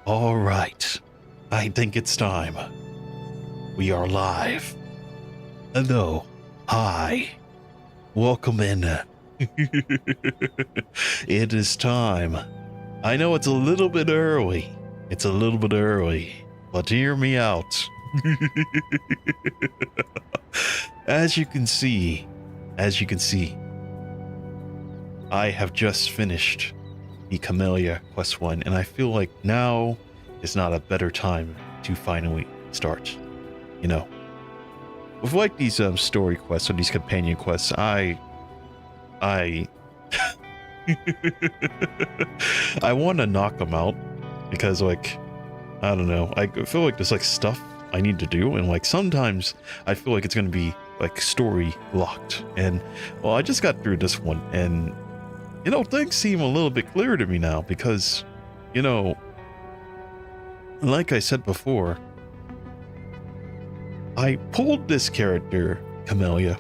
All right, I think it's time. We are live. Hello, hi, welcome in. It is time. I know it's a little bit early. But hear me out. As you can see, I have just finished the Camellia Quest 1, and I feel like now is not a better time to finally start. You know, with like these story quests or these companion quests, I want to knock them out because, like, I don't know, I feel like there's like stuff I need to do, and like sometimes I feel like it's gonna be like story locked. And well, I just got through this one, and you know, things seem a little bit clearer to me now because, you know, like I said before, I pulled this character, Camellia,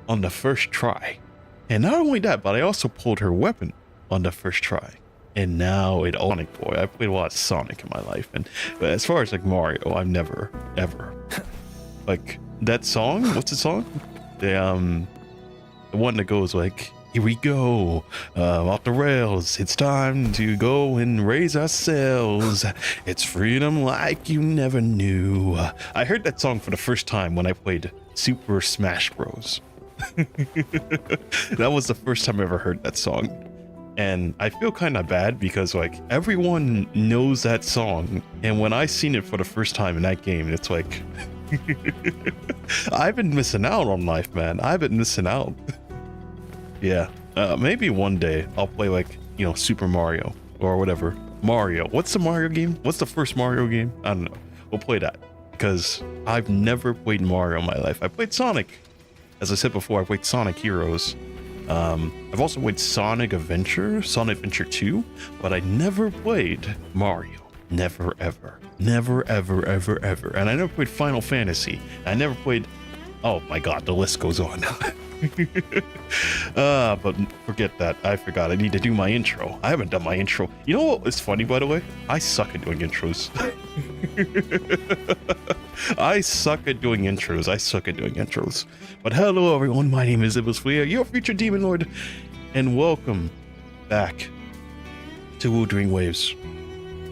on the first try. And not only that, but I also pulled her weapon on the first try. And now it all Sonic Boy. I played a lot of Sonic in my life. And but as far as like Mario, I've never, ever. Like that song, what's the song? The one that goes like, here we go, off the rails. It's time to go and raise ourselves. It's freedom like you never knew. I heard that song for the first time when I played Super Smash Bros. That was the first time I ever heard that song. And I feel kind of bad because like everyone knows that song. And when I seen it for the first time in that game, it's like, I've been missing out on life, man. I've been missing out. Yeah, maybe one day I'll play like, you know, Super Mario or whatever. Mario. What's the Mario game? What's the first Mario game? I don't know. We'll play that because I've never played Mario in my life. I played Sonic. As I said before, I played Sonic Heroes. I've also played Sonic Adventure 2, but I never played Mario. Never, ever. Never, ever, ever, ever. And I never played Final Fantasy. I never played... Oh my god, the list goes on. But forget that. I forgot. I need to do my intro. I haven't done my intro. You know what is funny, by the way? I suck at doing intros. I suck at doing intros. But hello, everyone. My name is Iblis Fliair, your future Demonlord, and welcome back to Wuthering Waves.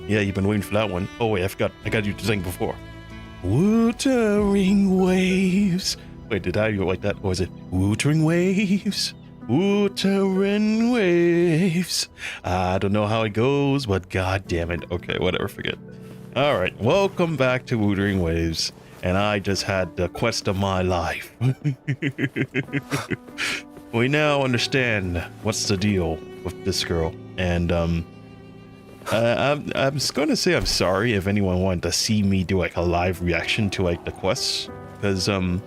Yeah, you've been waiting for that one. Oh wait, I forgot. I got you to sing before. Wuthering Waves. Wait, did I do it like that? Or was it Wuthering Waves? Wuthering Waves. I don't know how it goes, but god damn it. Okay, whatever, forget. Alright, welcome back to Wuthering Waves. And I just had the quest of my life. We now understand what's the deal with this girl. And I'm going to say I'm sorry if anyone wanted to see me do like a live reaction to like the quests. Because, I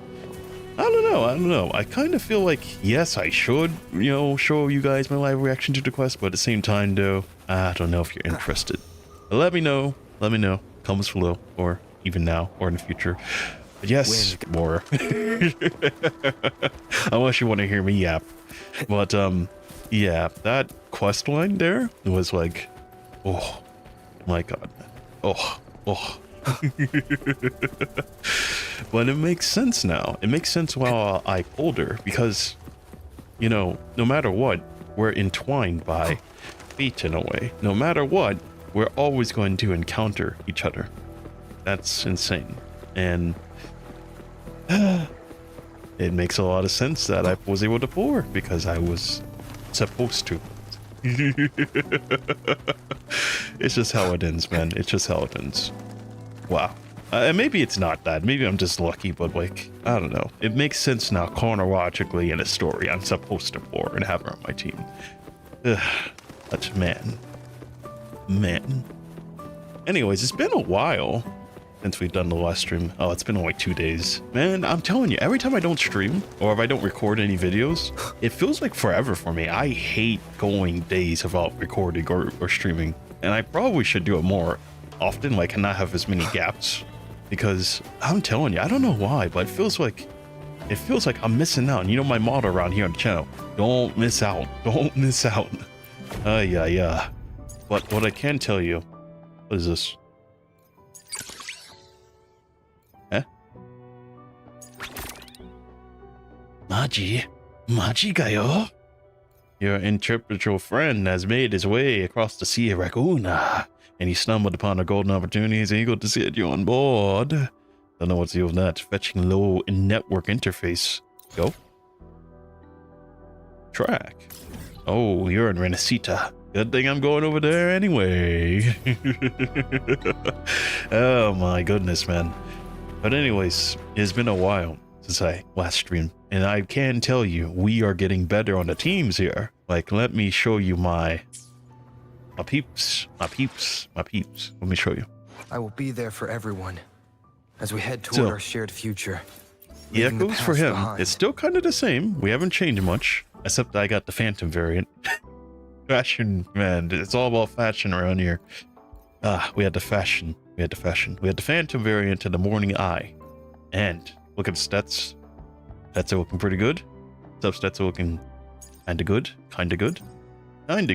don't know. I kind of feel like, yes, I should, you know, show you guys my live reaction to the quest, but at the same time, though, I don't know if you're interested. But let me know. Comments below, or even now, or in the future. But yes, more. Unless you want to hear me yap. But, yeah, that quest line there was like, oh, my god. Oh. But it makes sense now. It makes sense while I pulled her because, you know, no matter what, we're entwined by fate in a way. No matter what, we're always going to encounter each other. That's insane. And it makes a lot of sense that I was able to pull her because I was supposed to. It's just how it ends, man. It's just how it ends. Wow. And maybe it's not that. Maybe I'm just lucky, but like, I don't know. It makes sense now chronologically in a story. I'm supposed to pull her and have her on my team. But man. Anyways, it's been a while since we've done the last stream. Oh, it's been only 2 days. Man, I'm telling you, every time I don't stream or if I don't record any videos, it feels like forever for me. I hate going days without recording or streaming. And I probably should do it more often, like, and not have as many gaps. Because I'm telling you, I don't know why, but it feels like I'm missing out. And you know my motto around here on the channel, don't miss out. Yeah. But what I can tell you What is this? Huh? Maji gayo? Your interpreter friend has made his way across the Sea of Raguna, and he stumbled upon a golden opportunity. He's eager to see you on board. Don't know what's the deal with that. Fetching low network interface. Go. Track. Oh, you're in RINASCITA. Good thing I'm going over there anyway. Oh my goodness, man. But anyways, it's been a while since I last streamed, and I can tell you we are getting better on the teams here. Like, let me show you my peeps. Let me show you. I will be there for everyone as we head toward our shared future. The echoes for him, it's still kind of the same. We haven't changed much, except I got the Phantom variant. Fashion, man, it's all about fashion around here. We had the fashion. We had the Phantom variant and the Morning Eye. And look at the stats. Stats are looking pretty good. Substats are looking kinda good. I'm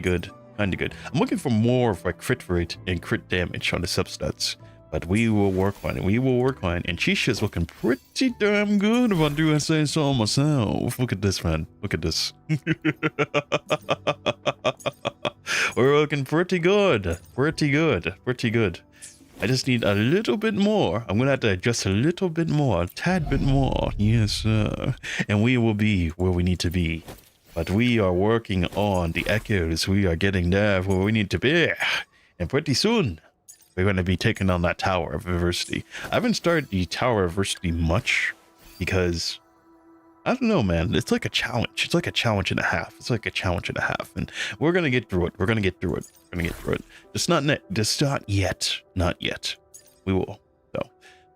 looking for more of like crit rate and crit damage on the substats. But we will work on it. And Chisha's looking pretty damn good if I do say so myself. Look at this, man. Look at this. We're looking pretty good. I just need a little bit more. I'm going to have to adjust a little bit more. A tad bit more. Yes, sir. And we will be where we need to be. But we are working on the echoes. We are getting there where we need to be. And pretty soon, we're going to be taking on that Tower of Adversity. I haven't started the Tower of Adversity much because, I don't know, man. It's like a challenge. It's like a challenge and a half. And we're going to get through it. Just not yet. We will. So,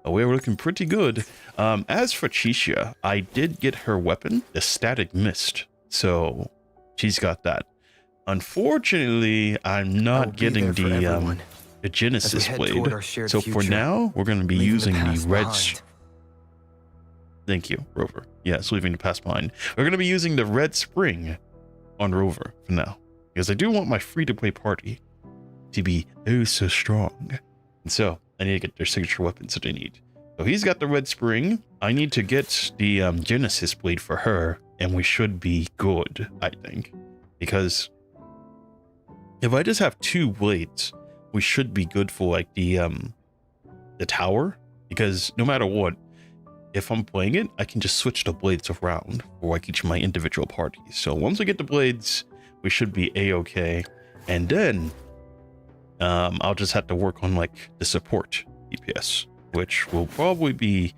we're looking pretty good. As for Chisha, I did get her weapon, the Static Mist. So, she's got that. Unfortunately, I'm not getting the Genesis blade. So for now, we're going to be using the red. Thank you, Rover. Yes, leaving the past behind. We're going to be using the red spring on Rover for now, because I do want my free-to-play party to be oh so strong. And so I need to get their signature weapons that they need. So he's got the red spring. I need to get the Genesis blade for her, and we should be good, I think, because if I just have 2 blades, we should be good for like the tower, because no matter what, if I'm playing it, I can just switch the blades around for like each of my individual parties. So once we get the blades, we should be a-okay. And then I'll just have to work on like the support DPS, which will probably be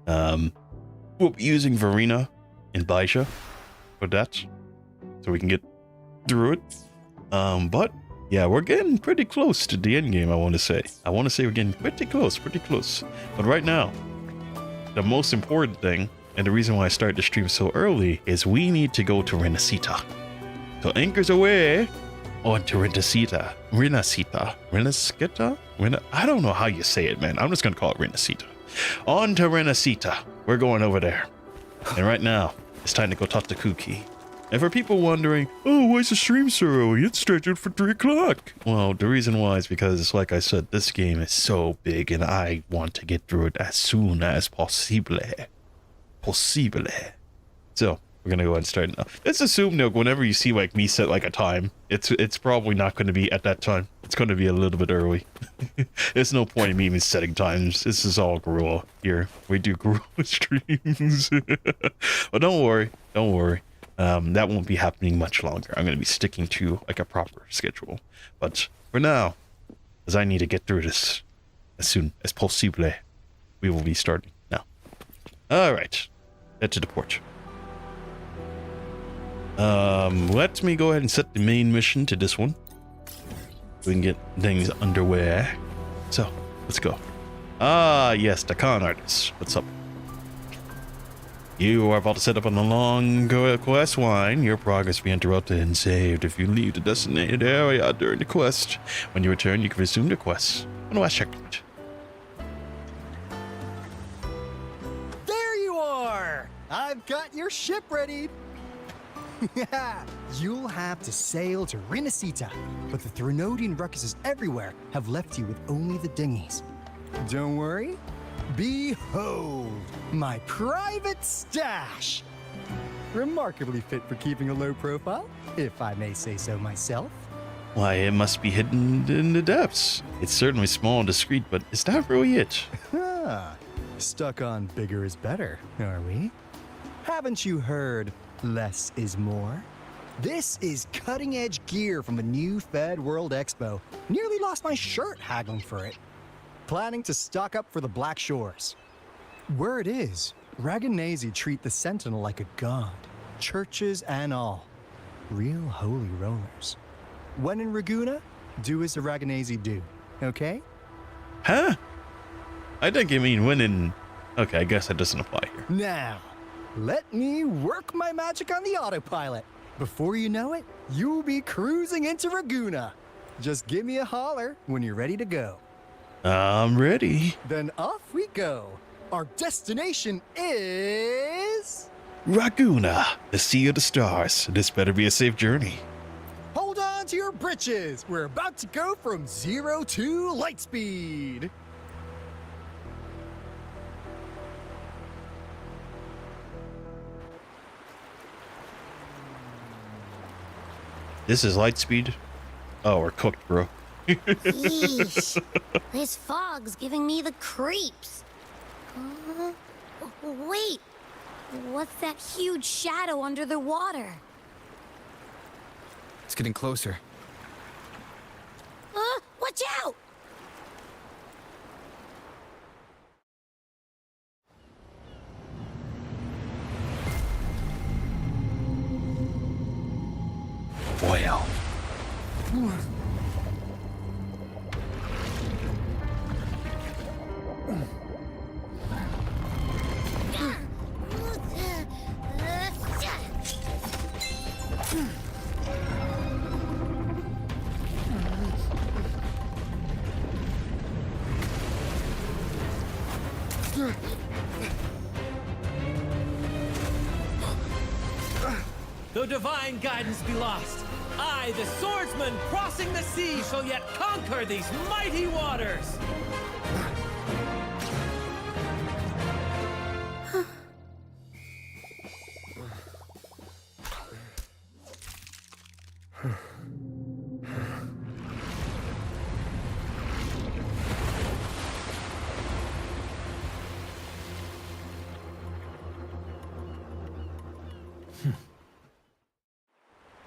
we'll be using Verena and Baisha for that, so we can get through it. But yeah, we're getting pretty close to the end game. I want to say we're getting pretty close. But right now, the most important thing, and the reason why I started the stream so early, is we need to go to RINASCITA. So anchors away onto RINASCITA. I don't know how you say it, man. I'm just gonna call it RINASCITA. On to RINASCITA. We're going over there. And right now, it's time to go talk to Kuki. And for people wondering, oh, why is the stream so early? It's scheduled for 3 o'clock. Well, the reason why is because, like I said, this game is so big and I want to get through it as soon as possible. So, we're going to go ahead and start now. Let's assume that whenever you see like me set like a time, it's probably not going to be at that time. It's going to be a little bit early. There's no point in me even setting times. This is all Gorilla here. We do Gorilla streams. But don't worry. That won't be happening much longer. I'm going to be sticking to like a proper schedule. But for now, as I need to get through this as soon as possible, we will be starting now. All right, head to the port. Let me go ahead and set the main mission to this one. We can get things underway. So let's go. Ah, yes, the con artist. What's up? You are about to set up on a long quest line. Your progress will be interrupted and saved if you leave the designated area during the quest. When you return, you can resume the quest on the last checkpoint. There you are! I've got your ship ready. You'll have to sail to RINASCITA, but the Threnodian ruckuses everywhere have left you with only the dinghies. Don't worry. Behold, my private stash! Remarkably fit for keeping a low profile, if I may say so myself. Why, it must be hidden in the depths. It's certainly small and discreet, but is that really it? Stuck on bigger is better, are we? Haven't you heard less is more? This is cutting-edge gear from a new Fed World Expo. Nearly lost my shirt haggling for it. Planning to stock up for the Black Shores. Word is, Raganese treat the Sentinel like a god. Churches and all. Real holy rollers. When in Raguna, do as the Raganese do, okay? Huh? I think you mean when in... Okay, I guess that doesn't apply here. Now, let me work my magic on the autopilot. Before you know it, you'll be cruising into Raguna. Just give me a holler when you're ready to go. I'm ready. Then off we go. Our destination is... Raguna, the Sea of the Stars. This better be a safe journey. Hold on to your britches. We're about to go from 0 to light speed. This is light speed. Oh, we're cooked, bro. Yeesh. This fog's giving me the creeps. Wait. What's that huge shadow under the water? It's getting closer. Watch out! Well. Though divine guidance be lost, I, the swordsman crossing the sea, shall yet conquer these mighty waters!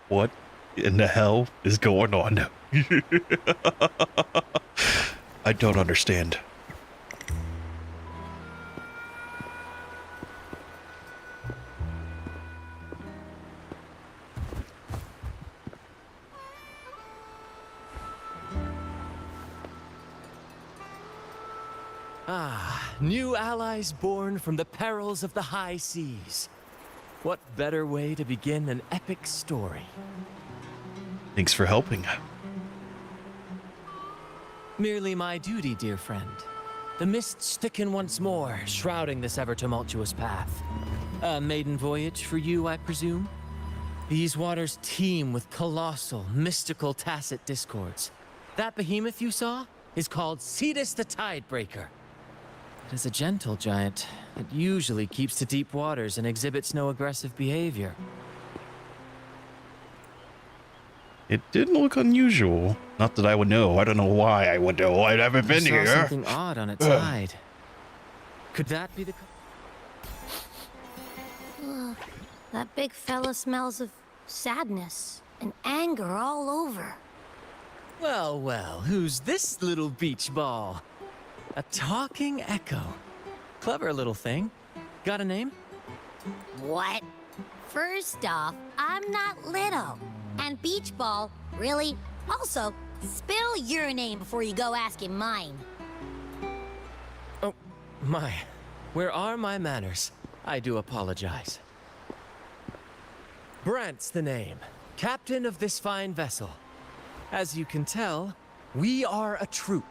What in the hell is going on? I don't understand. Ah, new allies born from the perils of the high seas. What better way to begin an epic story? Thanks for helping. Merely my duty, dear friend. The mists thicken once more, shrouding this ever-tumultuous path. A maiden voyage for you, I presume? These waters teem with colossal, mystical, tacit discords. That behemoth you saw is called Cetus the Tidebreaker. It is a gentle giant that usually keeps to deep waters and exhibits no aggressive behavior. It didn't look unusual. Not that I would know. I don't know why I would know. I haven't been I saw here. something odd on its side. Could that be the... That big fella smells of sadness and anger all over. Well, well, who's this little beach ball? A talking echo. Clever little thing. Got a name? What? First off, I'm not little. And Beach Ball, really? Also, spill your name before you go asking mine. Oh, my. Where are my manners? I do apologize. Brant's the name. Captain of this fine vessel. As you can tell, we are a troop.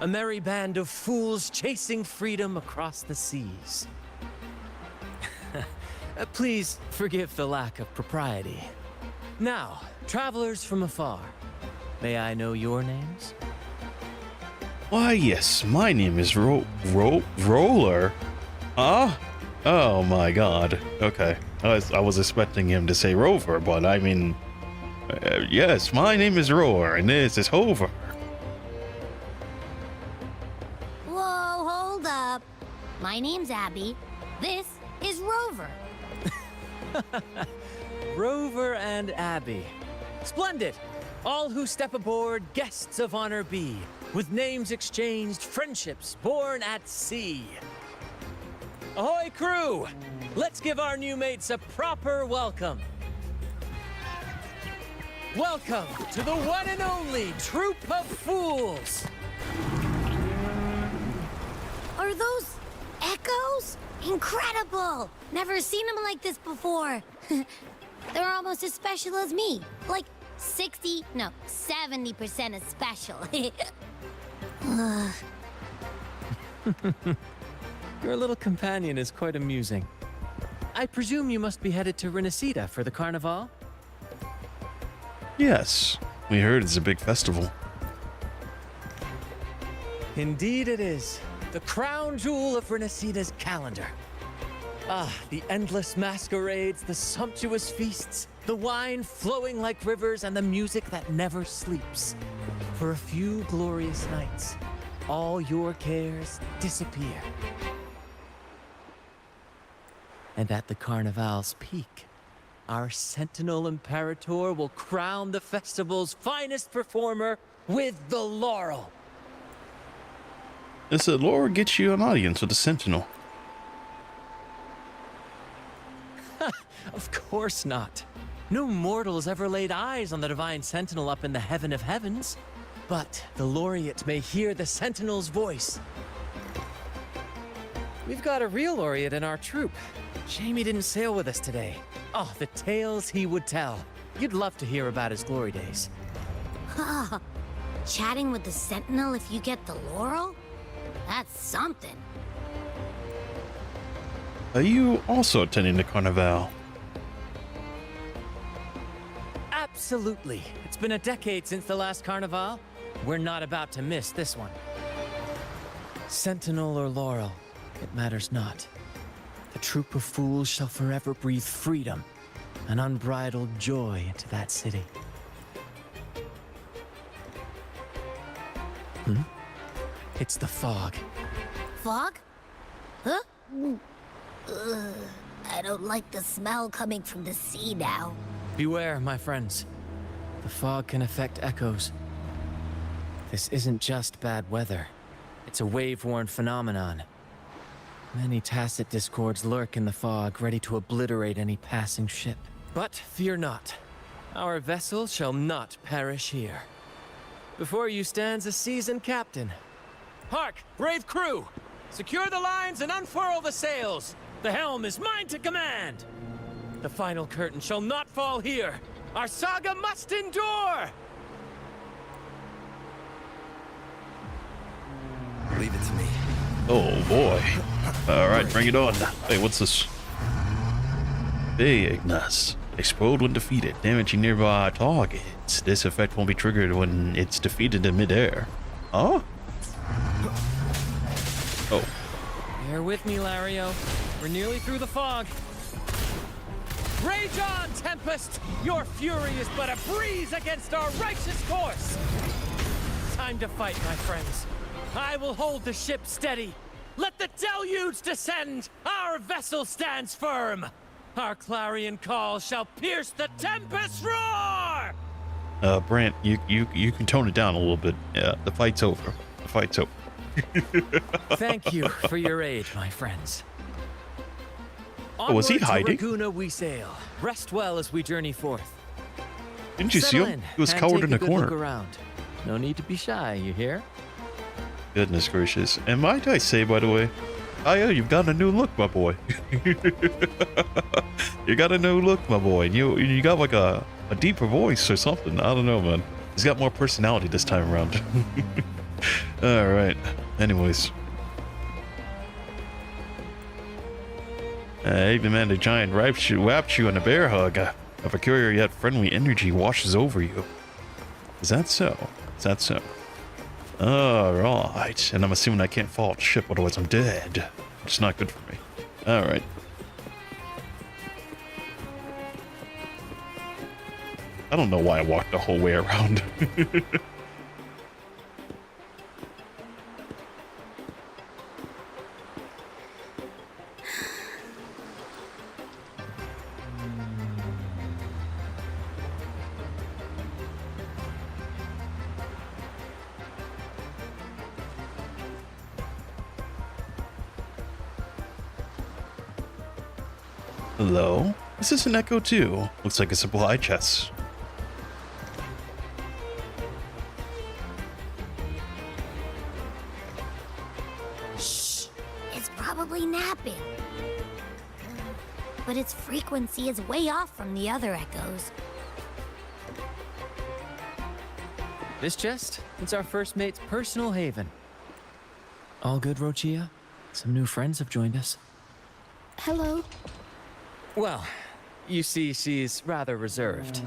A merry band of fools chasing freedom across the seas. Please forgive the lack of propriety. Now, travelers from afar, may I know your names? Why, yes, my name is Roller. Huh? Oh my god. Okay. I was expecting him to say Rover, but I mean... yes, my name is Roar, and this is Hover. Whoa, hold up. My name's Abby. This is Rover. Rover and Abby. Splendid! All who step aboard, guests of honor be. With names exchanged, friendships born at sea. Ahoy, crew! Let's give our new mates a proper welcome. Welcome to the one and only Troop of Fools! Are those echoes? Incredible! Never seen them like this before. They're almost as special as me. Like 70% as special. Your little companion is quite amusing. I presume you must be headed to RINASCITA for the Carnival? Yes, we heard it's a big festival. Indeed it is. The crown jewel of RINASCITA's calendar. Ah, the endless masquerades, the sumptuous feasts, the wine flowing like rivers, and the music that never sleeps. For a few glorious nights, all your cares disappear. And at the Carnival's peak, our Sentinel Imperator will crown the festival's finest performer with the laurel. Does the lore get you an audience with the Sentinel? Of course not. No mortal has ever laid eyes on the Divine Sentinel up in the heaven of heavens. But the laureate may hear the Sentinel's voice. We've got a real laureate in our troop. Shame he didn't sail with us today. Oh, the tales he would tell. You'd love to hear about his glory days. Chatting with the Sentinel if you get the laurel? That's something. Are you also attending the Carnival? Absolutely. It's been a decade since the last Carnival. We're not about to miss this one. Sentinel or laurel, it matters not. The troop of fools shall forever breathe freedom and unbridled joy into that city. It's the fog. Fog? Huh? I don't like the smell coming from the sea now. Beware, my friends. The fog can affect echoes. This isn't just bad weather. It's a wave-worn phenomenon. Many tacit discords lurk in the fog, ready to obliterate any passing ship. But fear not. Our vessel shall not perish here. Before you stands a seasoned captain. Hark, brave crew! Secure the lines and unfurl the sails! The helm is mine to command! The final curtain shall not fall here! Our saga must endure! Leave it to me. Oh boy. Alright, bring it on. Hey, what's this? Bigness. Explode when defeated, damaging nearby targets. This effect won't be triggered when it's defeated in midair. Huh? Oh. Bear with me, Lario. We're nearly through the fog. Rage on, Tempest! Your fury is but a breeze against our righteous course! Time to fight, my friends. I will hold the ship steady. Let the deluge descend! Our vessel stands firm! Our clarion call shall pierce the tempest roar! Brant, you can tone it down a little bit. Yeah, the fight's over. The fight's over. Thank you for your aid, my friends. Oh, was he hiding? To Laguna we sail. Rest well as we journey forth. Didn't you see Settle him? in He was and covered take in a the good corner. Look around. No need to be shy, you hear? Goodness gracious. And might I say, by the way, Aya, you've got a new look, my boy. You got a new look, my boy. You got like a deeper voice or something. I don't know, man. He's got more personality this time around. All right. Anyways. Even man, the giant wraps you in a bear hug. A peculiar yet friendly energy washes over you. Is that so? Is that so? Alright. And I'm assuming I can't fall off ship, otherwise I'm dead. Which is not good for me. Alright. I don't know why I walked the whole way around. Hello? Is this an echo too? Looks like a supply chest. Shh! It's probably napping. But its frequency is way off from the other echoes. This chest, it's our first mate's personal haven. All good, Rochia? Some new friends have joined us. Hello. Well, you see, she's rather reserved.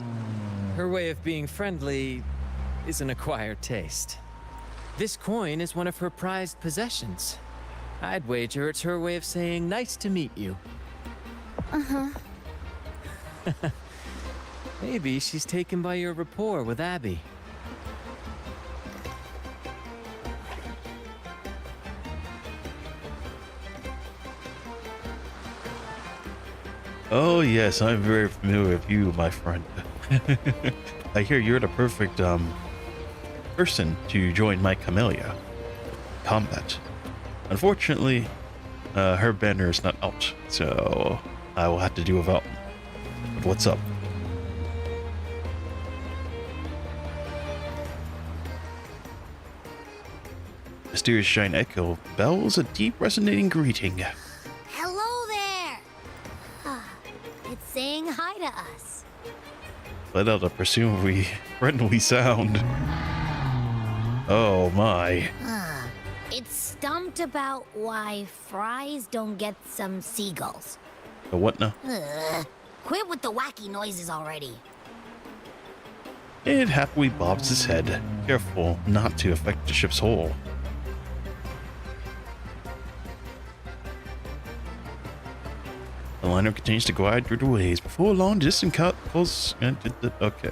Her way of being friendly is an acquired taste. This coin is one of her prized possessions. I'd wager it's her way of saying nice to meet you. Uh-huh. Maybe she's taken by your rapport with Abby. Oh yes, I'm very familiar with you, my friend. I hear you're the perfect person to join my Camellia combat. Unfortunately, her banner is not out, so I will have to do without. But what's up? Mysterious giant echo bells a deep resonating greeting. Hello there! It's saying hi to us. Let out a presumably friendly sound. Oh my. It's stumped about why fries don't get some seagulls. The what now? Quit with the wacky noises already. It happily bobs his head, careful not to affect the ship's hull. The liner continues to glide through the waves before a long distant cut pulls. Okay.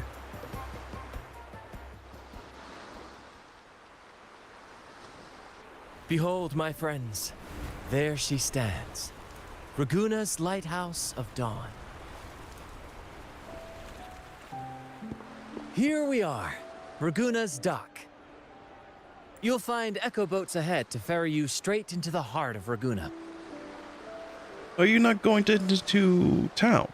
Behold, my friends, there she stands, Raguna's lighthouse of dawn. Here we are, Raguna's dock. You'll find echo boats ahead to ferry you straight into the heart of Raguna. Are you not going to town?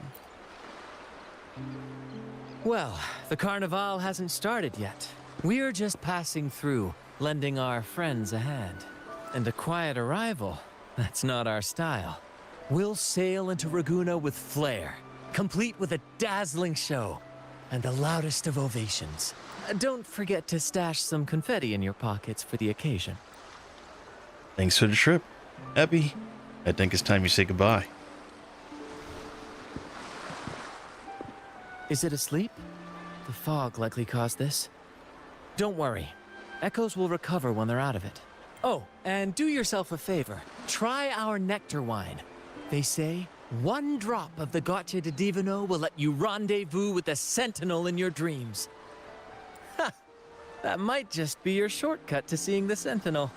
Well, the Carnival hasn't started yet. We're just passing through, lending our friends a hand. And a quiet arrival, that's not our style. We'll sail into Raguna with flair, complete with a dazzling show and the loudest of ovations. Don't forget to stash some confetti in your pockets for the occasion. Thanks for the trip, Abby. I think it's time you say goodbye. Is it asleep? The fog likely caused this. Don't worry. Echoes will recover when they're out of it. Oh, and do yourself a favor. Try our nectar wine. They say one drop of the Gotcha de Divino will let you rendezvous with the Sentinel in your dreams. Ha! That might just be your shortcut to seeing the Sentinel.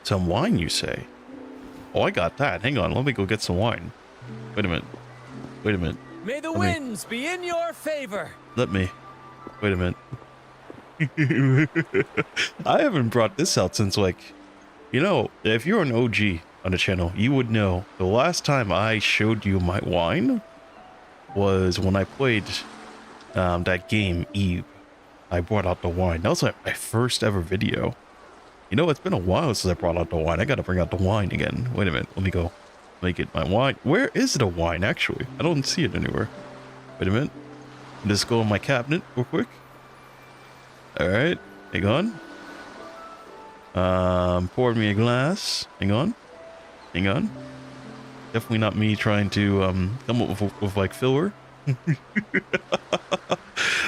Some wine, you say? Oh, I got that. Hang on, let me go get some wine. Wait a minute. Wait a minute. May the winds be in your favor. Let me. Wait a minute. I haven't brought this out since, like, you know, if you're an OG on the channel, you would know the last time I showed you my wine was when I played that game Eve. I brought out the wine. That was like my first ever video. You know, it's been a while since I brought out the wine. I gotta bring out the wine again. Wait a minute. Let me go. Let me get my wine. Where is the wine, actually? I don't see it anywhere. Wait a minute. Just go in my cabinet real quick. Alright. Hang on. Poured me a glass. Hang on. Hang on. Definitely not me trying to come up with like filler.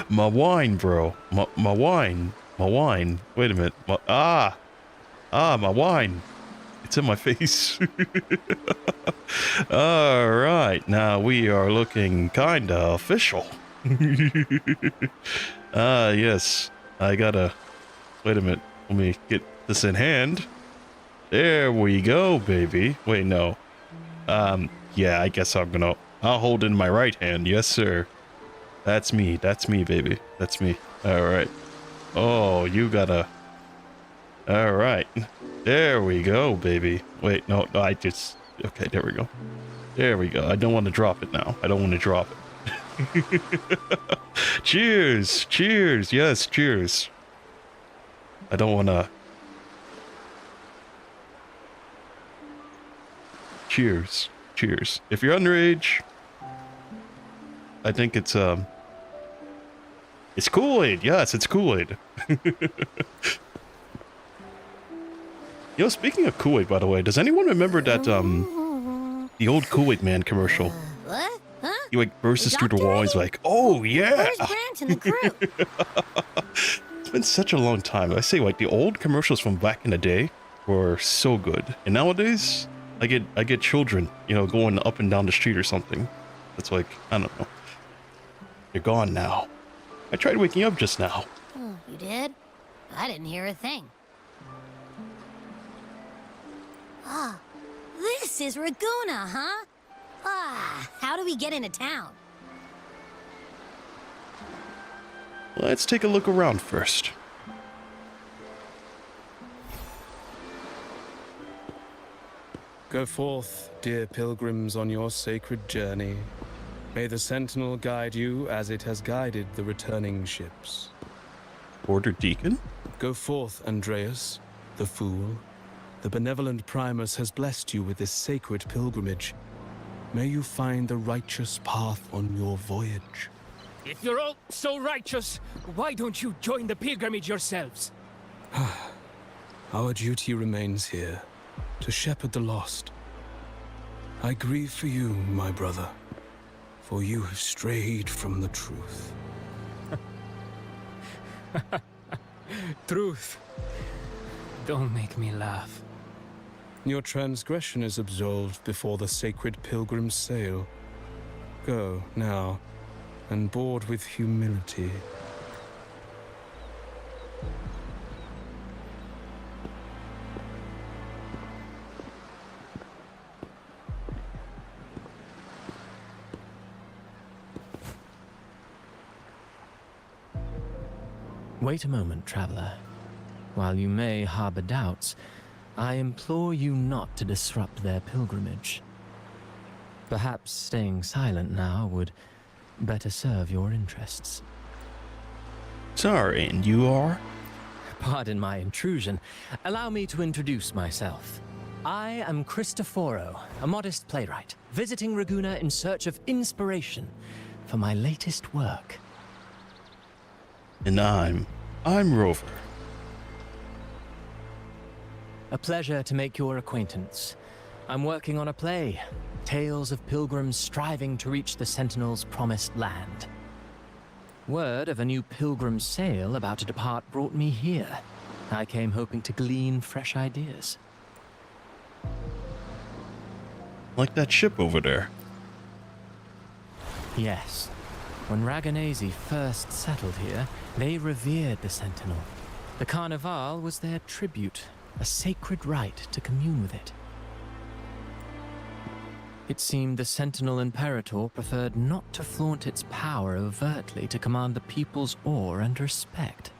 My wine, bro. My wine. My wine. Wait a minute. My wine. It's in my face. All right. Now we are looking kinda official. Yes. I gotta... Wait a minute. Let me get this in hand. There we go, baby. Wait, no. Yeah, I guess I'll hold in my right hand. Yes, sir. That's me, baby. That's me. All right. Oh, you gotta... All right. There we go, baby. Wait, no, okay, there we go. There we go. I don't want to drop it now. I don't want to drop it. Cheers. Cheers. Yes, cheers. I don't want to... Cheers. Cheers. If you're underage, I think it's Kool-Aid. Yes, it's Kool-Aid. You know, speaking of Kool-Aid, by the way, does anyone remember that the old Kool-Aid Man commercial? What? Huh? He like bursts through the Doctor wall. He's Eddie? like, "Oh yeah." Where's Grant and the crew? It's been such a long time. I say, like, the old commercials from back in the day were so good, and nowadays I get children, you know, going up and down the street or something. It's like, I don't know. They're gone now. I tried waking up just now. Oh, you did? I didn't hear a thing. Ah, this is Raguna, huh? Ah, how do we get into town? Let's take a look around first. Go forth, dear pilgrims, on your sacred journey. May the Sentinel guide you as it has guided the returning ships. Order Deacon? Go forth, Andreas, the fool. The benevolent Primus has blessed you with this sacred pilgrimage. May you find the righteous path on your voyage. If you're all so righteous, why don't you join the pilgrimage yourselves? Our duty remains here, to shepherd the lost. I grieve for you, my brother, for you have strayed from the truth. Truth. Don't make me laugh. Your transgression is absolved before the sacred pilgrims sail. Go, now, and board with humility. Wait a moment, traveler. While you may harbor doubts, I implore you not to disrupt their pilgrimage. Perhaps staying silent now would better serve your interests. Sorry, and you are? Pardon my intrusion. Allow me to introduce myself. I am Cristoforo, a modest playwright, visiting Raguna in search of inspiration for my latest work. And I'm Rover. A pleasure to make your acquaintance. I'm working on a play, tales of pilgrims striving to reach the Sentinel's promised land. Word of a new pilgrim sail about to depart brought me here. I came hoping to glean fresh ideas. Like that ship over there. Yes. When Raganese first settled here, they revered the Sentinel. The Carnival was their tribute, a sacred right to commune with it. It seemed the Sentinel Imperator preferred not to flaunt its power overtly to command the people's awe and respect.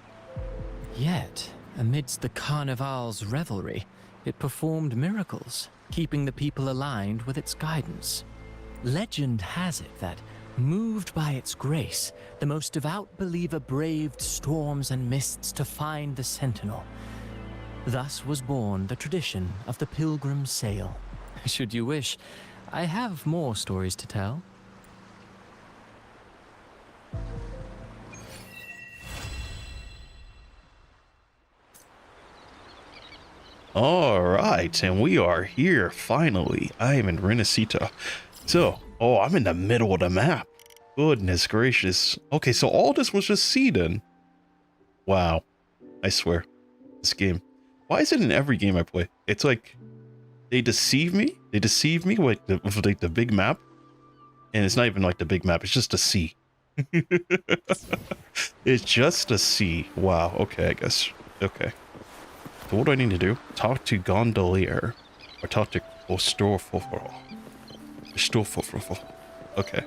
Yet, amidst the Carnival's revelry, it performed miracles, keeping the people aligned with its guidance. Legend has it that, moved by its grace, the most devout believer braved storms and mists to find the Sentinel. Thus was born the tradition of the pilgrim sail. Should you wish, I have more stories to tell. All right, and we are here finally. I am in RINASCITA. So, oh, I'm in the middle of the map. Goodness gracious. Okay, so all this was just sea then. Wow. I swear. This game. Why is it in every game I play? It's like they deceive me. They deceive me with the big map. And it's not even like the big map. It's just a sea. It's just a sea. Wow. Okay, I guess. Okay. So what do I need to do? Talk to Gondolier. Or talk to Ostorfoforo. Okay.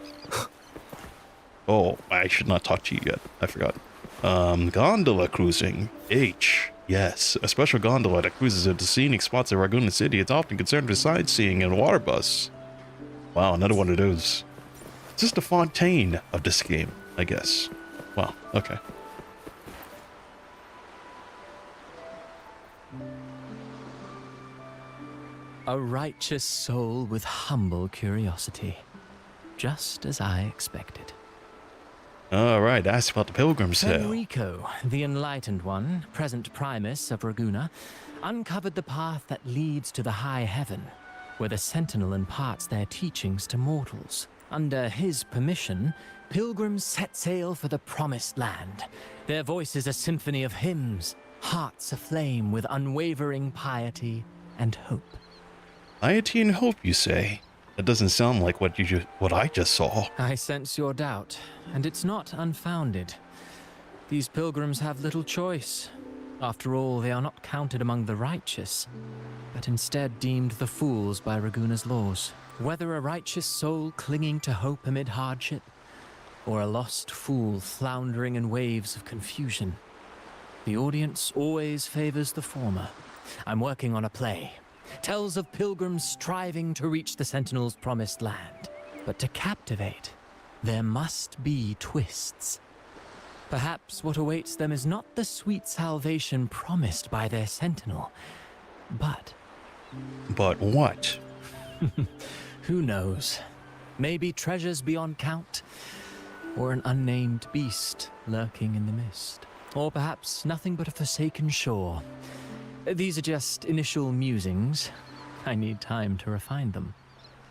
Oh, I should not talk to you yet. I forgot. Gondola cruising. H. Yes, a special gondola that cruises into scenic spots of Raguna City. It's often concerned with sightseeing and water bus. Wow, another one of those. It's just the fontaine of this game, I guess. Wow, okay. A righteous soul with humble curiosity. Just as I expected. Alright, that's about the pilgrim cell. Enrico, the enlightened one, present primus of Raguna, uncovered the path that leads to the high heaven, where the sentinel imparts their teachings to mortals. Under his permission, pilgrims set sail for the promised land. Their voices a symphony of hymns, hearts aflame with unwavering piety and hope. Piety and hope, you say? That doesn't sound like what I just saw. I sense your doubt, and it's not unfounded. These pilgrims have little choice. After all, they are not counted among the righteous, but instead deemed the fools by Raguna's laws. Whether a righteous soul clinging to hope amid hardship, or a lost fool floundering in waves of confusion, the audience always favors the former. I'm working on a play. Tells of pilgrims striving to reach the Sentinel's promised land. But to captivate, there must be twists. Perhaps what awaits them is not the sweet salvation promised by their Sentinel, but... But what? Who knows? Maybe treasures beyond count, or an unnamed beast lurking in the mist. Or perhaps nothing but a forsaken shore. These are just initial musings. I need time to refine them.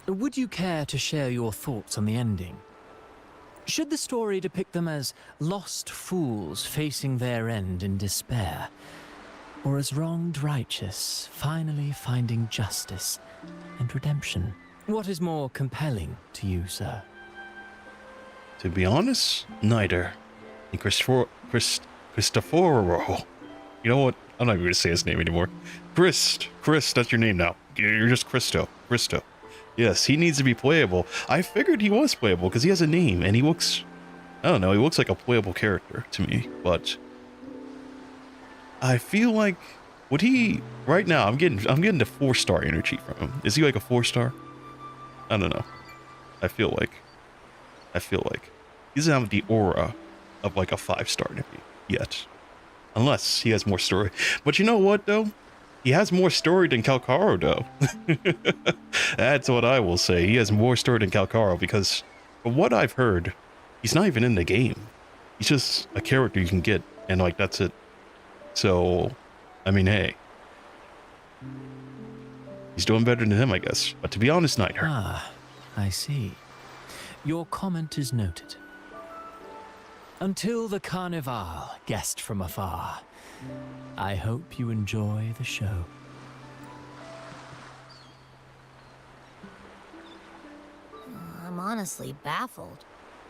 Would you care to share your thoughts on the ending? Should the story depict them as lost fools facing their end in despair? Or as wronged righteous finally finding justice and redemption? What is more compelling to you, sir? To be honest, neither. And Cristoforo. You know what? I'm not even going to say his name anymore. Chris, that's your name now. You're just Cristo. Yes, he needs to be playable. I figured he was playable because he has a name and he looks... I don't know, he looks like a playable character to me, but... I feel like... Would he... Right now, I'm getting the 4-star energy from him. Is he like a 4-star? I don't know. I feel like... He doesn't have the aura of like a 5-star energy yet. Unless he has more story. But you know what, though? He has more story than Calcaro, though. That's what I will say. He has more story than Calcaro because, from what I've heard, he's not even in the game. He's just a character you can get, and, like, that's it. So, I mean, hey. He's doing better than him, I guess. But to be honest, neither. Ah, I see. Your comment is noted. Until the Carnival, guest from afar, I hope you enjoy the show. I'm honestly baffled.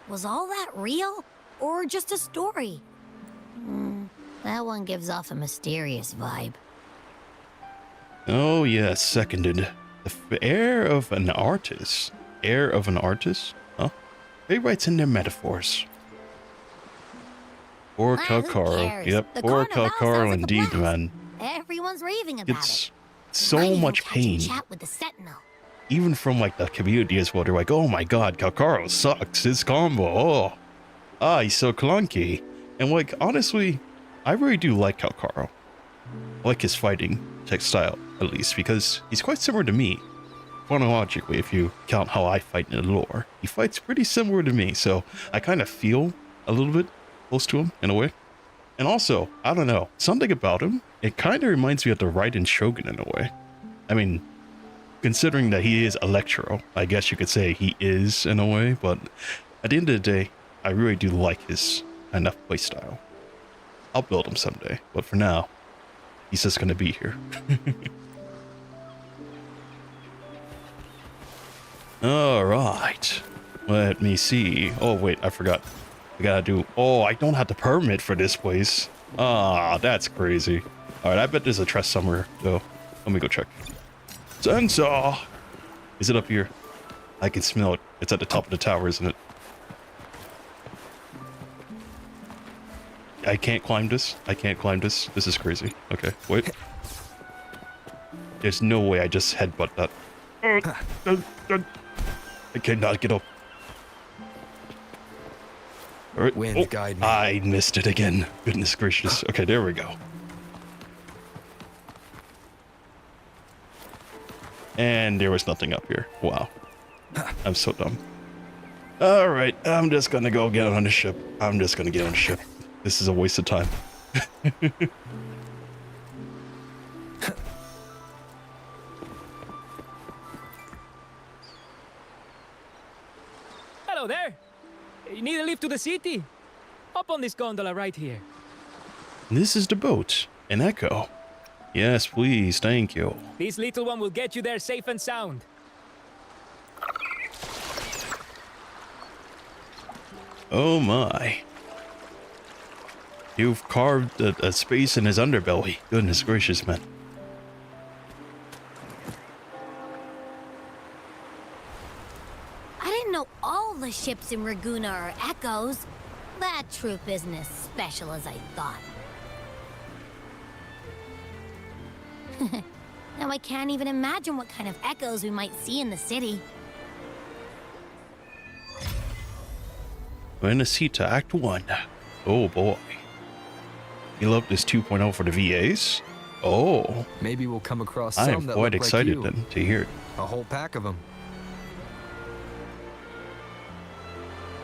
Was all that real? Or just a story? That one gives off a mysterious vibe. Oh, yes, seconded. The heir of an artist. Heir of an artist? Huh? They writes in their metaphors. Poor Calcaro. Yep, poor Calcaro indeed, man. Everyone's raving about It's so much pain. Chat with the Sentinel. Even from like the community as well, they're like, oh my god, Calcaro sucks. His combo, he's so clunky. And like, honestly, I really do like Calcaro. I like his fighting style, at least, because he's quite similar to me. Chronologically, if you count how I fight in the lore. He fights pretty similar to me, so I kind of feel a little bit close to him in a way. And also, I don't know, something about him, it kind of reminds me of the Raiden Shogun in a way. I mean, considering that he is Electro, I guess you could say he is in a way, but at the end of the day, I really do like his kind of playstyle. I'll build him someday, but for now, he's just gonna be here. Alright, let me see. Oh wait, I forgot. I gotta do, oh, I don't have the permit for this place. Ah, that's crazy. Alright, I bet there's a chest somewhere, though. Let me go check. Sensor! Is it up here? I can smell it. It's at the top of the tower, isn't it? I can't climb this. I can't climb this. This is crazy. Okay, wait. There's no way I just headbutt that. I cannot get up. All right. Wind, guide me. I missed it again. Goodness gracious. Okay, there we go. And there was nothing up here. Wow. I'm so dumb. All right, I'm just gonna go get on the ship. I'm just gonna get on the ship. This is a waste of time. Hello there. You need a lift to the city? Hop on this gondola right here. This is the boat. An Echo. Yes, please. Thank you. This little one will get you there safe and sound. Oh my. You've carved a space in his underbelly. Goodness gracious, man. I didn't know all the ships in Raguna are echoes. That troop isn't as special as I thought. Now I can't even imagine what kind of echoes we might see in the city. RINASCITA Act 1. Oh boy. You love this 2.0 for the VAs? Oh. Maybe we'll come across I some am that quite look excited like you. then to hear it. A whole pack of them.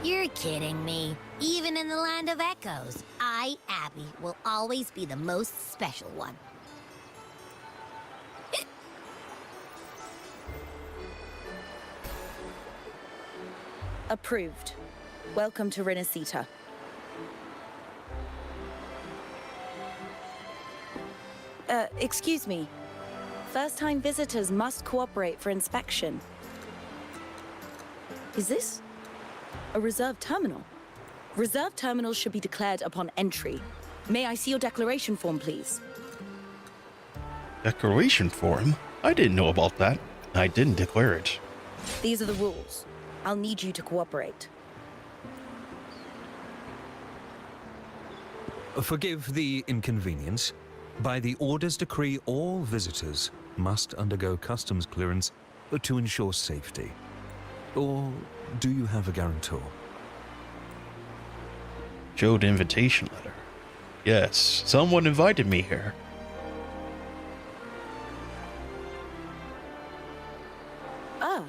You're kidding me. Even in the land of echoes, I, Abby, will always be the most special one. Approved. Welcome to RINASCITA. Excuse me. First-time visitors must cooperate for inspection. Is this a reserved terminal? Reserved terminals should be declared upon entry. May I see your declaration form, please? Declaration form? I didn't know about that. I didn't declare it. These are the rules. I'll need you to cooperate. Forgive the inconvenience. By the Order's decree, all visitors must undergo customs clearance to ensure safety. Or do you have a guarantor? Showed invitation letter. Yes, someone invited me here. Ah,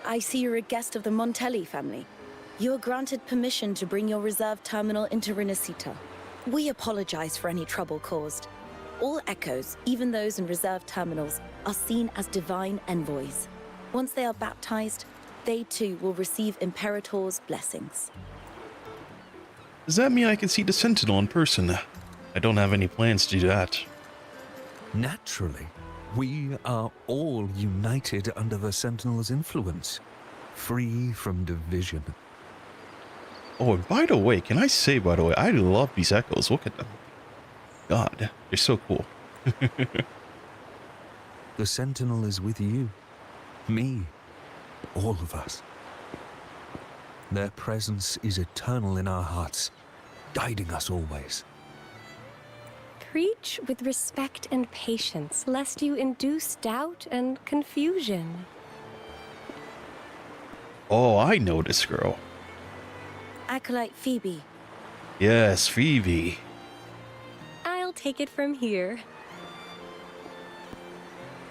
I see you're a guest of the Montelli family. You are granted permission to bring your reserved terminal into RINASCITA. We apologize for any trouble caused. All echoes, even those in reserved terminals, are seen as divine envoys. Once they are baptized, they too will receive Imperator's blessings. Does that mean I can see the Sentinel in person? I don't have any plans to do that. Naturally. We are all united under the Sentinel's influence, free from division. Oh, and by the way, can I say, by the way, I love these echoes. Look at them. God, they're so cool. The Sentinel is with you, me, all of us. Their presence is eternal in our hearts, guiding us always. Preach with respect and patience, lest you induce doubt and confusion. Oh, I know this girl. Acolyte Phoebe. Yes, Phoebe. I'll take it from here.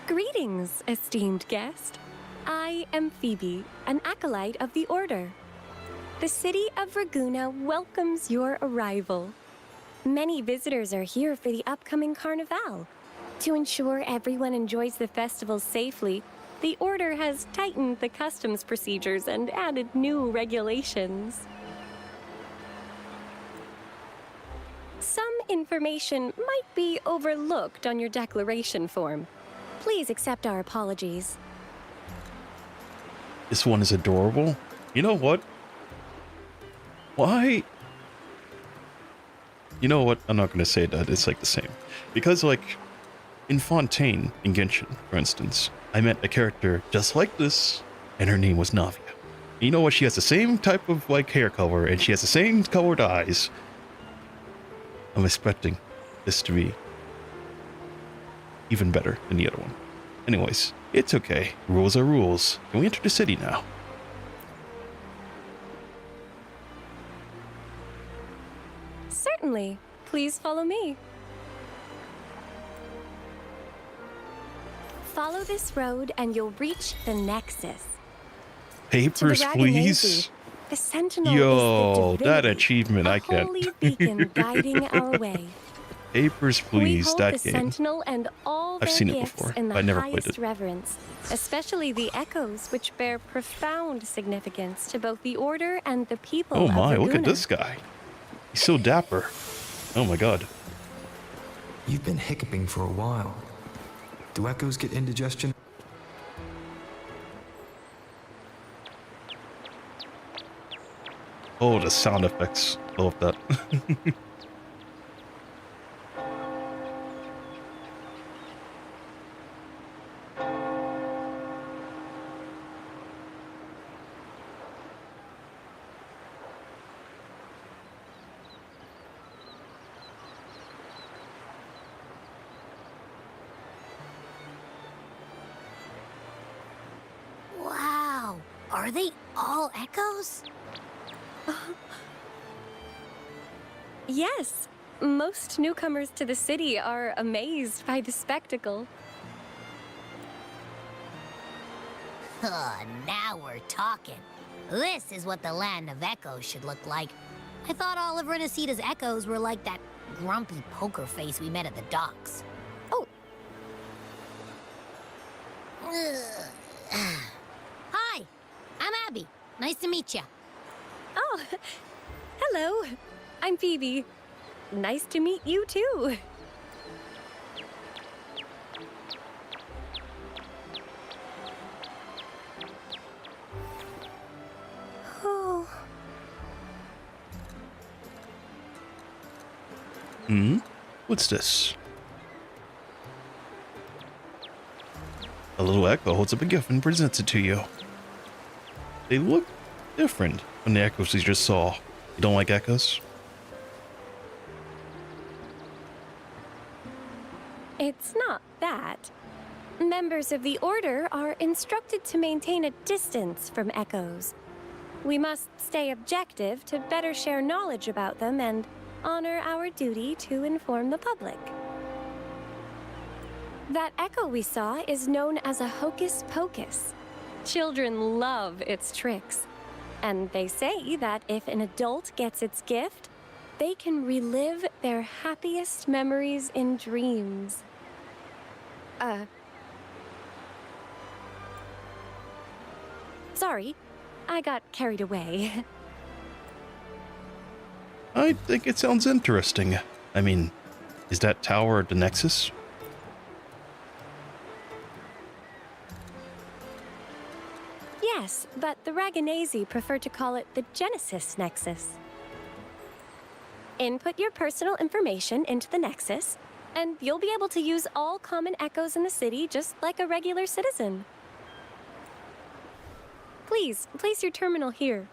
Greetings, esteemed guest. I am Phoebe, an acolyte of the Order. The city of Raguna welcomes your arrival. Many visitors are here for the upcoming Carnival. To ensure everyone enjoys the festival safely, the Order has tightened the customs procedures and added new regulations. Some information might be overlooked on your declaration form. Please accept our apologies. This one is adorable. You know what? Why? You know what? I'm not going to say that. It's like the same. Because like in Fontaine, in Genshin, for instance, I met a character just like this, and her name was Navia. You know what? She has the same type of like hair color, and she has the same colored eyes. I'm expecting this to be even better than the other one. Anyways, it's okay. Rules are rules. Can we enter the city now? Certainly. Please follow me. Follow this road and you'll reach the Nexus. Papers, please. The Sentinel Yo, is the that divinity, achievement a I can't. holy beacon guiding our way. Papers, We please. hold That the game. Sentinel and all I've their seen it gifts before. in the I never played highest it. reverence, especially the echoes, which bear profound significance to both the Order and the people Oh of my, look at Laguna. this guy. He's so dapper. Oh my god. You've been hiccuping for a while. Do echoes get indigestion? Oh, the sound effects. I love that. Wow, are they all echoes? Yes, most newcomers to the city are amazed by the spectacle. Now we're talking. This is what the land of echoes should look like. I thought all of RINASCITA's echoes were like that grumpy poker face we met at the docks. Oh. Hi, I'm Abby. Nice to meet you. Oh, hello. I'm Phoebe. Nice to meet you too. Oh. Hmm? What's this? A little echo holds up a gift and presents it to you. They look different from the echoes you just saw. You don't like echoes? It's not that. Members of the Order are instructed to maintain a distance from echoes. We must stay objective to better share knowledge about them and honor our duty to inform the public. That echo we saw is known as a hocus pocus. Children love its tricks. And they say that if an adult gets its gift, they can relive their happiest memories in dreams. Sorry, I got carried away. I think it sounds interesting. I mean, is that tower the Nexus? Yes, but the Raganese prefer to call it the Genesis Nexus. Input your personal information into the Nexus, and you'll be able to use all common echoes in the city just like a regular citizen. Please, place your terminal here.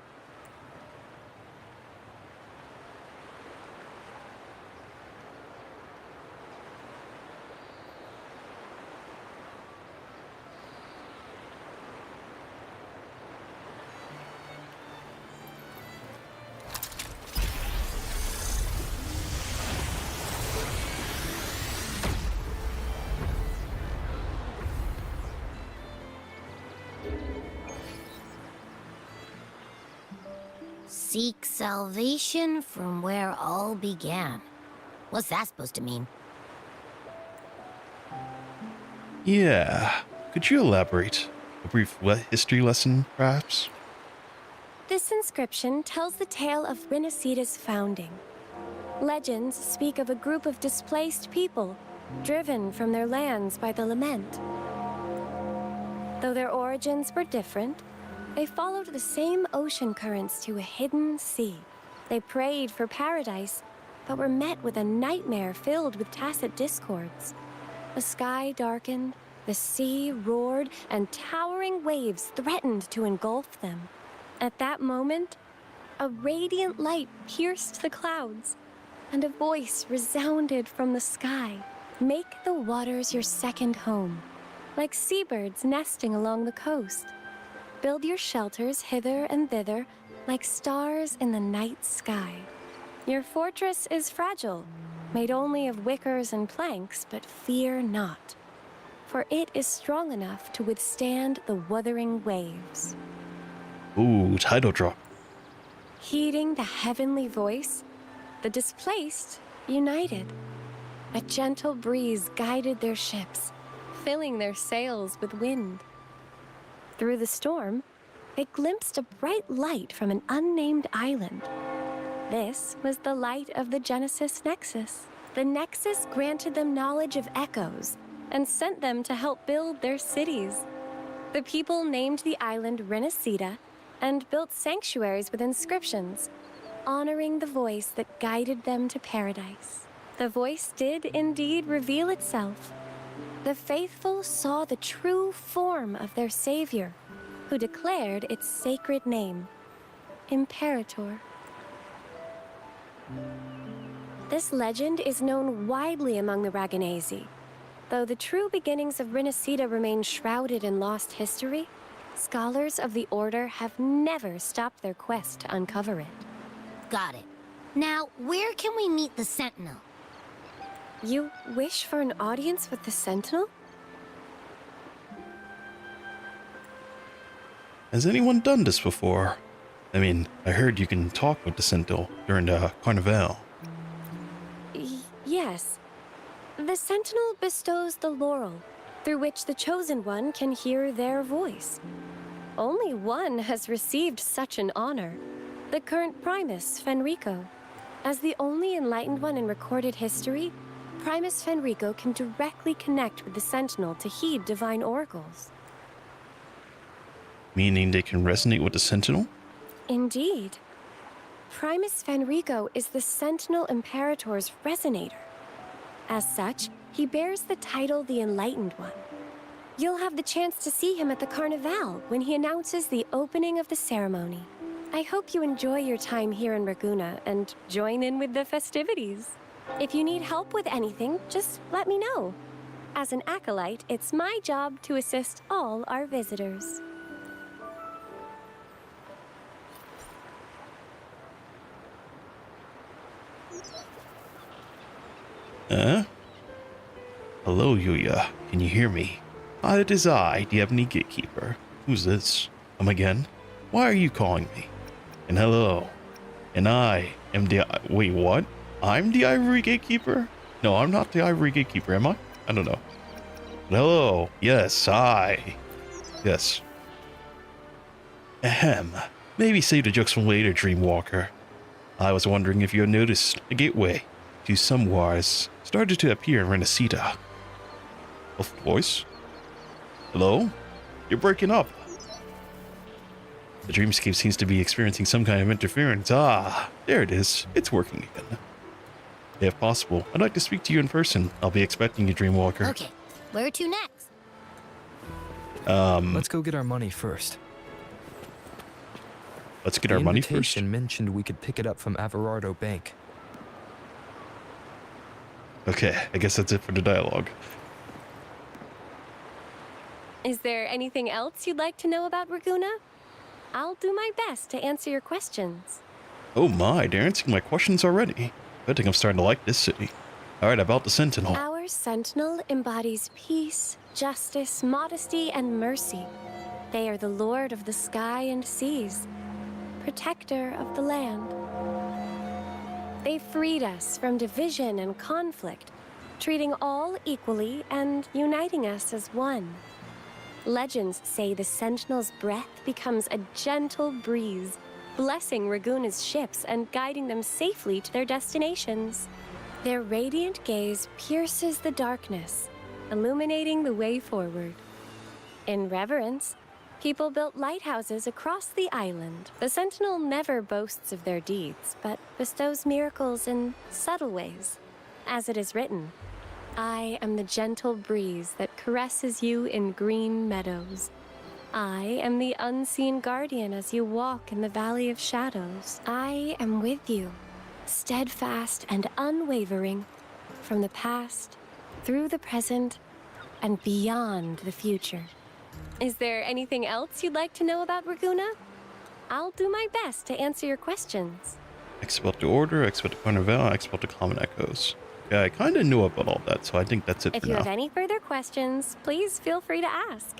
Seek salvation from where all began. What's that supposed to mean? Yeah. Could you elaborate? A brief history lesson, perhaps? This inscription tells the tale of RINASCITA's founding. Legends speak of a group of displaced people, driven from their lands by the lament. Though their origins were different, they followed the same ocean currents to a hidden sea. They prayed for paradise, but were met with a nightmare filled with tacit discords. The sky darkened, the sea roared, and towering waves threatened to engulf them. At that moment, a radiant light pierced the clouds, and a voice resounded from the sky. Make the waters your second home, like seabirds nesting along the coast. Build your shelters hither and thither, like stars in the night sky. Your fortress is fragile, made only of wickers and planks, but fear not, for it is strong enough to withstand the Wuthering Waves. Ooh, title drop. Heeding the heavenly voice, the displaced united. A gentle breeze guided their ships, filling their sails with wind. Through the storm, they glimpsed a bright light from an unnamed island. This was the light of the Genesis Nexus. The Nexus granted them knowledge of echoes and sent them to help build their cities. The people named the island RINASCITA and built sanctuaries with inscriptions, honoring the voice that guided them to paradise. The voice did indeed reveal itself. The faithful saw the true form of their savior, who declared its sacred name, Imperator. This legend is known widely among the Raganazi. Though the true beginnings of RINASCITA remain shrouded in lost history, scholars of the Order have never stopped their quest to uncover it. Got it. Now, where can we meet the Sentinel? You wish for an audience with the Sentinel? Has anyone done this before? I mean, I heard you can talk with the Sentinel during the Carnival. Yes. The Sentinel bestows the laurel, through which the Chosen One can hear their voice. Only one has received such an honor, the current Primus, Fenrico. As the only enlightened one in recorded history, Primus Fenrico can directly connect with the Sentinel to heed divine oracles. Meaning they can resonate with the Sentinel? Indeed. Primus Fenrico is the Sentinel Imperator's resonator. As such, he bears the title the Enlightened One. You'll have the chance to see him at the Carnival when he announces the opening of the ceremony. I hope you enjoy your time here in Raguna and join in with the festivities. If you need help with anything, just let me know. As an acolyte, it's my job to assist all our visitors. Hello, Yuya. Can you hear me? It is I, the Ebony Gatekeeper. Who's this? Come again? Why are you calling me? And hello. And I am the... Wait, what? I'm the Ivory Gatekeeper? No, I'm not the Ivory Gatekeeper, am I? I don't know. But hello. Yes, I. Yes. Ahem. Maybe save the jokes from later, Dreamwalker. I was wondering if you had noticed a gateway to some wars started to appear in RINASCITA. Of voice? Hello? You're breaking up. The dreamscape seems to be experiencing some kind of interference. Ah, there it is. It's working again. If possible, I'd like to speak to you in person. I'll be expecting you, Dreamwalker. Okay, where to next? Let's go get our money first. Let's get our money first. The invitation mentioned we could pick it up from Averardo Bank. Okay, I guess that's it for the dialogue. Is there anything else you'd like to know about Raguna? I'll do my best to answer your questions. Oh my, they're answering my questions already. I think I'm starting to like this city. Alright, about the Sentinel. Our Sentinel embodies peace, justice, modesty, and mercy. They are the Lord of the sky and seas, protector of the land. They freed us from division and conflict, treating all equally and uniting us as one. Legends say the Sentinel's breath becomes a gentle breeze, blessing Raguna's ships and guiding them safely to their destinations. Their radiant gaze pierces the darkness, illuminating the way forward. In reverence, people built lighthouses across the island. The Sentinel never boasts of their deeds, but bestows miracles in subtle ways. As it is written, I am the gentle breeze that caresses you in green meadows. I am the unseen guardian as you walk in the valley of shadows. I am with you, steadfast and unwavering, from the past, through the present, and beyond the future. Is there anything else you'd like to know about Raguna? I'll do my best to answer your questions. Expel the Order, expel the Carnival, expel the Common Echoes. Yeah, I kind of knew about all that, so I think that's it If for you now. have any further questions, please feel free to ask.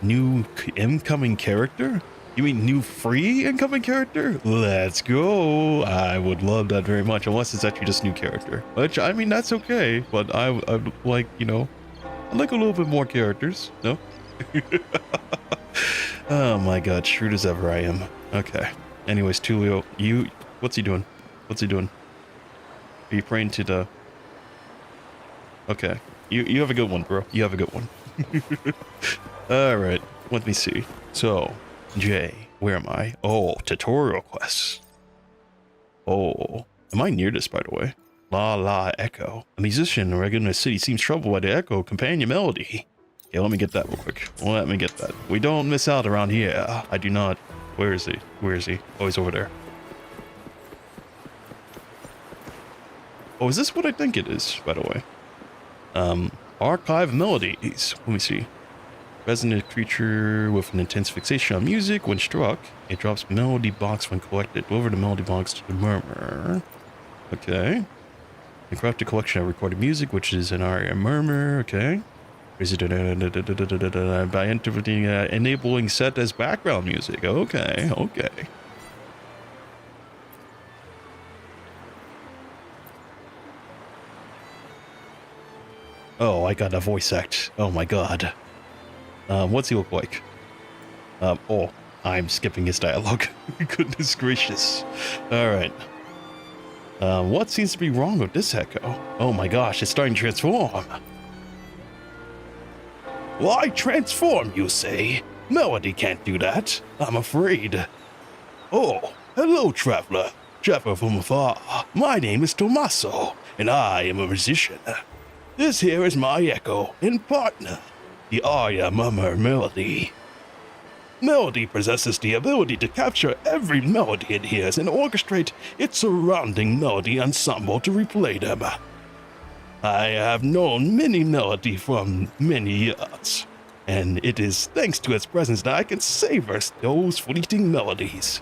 New incoming character? You mean new free incoming character? Let's go. I would love that very much, unless it's actually just new character. Which, I mean, that's okay, but I'd like, you know, I'd like a little bit more characters, no? Oh my god, shrewd as ever I am. Okay. Anyways, Tulio, what's he doing? What's he doing? Are you praying to the... Okay. You have a good one, bro. You have a good one. Alright, let me see. So, Jay, where am I? Oh, tutorial quests. Oh, am I near this, by the way? La La Echo. A musician in Raguna City seems troubled by the Echo companion melody. Okay, let me get that real quick. Let me get that. We don't miss out around here. I do not. Where is he? Where is he? Oh, he's over there. Oh, is this what I think it is, by the way? Archive melodies. Let me see. Resonant creature with an intense fixation on music. When struck, it drops melody box when collected. Deliver the melody box to the murmur. Okay. And craft a collection of recorded music, which is an aria murmur. Okay. By interpreting enabling set as background music. Okay. Okay. Oh, I got a voice act. Oh my god. What's he look like? Oh, I'm skipping his dialogue. Goodness gracious. Alright. What seems to be wrong with this echo? Oh my gosh, it's starting to transform. Why transform, you say? Melody can't do that, I'm afraid. Oh, hello, traveler. Traveler from afar. My name is Tommaso, and I am a musician. This here is my echo and partner, the aria murmur melody. Melody possesses the ability to capture every melody it hears and orchestrate its surrounding melody ensemble to replay them. I have known many melody from many years, and it is thanks to its presence that I can savor those fleeting melodies,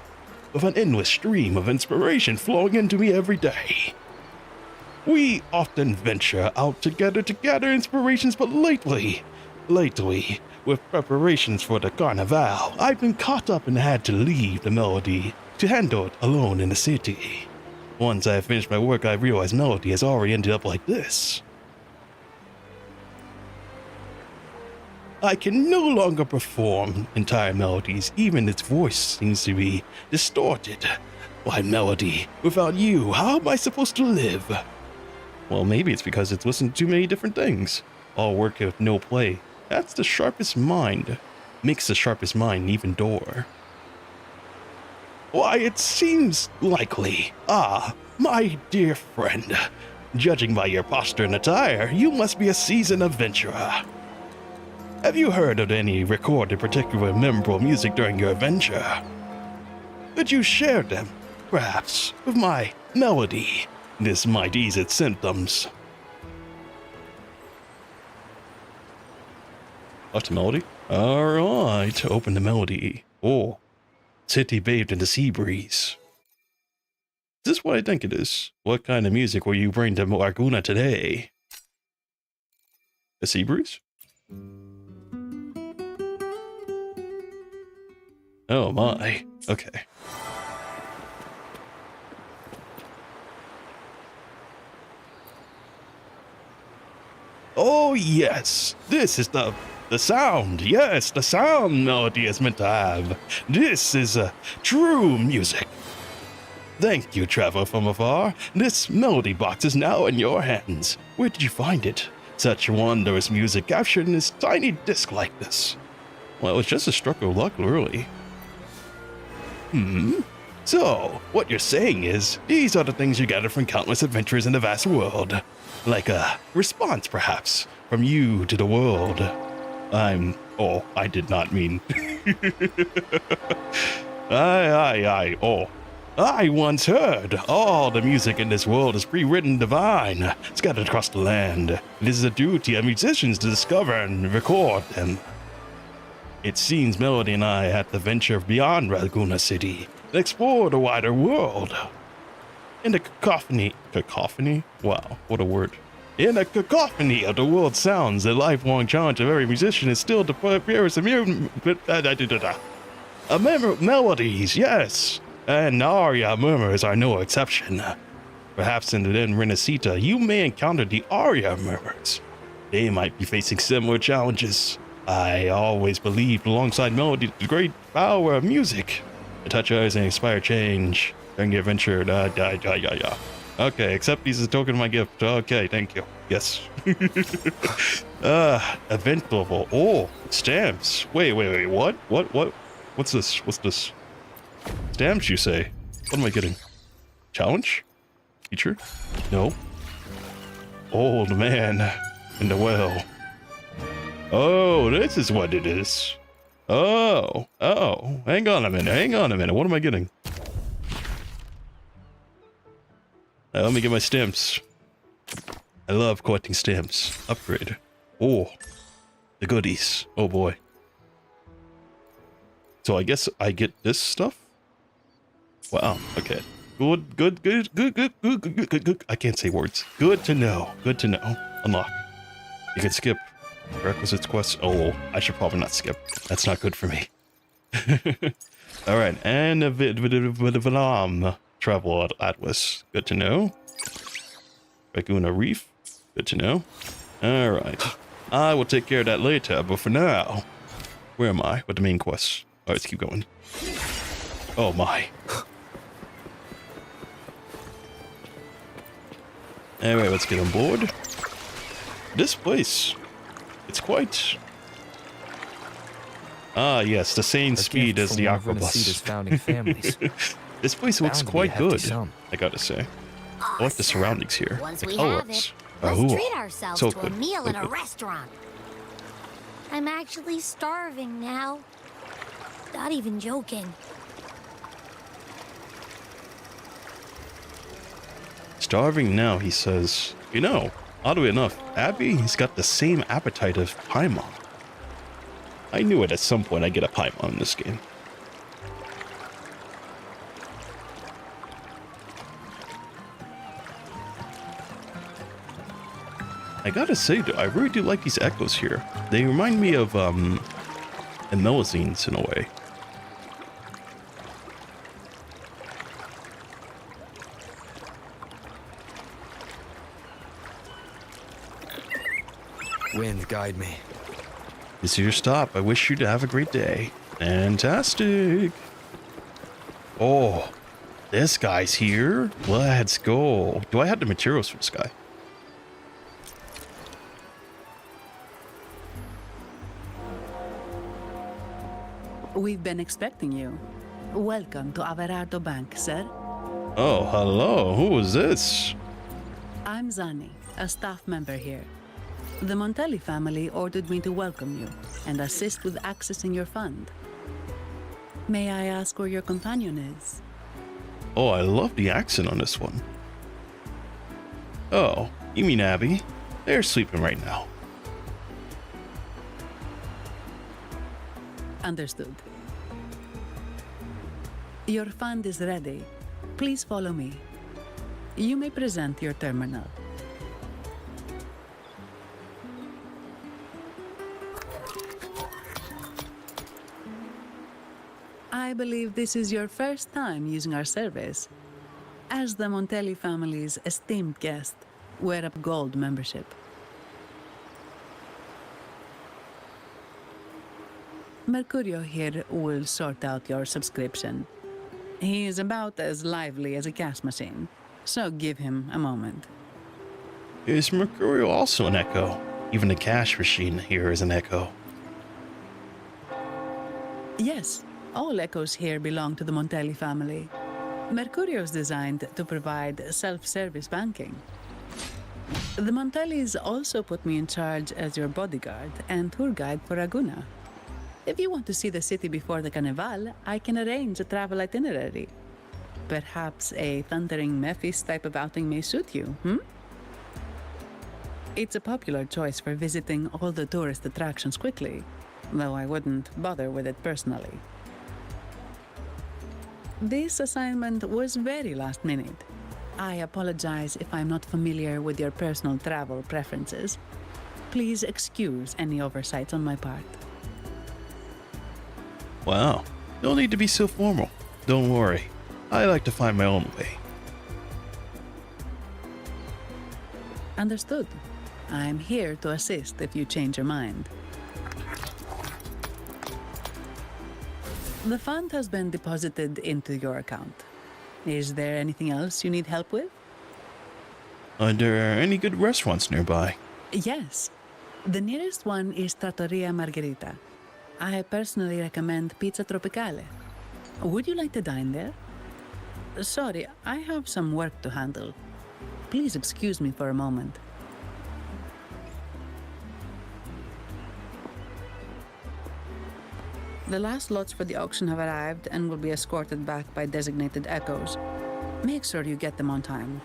with an endless stream of inspiration flowing into me every day. We often venture out together to gather inspirations, but lately, with preparations for the Carnival, I've been caught up and had to leave the melody to handle it alone in the city. Once I have finished my work, I realized melody has already ended up like this. I can no longer perform entire melodies, even its voice seems to be distorted. Why, melody, without you, how am I supposed to live? Well, maybe it's because it's listened to too many different things. All work with no play. That's the sharpest mind. Makes the sharpest mind even door. Why, it seems likely. Ah, my dear friend. Judging by your posture and attire, you must be a seasoned adventurer. Have you heard of any recorded particular memorable music during your adventure? Could you share them, perhaps, with my melody? This might ease its symptoms. What's the melody? Alright, open the melody. Oh, city bathed in the sea breeze. Is this what I think it is? What kind of music will you bring to Laguna today? A sea breeze? Oh my, okay. Oh yes, this is the sound. Yes, the sound melody is meant to have. This is true music. Thank you, traveler from afar. This melody box is now in your hands. Where did you find it? Such wondrous music captured in this tiny disc like this. Well, it's just a stroke of luck, really. So, what you're saying is, these are the things you gather from countless adventures in the vast world. Like a response, perhaps, from you to the world. Oh, I did not mean. I once heard all the music in this world is pre-written divine, scattered across the land. It is the duty of musicians to discover and record them. It seems Melody and I had to venture beyond Laguna City and explore the wider world. In the cacophony? Wow, what a word. In the cacophony of the world's sounds, the lifelong challenge of every musician is still to purest melodies, yes. And aria murmurs are no exception. Perhaps in RINASCITA, you may encounter the aria murmurs. They might be facing similar challenges. I always believed alongside melody the great power of music. To touch others and inspire change during the adventure. Okay, accept these as a token of my gift. Okay, thank you. Yes. Event level. Oh, stamps. Wait, what? What's this? Stamps, you say? What am I getting? Challenge? Feature? No. Old man in the well. Oh, this is what it is. Oh, hang on a minute. What am I getting? Let me get my stamps. I love collecting stamps. Upgrade. Oh, the goodies. Oh boy. So I guess I get this stuff? Wow, okay. Good. I can't say words. Good to know. Unlock. You can skip. Requisites quests. Oh, I should probably not skip. That's not good for me. Alright, and a travel atlas. Good to know. Laguna Reef. Good to know. Alright. I will take care of that later, but for now, where am I with the main quests? Alright, let's keep going. Oh my. Anyway, let's get on board. This place, it's quite... Ah, yes, the same speed as the Aquabus. Founding families. This place looks quite good, I gotta say. Awesome. I like the surroundings here. Once The we have colors. it, let's Ooh, treat ourselves so to a good, meal so in a good. restaurant. I'm actually starving now. Not even joking. Starving now, he says. You know, oddly enough, Abby's got the same appetite of Paimon. I knew it at some point I'd get a Paimon in this game. I gotta say, though, I really do like these echoes here. They remind me of, Emelazines in a way. Wind, guide me. This is your stop. I wish you to have a great day. Fantastic. Oh, this guy's here. Let's go. Do I have the materials for this guy? We've been expecting you. Welcome to Averardo Bank, sir. Oh, hello. Who is this? I'm Zani, a staff member here. The Montelli family ordered me to welcome you and assist with accessing your fund. May I ask where your companion is? Oh, I love the accent on this one. Oh, you mean Abby? They're sleeping right now. Understood. Your fund is ready. Please follow me. You may present your terminal. I believe this is your first time using our service. As the Montelli family's esteemed guest, wear a gold membership. Mercurio here will sort out your subscription. He is about as lively as a cash machine, so give him a moment. Is Mercurio also an echo? Even the cash machine here is an echo. Yes, all echoes here belong to the Montelli family. Mercurio is designed to provide self-service banking. The Montellis also put me in charge as your bodyguard and tour guide for Aguna. If you want to see the city before the Carnival, I can arrange a travel itinerary. Perhaps a thundering Mephis type of outing may suit you, It's a popular choice for visiting all the tourist attractions quickly, though I wouldn't bother with it personally. This assignment was very last minute. I apologize if I'm not familiar with your personal travel preferences. Please excuse any oversights on my part. Wow, no need to be so formal. Don't worry, I like to find my own way. Understood. I'm here to assist if you change your mind. The fund has been deposited into your account. Is there anything else you need help with? Are there any good restaurants nearby? Yes. The nearest one is Trattoria Margherita. I personally recommend Pizza Tropicale. Would you like to dine there? Sorry, I have some work to handle. Please excuse me for a moment. The last lots for the auction have arrived and will be escorted back by designated echoes. Make sure you get them on time.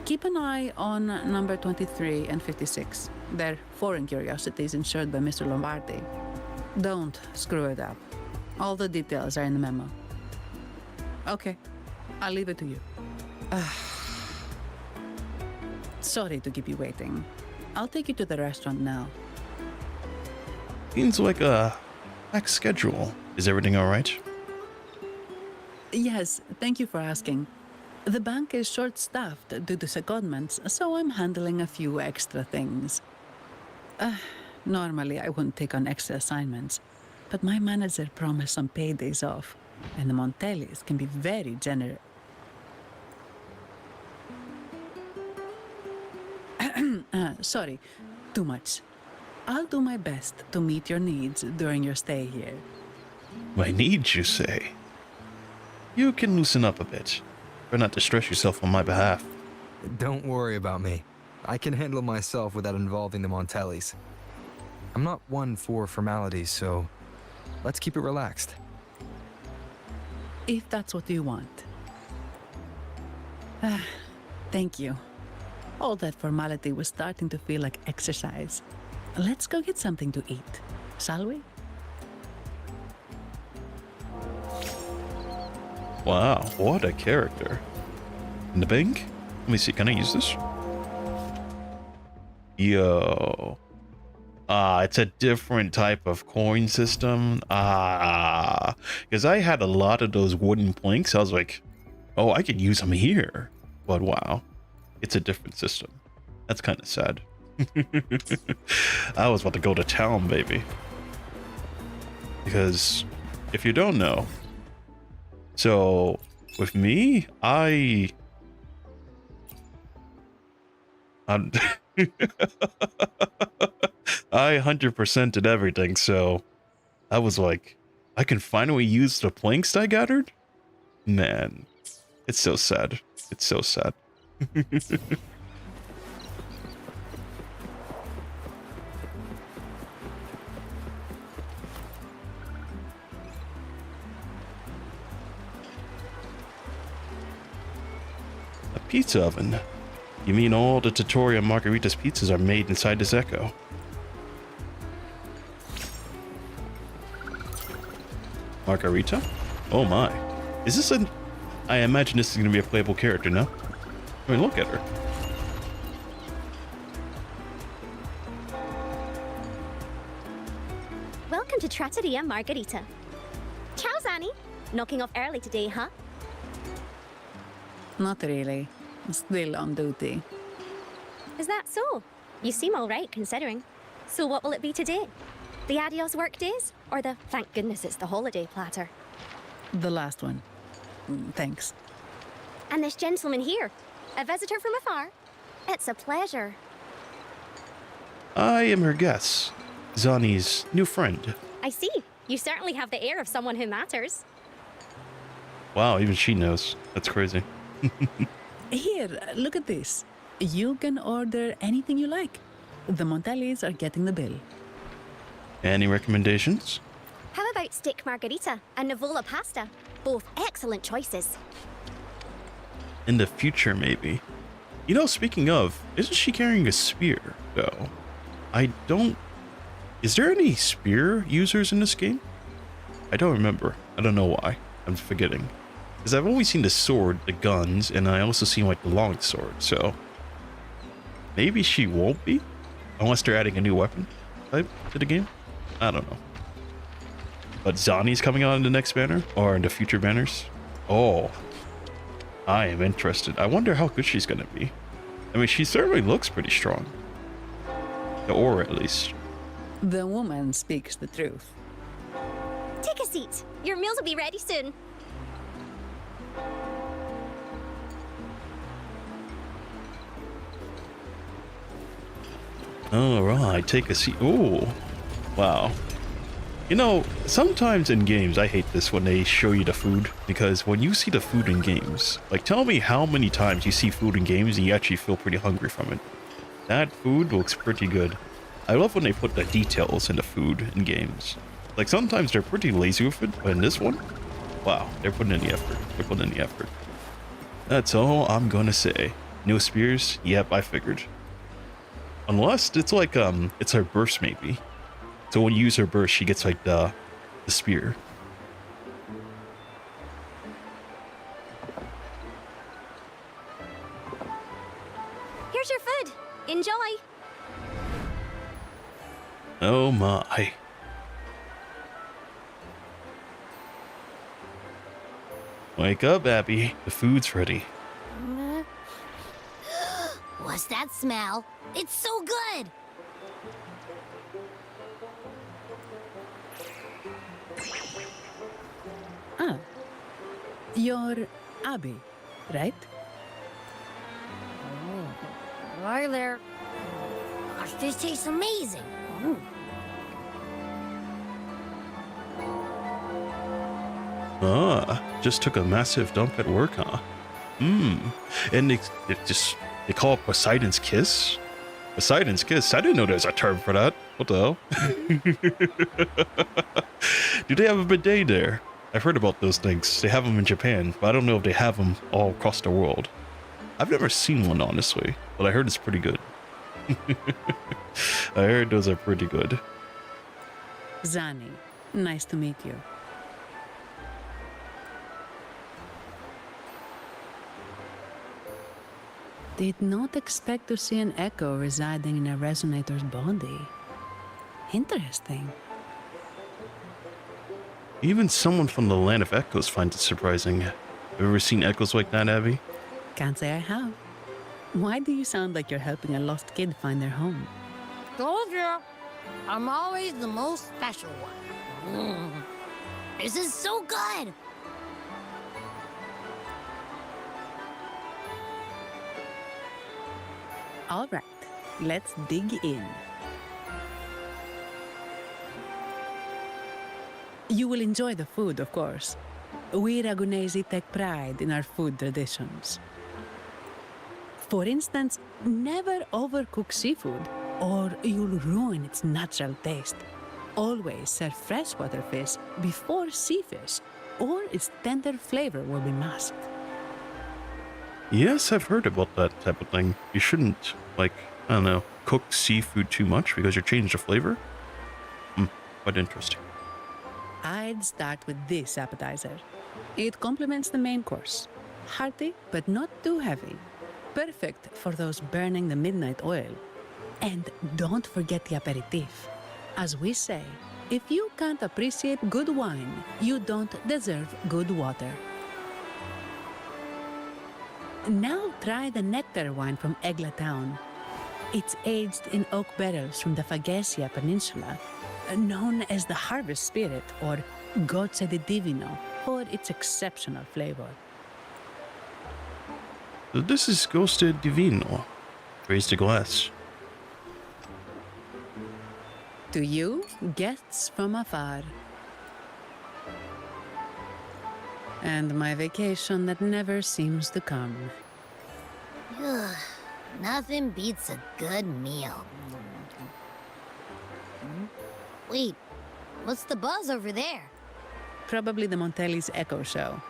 Keep an eye on number 23 and 56. They're foreign curiosities insured by Mr. Lombardi. Don't screw it up. All the details are in the memo. Okay, I'll leave it to you. Sorry to keep you waiting. I'll take you to the restaurant now. Seems like a packed schedule. Is everything all right? Yes, thank you for asking. The bank is short-staffed due to secondments, so I'm handling a few extra things. Normally, I wouldn't take on extra assignments, but my manager promised some paydays off, and the Montellis can be very generous. Sorry, too much. I'll do my best to meet your needs during your stay here. My needs, you say? You can loosen up a bit. Try not to stress yourself on my behalf. Don't worry about me. I can handle myself without involving the Montellis. I'm not one for formalities, so let's keep it relaxed. If that's what you want. Thank you. All that formality was starting to feel like exercise. Let's go get something to eat, shall we? Wow, what a character. In the bank? Let me see, can I use this? Yo. It's a different type of coin system. Because I had a lot of those wooden planks. I was like, oh, I could use them here. But wow, it's a different system. That's kind of sad. I was about to go to town, baby. Because if you don't know, so with me, I 100% did everything, so I was like, I can finally use the planks I gathered? Man, it's so sad. It's so sad. A pizza oven? You mean all the Trattoria Margarita's pizzas are made inside this echo? Margarita? Oh my. Is this a... I imagine this is going to be a playable character, no? I mean, look at her. Welcome to Trattoria Margherita. Ciao, Zani. Knocking off early today, huh? Not really. Still on duty. Is that so? You seem all right, considering. So what will it be today? The adios work days? Or the thank goodness it's the holiday platter? The last one. Thanks. And this gentleman here, a visitor from afar? It's a pleasure. I am her guest, Zani's new friend. I see. You certainly have the air of someone who matters. Wow, even she knows. That's crazy. Here, look at this. You can order anything you like. The Montellis are getting the bill. Any recommendations? How about steak margarita and Nivola pasta? Both excellent choices. In the future, maybe. You know, speaking of, isn't she carrying a spear, though? Is there any spear users in this game? I don't remember. I don't know why. I'm forgetting. Because I've always seen the sword, the guns, and I also seen like the long sword, so maybe she won't be? Unless they're adding a new weapon type to the game? I don't know. But Zani's coming out in the next banner? Or in the future banners? Oh. I am interested. I wonder how good she's gonna be. I mean, she certainly looks pretty strong. The aura, at least. The woman speaks the truth. Take a seat. Your meals will be ready soon. Alright, take a seat. Oh, wow. You know, sometimes in games, I hate this when they show you the food, because when you see the food in games, like tell me how many times you see food in games and you actually feel pretty hungry from it. That food looks pretty good. I love when they put the details in the food in games. Like sometimes they're pretty lazy with it, but in this one, wow, they're putting in the effort. They're putting in the effort. That's all I'm gonna say. No spears? Yep, I figured. Unless it's like, it's her burst maybe. So when you use her burst, she gets like the spear. Here's your food. Enjoy. Oh my. Wake up, Abby. The food's ready. What's that smell? It's so good! Ah, you're Abby, right? Hi there. Gosh, this tastes amazing. Ah, just took a massive dump at work, huh? And they call it Poseidon's Kiss? Poseidon's Kiss? I didn't know there's a term for that. What the hell? Do they have a bidet there? I've heard about those things. They have them in Japan, but I don't know if they have them all across the world. I've never seen one, honestly, but I heard it's pretty good. I heard those are pretty good. Zani, nice to meet you. Did not expect to see an echo residing in a resonator's body. Interesting. Even someone from the land of echoes finds it surprising. Have you ever seen echoes like that, Abby? Can't say I have. Why do you sound like you're helping a lost kid find their home? Told you. I'm always the most special one. This is so good! All right, let's dig in. You will enjoy the food, of course. We Ragunesi take pride in our food traditions. For instance, never overcook seafood, or you'll ruin its natural taste. Always serve freshwater fish before sea fish, or its tender flavor will be masked. Yes, I've heard about that type of thing. You shouldn't, like, I don't know, cook seafood too much because you change the flavor. Quite interesting. I'd start with this appetizer. It complements the main course. Hearty, but not too heavy. Perfect for those burning the midnight oil. And don't forget the aperitif. As we say, if you can't appreciate good wine, you don't deserve good water. Now try the nectar wine from Egla town. It's aged in oak barrels from the Phagasia Peninsula, known as the Harvest Spirit or Goce de Divino for its exceptional flavor. So this is Goce Divino. Raise the glass. To you, guests from afar. And my vacation that never seems to come. Ugh, nothing beats a good meal. Wait, what's the buzz over there? Probably the Montelli's Echo Show.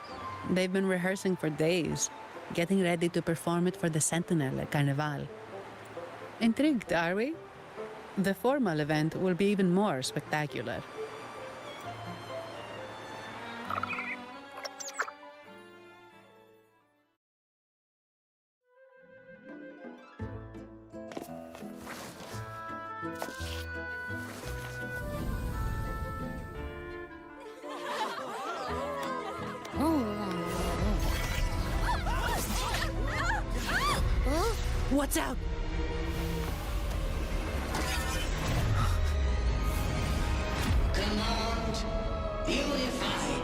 They've been rehearsing for days, getting ready to perform it for the Sentinel at Carnival. Intrigued, are we? The formal event will be even more spectacular. What's out? Command, unify,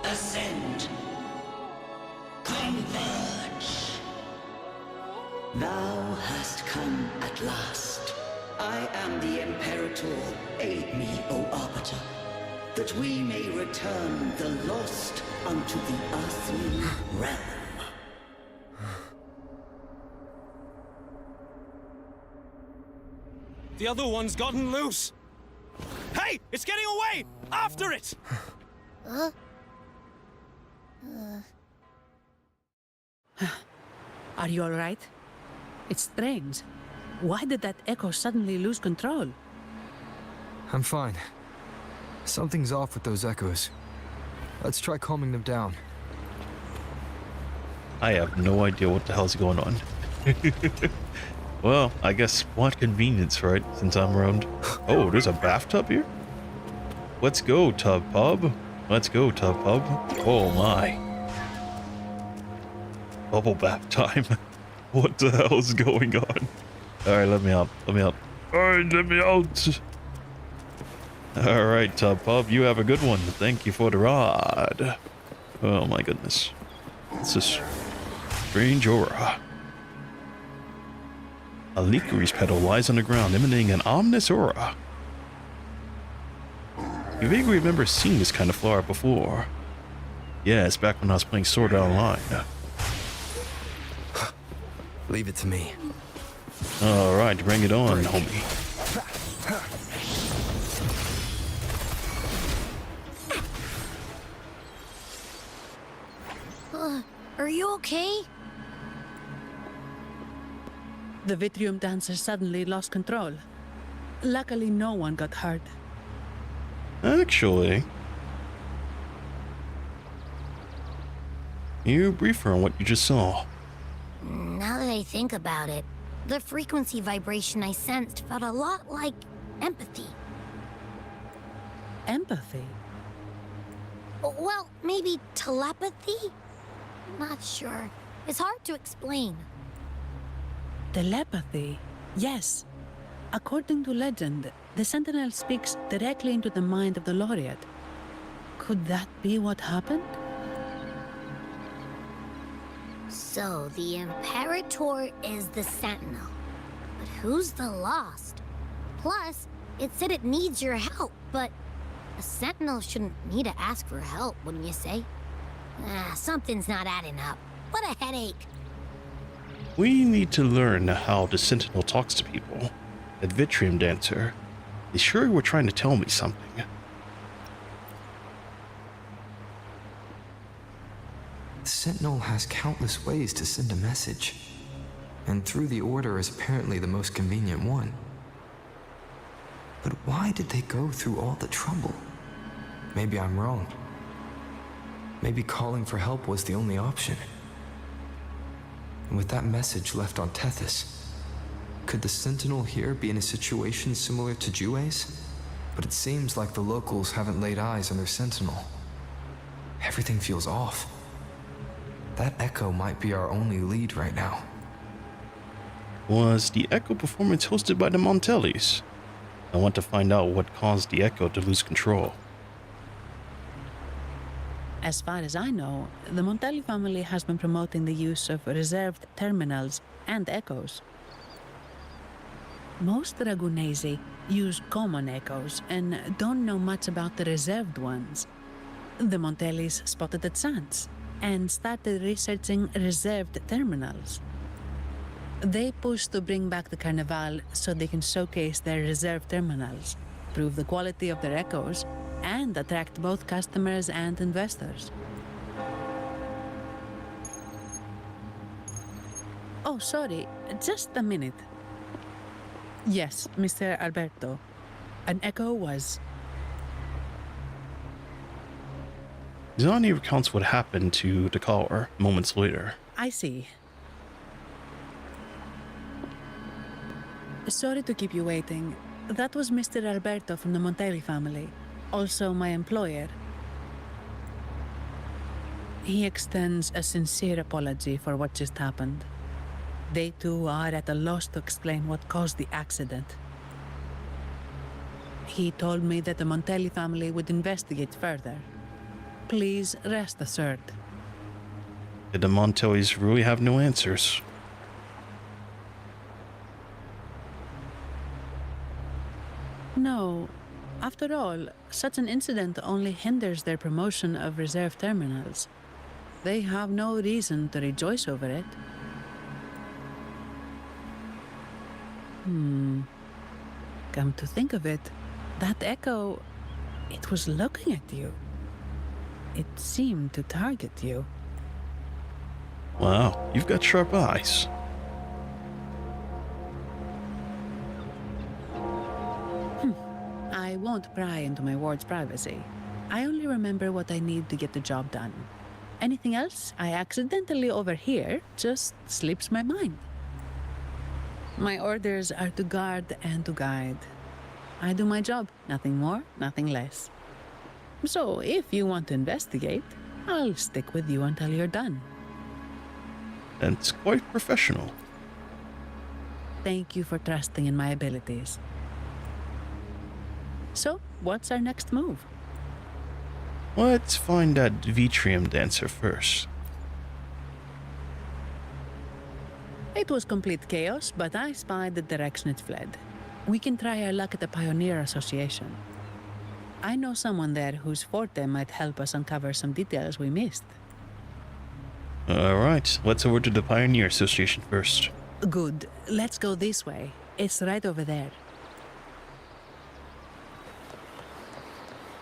ascend, converge. Thou hast come at last. I am the Imperator. Aid me, O Arbiter, that we may return the lost unto the earthly realm. The other one's gotten loose. Hey, it's getting away! After it! Are you all right? It's strange. Why did that echo suddenly lose control? I'm fine. Something's off with those echoes. Let's try calming them down. I have no idea what the hell's going on. Well, I guess what convenience, right? Since I'm around. Oh, there's a bathtub here? Let's go, Tub Pub. Let's go, Tub Pub. Oh my. Bubble bath time. What the hell is going on? Alright, let me out. Let me out. Alright, let me out. Alright, Tub Pub, you have a good one. Thank you for the rod. Oh my goodness. It's a strange aura. A licorice petal lies on the ground, emanating an ominous aura. You vaguely remember seeing this kind of flower before. Yeah, it's back when I was playing Sword Art Online. Leave it to me. Alright, bring it on, homie. Are you okay? The Vitrium dancer suddenly lost control. Luckily, no one got hurt. Actually, you brief her on what you just saw. Now that I think about it, the frequency vibration I sensed felt a lot like empathy. Empathy? Well, maybe telepathy? Not sure. It's hard to explain. Telepathy? Yes. According to legend, the Sentinel speaks directly into the mind of the Laureate. Could that be what happened? So, the Imperator is the Sentinel. But who's the Lost? Plus, it said it needs your help, but a Sentinel shouldn't need to ask for help, wouldn't you say? Something's not adding up. What a headache. We need to learn how the Sentinel talks to people. That Vitrium dancer. They sure were trying to tell me something. The Sentinel has countless ways to send a message, and through the Order is apparently the most convenient one. But why did they go through all the trouble? Maybe I'm wrong. Maybe calling for help was the only option. And with that message left on Tethys, could the Sentinel here be in a situation similar to Jue's? But it seems like the locals haven't laid eyes on their Sentinel. Everything feels off. That echo might be our only lead right now. Was the Echo performance hosted by the Montellis? I want to find out what caused the Echo to lose control. As far as I know, the Montelli family has been promoting the use of reserved terminals and echoes. Most Dragonesi use common echoes and don't know much about the reserved ones. The Montellis spotted a chance and started researching reserved terminals. They pushed to bring back the Carnival so they can showcase their reserved terminals, prove the quality of their echoes, and attract both customers and investors. Oh, sorry, just a minute. Yes, Mr. Alberto. An echo was... Zani recounts what happened to the caller moments later. I see. Sorry to keep you waiting. That was Mr. Alberto from the Montelli family, also my employer. He extends a sincere apology for what just happened. They too are at a loss to explain what caused the accident. He told me that the Montelli family would investigate further. Please rest assured. Did the Montellis really have no answers? No. After all, such an incident only hinders their promotion of reserve terminals. They have no reason to rejoice over it. Come to think of it, that echo, it was looking at you. It seemed to target you. Wow, you've got sharp eyes. I won't pry into my ward's privacy. I only remember what I need to get the job done. Anything else I accidentally overhear just slips my mind. My orders are to guard and to guide. I do my job, nothing more, nothing less. So if you want to investigate, I'll stick with you until you're done. That's quite professional. Thank you for trusting in my abilities. So, what's our next move? Let's find that Vitrium dancer first. It was complete chaos, but I spied the direction it fled. We can try our luck at the Pioneer Association. I know someone there whose forte might help us uncover some details we missed. Alright, let's over to the Pioneer Association first. Good. Let's go this way. It's right over there.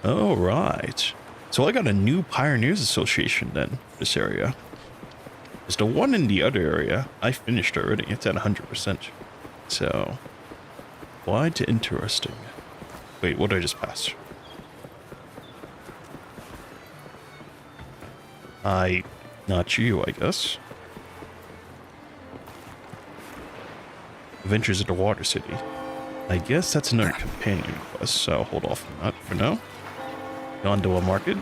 Alright. So I got a new Pioneers Association then for this area. Because the one in the other area, I finished already. It's at 100%. So, quite interesting. Wait, what did I just pass? Not you, I guess. Adventures of the Water City. I guess that's another companion quest, so I'll hold off on that for now. Gondola Market.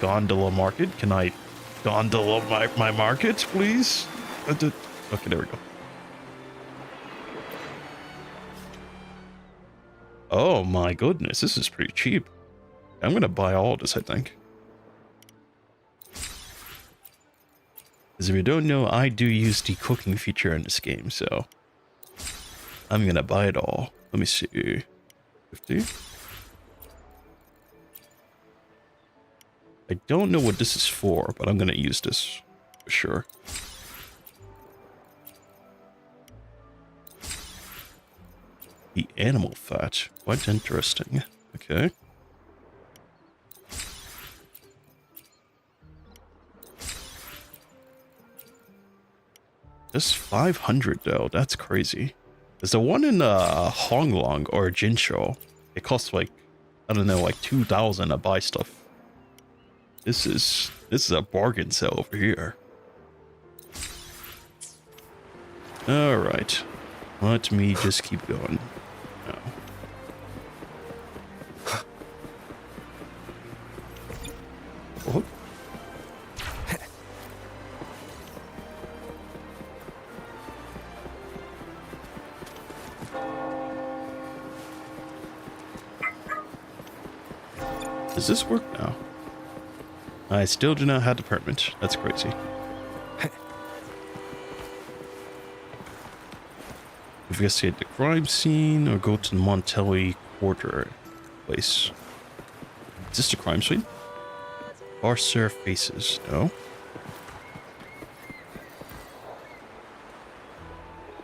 Gondola Market. Can I gondola my market, please? Okay, there we go. Oh my goodness, this is pretty cheap. I'm gonna buy all of this, I think. Because if you don't know, I do use the cooking feature in this game, so I'm gonna buy it all. Let me see. 50. I don't know what this is for, but I'm gonna use this for sure. The animal fat. Quite interesting. Okay. Just 500 though. That's crazy. There's the one in Honglong or Jinsho. It costs like, I don't know, like 2,000 to buy stuff. This is a bargain sale over here. All right. Let me just keep going. No. Oh. Does this work now? I still do not have the permit. That's crazy. Investigate the crime scene or go to the Montelli quarter place. Is this the crime scene? Barcer faces. No.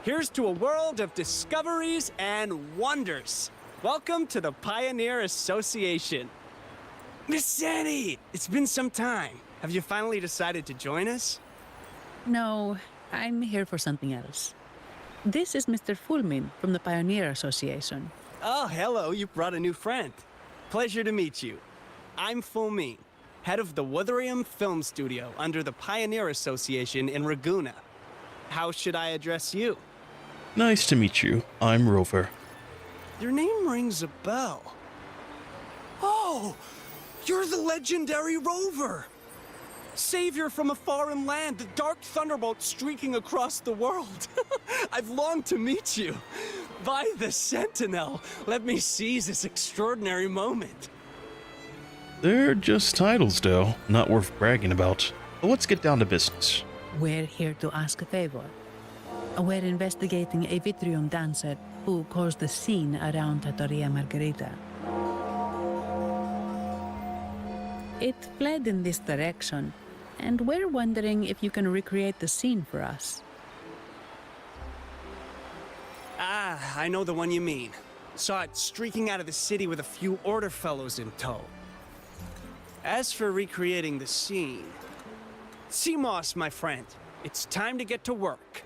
Here's to a world of discoveries and wonders. Welcome to the Pioneer Association. Miss Annie, it's been some time. Have you finally decided to join us? No, I'm here for something else. This is Mr. Fulmin from the Pioneer Association. Oh, hello, you brought a new friend. Pleasure to meet you. I'm Fulmin, head of the Wuthering Film Studio under the Pioneer Association in Ragusa. How should I address you? Nice to meet you. I'm Rover. Your name rings a bell. Oh, you're the legendary Rover! Savior from a foreign land, the dark thunderbolt streaking across the world. I've longed to meet you. By the Sentinel, let me seize this extraordinary moment. They're just titles, though. Not worth bragging about. But let's get down to business. We're here to ask a favor. We're investigating a Vitrium dancer who caused the scene around Trattoria Margherita. It fled in this direction, and we're wondering if you can recreate the scene for us. Ah, I know the one you mean. Saw it streaking out of the city with a few order fellows in tow. As for recreating the scene... CMOS, my friend, it's time to get to work.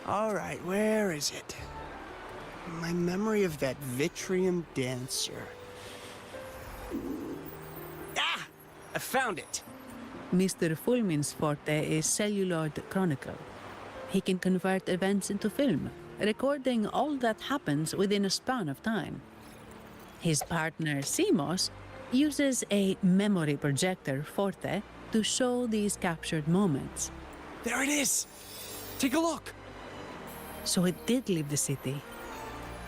All right, where is it? My memory of that Vitrium dancer. Ah! I found it! Mr. Fulmin's forte is celluloid chronicle. He can convert events into film, recording all that happens within a span of time. His partner, CMOS, uses a memory projector forte to show these captured moments. There it is! Take a look! So it did leave the city.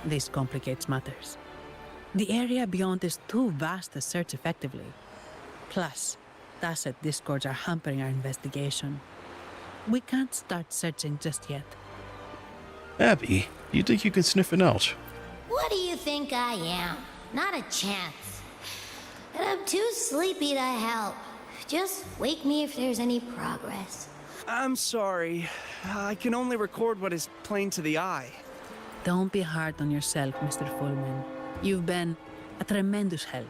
This complicates matters. The area beyond is too vast to search effectively. Plus, Tacet discords are hampering our investigation. We can't start searching just yet. Abby, do you think you can sniff it out? What do you think I am? Not a chance. And I'm too sleepy to help. Just wake me if there's any progress. I'm sorry. I can only record what is plain to the eye. Don't be hard on yourself, Mr. Fulmin. You've been a tremendous help.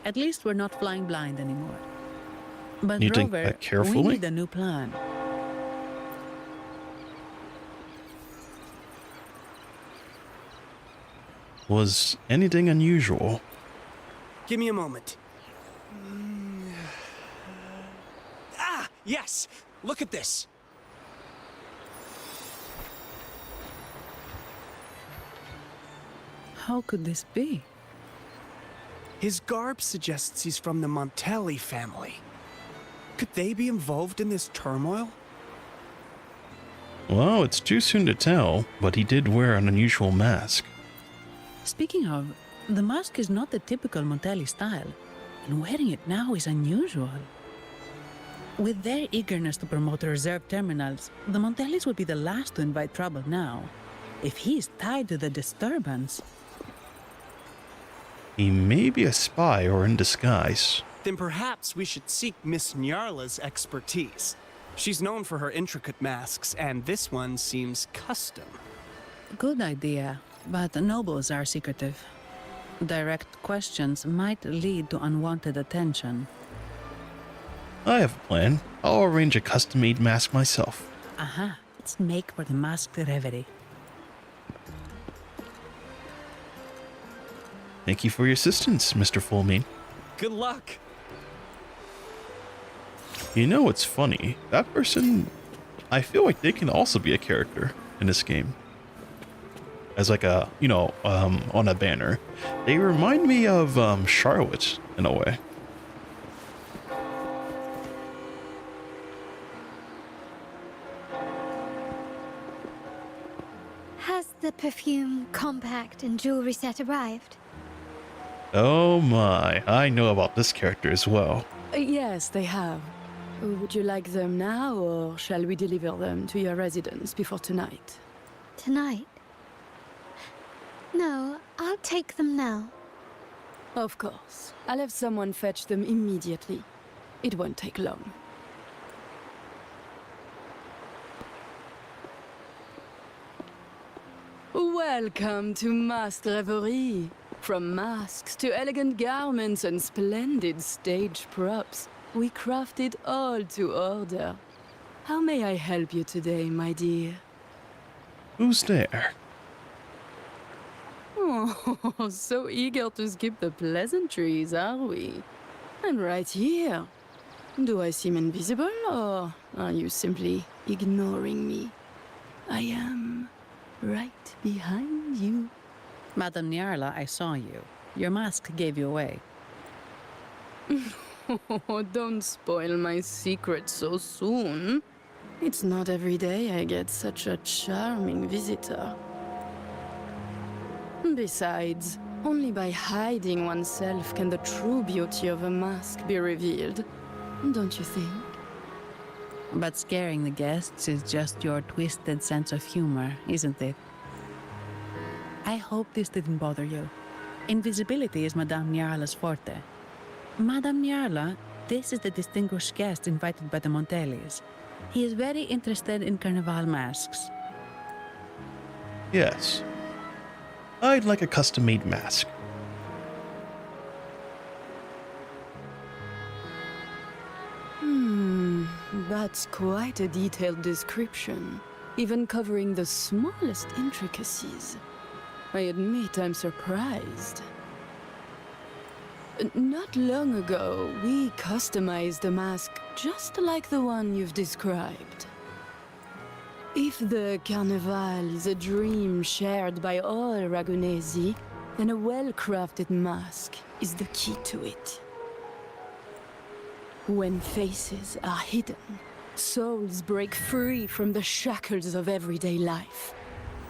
At least we're not flying blind anymore. But You think Rover, that carefully? we need a new plan. Was anything unusual? Give me a moment. Ah, yes! Look at this! How could this be? His garb suggests he's from the Montelli family. Could they be involved in this turmoil? Well, it's too soon to tell, but he did wear an unusual mask. Speaking of, the mask is not the typical Montelli style, and wearing it now is unusual. With their eagerness to promote reserve terminals, the Montellis would be the last to invite trouble now. If he is tied to the disturbance... He may be a spy or in disguise. Then perhaps we should seek Miss Nyarla's expertise. She's known for her intricate masks, and this one seems custom. Good idea, but nobles are secretive. Direct questions might lead to unwanted attention. I have a plan. I'll arrange a custom-made mask myself. Aha, let's make for the masked reverie. Thank you for your assistance, Mr. Fulmin. Good luck! You know what's funny? That person, I feel like they can also be a character in this game. As like a, you know, on a banner. They remind me of Charlotte in a way. Has the perfume, compact, and jewelry set arrived? Oh my, I know about this character as well. Yes, they have. Would you like them now, or shall we deliver them to your residence before tonight? Tonight? No, I'll take them now. Of course. I'll have someone fetch them immediately. It won't take long. Welcome to Masked Revelry. From masks to elegant garments and splendid stage props, we craft it all to order. How may I help you today, my dear? Who's there? Oh, so eager to skip the pleasantries, are we? I'm right here. Do I seem invisible, or are you simply ignoring me? I am right behind you. Madame Nyarla, I saw you. Your mask gave you away. Oh, don't spoil my secret so soon. It's not every day I get such a charming visitor. Besides, only by hiding oneself can the true beauty of a mask be revealed. Don't you think? But scaring the guests is just your twisted sense of humor, isn't it? I hope this didn't bother you. Invisibility is Madame Nyarla's forte. Madame Nyarla, this is the distinguished guest invited by the Montellis. He is very interested in Carnival masks. Yes. I'd like a custom-made mask. That's quite a detailed description, even covering the smallest intricacies. I admit I'm surprised. Not long ago, we customized a mask just like the one you've described. If the Carnival is a dream shared by all Ragunesi, then a well-crafted mask is the key to it. When faces are hidden, souls break free from the shackles of everyday life.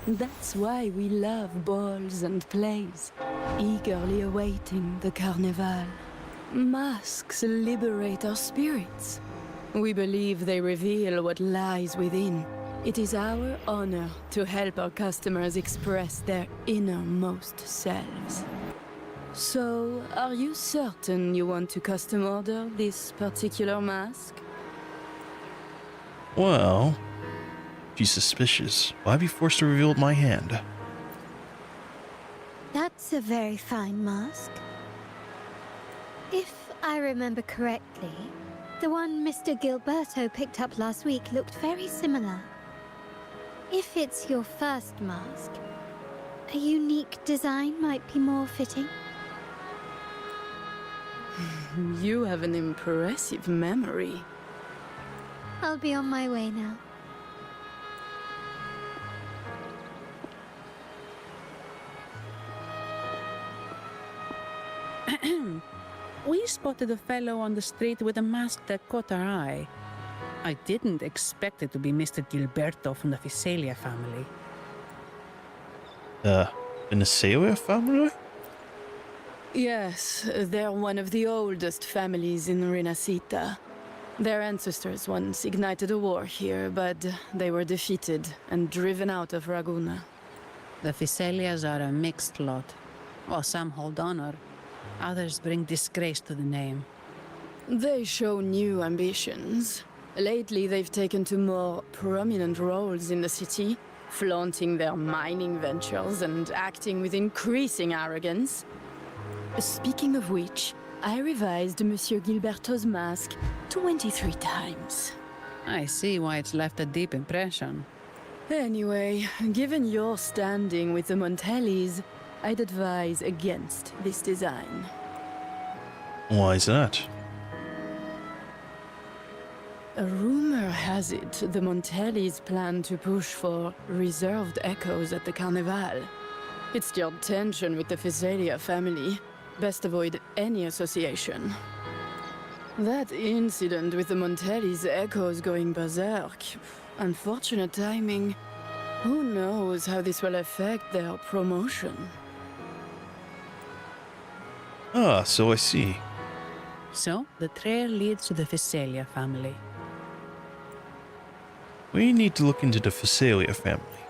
That's why we love balls and plays, eagerly awaiting the Carnival. Masks liberate our spirits. We believe they reveal what lies within. It is our honor to help our customers express their innermost selves. So, are you certain you want to custom order this particular mask? Well, she's suspicious. Why be forced to reveal my hand? That's a very fine mask. If I remember correctly, the one Mr. Gilberto picked up last week looked very similar. If it's your first mask, a unique design might be more fitting. You have an impressive memory. I'll be on my way now. We spotted a fellow on the street with a mask that caught our eye. I didn't expect it to be Mr. Gilberto from the Visalia family. The Visalia family? Yes, they're one of the oldest families in RINASCITA. Their ancestors once ignited a war here, but they were defeated and driven out of Raguna. The Visalias are a mixed lot. While some hold honor, others bring disgrace to the name. They show new ambitions. Lately, they've taken to more prominent roles in the city, flaunting their mining ventures and acting with increasing arrogance. Speaking of which, I revised Monsieur Gilberto's mask 23 times. I see why it's left a deep impression. Anyway, given your standing with the Montellis, I'd advise against this design. Why is that? A rumor has it the Montellis plan to push for reserved echoes at the Carnival. It's stirred tension with the Visalia family. Best avoid any association. That incident with the Montellis' echoes going berserk. Unfortunate timing. Who knows how this will affect their promotion? Ah, so I see. So, the trail leads to the Physalia family. We need to look into the Physalia family.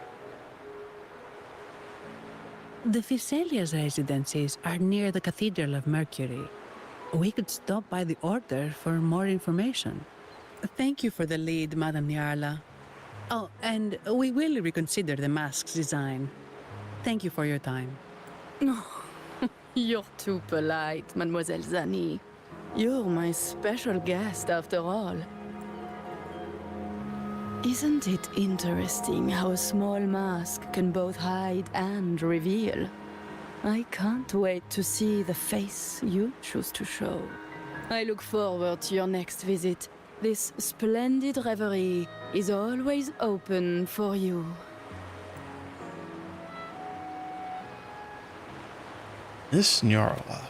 The Physalia's residences are near the Cathedral of Mercury. We could stop by the Order for more information. Thank you for the lead, Madame Nyarla. Oh, and we will reconsider the mask's design. Thank you for your time. You're too polite, Mademoiselle Zani. You're my special guest, after all. Isn't it interesting how a small mask can both hide and reveal? I can't wait to see the face you choose to show. I look forward to your next visit. This splendid reverie is always open for you. Miss Nyarla.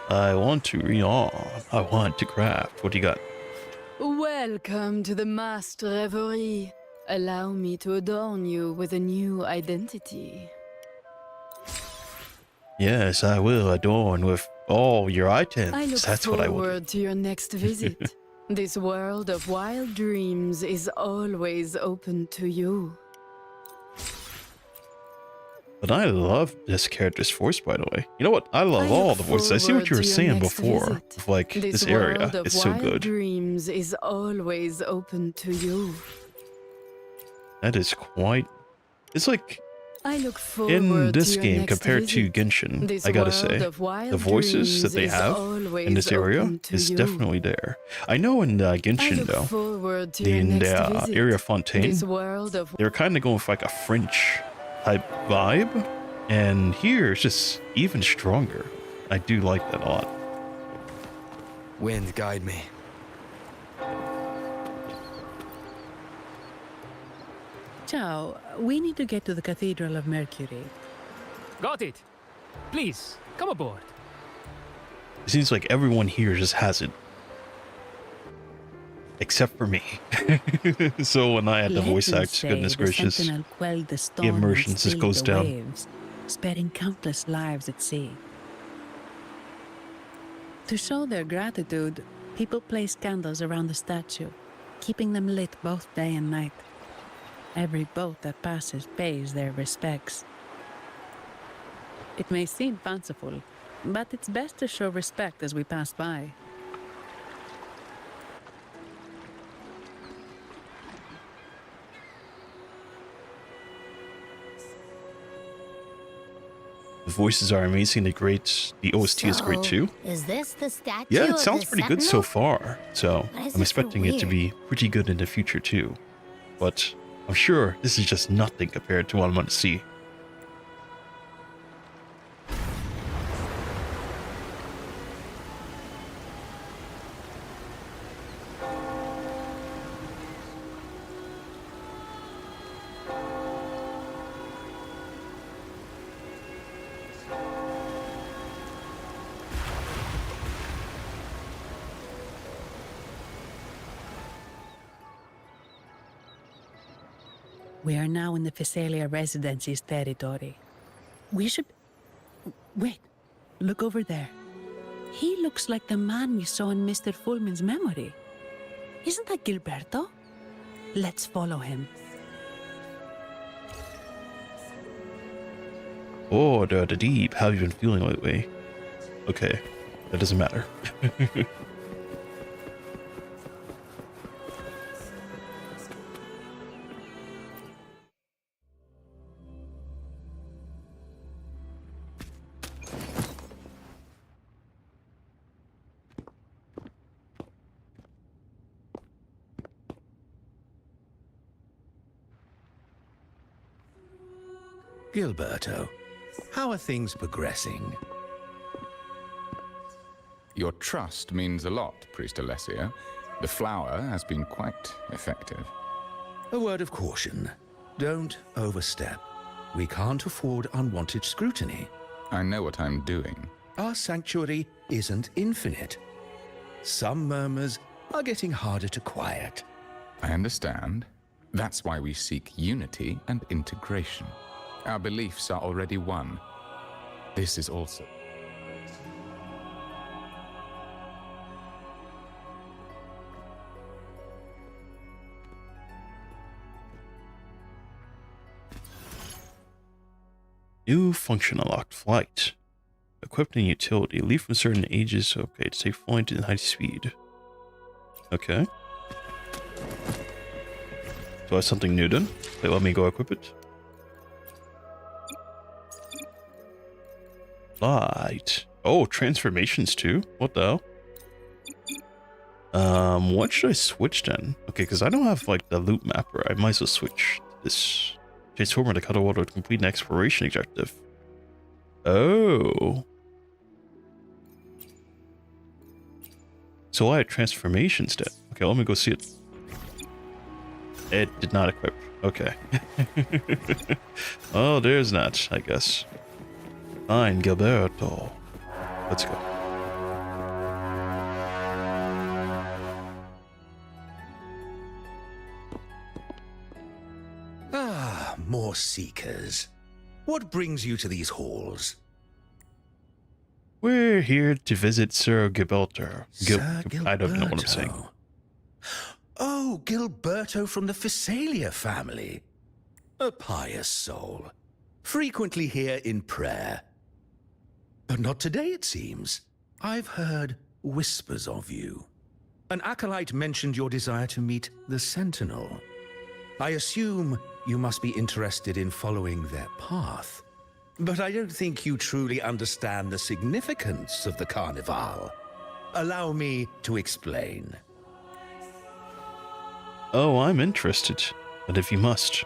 I want to read on. I want to craft. What do you got? Welcome to the masked reverie. Allow me to adorn you with a new identity. Yes, I will adorn with all your items. I look That's what I will do. forward to your next visit. This world of wild dreams is always open to you. But I love this character's voice, by the way. You know what? I love all the voices. I see what you were saying before. Of like, this area is so good. Dreams is always open to you. That is quite... It's like... I look forward in this to your game next compared to visit. Genshin, This I gotta world say, of wild the voices that they dreams have is in this always area open to is you. definitely there. I know in Genshin, though, Forward to your in next the visit. area Fontaine, This world of they're kind of going for like a French type vibe, and here it's just even stronger. I do like that a lot. Wind, guide me. Ciao, we need to get to the Cathedral of Mercury. Got it. Please, come aboard. It seems like everyone here just has it. Except for me. So when I had the voice Legends act, say goodness the gracious, Sentinel quelled the storm the immersion and just stilled goes the down. waves, sparing countless lives at sea. To show their gratitude, people place candles around the statue, keeping them lit both day and night. Every boat that passes pays their respects. It may seem fanciful, but it's best to show respect as we pass by. The voices are amazing. The OST is great too. Is this the statue? Yeah, it of sounds the pretty good so Sentinel? far. So Why does I'm it expecting feel it to be pretty good in the future too. But I'm sure this is just nothing compared to what I'm going to see. We are now in the Physalia Residency's territory. We should... Wait, look over there. He looks like the man we saw in Mr. Fulmin's memory. Isn't that Gilberto? Let's follow him. Oh, the deep. How have you been feeling lately? Okay, that doesn't matter. Gilberto, how are things progressing? Your trust means a lot, Priest Alessio. The flower has been quite effective. A word of caution. Don't overstep. We can't afford unwanted scrutiny. I know what I'm doing. Our sanctuary isn't infinite. Some murmurs are getting harder to quiet. I understand. That's why we seek unity and integration. Our beliefs are already one. This is also... New function unlocked. Flight. Equipped in utility. Leave from certain ages. Okay, to take flight in high speed. Okay. So that's something new then. They let me go equip it. Flight. Oh, transformations too? What the hell? What should I switch then? Okay, because I don't have like the loop mapper. I might as well switch to this transformer to cut a water to complete an exploration objective. Oh. So I had transformations then. Okay, let me go see it. It did not equip. Okay. Oh, there's that, I guess. Fine, Gilberto. Let's go. Ah, more seekers. What brings you to these halls? We're here to visit Sir Gilberto. Sir I don't know what I'm saying. Gilberto. Oh, Gilberto from the Physalia family. A pious soul. Frequently here in prayer. But not today, it seems. I've heard whispers of you. An acolyte mentioned your desire to meet the Sentinel. I assume you must be interested in following their path. But I don't think you truly understand the significance of the Carnival. Allow me to explain. Oh, I'm interested. But if you must.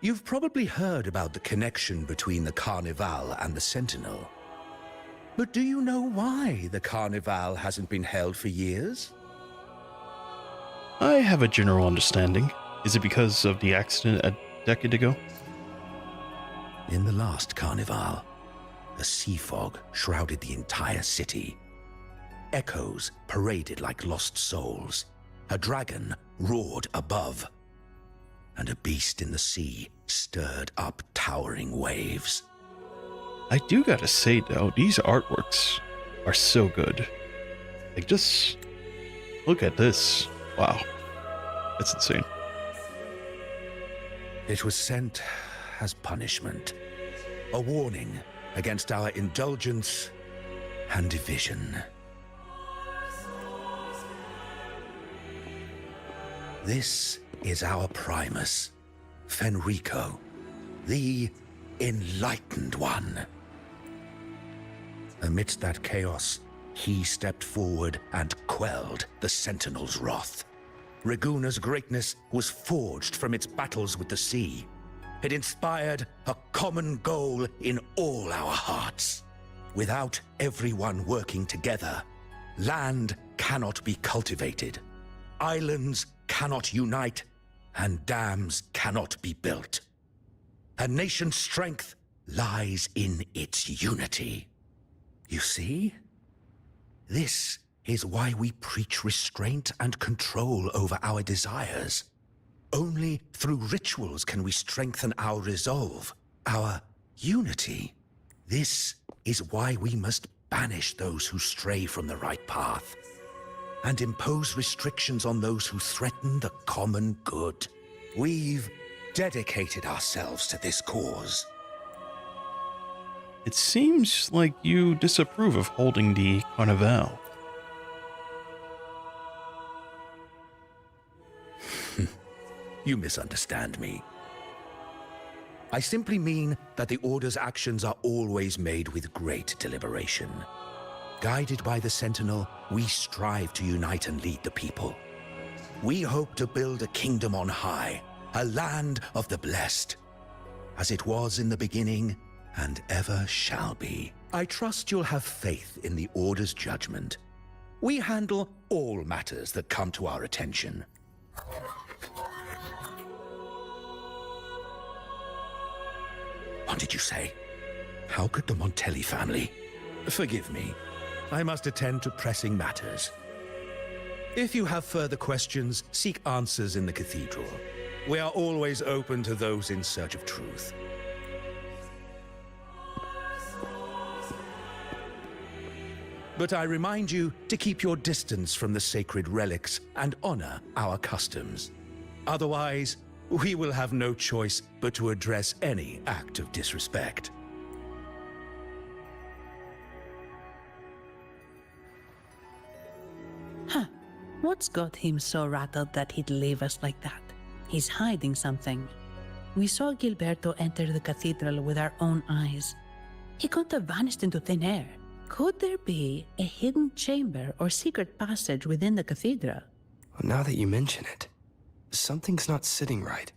You've probably heard about the connection between the Carnival and the Sentinel. But do you know why the Carnival hasn't been held for years? I have a general understanding. Is it because of the accident a decade ago? In the last Carnival, a sea fog shrouded the entire city. Echoes paraded like lost souls. A dragon roared above. And a beast in the sea stirred up towering waves. I do gotta say though, these artworks are so good. Like just look at this. Wow. That's insane. It was sent as punishment. A warning against our indulgence and division. This is our Primus, Fenrico, the Enlightened One. Amidst that chaos, he stepped forward and quelled the Sentinel's wrath. Raguna's greatness was forged from its battles with the sea. It inspired a common goal in all our hearts. Without everyone working together, land cannot be cultivated, islands cannot unite, and dams cannot be built. A nation's strength lies in its unity. You see? This is why we preach restraint and control over our desires. Only through rituals can we strengthen our resolve, our unity. This is why we must banish those who stray from the right path, and impose restrictions on those who threaten the common good. We've dedicated ourselves to this cause. It seems like you disapprove of holding the Carnival. You misunderstand me. I simply mean that the Order's actions are always made with great deliberation. Guided by the Sentinel, we strive to unite and lead the people. We hope to build a kingdom on high, a land of the blessed, as it was in the beginning and ever shall be. I trust you'll have faith in the Order's judgment. We handle all matters that come to our attention. What did you say? How could the Montelli family? Forgive me. I must attend to pressing matters. If you have further questions, seek answers in the cathedral. We are always open to those in search of truth. But I remind you to keep your distance from the sacred relics and honor our customs. Otherwise, we will have no choice but to address any act of disrespect. Huh. What's got him so rattled that he'd leave us like that? He's hiding something. We saw Gilberto enter the cathedral with our own eyes. He couldn't have vanished into thin air. Could there be a hidden chamber or secret passage within the cathedral? Well, now that you mention it, something's not sitting right.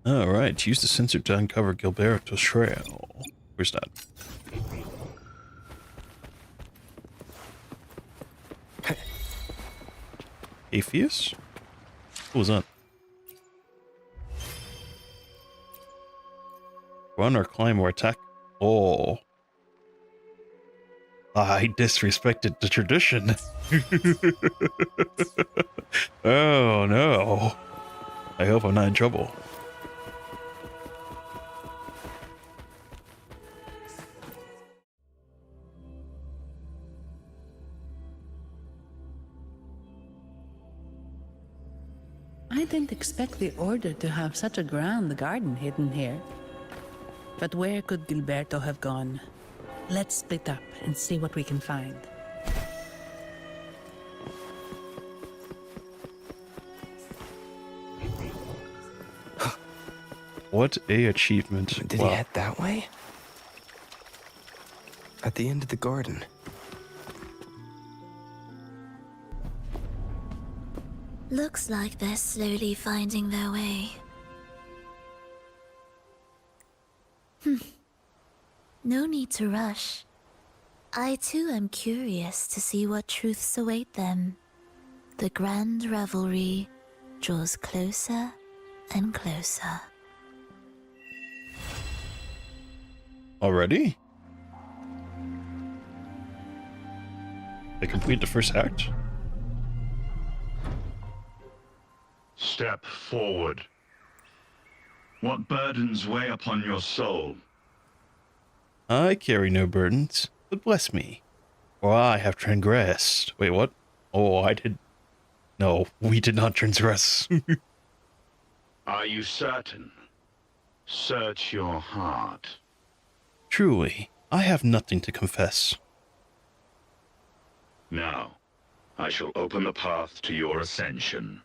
Alright, use the sensor to uncover Gilberto's trail. Where's that? Atheist? What was that? Run or climb or attack? Oh. I disrespected the tradition. Oh no. I hope I'm not in trouble. I didn't expect the Order to have such a grand garden hidden here. But where could Gilberto have gone? Let's split up and see what we can find. What a achievement. Did he head that way? At the end of the garden. Looks like they're slowly finding their way. No need to rush. I too am curious to see what truths await them. The grand revelry draws closer and closer. Already? They complete the first act? Step forward. What burdens weigh upon your soul? I carry no burdens, but bless me, for I have transgressed. Wait, what? Oh, I did. No, we did not transgress. Are you certain? Search your heart. Truly, I have nothing to confess. Now, I shall open the path to your ascension.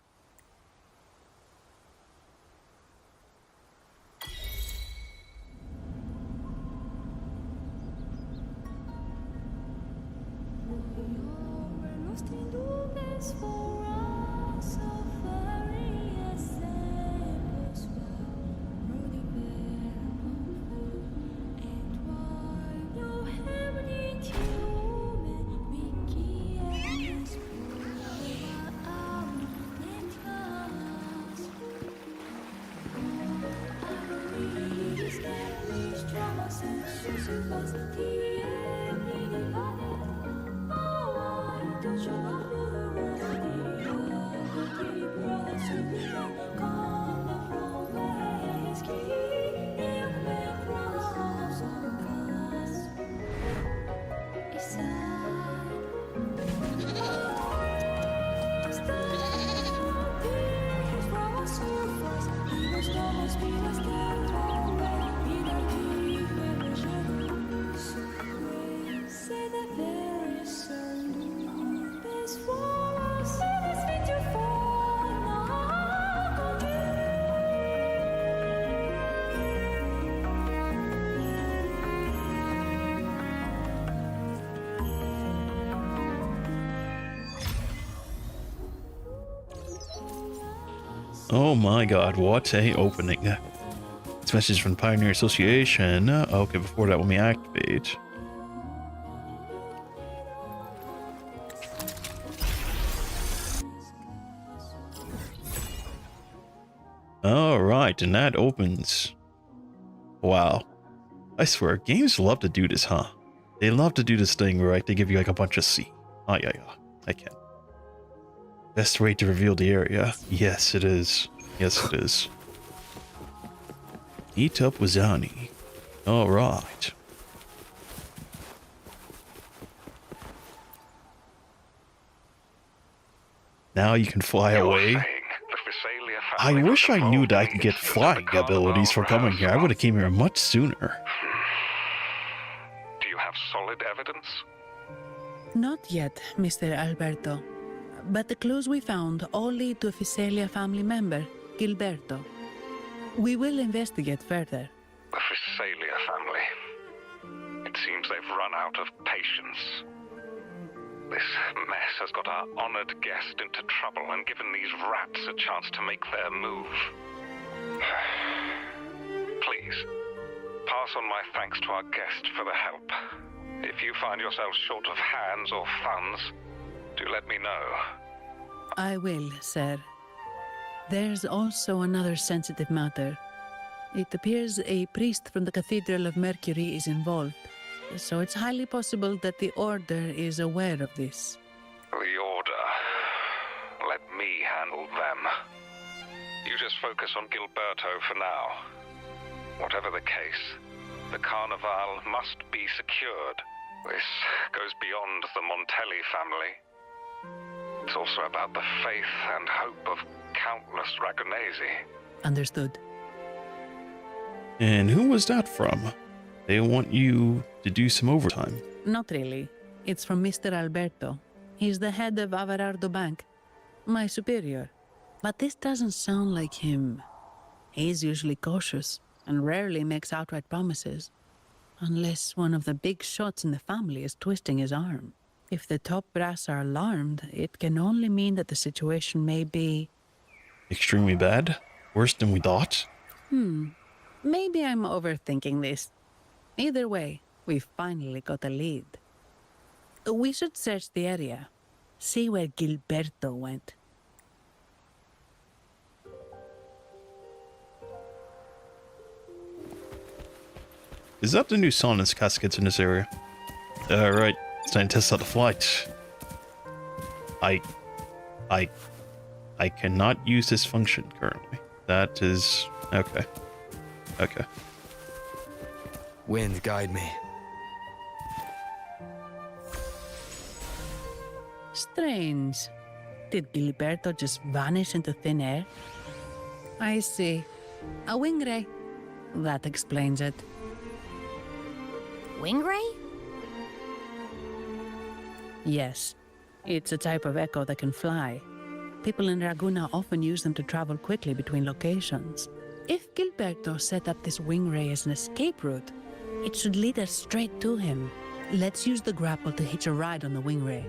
Oh my god, what a opening. This message from Pioneer Association. Okay, before that, let me activate. Alright, and that opens. Wow. I swear, games love to do this, huh? They love to do this thing where like, they give you like a bunch of C. Oh yeah, I can. Best way to reveal the area. Yes, it is. Yes, it is. Meet up with Zani. All right. Now you can fly away. I wish I knew that I could get flying abilities for coming here. I would have came here much sooner. Do you have solid evidence? Not yet, Mr. Alberto. But the clues we found all lead to a Physalia family member, Gilberto. We will investigate further. The Physalia family. It seems they've run out of patience. This mess has got our honored guest into trouble and given these rats a chance to make their move. Please, pass on my thanks to our guest for the help. If you find yourselves short of hands or funds, do let me know. I will, sir. There's also another sensitive matter. It appears a priest from the Cathedral of Mercury is involved, so it's highly possible that the Order is aware of this. The Order. Let me handle them. You just focus on Gilberto for now. Whatever the case, the Carnival must be secured. This goes beyond the Montelli family. It's also about the faith and hope of countless Ragonesi. Understood. And who was that from? They want you to do some overtime. Not really. It's from Mr. Alberto. He's the head of Averardo Bank. My superior. But this doesn't sound like him. He's usually cautious and rarely makes outright promises. Unless one of the big shots in the family is twisting his arm. If the top brass are alarmed, it can only mean that the situation may be... Extremely bad? Worse than we thought? Maybe I'm overthinking this. Either way, we've finally got a lead. We should search the area. See where Gilberto went. Is that the new Sonus caskets in this area? Alright, it's time to test out the flight. I cannot use this function currently. That is... okay. Okay. Wind, guide me. Strange. Did Gilberto just vanish into thin air? I see. A wing ray. That explains it. Wing ray? Yes. It's a type of echo that can fly. People in Raguna often use them to travel quickly between locations. If Gilberto set up this wing ray as an escape route, it should lead us straight to him. Let's use the grapple to hitch a ride on the wing ray.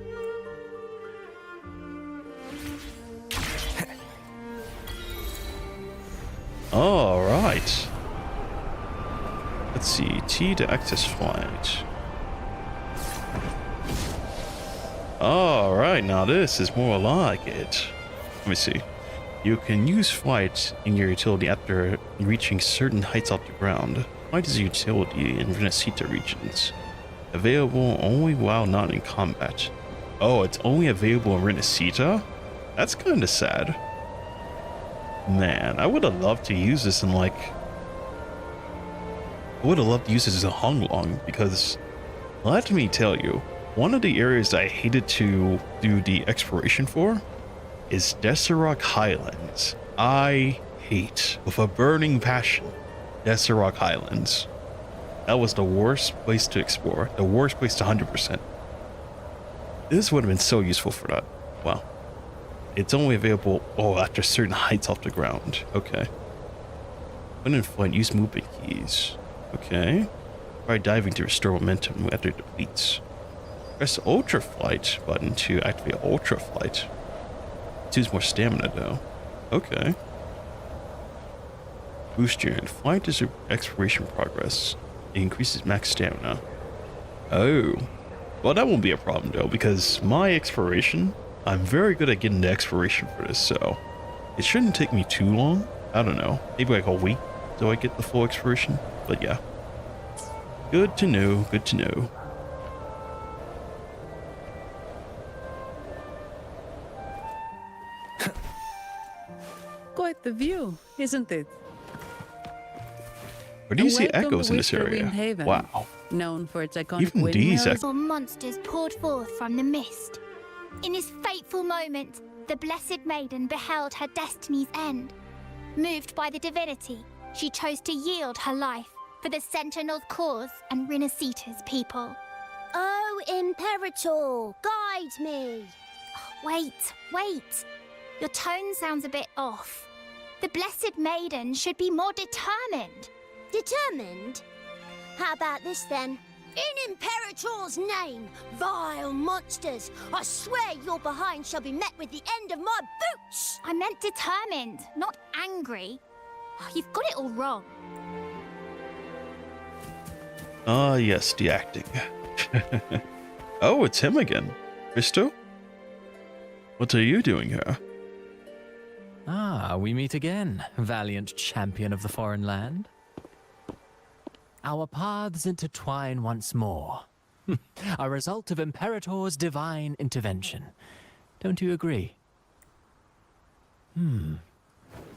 All right. Let's see. T to access flight. All right. Now this is more like it. Let me see. You can use flight in your utility after reaching certain heights off the ground. Flight is a utility in RINASCITA regions. Available only while not in combat. Oh, it's only available in RINASCITA? That's kind of sad. Man, I would have loved to use this in like... I would have loved to use this in Honglong because, let me tell you, one of the areas I hated to do the exploration for is Desserok Highlands. I hate, with a burning passion, Desserok Highlands. That was the worst place to explore, the worst place to 100%. This would have been so useful for that. Wow. It's only available, after certain heights off the ground. Okay. When in flight, use movement keys. Okay. Try diving to restore momentum after it depletes. Press the Ultra Flight button to activate Ultra Flight. It uses more stamina though. Okay. Boost your flight is exploration progress. It increases max stamina. Oh. Well, that won't be a problem though, because my exploration, I'm very good at getting the exploration for this, so it shouldn't take me too long. I don't know, maybe like a week till I get the full exploration, but yeah. Good to know, good to know. Quite the view, isn't it? Where do you see Welcome echoes to in this area? Whispering Haven, Wow. known for its iconic Even these windmills. Or monsters poured forth from the mist. In this fateful moment, the Blessed Maiden beheld her destiny's end. Moved by the divinity, she chose to yield her life for the Sentinel's cause and RINASCITA's people. Oh, Imperator, guide me! Wait. Your tone sounds a bit off. The Blessed Maiden should be more determined. Determined? How about this then? In Imperator's name, vile monsters, I swear your behind shall be met with the end of my boots! I meant determined, not angry. You've got it all wrong. Ah, yes, the acting. Oh, it's him again. Christo? What are you doing here? Ah, we meet again, valiant champion of the foreign land. Our paths intertwine once more. A result of Imperator's divine intervention. Don't you agree?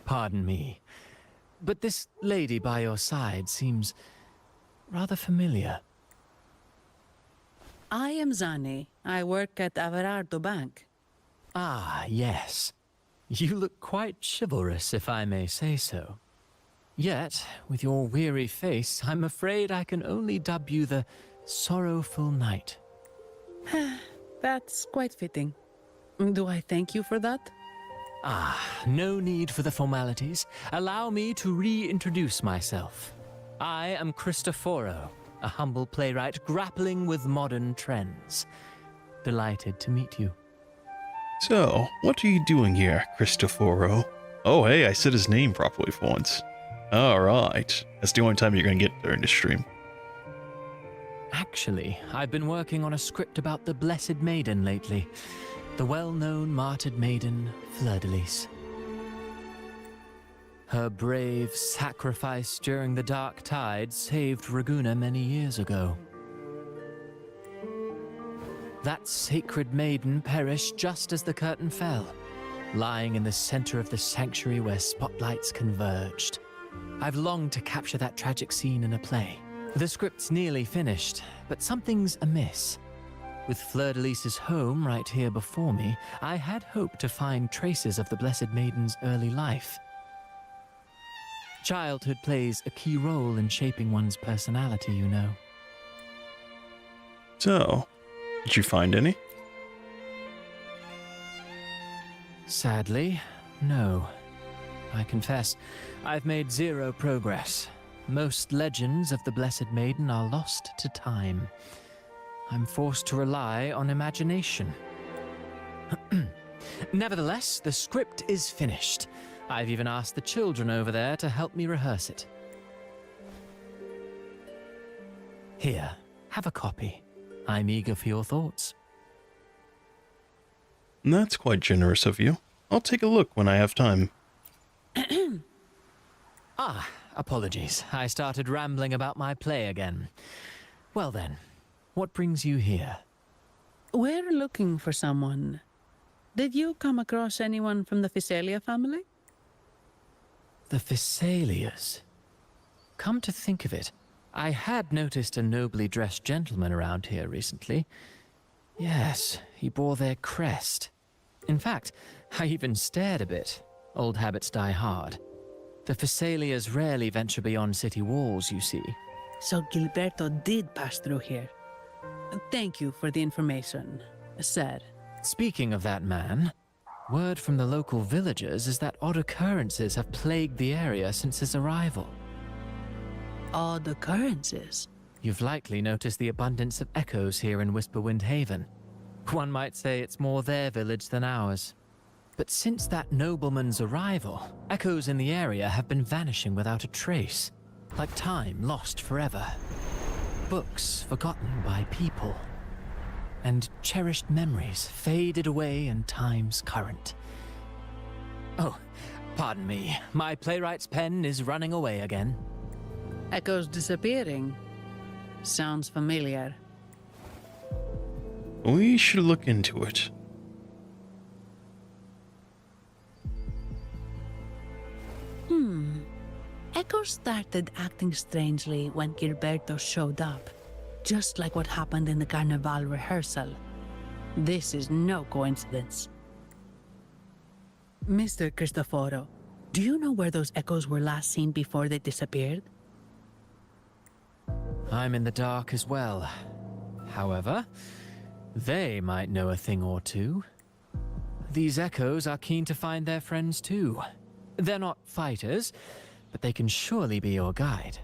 Pardon me, but this lady by your side seems rather familiar. I am Zani. I work at Averardo Bank. Ah, yes. You look quite chivalrous, if I may say so. Yet, with your weary face, I'm afraid I can only dub you the Sorrowful Knight. That's quite fitting. Do I thank you for that? Ah, no need for the formalities. Allow me to reintroduce myself. I am Cristoforo, a humble playwright grappling with modern trends. Delighted to meet you. So, what are you doing here, Cristoforo? Oh, hey, I said his name properly for once. Alright. That's the only time you're gonna get during this stream. Actually, I've been working on a script about the Blessed Maiden lately. The well-known martyred maiden, Fleur-de-Lis. Her brave sacrifice during the Dark Tide saved Raguna many years ago. That sacred maiden perished just as the curtain fell, lying in the center of the sanctuary where spotlights converged. I've longed to capture that tragic scene in a play. The script's nearly finished, but something's amiss. With Fleur-de-Lis's home right here before me, I had hoped to find traces of the Blessed Maiden's early life. Childhood plays a key role in shaping one's personality, you know. So, did you find any? Sadly, no. I confess, I've made zero progress. Most legends of the Blessed Maiden are lost to time. I'm forced to rely on imagination. Nevertheless, the script is finished. I've even asked the children over there to help me rehearse it. Here, have a copy. I'm eager for your thoughts. That's quite generous of you. I'll take a look when I have time. Ah, apologies. I started rambling about my play again. Well then, what brings you here? We're looking for someone. Did you come across anyone from the Physalia family? The Physalias. Come to think of it, I had noticed a nobly dressed gentleman around here recently. Yes, he bore their crest. In fact, I even stared a bit. Old habits die hard. The Physalias rarely venture beyond city walls, you see. So Gilberto did pass through here. Thank you for the information, sir. Speaking of that man, word from the local villagers is that odd occurrences have plagued the area since his arrival. Odd occurrences? You've likely noticed the abundance of echoes here in Whisperwind Haven. One might say it's more their village than ours. But since that nobleman's arrival, echoes in the area have been vanishing without a trace, like time lost forever. Books forgotten by people, and cherished memories faded away in time's current. Oh, pardon me, my playwright's pen is running away again. Echoes disappearing. Sounds familiar. We should look into it. echoes started acting strangely when Gilberto showed up, just like what happened in the Carnival rehearsal. This is no coincidence. Mr. Cristoforo, do you know where those echoes were last seen before they disappeared? I'm in the dark as well. However, they might know a thing or two. These echoes are keen to find their friends too. They're not fighters, but they can surely be your guide.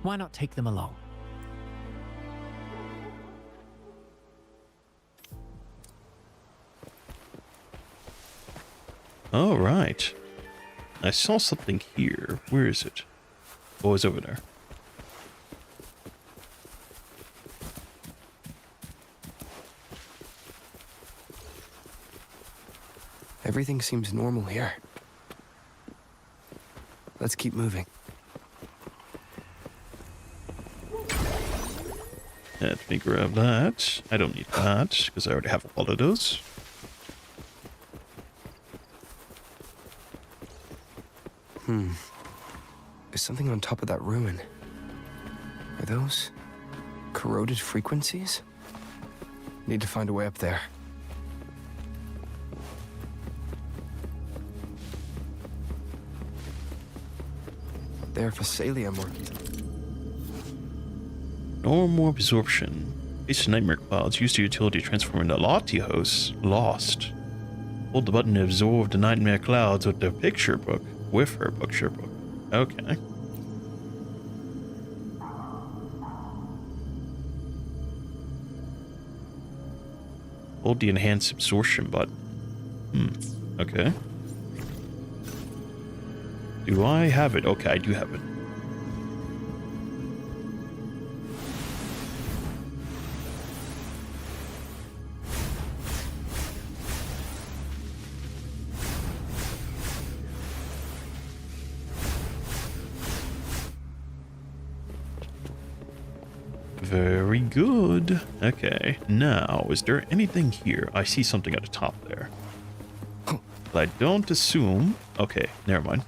Why not take them along? All right. I saw something here. Where is it? Oh, it's over there. Everything seems normal here. Let's keep moving. Let me grab that. I don't need that, because I already have a lot of those. There's something on top of that ruin. Are those corroded frequencies? Need to find a way up there. They're Phasalia markings. Normal absorption. These nightmare clouds used the utility to transform into Latios. Lost. Hold the button to absorb the nightmare clouds with the picture book. With her picture book. Okay. Hold the enhanced absorption button. Okay. Do I have it? Okay, I do have it. Very good. Okay, now, is there anything here? I see something at the top there. But I don't assume... Okay, never mind.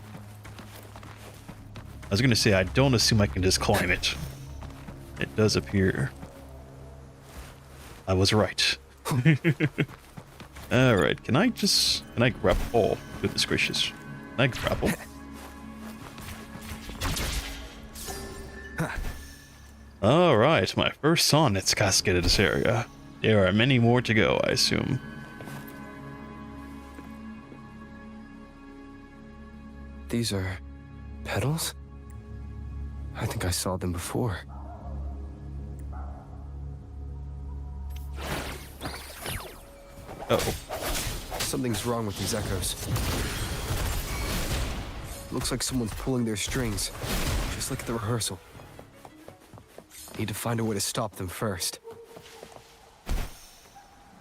I was gonna say, I don't assume I can just climb it. It does appear. I was right. Alright, can I grapple? Oh, goodness gracious. Can I grapple? Alright, my first sonnet's casket in this area. There are many more to go, I assume. These are petals? I think I saw them before. Uh-oh. Something's wrong with these echoes. Looks like someone's pulling their strings, just like at the rehearsal. Need to find a way to stop them first.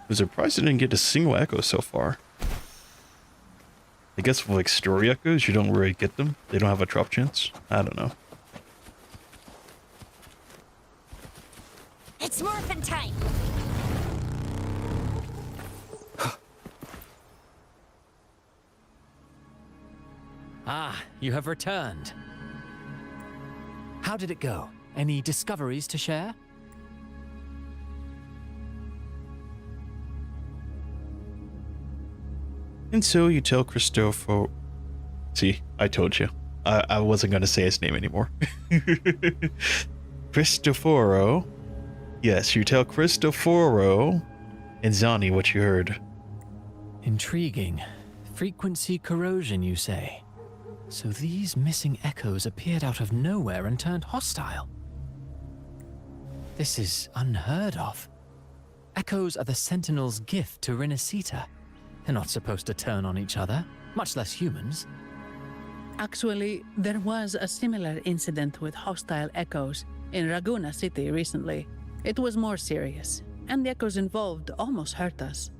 I'm surprised I didn't get a single echo so far. I guess with like story echoes, you don't really get them. They don't have a drop chance. I don't know. It's morphin' time! Ah, you have returned. How did it go? Any discoveries to share? And so you tell Cristoforo... See, I told you. I wasn't going to say his name anymore. Cristoforo. Yes, you tell Cristoforo and Zani what you heard. Intriguing. Frequency corrosion, you say? So these missing echoes appeared out of nowhere and turned hostile. This is unheard of. Echoes are the Sentinel's gift to RINASCITA. They're not supposed to turn on each other, much less humans. Actually, there was a similar incident with hostile echoes in Raguna City recently. It was more serious, and the echoes involved almost hurt us.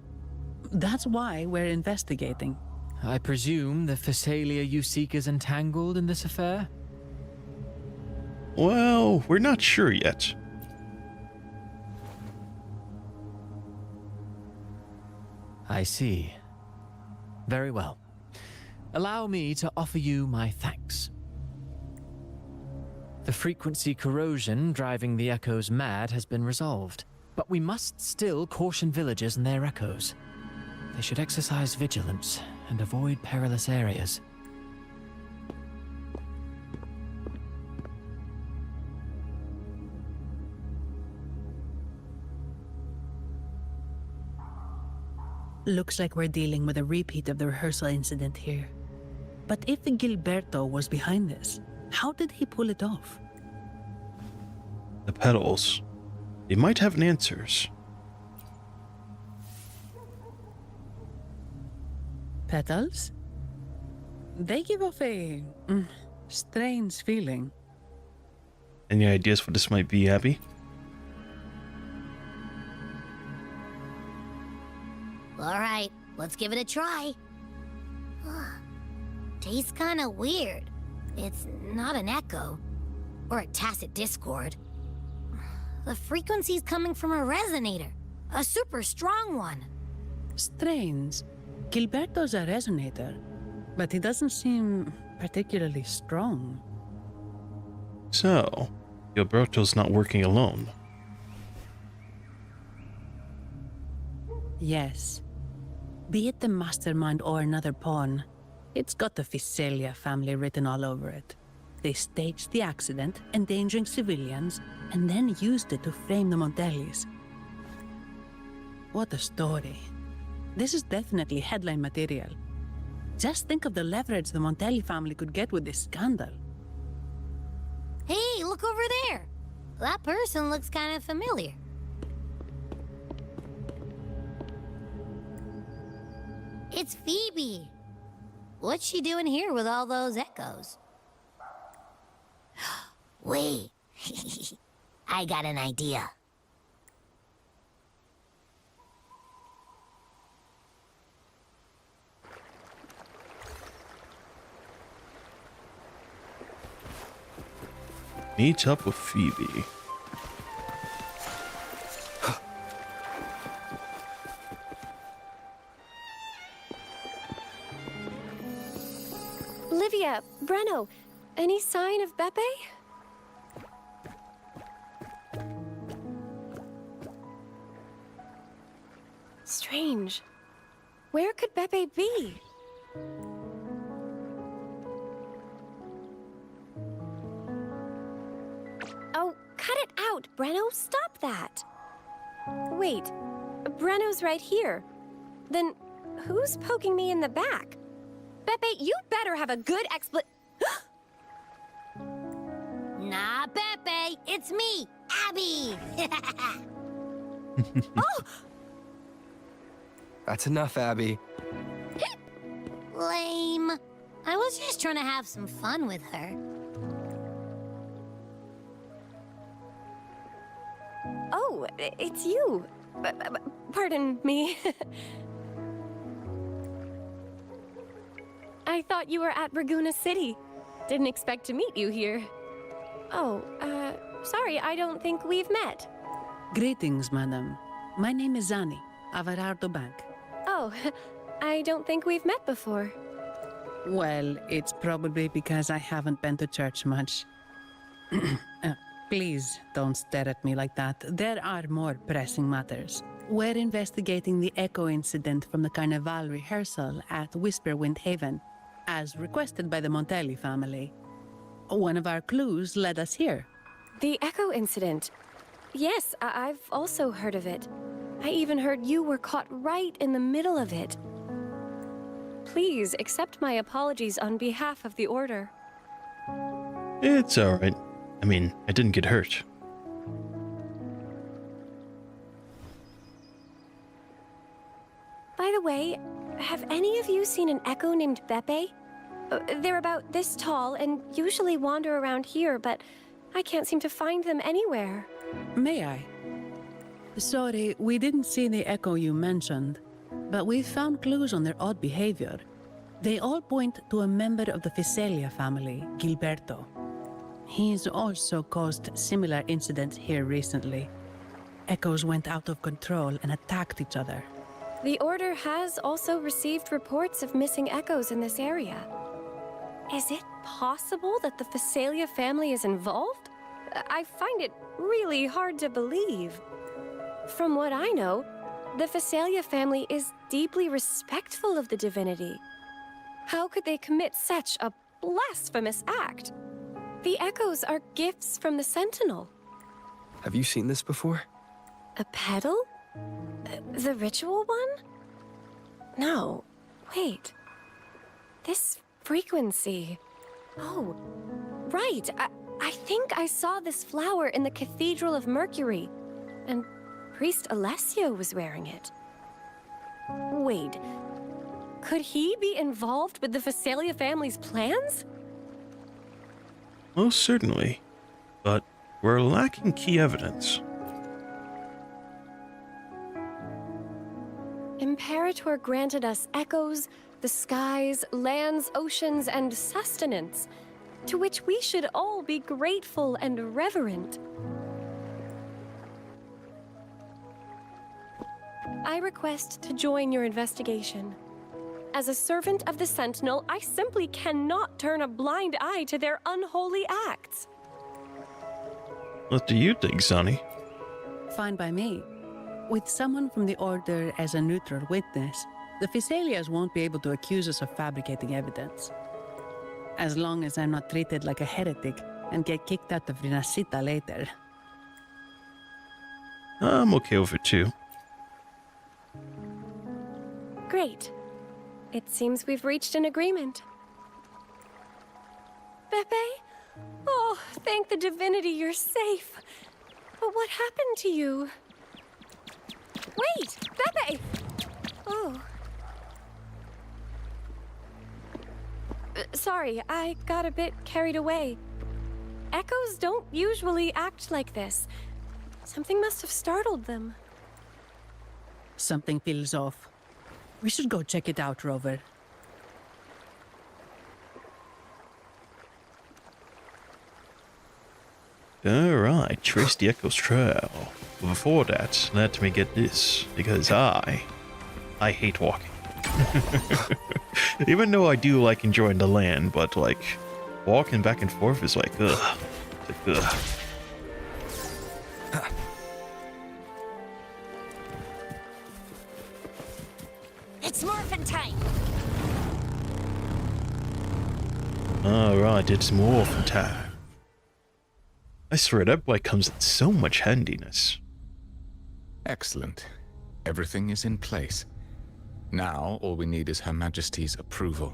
That's why we're investigating. I presume the Phasalia you seek is entangled in this affair? Well, we're not sure yet. I see. Very well. Allow me to offer you my thanks. frequency corrosion driving the echoes mad has been resolved, but we must still caution villagers and their echoes. They should exercise vigilance and avoid perilous areas. Looks like we're dealing with a repeat of the rehearsal incident here. But if Gilberto was behind this, how did he pull it off? The petals. They might have answers. Petals? They give off a strange feeling. Any ideas what this might be, Abby? All right, let's give it a try. Tastes kind of weird. It's not an echo, or a tacit discord. The frequency's coming from a resonator, a super strong one. Strange. Gilberto's a resonator, but he doesn't seem particularly strong. So, Gilberto's not working alone. Yes. Be it the mastermind or another pawn, it's got the Visalia family written all over it. They staged the accident, endangering civilians, and then used it to frame the Montellis. What a story. This is definitely headline material. Just think of the leverage the Montelli family could get with this scandal. Hey, look over there. That person looks kind of familiar. It's Phoebe. What's she doing here with all those echoes? Wait. I got an idea. Meet up with Phoebe. Livia, Breno, any sign of Beppe? Strange. Where could Beppe be? Oh, cut it out, Breno. Stop that. Wait, Breno's right here. Then who's poking me in the back? Beppe, you better have a good Nah, Beppe, it's me, Abby. Oh! That's enough, Abby. Lame. I was just trying to have some fun with her. Oh, it's you. Pardon me. I thought you were at Raguna City. Didn't expect to meet you here. Oh, sorry, I don't think we've met. Greetings, madam. My name is Zani, Averardo Bank. Oh, I don't think we've met before. Well, it's probably because I haven't been to church much. Please don't stare at me like that. There are more pressing matters. We're investigating the echo incident from the Carnival rehearsal at Whisperwind Haven, as requested by the Montelli family. One of our clues led us here. The echo incident. Yes, I've also heard of it. I even heard you were caught right in the middle of it. Please accept my apologies on behalf of the Order. It's alright. I mean, I didn't get hurt. By the way, have any of you seen an echo named Beppe? They're about this tall and usually wander around here, but I can't seem to find them anywhere. May I? Sorry, we didn't see the echo you mentioned, but we found clues on their odd behavior. They all point to a member of the Visalia family, Gilberto. He's also caused similar incidents here recently. Echoes went out of control and attacked each other. The Order has also received reports of missing echoes in this area. Is it possible that the Visalia family is involved? I find it really hard to believe. From what I know, the Phasalia family is deeply respectful of the divinity. How could they commit such a blasphemous act? The echoes are gifts from the Sentinel. Have you seen this before? A petal? The ritual one? No. Wait. This frequency. Oh, right. I think I saw this flower in the Cathedral of Mercury, and Priest Alessio was wearing it. Wait. Could he be involved with the Phasalia family's plans? Most certainly, but we're lacking key evidence. Imperator granted us echoes, the skies, lands, oceans, and sustenance, to which we should all be grateful and reverent. I request to join your investigation. As a servant of the Sentinel, I simply cannot turn a blind eye to their unholy acts. What do you think, Sonny? Fine by me. With someone from the Order as a neutral witness, the Phasalias won't be able to accuse us of fabricating evidence. As long as I'm not treated like a heretic and get kicked out of RINASCITA later. I'm okay with it too. Great. It seems we've reached an agreement. Pepe? Oh, thank the divinity you're safe. But what happened to you? Wait! Pepe! Oh. Sorry, I got a bit carried away. Echoes don't usually act like this. Something must have startled them. Something feels off. We should go check it out, Rover. Alright, trace the Echo's trail. But before that, let me get this, because I hate walking. Even though I do like enjoying the land, but like, walking back and forth is like, ugh. It's like, ugh. It's morphin' time! Alright, it's morphin' time. I swear that boy comes in so much handiness. Excellent. Everything is in place. Now, all we need is Her Majesty's approval.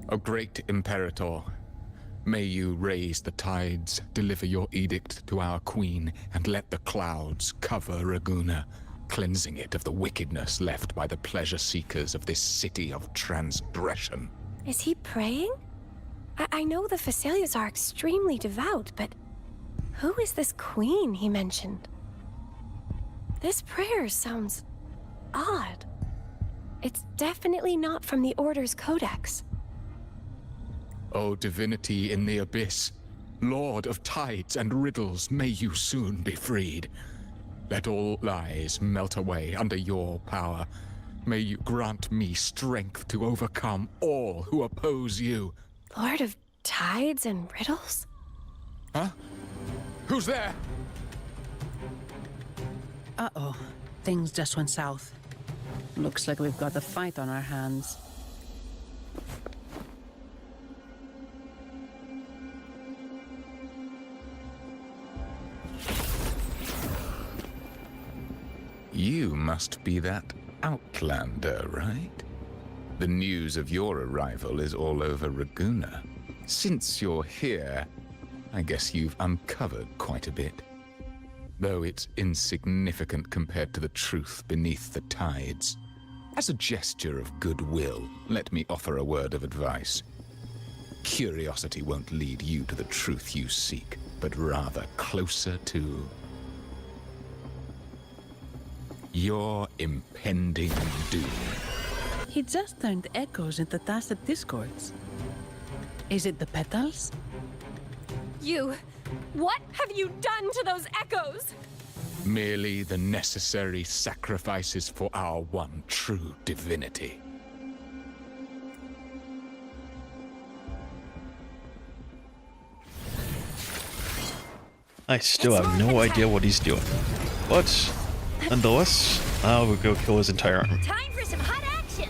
O great Imperator, may you raise the tides, deliver your edict to our queen, and let the clouds cover Raguna, cleansing it of the wickedness left by the pleasure-seekers of this city of transgression. Is he praying? I know the Phasalias are extremely devout, but who is this queen he mentioned? This prayer sounds odd. It's definitely not from the Order's codex. O divinity in the abyss, Lord of tides and riddles, may you soon be freed. Let all lies melt away under your power. May you grant me strength to overcome all who oppose you. Lord of tides and riddles? Huh? Who's there? Uh-oh. Things just went south. Looks like we've got a fight on our hands. You must be that outlander, right? The news of your arrival is all over Raguna. Since you're here, I guess you've uncovered quite a bit. Though it's insignificant compared to the truth beneath the tides. As a gesture of goodwill, let me offer a word of advice. Curiosity won't lead you to the truth you seek, but rather closer to your impending doom. He just turned echoes into tacit discords. Is it the petals? What have you done to those echoes? Merely the necessary sacrifices for our one true divinity. I still have no idea what he's doing. But nonetheless, I will go kill his entire army. Time for some hot action.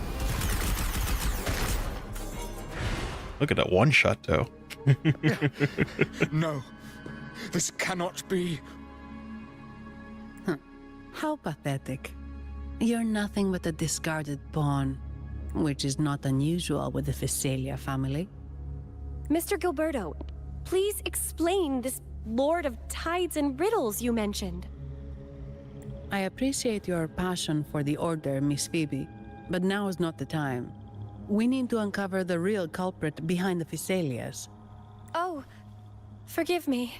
Look at that one shot though. No, this cannot be. How pathetic. You're nothing but a discarded pawn, which is not unusual with the Physalia family. Mr. Gilberto, please explain this Lord of Tides and Riddles you mentioned. I appreciate your passion for the Order, Miss Phoebe, but now is not the time. We need to uncover the real culprit behind the Physalias. Oh, forgive me.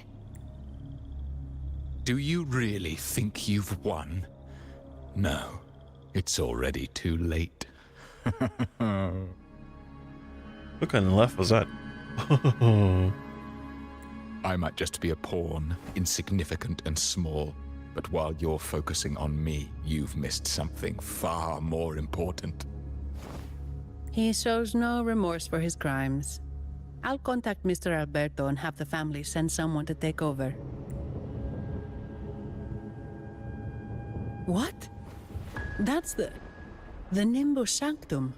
Do you really think you've won? No, it's already too late. What kind of laugh was that? I might just be a pawn, insignificant and small, but while you're focusing on me, you've missed something far more important. He shows no remorse for his crimes. I'll contact Mr. Alberto and have the family send someone to take over. What? That's the Nimbus Sanctum.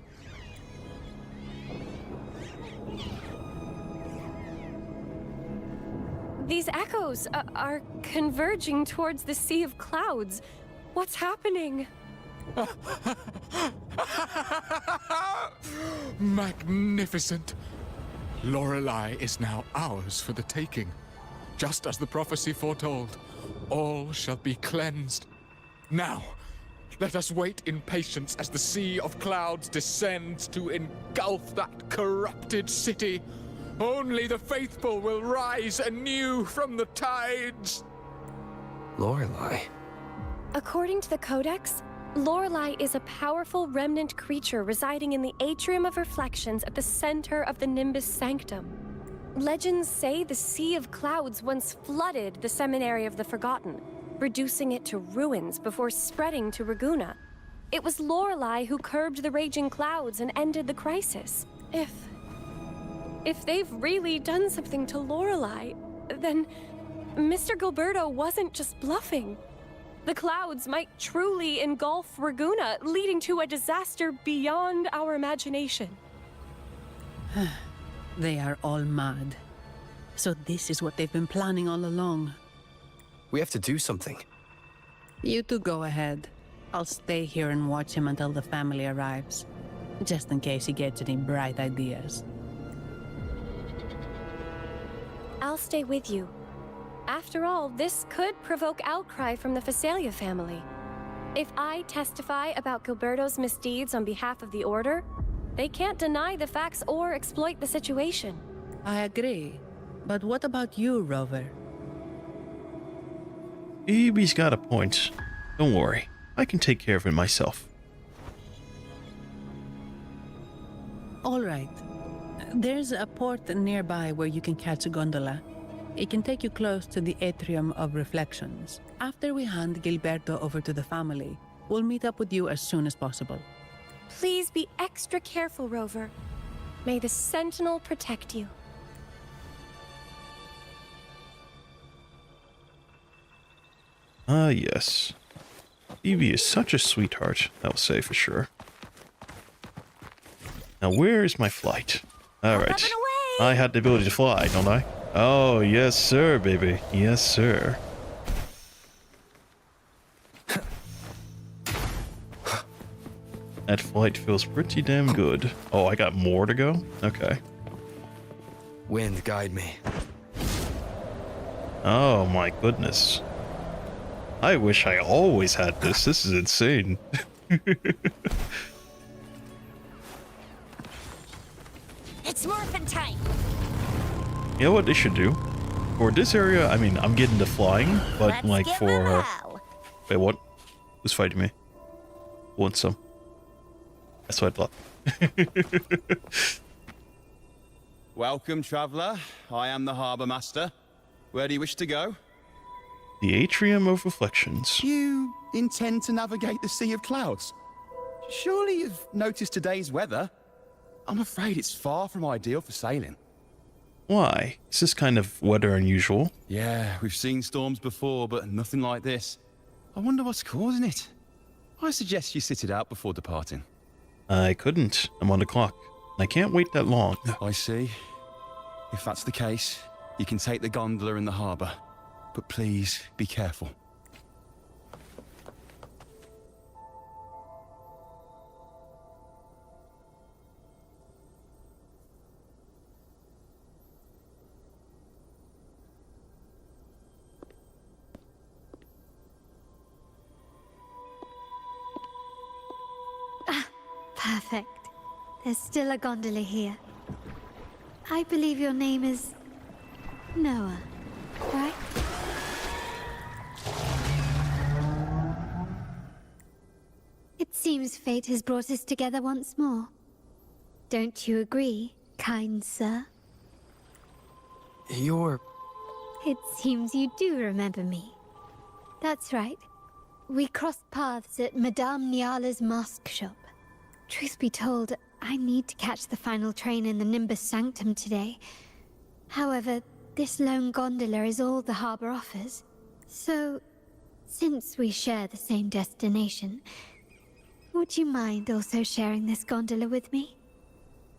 These echoes are converging towards the Sea of Clouds. What's happening? Magnificent! Lorelei is now ours for the taking. Just as the prophecy foretold, all shall be cleansed. Now, let us wait in patience as the Sea of Clouds descends to engulf that corrupted city. Only the faithful will rise anew from the tides. Lorelei. According to the Codex, Lorelei is a powerful remnant creature residing in the Atrium of Reflections at the center of the Nimbus Sanctum. Legends say the Sea of Clouds once flooded the Seminary of the Forgotten, reducing it to ruins before spreading to Raguna. It was Lorelei who curbed the raging clouds and ended the crisis. If they've really done something to Lorelei, then Mr. Gilberto wasn't just bluffing. The clouds might truly engulf Raguna, leading to a disaster beyond our imagination. They are all mad. So this is what they've been planning all along. We have to do something. You two go ahead. I'll stay here and watch him until the family arrives, just in case he gets any bright ideas. I'll stay with you. After all, this could provoke outcry from the Physalia family. If I testify about Gilberto's misdeeds on behalf of the Order, they can't deny the facts or exploit the situation. I agree. But what about you, Rover? Phoebe's got a point. Don't worry, I can take care of it myself. All right. There's a port nearby where you can catch a gondola. It can take you close to the Atrium of Reflections. After we hand Gilberto over to the family, we'll meet up with you as soon as possible. Please be extra careful, Rover. May the Sentinel protect you. Ah, yes. Phoebe is such a sweetheart, I'll say for sure. Now, where is my flight? Alright. I had the ability to fly, don't I? Oh, yes, sir, baby. Yes, sir. That flight feels pretty damn good. Oh, I got more to go? Okay. Wind, guide me. Oh, my goodness. I wish I always had this. This is insane. It's morphin' time. You know what they should do? For this area, I mean, I'm getting the flying, but Let's like give for... them hell. Wait, what? Who's fighting me? Who wants some? That's what I thought. Welcome, traveller. I am the Harbour Master. Where do you wish to go? The Atrium of Reflections. You intend to navigate the Sea of Clouds? Surely you've noticed today's weather? I'm afraid it's far from ideal for sailing. Why? Is this kind of weather unusual? Yeah, we've seen storms before, but nothing like this. I wonder what's causing it. I suggest you sit it out before departing. I couldn't. I'm on the clock. I can't wait that long. I see. If that's the case, you can take the gondola in the harbour. But please, be careful. Perfect. There's still a gondola here. I believe your name is Noah, right? It seems fate has brought us together once more. Don't you agree, kind sir? You're... It seems you do remember me. That's right. We crossed paths at Madame Niala's mask shop. Truth be told, I need to catch the final train in the Nimbus Sanctum today. However, this lone gondola is all the harbor offers. So, since we share the same destination, would you mind also sharing this gondola with me?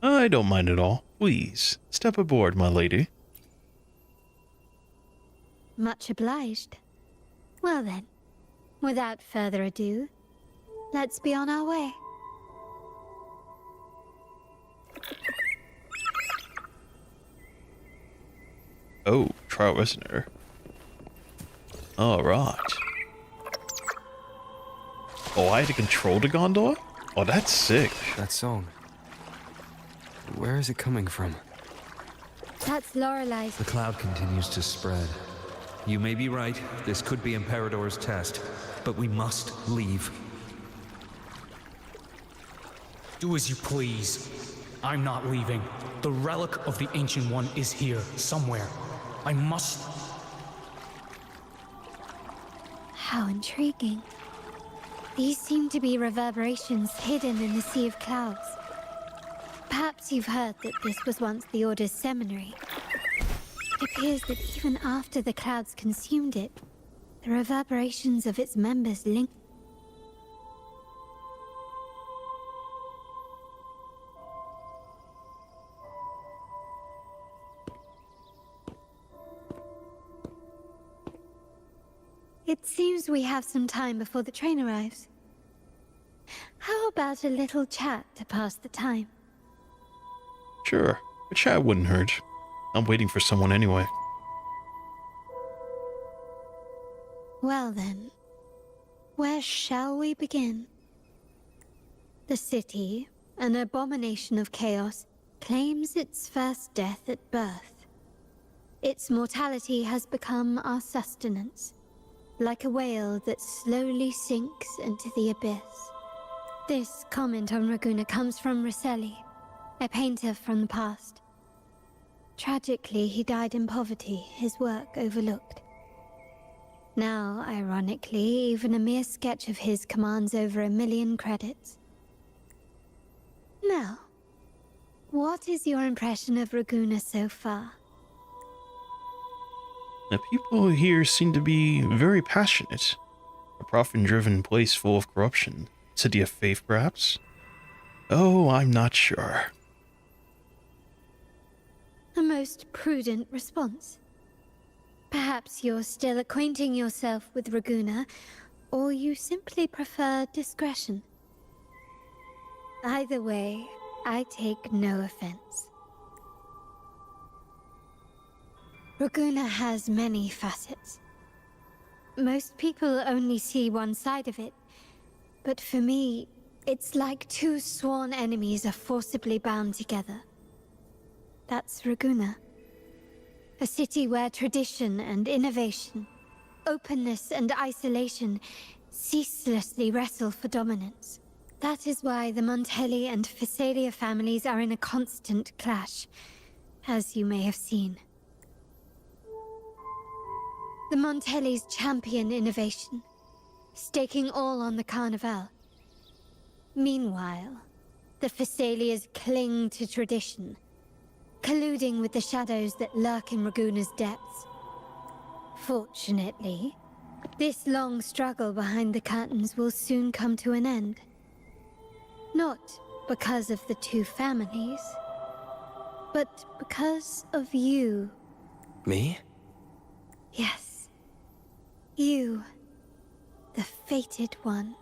I don't mind at all. Please, step aboard, my lady. Much obliged. Well then, without further ado, let's be on our way. Oh, trial listener. Alright. Oh, I had to control the gondola? Oh, that's sick. That song. Where is it coming from? That's Lorelai's. The cloud continues to spread. You may be right, this could be Imperador's test, but we must leave. Do as you please. I'm not leaving. The relic of the Ancient One is here, somewhere. I must... How intriguing. These seem to be reverberations hidden in the Sea of Clouds. Perhaps you've heard that this was once the Order's seminary. It appears that even after the clouds consumed it, the reverberations of its members linger. It seems we have some time before the train arrives. How about a little chat to pass the time? Sure, a chat wouldn't hurt. I'm waiting for someone anyway. Well then, where shall we begin? The city, an abomination of chaos, claims its first death at birth. Its mortality has become our sustenance, like a whale that slowly sinks into the abyss. This comment on Raguna comes from Rosselli, a painter from the past. Tragically, he died in poverty, his work overlooked. Now, ironically, even a mere sketch of his commands over 1 million credits. Now, what is your impression of Raguna so far? The people here seem to be very passionate. A profit-driven place full of corruption. City of faith, perhaps? Oh, I'm not sure. A most prudent response. Perhaps you're still acquainting yourself with Raguna, or you simply prefer discretion. Either way, I take no offense. Raguna has many facets. Most people only see one side of it, but for me, it's like two sworn enemies are forcibly bound together. That's Raguna. A city where tradition and innovation, openness and isolation ceaselessly wrestle for dominance. That is why the Montelli and Physalia families are in a constant clash, as you may have seen. The Montellis champion innovation, staking all on the Carnival. Meanwhile, the Physalias cling to tradition, colluding with the shadows that lurk in Raguna's depths. Fortunately, this long struggle behind the curtains will soon come to an end. Not because of the two families, but because of you. Me? Yes. You. The fated one.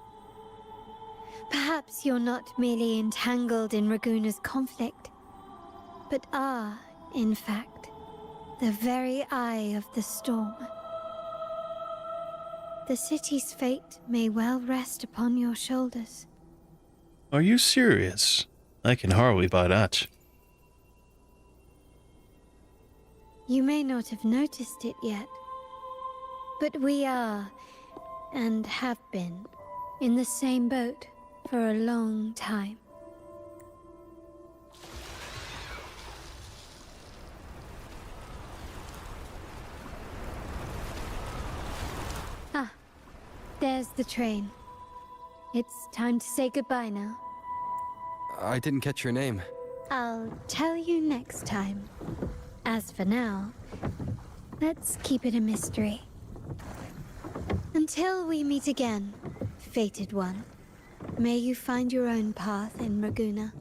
Perhaps you're not merely entangled in Raguna's conflict, but are, in fact, the very eye of the storm. The city's fate may well rest upon your shoulders. Are you serious? I can hardly buy that. You may not have noticed it yet, but we are, and have been, in the same boat for a long time. Ah, there's the train. It's time to say goodbye now. I didn't catch your name. I'll tell you next time. As for now, let's keep it a mystery. Until we meet again, fated one, may you find your own path in Raguna.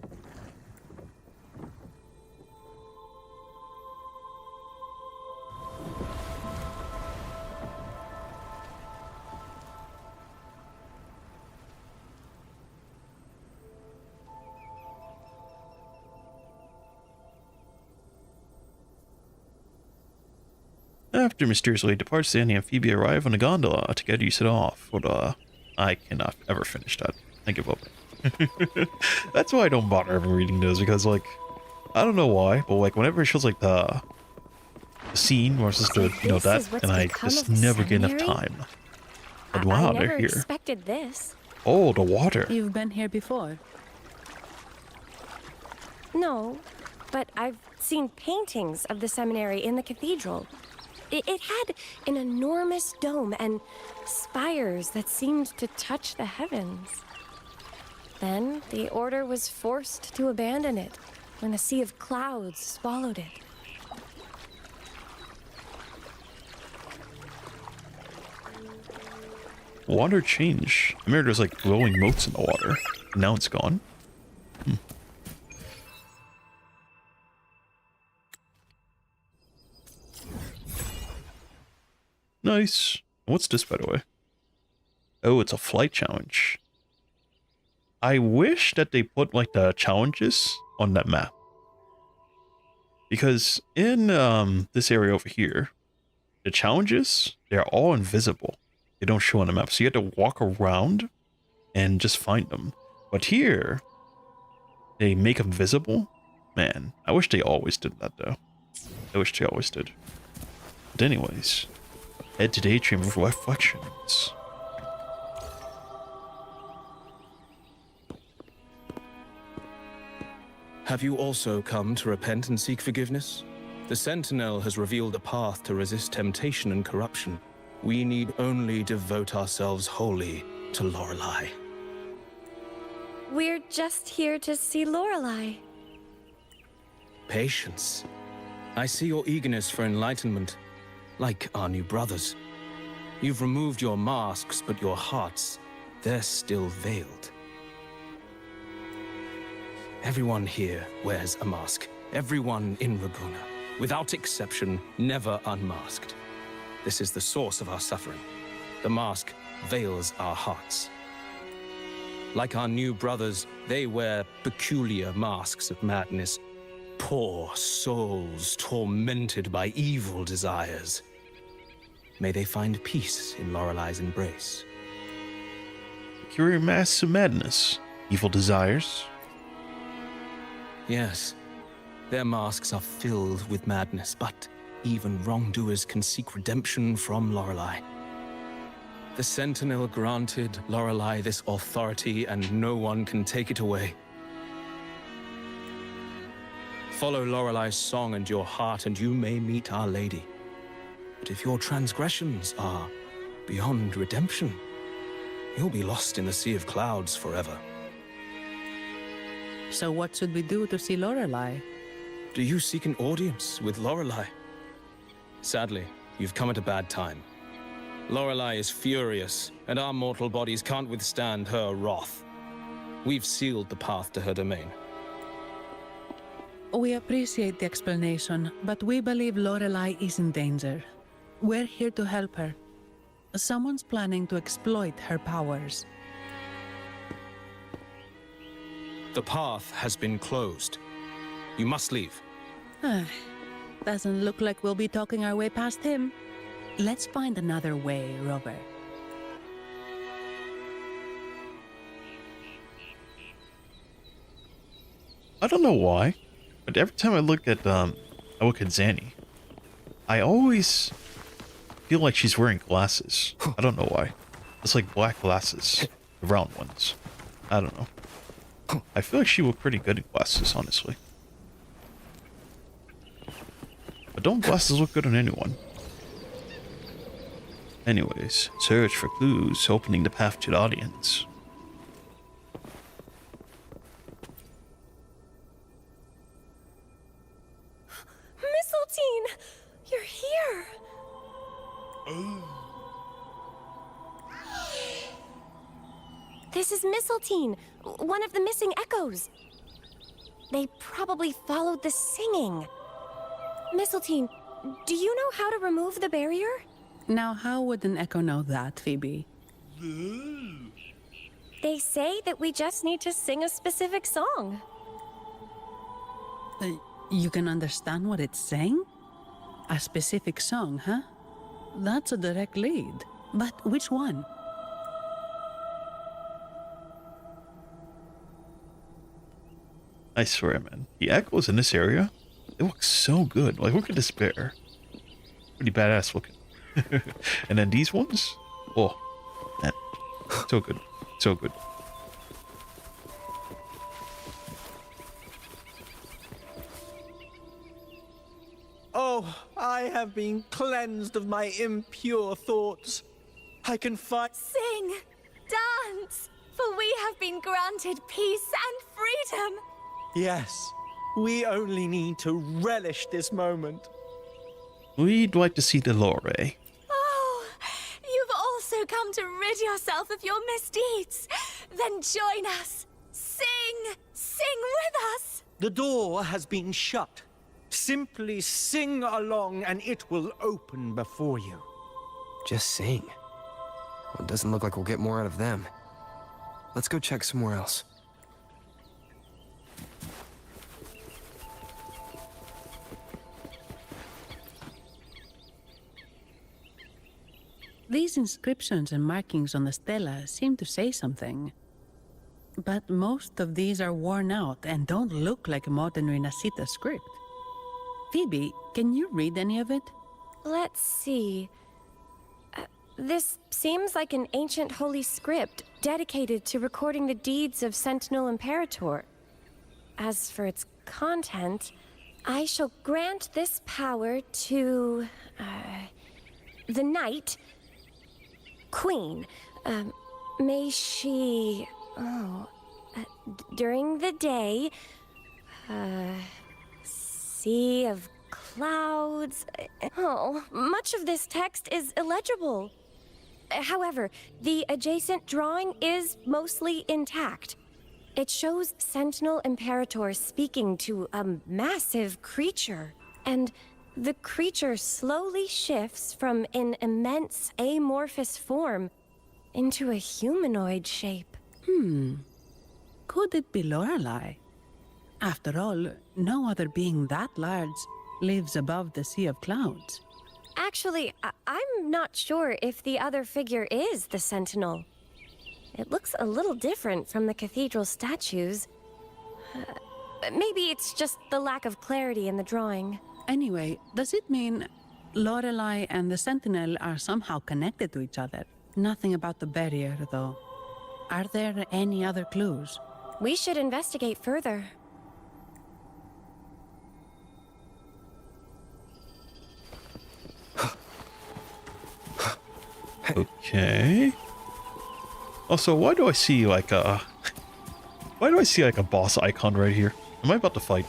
After mysteriously departs, the amphibia arrive on a gondola. Together you set off. But, I cannot ever finish that. I give up. That's why I don't bother ever reading those, because, like, I don't know why, but, like, whenever it shows, like, the scene versus the, you know, that, and I just never get enough time. But wow, they're never here. Expected this. Oh, the water. You've been here before? No, but I've seen paintings of the seminary in the cathedral. It had an enormous dome and spires that seemed to touch the heavens. Then the order was forced to abandon it when a sea of clouds swallowed it. Water change. I remember there's like glowing motes in the water. Now it's gone. Nice. What's this, by the way? Oh, it's a flight challenge. I wish that they put like the challenges on that map. Because in this area over here, the challenges, they're all invisible. They don't show on the map. So you have to walk around and just find them. But here, they make them visible. Man, I wish they always did that though. I wish they always did. But anyways, head to the atrium for reflections. Have you also come to repent and seek forgiveness? The Sentinel has revealed a path to resist temptation and corruption. We need only devote ourselves wholly to Lorelei. We're just here to see Lorelei. Patience. I see your eagerness for enlightenment, like our new brothers. You've removed your masks, but your hearts, they're still veiled. Everyone here wears a mask. Everyone in Raguna, without exception, never unmasked. This is the source of our suffering. The mask veils our hearts. Like our new brothers, they wear peculiar masks of madness. Poor souls tormented by evil desires. May they find peace in Lorelei's embrace. Peculiar masks of madness. Evil desires. Yes, their masks are filled with madness, but even wrongdoers can seek redemption from Lorelei. The Sentinel granted Lorelei this authority, and no one can take it away. Follow Lorelei's song and your heart, and you may meet Our Lady. But if your transgressions are beyond redemption, you'll be lost in the sea of clouds forever. So what should we do to see Lorelei? Do you seek an audience with Lorelei? Sadly, you've come at a bad time. Lorelei is furious, and our mortal bodies can't withstand her wrath. We've sealed the path to her domain. We appreciate the explanation, but we believe Lorelei is in danger. We're here to help her. Someone's planning to exploit her powers. The path has been closed. You must leave. Doesn't look like we'll be talking our way past him. Let's find another way, Rover. I don't know why, but every time I look at Zanny, I always feel like she's wearing glasses. I don't know why. It's like black glasses, the round ones. I don't know. I feel like she looked pretty good in glasses, honestly. But don't glasses look good on anyone? Anyways, search for clues, opening the path to the audience. Mistletoe! You're here! This is Mistletoe, one of the missing echoes. They probably followed the singing. Mistletoe, do you know how to remove the barrier? Now, how would an echo know that, Phoebe? They say that we just need to sing a specific song. You can understand what it's saying? A specific song, huh? That's a direct lead. But which one? I swear, man. The echoes in this area, they look so good. Like, look at this bear. Pretty badass looking. And then these ones? Oh, man. So good. So good. Oh, I have been cleansed of my impure thoughts. I can fight. Sing! Dance! For we have been granted peace and freedom! Yes, we only need to relish this moment. We'd like to see the lore. Oh, you've also come to rid yourself of your misdeeds. Then join us. Sing! Sing with us! The door has been shut. Simply sing along and it will open before you. Just sing. Well, it doesn't look like we'll get more out of them. Let's go check somewhere else. These inscriptions and markings on the stela seem to say something. But most of these are worn out and don't look like a modern RINASCITA script. Phoebe, can you read any of it? Let's see. This seems like an ancient holy script dedicated to recording the deeds of Sentinel Imperator. As for its content, I shall grant this power to the Knight Queen. May she, during the day, sea of clouds. Much of this text is illegible. However, the adjacent drawing is mostly intact. It shows Sentinel Imperator speaking to a massive creature, and the creature slowly shifts from an immense amorphous form into a humanoid shape. Could it be Lorelei? After all, no other being that large lives above the sea of clouds. Actually, I'm not sure if the other figure is the Sentinel. It looks a little different from the cathedral statues. Maybe it's just the lack of clarity in the drawing. Anyway, does it mean Lorelei and the Sentinel are somehow connected to each other? Nothing about the barrier, though. Are there any other clues? We should investigate further. Okay. Also, why do I see like a boss icon right here? Am I about to fight?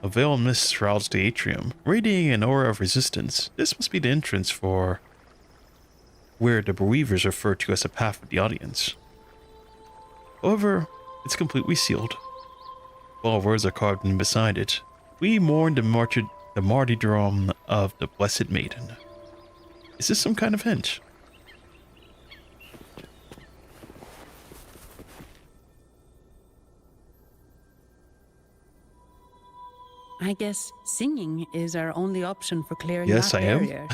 A veil of mist shrouds the atrium, radiating an aura of resistance. This must be the entrance for where the Bereavers refer to as the path of the audience. However, it's completely sealed. 12 words are carved in beside it. We mourn the martyrdom of the Blessed Maiden. Is this some kind of hint? I guess singing is our only option for clearing Yes, that I am. barrier.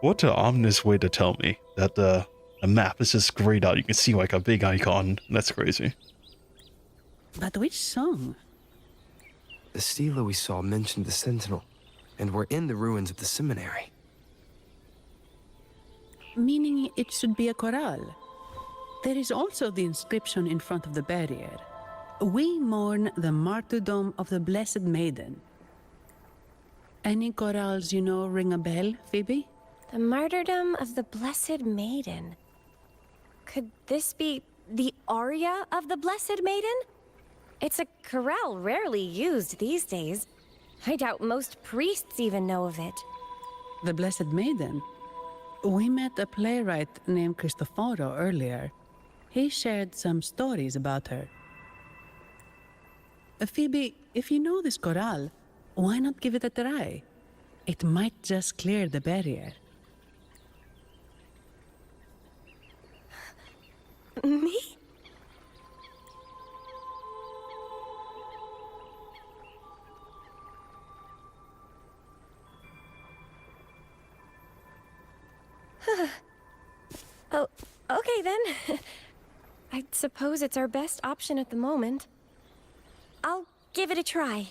What an ominous way to tell me that the map is just grayed out. You can see like a big icon. That's crazy. But which song? The stela we saw mentioned the Sentinel, and we're in the ruins of the seminary. Meaning it should be a chorale. There is also the inscription in front of the barrier. We mourn the martyrdom of the Blessed Maiden. Any chorales you know ring a bell, Phoebe? The martyrdom of the Blessed Maiden. Could this be the aria of the Blessed Maiden? It's a chorale rarely used these days. I doubt most priests even know of it. The Blessed Maiden? We met a playwright named Cristoforo earlier. He shared some stories about her. Phoebe, if you know this chorale, why not give it a try? It might just clear the barrier. Me? Oh, okay then. I suppose it's our best option at the moment. I'll give it a try.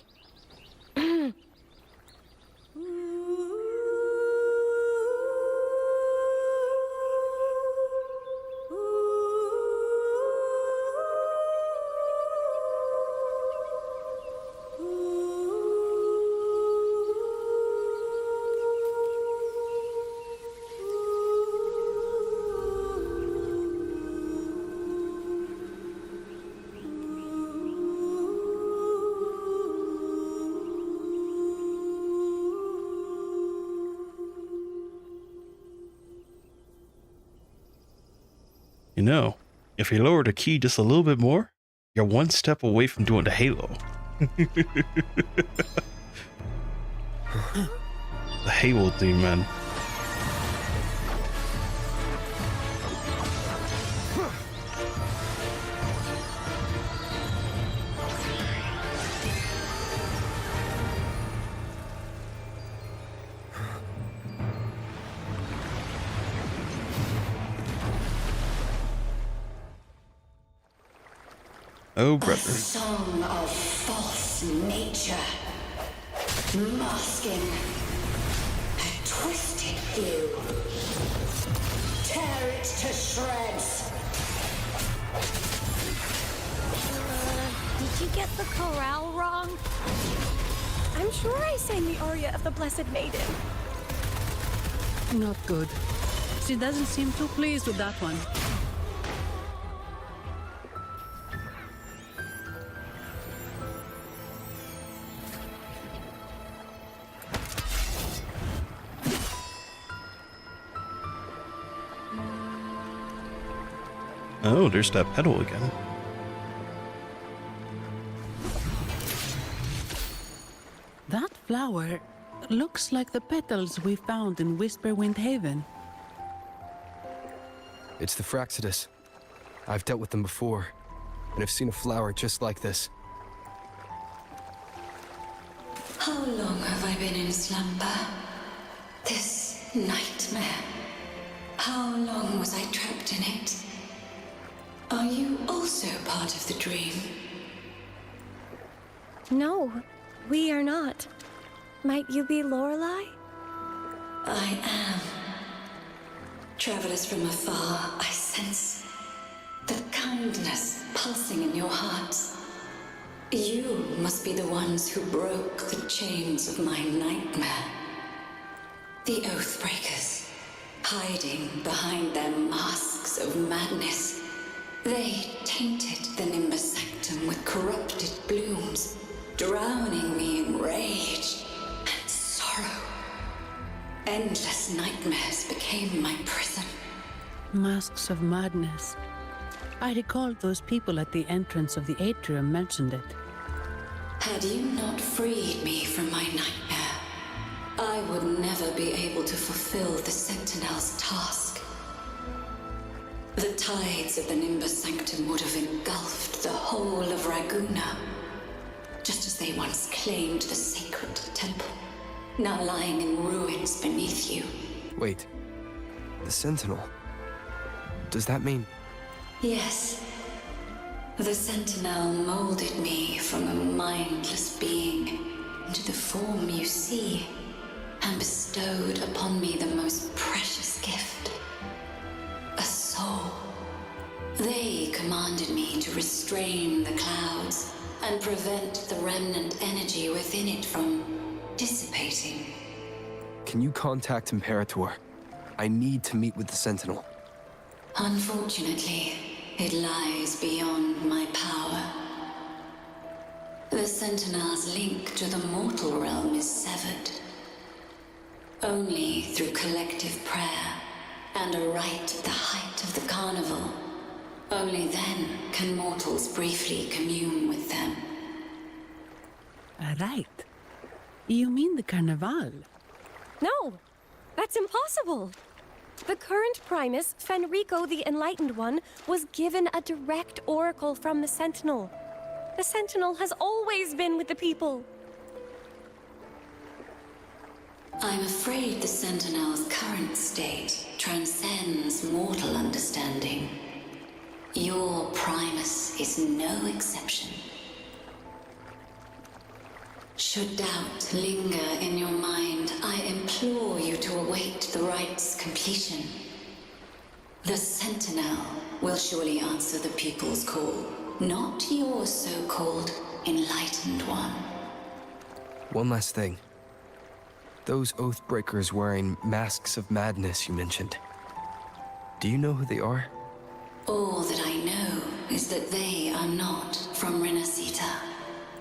You know, if you lower the key just a little bit more, you're one step away from doing the halo. The halo theme, man. Oh, brother. A song of false nature, masking a twisted view. Tear it to shreds. Did you get the chorale wrong? I'm sure I sang the aria of the Blessed Maiden. Not good. She doesn't seem too pleased with that one. Oh, there's that pedal again. That flower looks like the petals we found in Whisperwind Haven. It's the Fraxidus. I've dealt with them before, and I've seen a flower just like this. How long have I been in slumber? This nightmare. How long was I trapped in it? Are you also part of the dream? No, we are not. Might you be Lorelei? I am. Travelers from afar, I sense the kindness pulsing in your hearts. You must be the ones who broke the chains of my nightmare. The Oathbreakers, hiding behind their masks of madness. They tainted the Nimbus Sanctum with corrupted blooms, drowning me in rage and sorrow. Endless nightmares became my prison. Masks of madness. I recall those people at the entrance of the atrium mentioned it. Had you not freed me from my nightmare, I would never be able to fulfill the Sentinel's task. The tides of the Nimbus Sanctum would have engulfed the whole of Raguna, just as they once claimed the sacred temple, now lying in ruins beneath you. Wait, the Sentinel? Does that mean... Yes. The Sentinel molded me from a mindless being into the form you see, and bestowed upon me the most precious gift, a soul. They commanded me to restrain the clouds and prevent the remnant energy within it from dissipating. Can you contact Imperator? I need to meet with the Sentinel. Unfortunately, it lies beyond my power. The Sentinel's link to the mortal realm is severed. Only through collective prayer and a rite at the height of the carnival, only then can mortals briefly commune with them. A rite? You mean the Carnival? No, that's impossible. The current Primus, Fenrico the Enlightened One, was given a direct oracle from the Sentinel. The Sentinel has always been with the people. I'm afraid the Sentinel's current state transcends mortal understanding. Your Primus is no exception. Should doubt linger in your mind, I implore you to await the rite's completion. The Sentinel will surely answer the people's call, not your so-called Enlightened One. One last thing. Those Oathbreakers wearing masks of madness you mentioned. Do you know who they are? All that I know is that they are not from RINASCITA.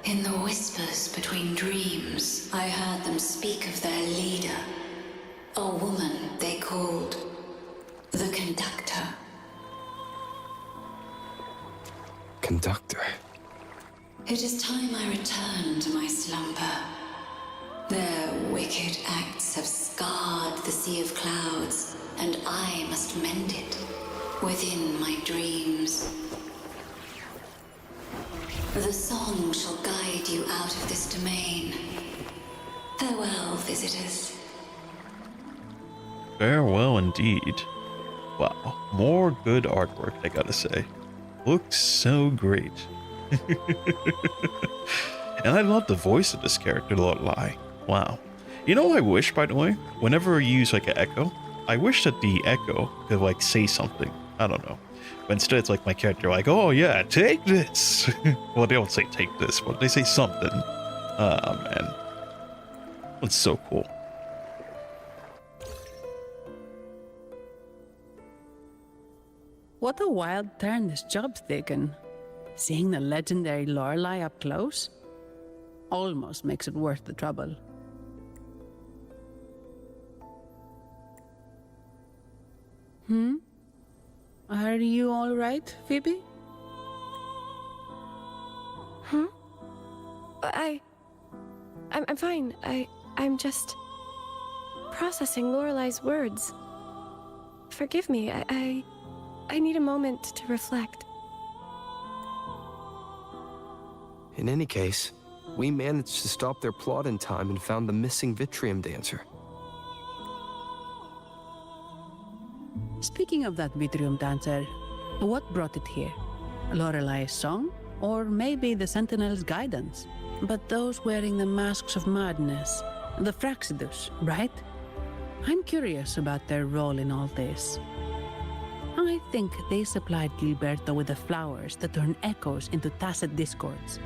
In the whispers between dreams, I heard them speak of their leader, a woman they called the Conductor. Conductor? It is time I return to my slumber. Their wicked acts have scarred the Sea of Clouds, and I must mend it within my dreams. The song shall guide you out of this domain. Farewell, visitors. Farewell indeed. Wow, more good artwork, I gotta say. Looks so great. And I love the voice of this character, Lorelei. Wow. You know what I wish, by the way? Whenever you use like an echo, I wish that the echo could like say something. I don't know. But instead it's like my character like, oh yeah, take this. Well, they don't say take this, but they say something. Man. It's so cool. What a wild turn this job's taken. Seeing the legendary Lorelei up close almost makes it worth the trouble. Are you all right, Phoebe? I'm fine. I'm just processing Lorelei's words. Forgive me. I need a moment to reflect. In any case, we managed to stop their plot in time and found the missing Vitrium dancer. Speaking of that Vitrium dancer, what brought it here? Lorelei's song? Or maybe the Sentinel's guidance? But those wearing the masks of madness, the Fraxidus, right? I'm curious about their role in all this. I think they supplied Gilberto with the flowers that turn echoes into tacit discords.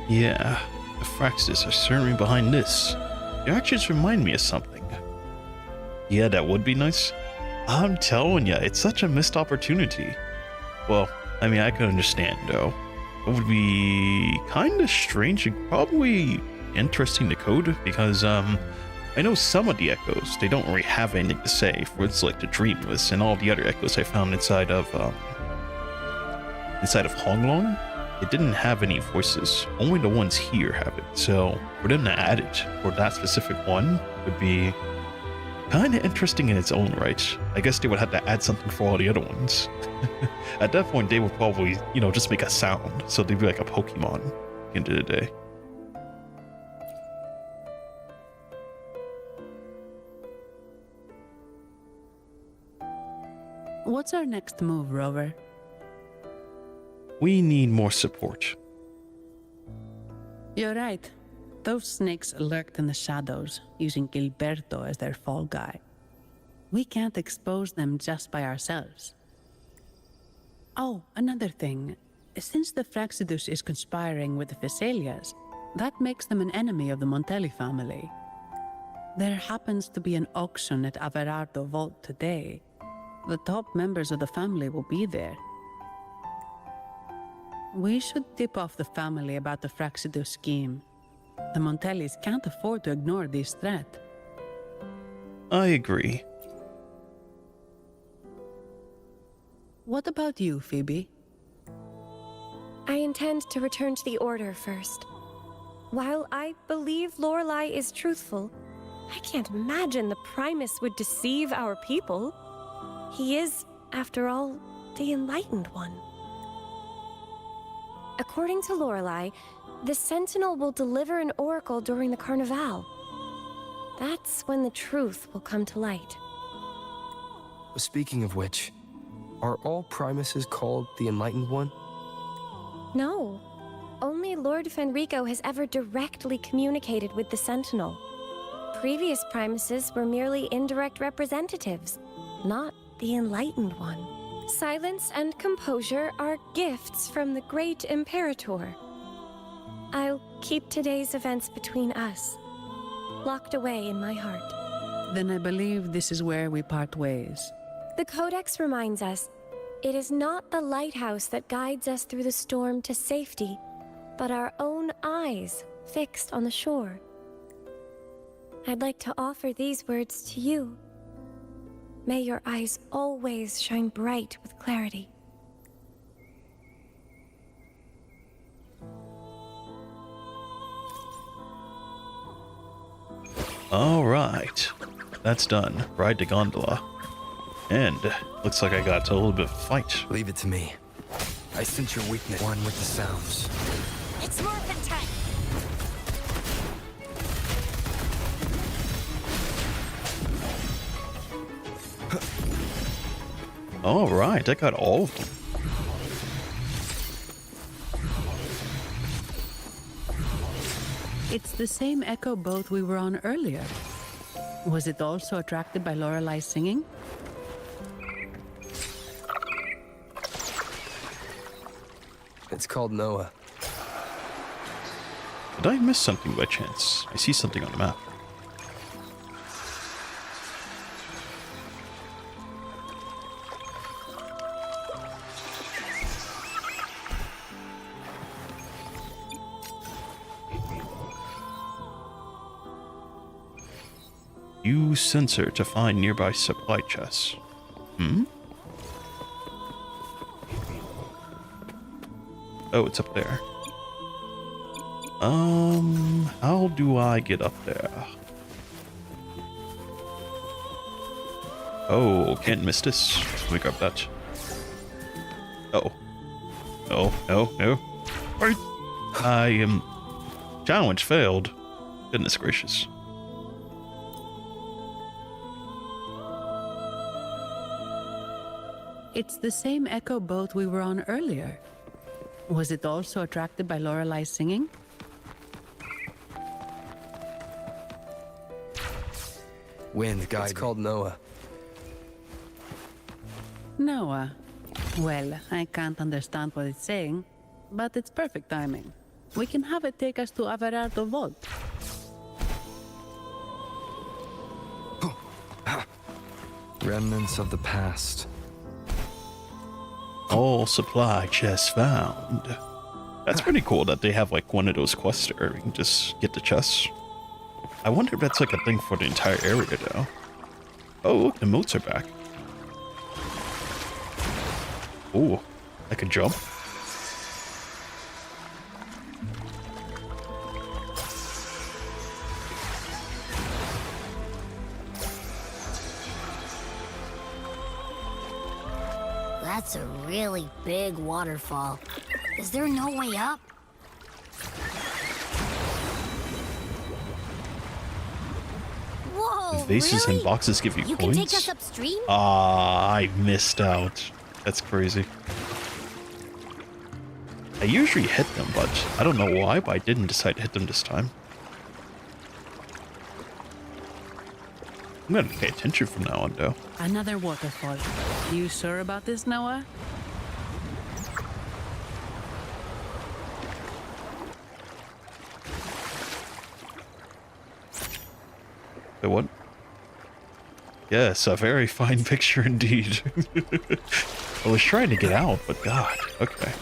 Yeah, the Fraxidus are certainly behind this. Your actions remind me of something. Yeah, that would be nice. I'm telling ya, it's such a missed opportunity. Well, I mean, I can understand, though. It would be kind of strange and probably interesting to code because I know some of the echoes, they don't really have anything to say. For it's like the Dreamless and all the other echoes I found inside of Honglong, it didn't have any voices. Only the ones here have it. So for them to add it for that specific one would be kind of interesting in its own right. I guess they would have to add something for all the other ones. At that point, they would probably, you know, just make a sound. So they'd be like a Pokemon at the end of the day. What's our next move, Rover? We need more support. You're right. Those snakes lurked in the shadows, using Gilberto as their fall guy. We can't expose them just by ourselves. Oh, another thing. Since the Fraxidus is conspiring with the Vesalias, that makes them an enemy of the Montelli family. There happens to be an auction at Averardo Vault today. The top members of the family will be there. We should tip off the family about the Fraxidus scheme. The Montellis can't afford to ignore this threat. I agree. What about you, Phoebe? I intend to return to the Order first. While I believe Lorelei is truthful, I can't imagine the Primus would deceive our people. He is, after all, the Enlightened One. According to Lorelei, the Sentinel will deliver an oracle during the Carnival. That's when the truth will come to light. Speaking of which, are all Primuses called the Enlightened One? No. Only Lord Fenrico has ever directly communicated with the Sentinel. Previous Primuses were merely indirect representatives, not the Enlightened One. Silence and composure are gifts from the great Imperator. I'll keep today's events between us, locked away in my heart. Then I believe this is where we part ways. The Codex reminds us, it is not the lighthouse that guides us through the storm to safety, but our own eyes fixed on the shore. I'd like to offer these words to you. May your eyes always shine bright with clarity. All right, that's done. Ride the gondola. And looks like I got a little bit of a fight. Leave it to me. I sense your weakness. One with the sounds. It's morphin' time! All right, I got all of them. It's the same echo boat we were on earlier. Was it also attracted by Lorelei's singing? It's called Noah. Did I miss something by chance? I see something on the map. Use sensor to find nearby supply chests. Oh, it's up there. How do I get up there? Oh, can't miss this. Let me grab that. Oh. No. Wait. I am... Challenge failed. Goodness gracious. It's the same echo boat we were on earlier. Was it also attracted by Lorelei's singing? Wind guide. It's called Noah. Noah. Well, I can't understand what it's saying, but it's perfect timing. We can have it take us to Averardo Vault. Remnants of the past. All supply chests found. That's pretty cool that they have like one of those quests there. You can just get the chests. I wonder if that's like a thing for the entire area though. Oh, look, the moats are back. Oh, I can jump. That's a really big waterfall. Is there no way up? Whoa, The vases really? and boxes give you You coins? can take us upstream? Ah, I missed out. That's crazy. I usually hit them, but I don't know why, but I didn't decide to hit them this time. I'm gonna pay attention from now on, though. Another waterfall. You sure about this, Noah? Wait, what? Yes, a very fine picture indeed. I was trying to get out, but God, okay.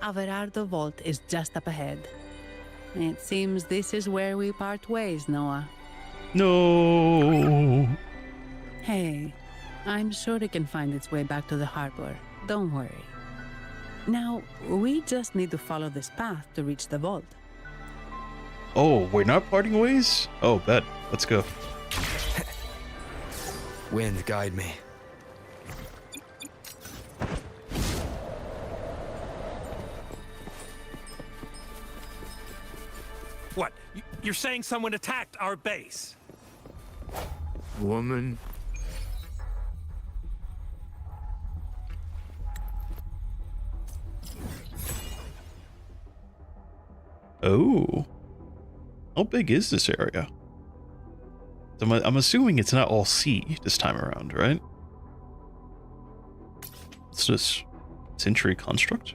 Averardo Vault is just up ahead. It seems this is where we part ways, Noah. No. Hey, I'm sure it can find its way back to the harbor. Don't worry. Now, we just need to follow this path to reach the vault. Oh, we're not parting ways? Oh, bet. Let's go. Wind, guide me. What? You're saying someone attacked our base? Woman. Oh. How big is this area? So I'm assuming it's not all sea this time around, right? What's this? Century construct?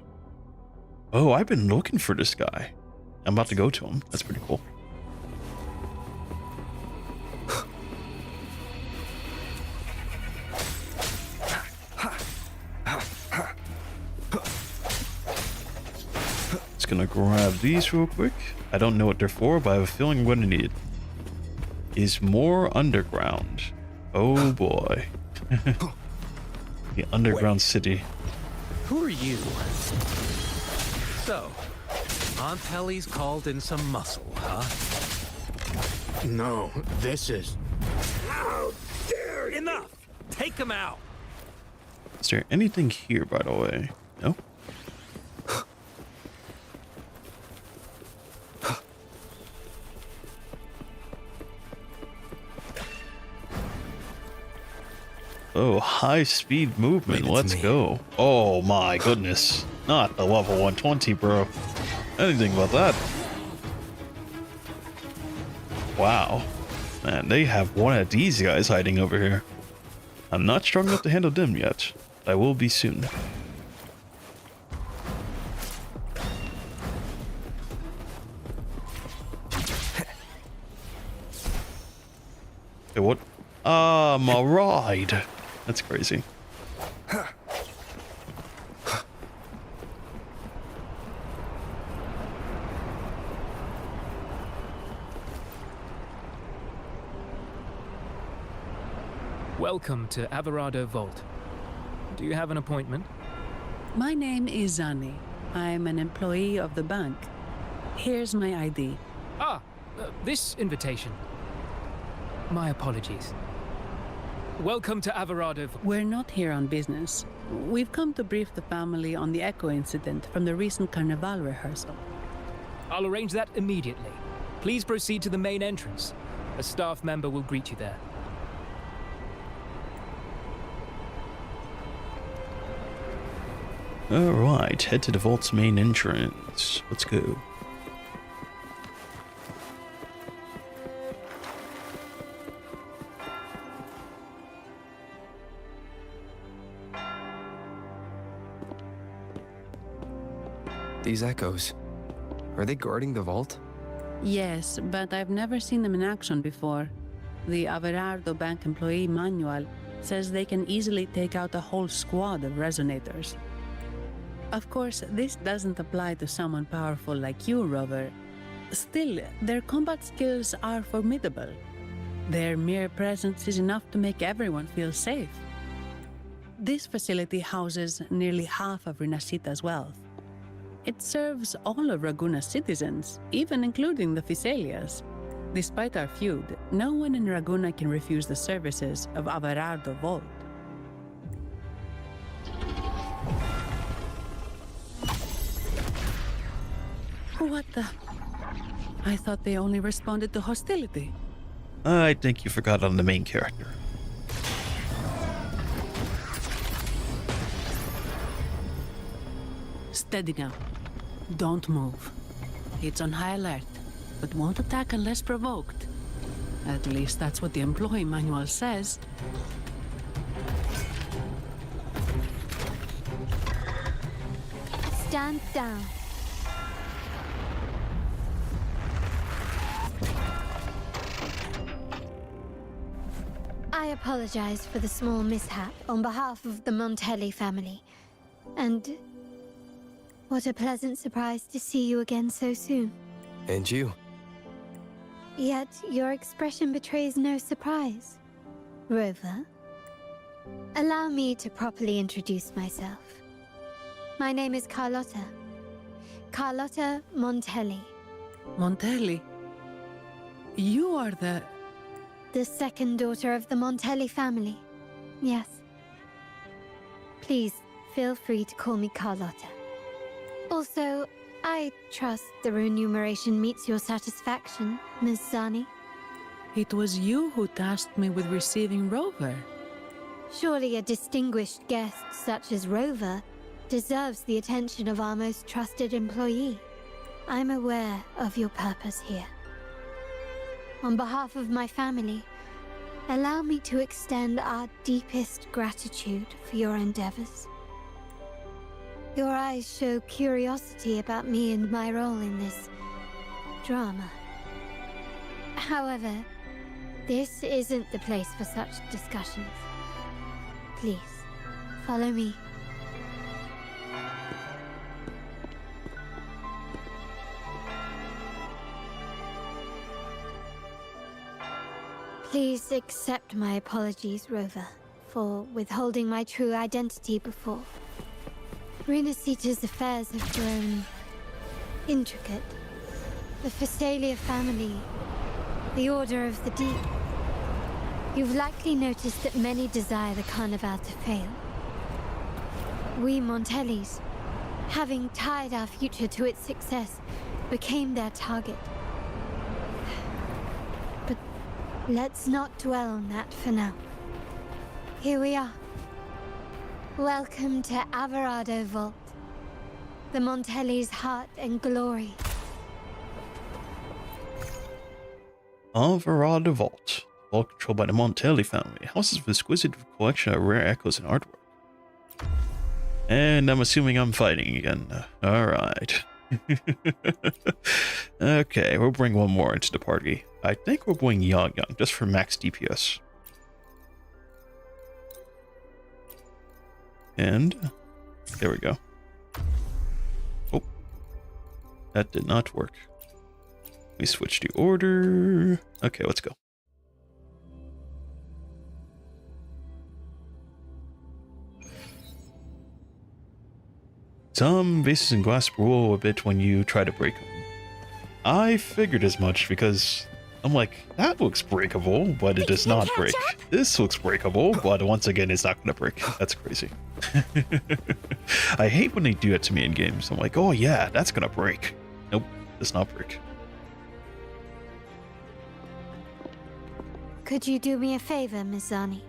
Oh, I've been looking for this guy. I'm about to go to him. That's pretty cool. Just gonna grab these real quick. I don't know what they're for, but I have a feeling I'm gonna need it. Is more underground. Oh boy. The underground city. Who are you? So, Aunt Helly's called in some muscle, huh? No, this is... How dare you! Enough! Take him out! Is there anything here, by the way? No? Oh, high-speed movement. Let's go. Oh my goodness. Not the level 120, bro. Anything about that. Wow. Man, they have one of these guys hiding over here. I'm not strong enough to handle them yet. I will be soon. Hey, what? My ride. That's crazy. Welcome to Averardo Vault. Do you have an appointment? My name is Zani. I'm an employee of the bank. Here's my ID. This invitation. My apologies. Welcome to Averardo. We're not here on business. We've come to brief the family on the Echo incident from the recent Carnival rehearsal. I'll arrange that immediately. Please proceed to the main entrance. A staff member will greet you there. Alright, head to the vault's main entrance. Let's go. These echoes, are they guarding the vault? Yes, but I've never seen them in action before. The Averardo Bank employee manual says they can easily take out a whole squad of resonators. Of course, this doesn't apply to someone powerful like you, Rover. Still, their combat skills are formidable. Their mere presence is enough to make everyone feel safe. This facility houses nearly half of RINASCITA's wealth. It serves all of Raguna's citizens, even including the Physaelias. Despite our feud, no one in Raguna can refuse the services of Averardo Vault. What the? I thought they only responded to hostility. I think you forgot on the main character. Steady now. Don't move. It's on high alert, but won't attack unless provoked. At least that's what the employee manual says. Stand down. I apologize for the small mishap on behalf of the Montelli family. And what a pleasant surprise to see you again so soon. And you? Yet your expression betrays no surprise. Rover, allow me to properly introduce myself. My name is Carlotta. Carlotta Montelli. Montelli? You are the second daughter of the Montelli family. Yes. Please, feel free to call me Carlotta. Also, I trust the remuneration meets your satisfaction, Ms. Zani. It was you who tasked me with receiving Rover. Surely a distinguished guest such as Rover deserves the attention of our most trusted employee. I'm aware of your purpose here. On behalf of my family, allow me to extend our deepest gratitude for your endeavors. Your eyes show curiosity about me and my role in this drama. However, this isn't the place for such discussions. Please, follow me. Please accept my apologies, Rover, for withholding my true identity before. RINASCITA's affairs have grown intricate. The Physaelia family, the Order of the Deep. You've likely noticed that many desire the Carnival to fail. We Montellis, having tied our future to its success, became their target. But let's not dwell on that for now. Here we are. Welcome to Averardo Vault, the Montelli's heart and glory. Averardo Vault. Vault controlled by the Montelli family. Houses of exquisite collection of rare echoes and artwork. And I'm assuming I'm fighting again. Alright. Okay, we'll bring one more into the party. I think we'll bring Yang, just for max DPS. And there we go. Oh, that did not work. We switch the order. Okay, let's go. Some vases and glass roll a bit when you try to break them. I figured as much because I'm like, that looks breakable, but it does not break. This looks breakable, but once again, it's not going to break. That's crazy. I hate when they do it to me in games. I'm like, oh yeah, that's going to break. Nope, does not break. Could you do me a favor, Ms. Zani?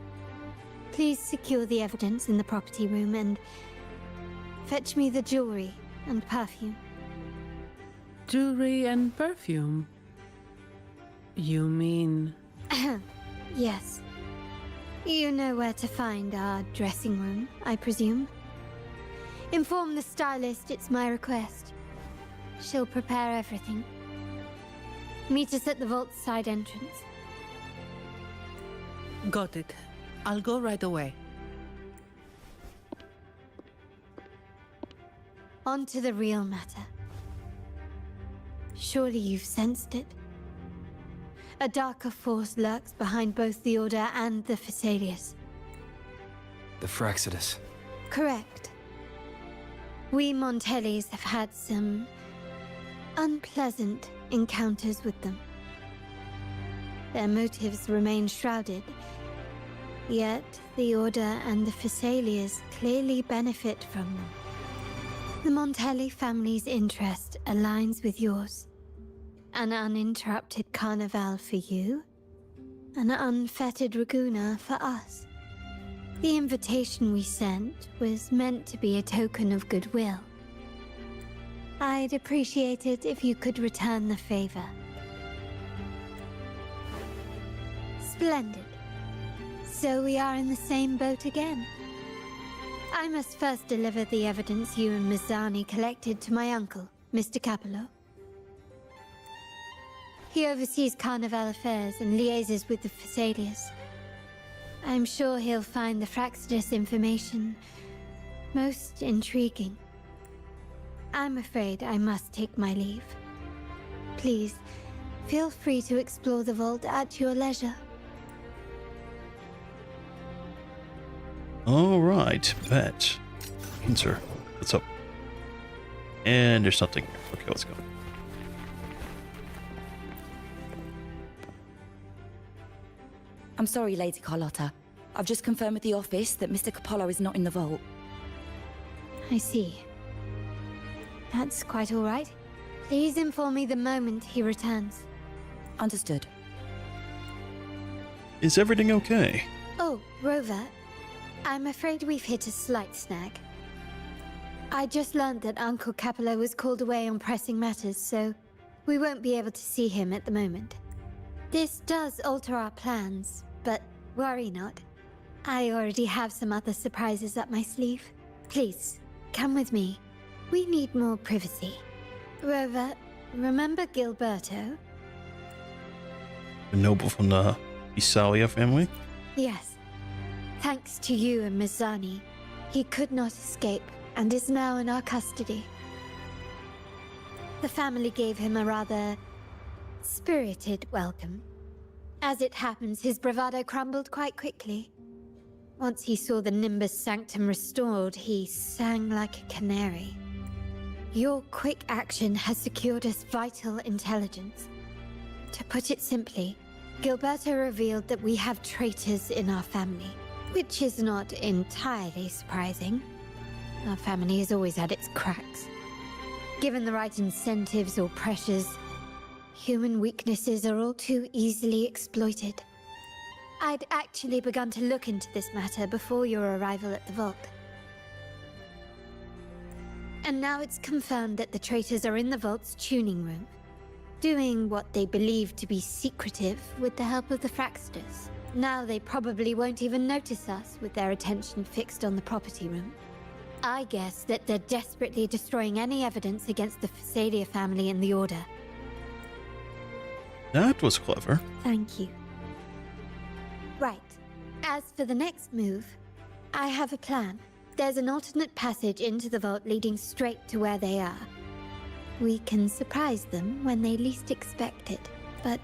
Please secure the evidence in the property room and fetch me the jewelry and perfume. Jewelry and perfume? You mean... Yes. You know where to find our dressing room, I presume? Inform the stylist it's my request. She'll prepare everything. Meet us at the vault's side entrance. Got it. I'll go right away. On to the real matter. Surely you've sensed it. A darker force lurks behind both the Order and the Phasaelius. The Fraxidus. Correct. We Montellis have had some unpleasant encounters with them. Their motives remain shrouded, yet the Order and the Phasaelius clearly benefit from them. The Montelli family's interest aligns with yours. An uninterrupted carnival for you, an unfettered Raguna for us. The invitation we sent was meant to be a token of goodwill. I'd appreciate it if you could return the favor. Splendid. So we are in the same boat again. I must first deliver the evidence you and Mizani collected to my uncle, Mr. Capello. He oversees Carnival affairs and liaises with the Phasaelius. I'm sure he'll find the Fraxidus information most intriguing. I'm afraid I must take my leave. Please, feel free to explore the vault at your leisure. All right, bet. Sir, what's up? And there's nothing here. Okay, let's go. I'm sorry, Lady Carlotta. I've just confirmed with the office that Mr. Capello is not in the vault. I see. That's quite all right. Please inform me the moment he returns. Understood. Is everything okay? Oh, Rover. I'm afraid we've hit a slight snag. I just learned that Uncle Capello was called away on pressing matters, so we won't be able to see him at the moment. This does alter our plans, but worry not. I already have some other surprises up my sleeve. Please, come with me. We need more privacy. Rover, remember Gilberto? The noble from the Isalia family? Yes. Thanks to you and Mizani, he could not escape and is now in our custody. The family gave him a rather spirited welcome. As it happens, his bravado crumbled quite quickly. Once he saw the Nimbus Sanctum restored, he sang like a canary. Your quick action has secured us vital intelligence. To put it simply, Gilberto revealed that we have traitors in our family, which is not entirely surprising. Our family has always had its cracks. Given the right incentives or pressures, human weaknesses are all too easily exploited. I'd actually begun to look into this matter before your arrival at the vault. And now it's confirmed that the traitors are in the vault's tuning room, doing what they believe to be secretive with the help of the Fraxidus. Now they probably won't even notice us with their attention fixed on the property room. I guess that they're desperately destroying any evidence against the Phasalia family and the Order. That was clever. Thank you. Right. As for the next move, I have a plan. There's an alternate passage into the vault leading straight to where they are. We can surprise them when they least expect it, but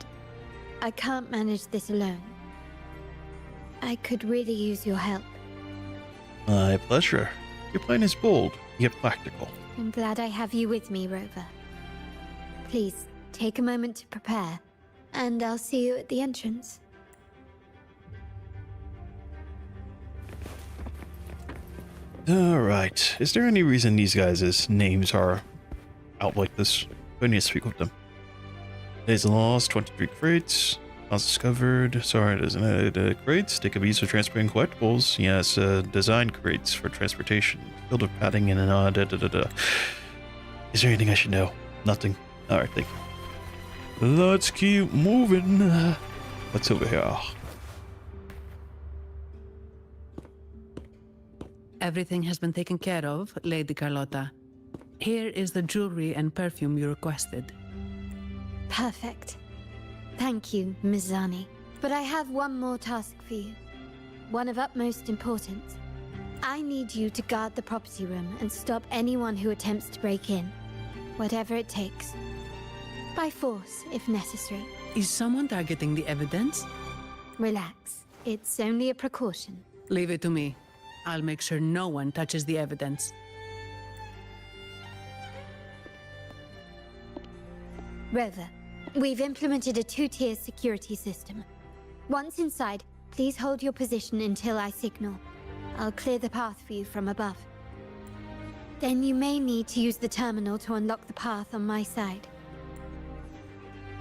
I can't manage this alone. I could really use your help. My pleasure. Your plan is bold, yet practical. I'm glad I have you with me, Rover. Please, take a moment to prepare, and I'll see you at the entrance. Alright. Is there any reason these guys' names are out like this? I need to speak with them. Days lost, 23 crates. Lost discovered. Sorry, it isn't crates. They could be used for transporting collectibles. Yes, design crates for transportation. Filled with padding and Is there anything I should know? Nothing. Alright, thank you. Let's keep moving. What's over here? Everything has been taken care of, Lady Carlotta. Here is the jewelry and perfume you requested. Perfect. Thank you, Mizani. But I have one more task for you. One of utmost importance. I need you to guard the property room and stop anyone who attempts to break in. Whatever it takes. By force, if necessary. Is someone targeting the evidence? Relax. It's only a precaution. Leave it to me. I'll make sure no one touches the evidence. Rover, we've implemented a 2-tier security system. Once inside, please hold your position until I signal. I'll clear the path for you from above. Then you may need to use the terminal to unlock the path on my side.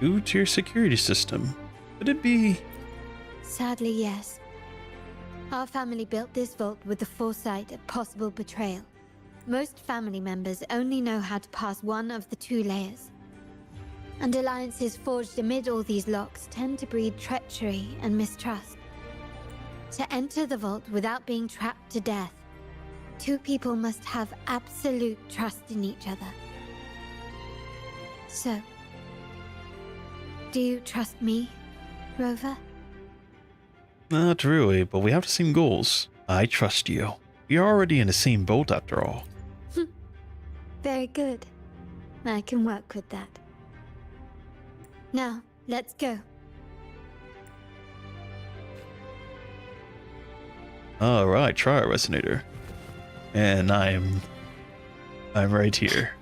2-tier security system. Could it be... Sadly, yes. Our family built this vault with the foresight of possible betrayal. Most family members only know how to pass one of the 2 layers. And alliances forged amid all these locks tend to breed treachery and mistrust. To enter the vault without being trapped to death, 2 people must have absolute trust in each other. So, do you trust me, Rover? Not really, but we have the same goals. I trust you. We are already in the same boat after all. Very good. I can work with that. Now, let's go. Alright, try a resonator. And I'm right here.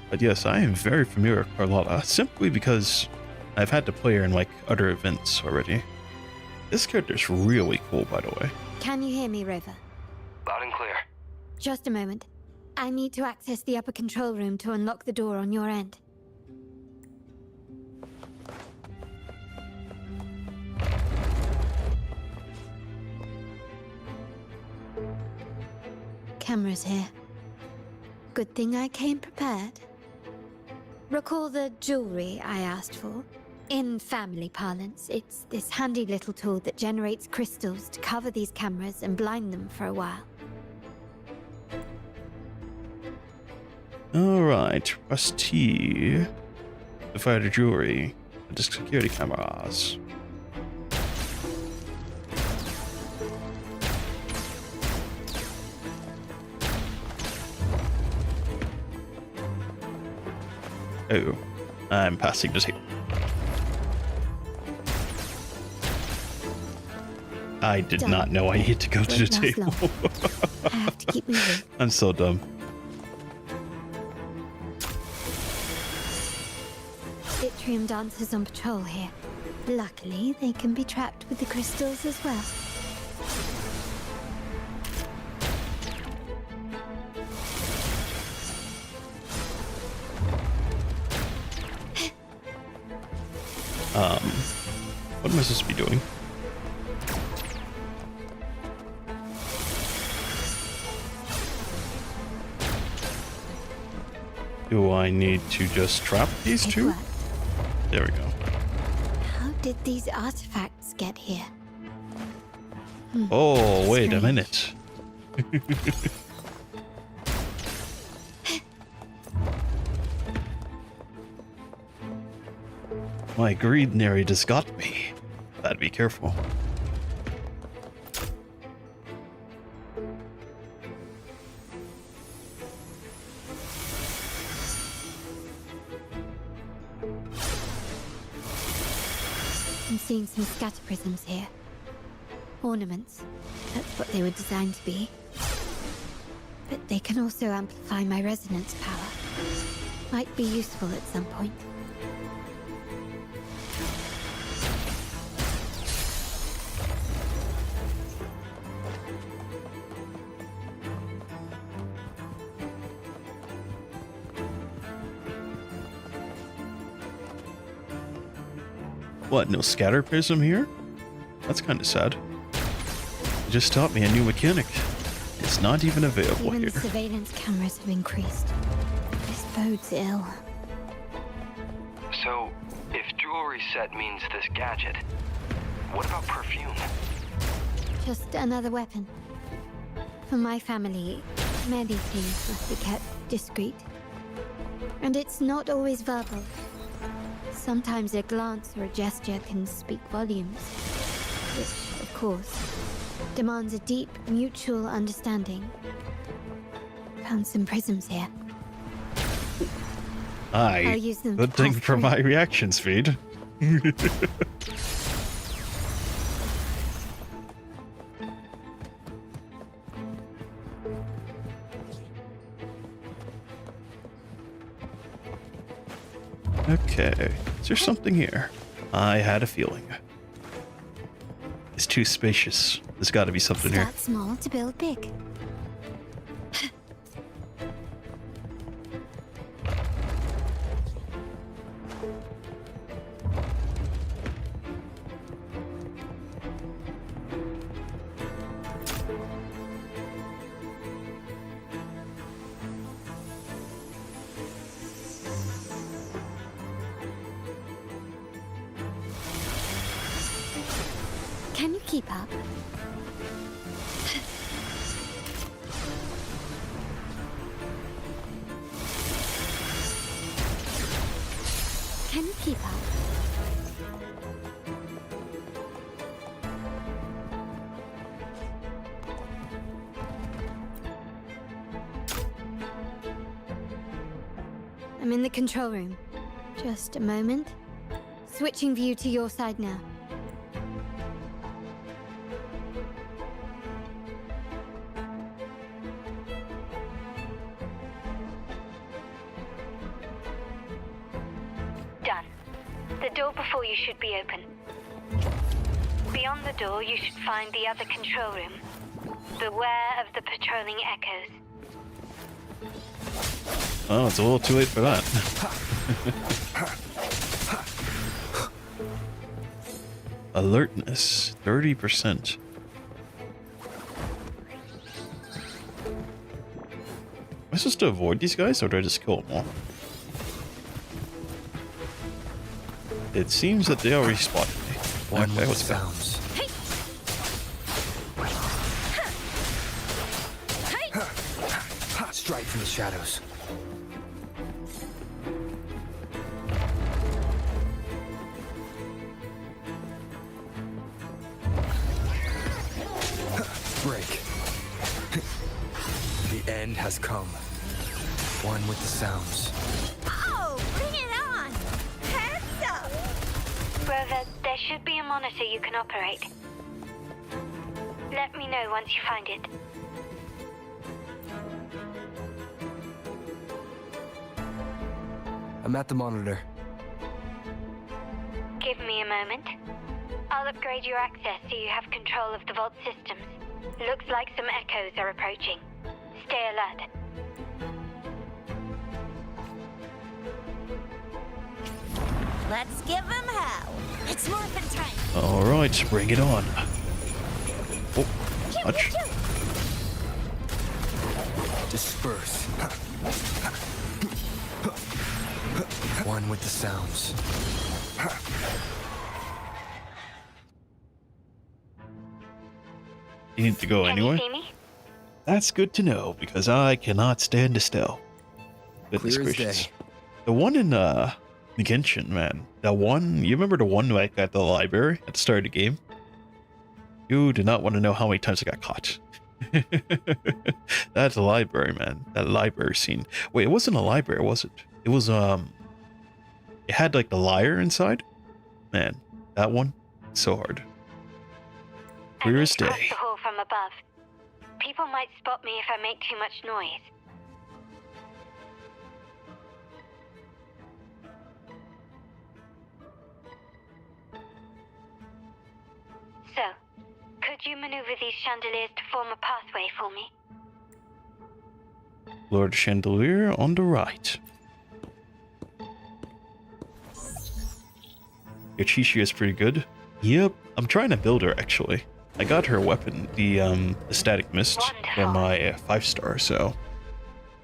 But yes, I am very familiar with Carlotta, simply because I've had to play her in like other events already. This character's really cool, by the way. Can you hear me, Rover? Loud and clear. Just a moment. I need to access the upper control room to unlock the door on your end. Cameras here. Good thing I came prepared. Recall the jewelry I asked for? In family parlance, it's this handy little tool that generates crystals to cover these cameras and blind them for a while. Alright, Rusty. The fighter jewelry. The security cameras. Oh, I'm passing the table. I did not know I had to go to the table. I have to keep moving. I'm so dumb. Yttrium dancers on patrol here. Luckily, they can be trapped with the crystals as well. What am I supposed to be doing? Do I need to just trap these 2? There we go. How did these artifacts get here? Oh, wait a minute. My greed nearly just got me. Gotta be careful. I'm seeing some scatter prisms here. Ornaments. That's what they were designed to be. But they can also amplify my resonance power. Might be useful at some point. What, no scatter prism here? That's kind of sad. You just taught me a new mechanic. It's not even available Even here. the surveillance cameras have increased. This bodes ill. So, if jewelry set means this gadget, what about perfume? Just another weapon. For my family, many things must be kept discreet. And it's not always verbal. Sometimes a glance or a gesture can speak volumes, which, of course, demands a deep mutual understanding. Found some prisms here. I'll use them Good to thing pass for through. my reaction speed. Okay, is there something here? I had a feeling. It's too spacious. There's got to be something here. Start small to build big. Can you keep up? Can you keep up? I'm in the control room. Just a moment. Switching view to your side now. Done. The door before you should be open. Beyond the door, you should find the other control room. Beware of the patrolling echoes. Oh, it's a little too late for that. Alertness, 30%. Am I supposed to avoid these guys, or do I just kill them all? It seems that they already spotted me. Black guy, what's that? Strike from the shadows. Break. The end has come. One with the sounds. Oh, bring it on! Heads up! Rover, there should be a monitor you can operate. Let me know once you find it. I'm at the monitor. Give me a moment. I'll upgrade your access so you have control of the vault systems. Looks like some echoes are approaching. Stay alert. Let's give him hell. It's morphin' time. Alright, bring it on. Oh, touch. Disperse. One with the sounds. You need to go anyway? See me? That's good to know, because I cannot stand still. Goodness Clear as gracious. day. The one in Genshin, man. That one, you remember the one like at the library at the start of the game? You do not want to know how many times I got caught. That's a library, man. That library scene. Wait, it wasn't a library, was it? It was it had like the lyre inside. Man, that one, so hard. Clear as Across day. the hall from above. People might spot me if I make too much noise. So, could you maneuver these chandeliers to form a pathway for me? Lord Chandelier on the right. Your Chishi is pretty good. Yep, I'm trying to build her actually. I got her weapon, the Static Mist, for my 5-star, so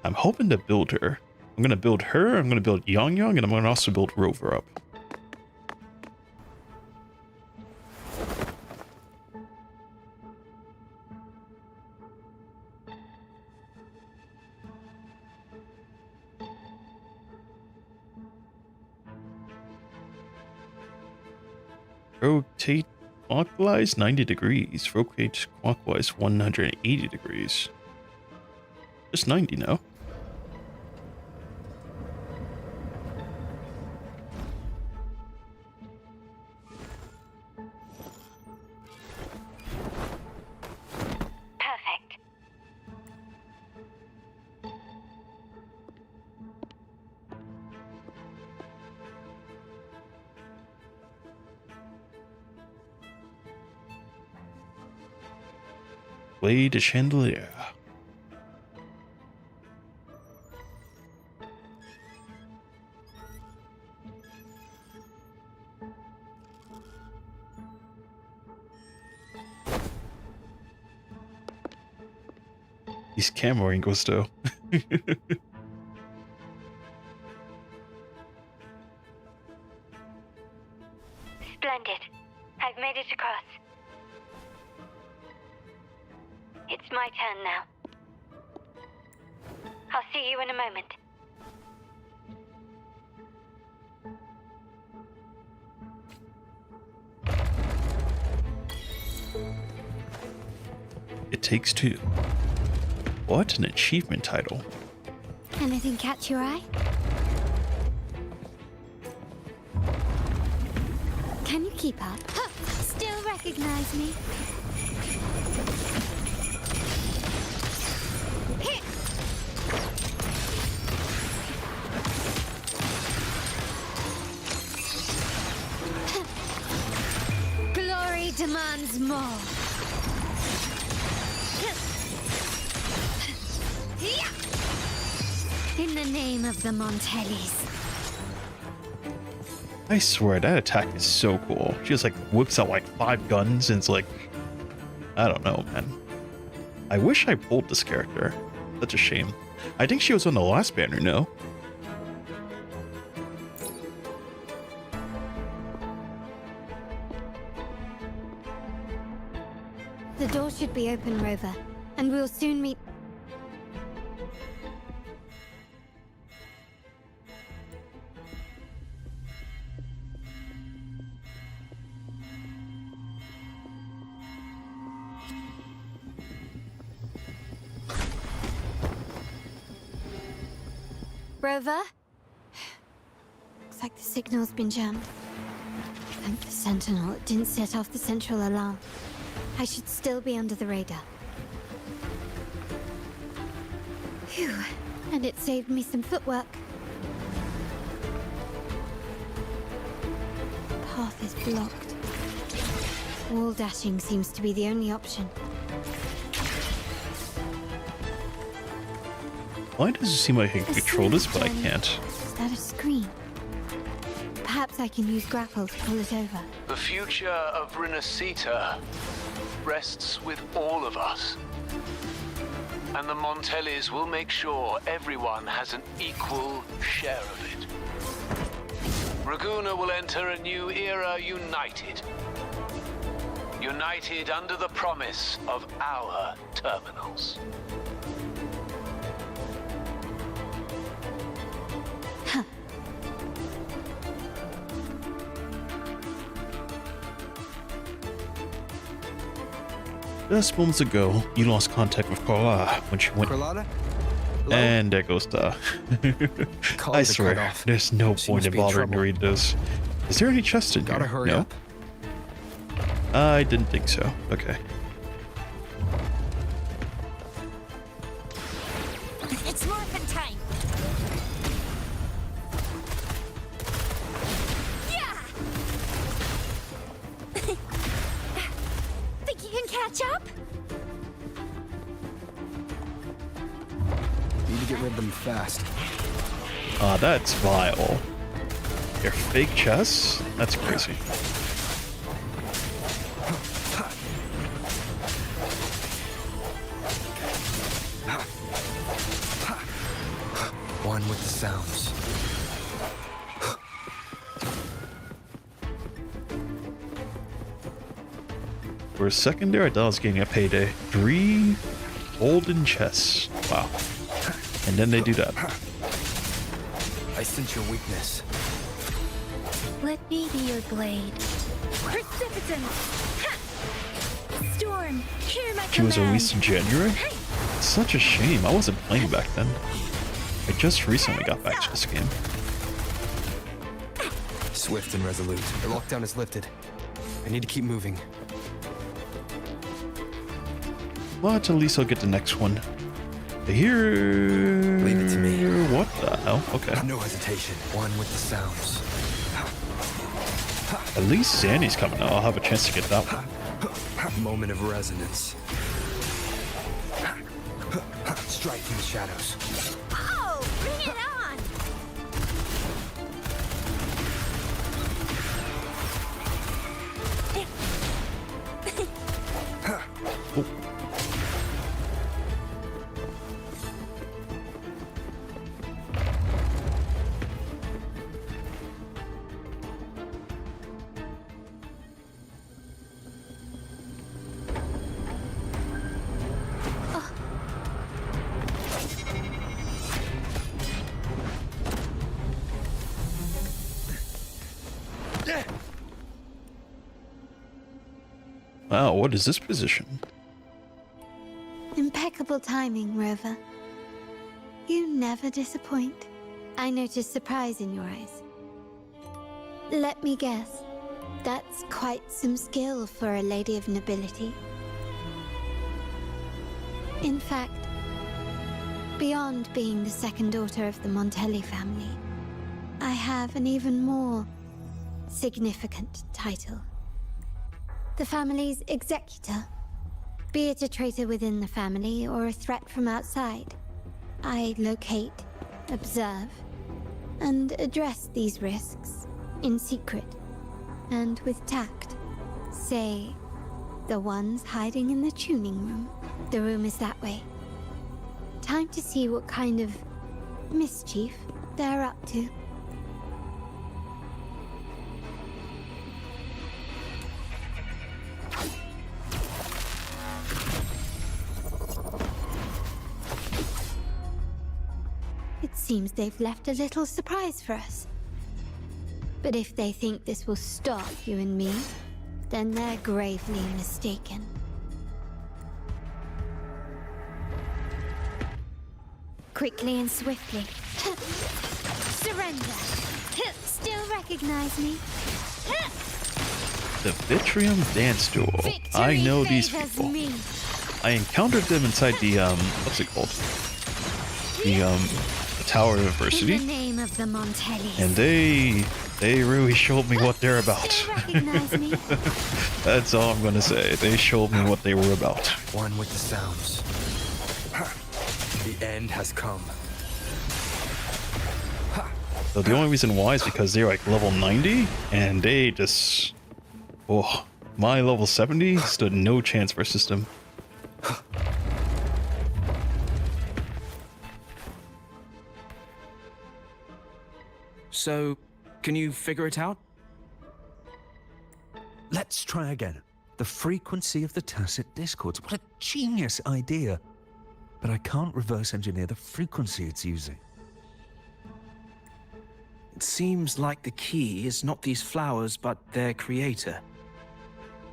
I'm hoping to build her. I'm gonna build her, I'm gonna build Yang Yang, and I'm gonna also build Rover up. Rotate clockwise 90 degrees. Rotate clockwise 180 degrees. Just 90 now. Perfect. Way to chandelier. These camera angles though. Splendid. I've made it across. It's my turn now. I'll see you in a moment. It Takes Two. What an achievement title. Anything catch your eye? Can you keep up? Huh, still recognize me? Hit! Glory demands more. In the name of the Montellis. I swear that attack is so cool. She just like whips out like 5 guns and it's like, I don't know, man. I wish I pulled this character. Such a shame. I think she was on the last banner, no? The door should be open, Rover, and we'll soon meet. Rover? Looks like the signal's been jammed. Thank the Sentinel it didn't set off the central alarm. I should still be under the radar. Phew, and it saved me some footwork. The path is blocked. Wall dashing seems to be the only option. Why does it seem like I can control this, but I can't? Is that a screen? Perhaps I can use grapple to pull it over. The future of RINASCITA rests with all of us. And the Montellis will make sure everyone has an equal share of it. Raguna will enter a new era united. United under the promise of our terminals. Just moments ago, you lost contact with Carla when she went. Carlotta? And there goes the. I swear, there's no point in bothering to read this. Is there any chest in here? Gotta hurry up. I didn't think so. Okay. It's morphin' time. Yeah. Think you can catch up? Need to get rid of them fast. Ah, that's vile. Your fake chests? That's crazy. One with the sounds. For a second there, I thought I was getting a payday. 3 golden chests. Wow. And then they do that. I sense your weakness. Let be to your blade. Precipitance! Ha! Storm, hear my She was command. released in January? It's such a shame. I wasn't playing back then. I just recently got back to this game. Swift and resolute. The lockdown is lifted. I need to keep moving. But at least I'll get the next one. Here. Leave it to me. What the hell? Okay. No hesitation. One with the sounds. At least Sandy's coming out. I'll have a chance to get that one. Moment of resonance. Strike from the shadows. Oh, bring it on! Oh. Wow, what is this position? Impeccable timing, Rover. You never disappoint. I notice surprise in your eyes. Let me guess. That's quite some skill for a lady of nobility. In fact, beyond being the second daughter of the Montelli family, I have an even more significant title. The family's executor. Be it a traitor within the family or a threat from outside, I locate, observe, and address these risks in secret and with tact. Say, the ones hiding in the tuning room. The room is that way. Time to see what kind of mischief they're up to. It seems they've left a little surprise for us. But if they think this will stop you and me, then they're gravely mistaken. Quickly and swiftly. Surrender. Still recognize me? The Vitrium Dance Duo. I know these people. I encountered them inside the, what's it called? The Tower of Adversity. In the name of the Montellis. And they really showed me what they're about. Recognize me? That's all I'm gonna say. They showed me what they were about. One with the sounds. The end has come. So the only reason why is because they're like level 90 and they just, oh, my level 70 stood no chance versus them. So, can you figure it out? Let's try again. The frequency of the tacit discords. What a genius idea. But I can't reverse engineer the frequency it's using. It seems like the key is not these flowers, but their creator.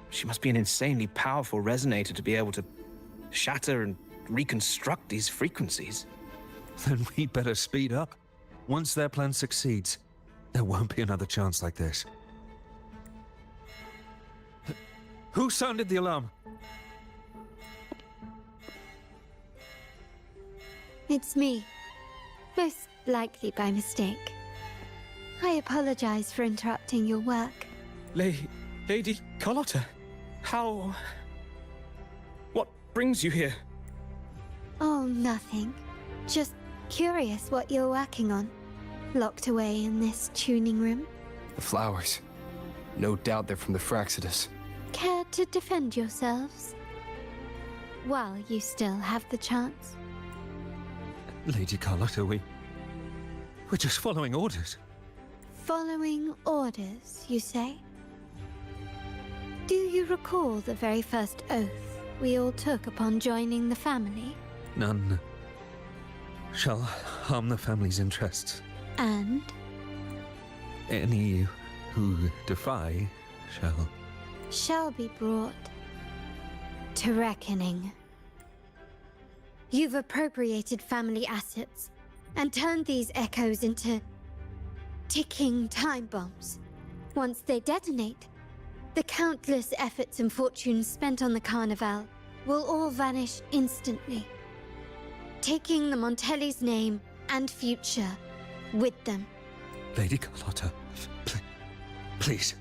She must be an insanely powerful resonator to be able to shatter and reconstruct these frequencies. Then we'd better speed up. Once their plan succeeds, there won't be another chance like this. Who sounded the alarm? It's me. Most likely by mistake. I apologize for interrupting your work. Lady Carlotta, how... What brings you here? Oh, nothing. Just curious what you're working on. Locked away in this tuning room. The flowers. No doubt they're from the Fraxitus. Care to defend yourselves? While you still have the chance. Lady Carlotta, we're just following orders. Following orders, you say? Do you recall the very first oath we all took upon joining the family? None shall harm the family's interests. And? Any who who defy shall be brought to reckoning. You've appropriated family assets and turned these echoes into ticking time bombs. Once they detonate, the countless efforts and fortunes spent on the Carnival will all vanish instantly, taking the Montelli's name and future with them. Lady Carlotta, please,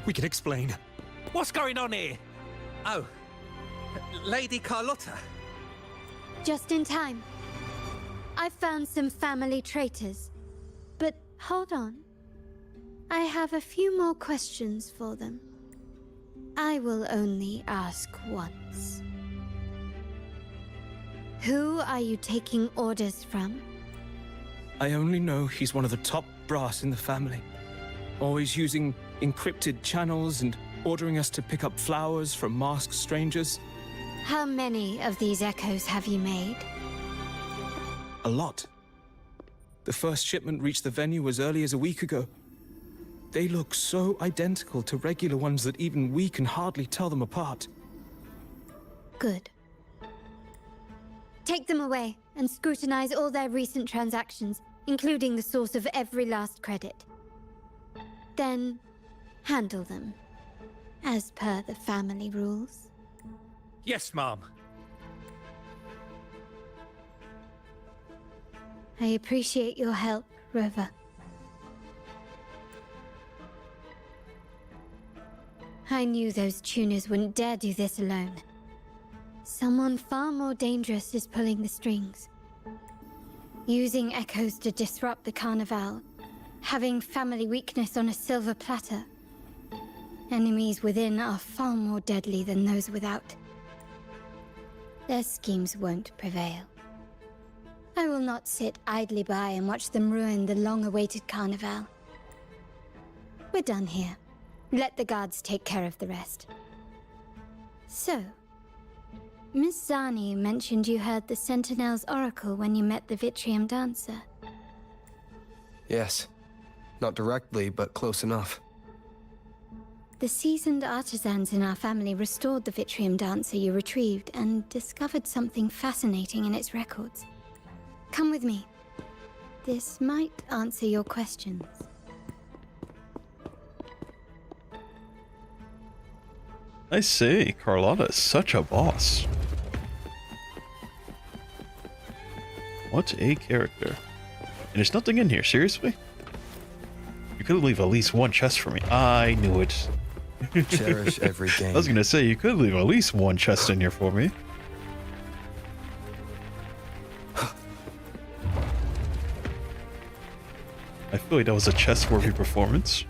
we can explain. What's going on here? Oh, Lady Carlotta. Just in time. I found some family traitors, but hold on. I have a few more questions for them. I will only ask once. Who are you taking orders from? I only know he's one of the top brass in the family. Always using encrypted channels and ordering us to pick up flowers from masked strangers. How many of these echoes have you made? A lot. The first shipment reached the venue as early as a week ago. They look so identical to regular ones that even we can hardly tell them apart. Good. Take them away and scrutinize all their recent transactions, including the source of every last credit. Then, handle them, as per the family rules. Yes, Mom. I appreciate your help, Rover. I knew those tuners wouldn't dare do this alone. Someone far more dangerous is pulling the strings. Using echoes to disrupt the Carnival. Having family weakness on a silver platter. Enemies within are far more deadly than those without. Their schemes won't prevail. I will not sit idly by and watch them ruin the long-awaited Carnival. We're done here. Let the guards take care of the rest. So, Miss Zani mentioned you heard the Sentinel's oracle when you met the Vitrium Dancer. Yes. Not directly, but close enough. The seasoned artisans in our family restored the Vitrium Dancer you retrieved and discovered something fascinating in its records. Come with me. This might answer your questions. I say, Carlotta is such a boss. What a character. And there's nothing in here, seriously? You could leave at least one chest for me. I knew it. Cherish every game. I was gonna say, you could leave at least one chest in here for me. I feel like that was a chest-worthy performance.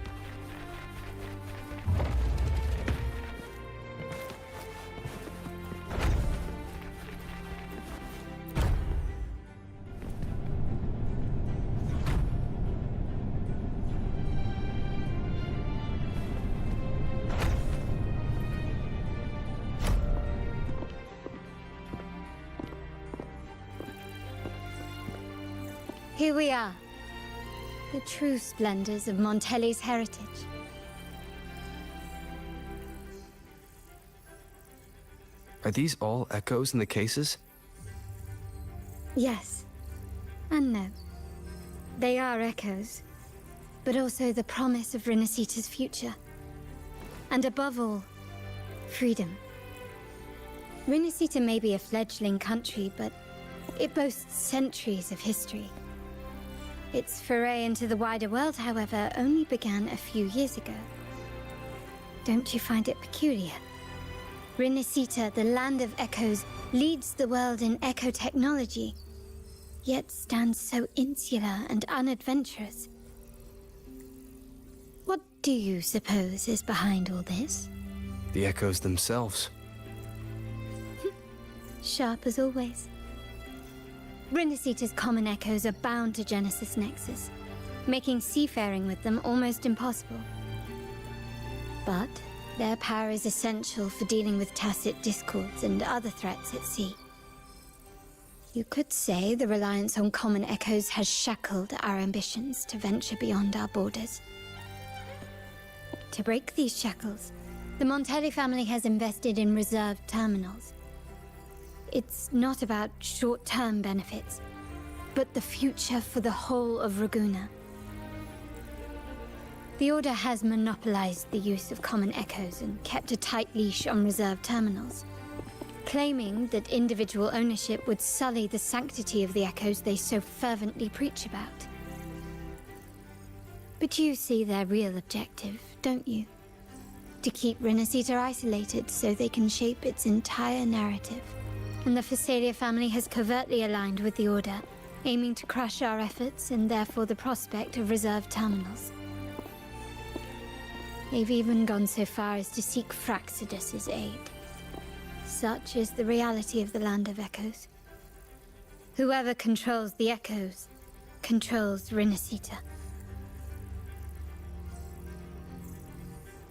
Here we are. The true splendors of Montelli's heritage. Are these all echoes in the cases? Yes. And no. They are echoes, but also the promise of RINASCITA's future. And above all, freedom. RINASCITA may be a fledgling country, but it boasts centuries of history. Its foray into the wider world, however, only began a few years ago. Don't you find it peculiar? RINASCITA, the land of echoes, leads the world in echo technology, yet stands so insular and unadventurous. What do you suppose is behind all this? The echoes themselves. Sharp as always. RINASCITA's common echoes are bound to Genesis Nexus, making seafaring with them almost impossible. But their power is essential for dealing with tacit discords and other threats at sea. You could say the reliance on common echoes has shackled our ambitions to venture beyond our borders. to break these shackles, the Montelli family has invested in reserved terminals. It's not about short-term benefits, but the future for the whole of Raguna. The Order has monopolized the use of common echoes and kept a tight leash on reserved terminals, claiming that individual ownership would sully the sanctity of the echoes they so fervently preach about. But you see their real objective, don't you? To keep RINASCITA isolated so they can shape its entire narrative. And the Phasalia family has covertly aligned with the Order, aiming to crush our efforts and therefore the prospect of reserved terminals. They've even gone so far as to seek Fraxidus's aid. Such is the reality of the Land of Echoes. Whoever controls the Echoes controls RINASCITA.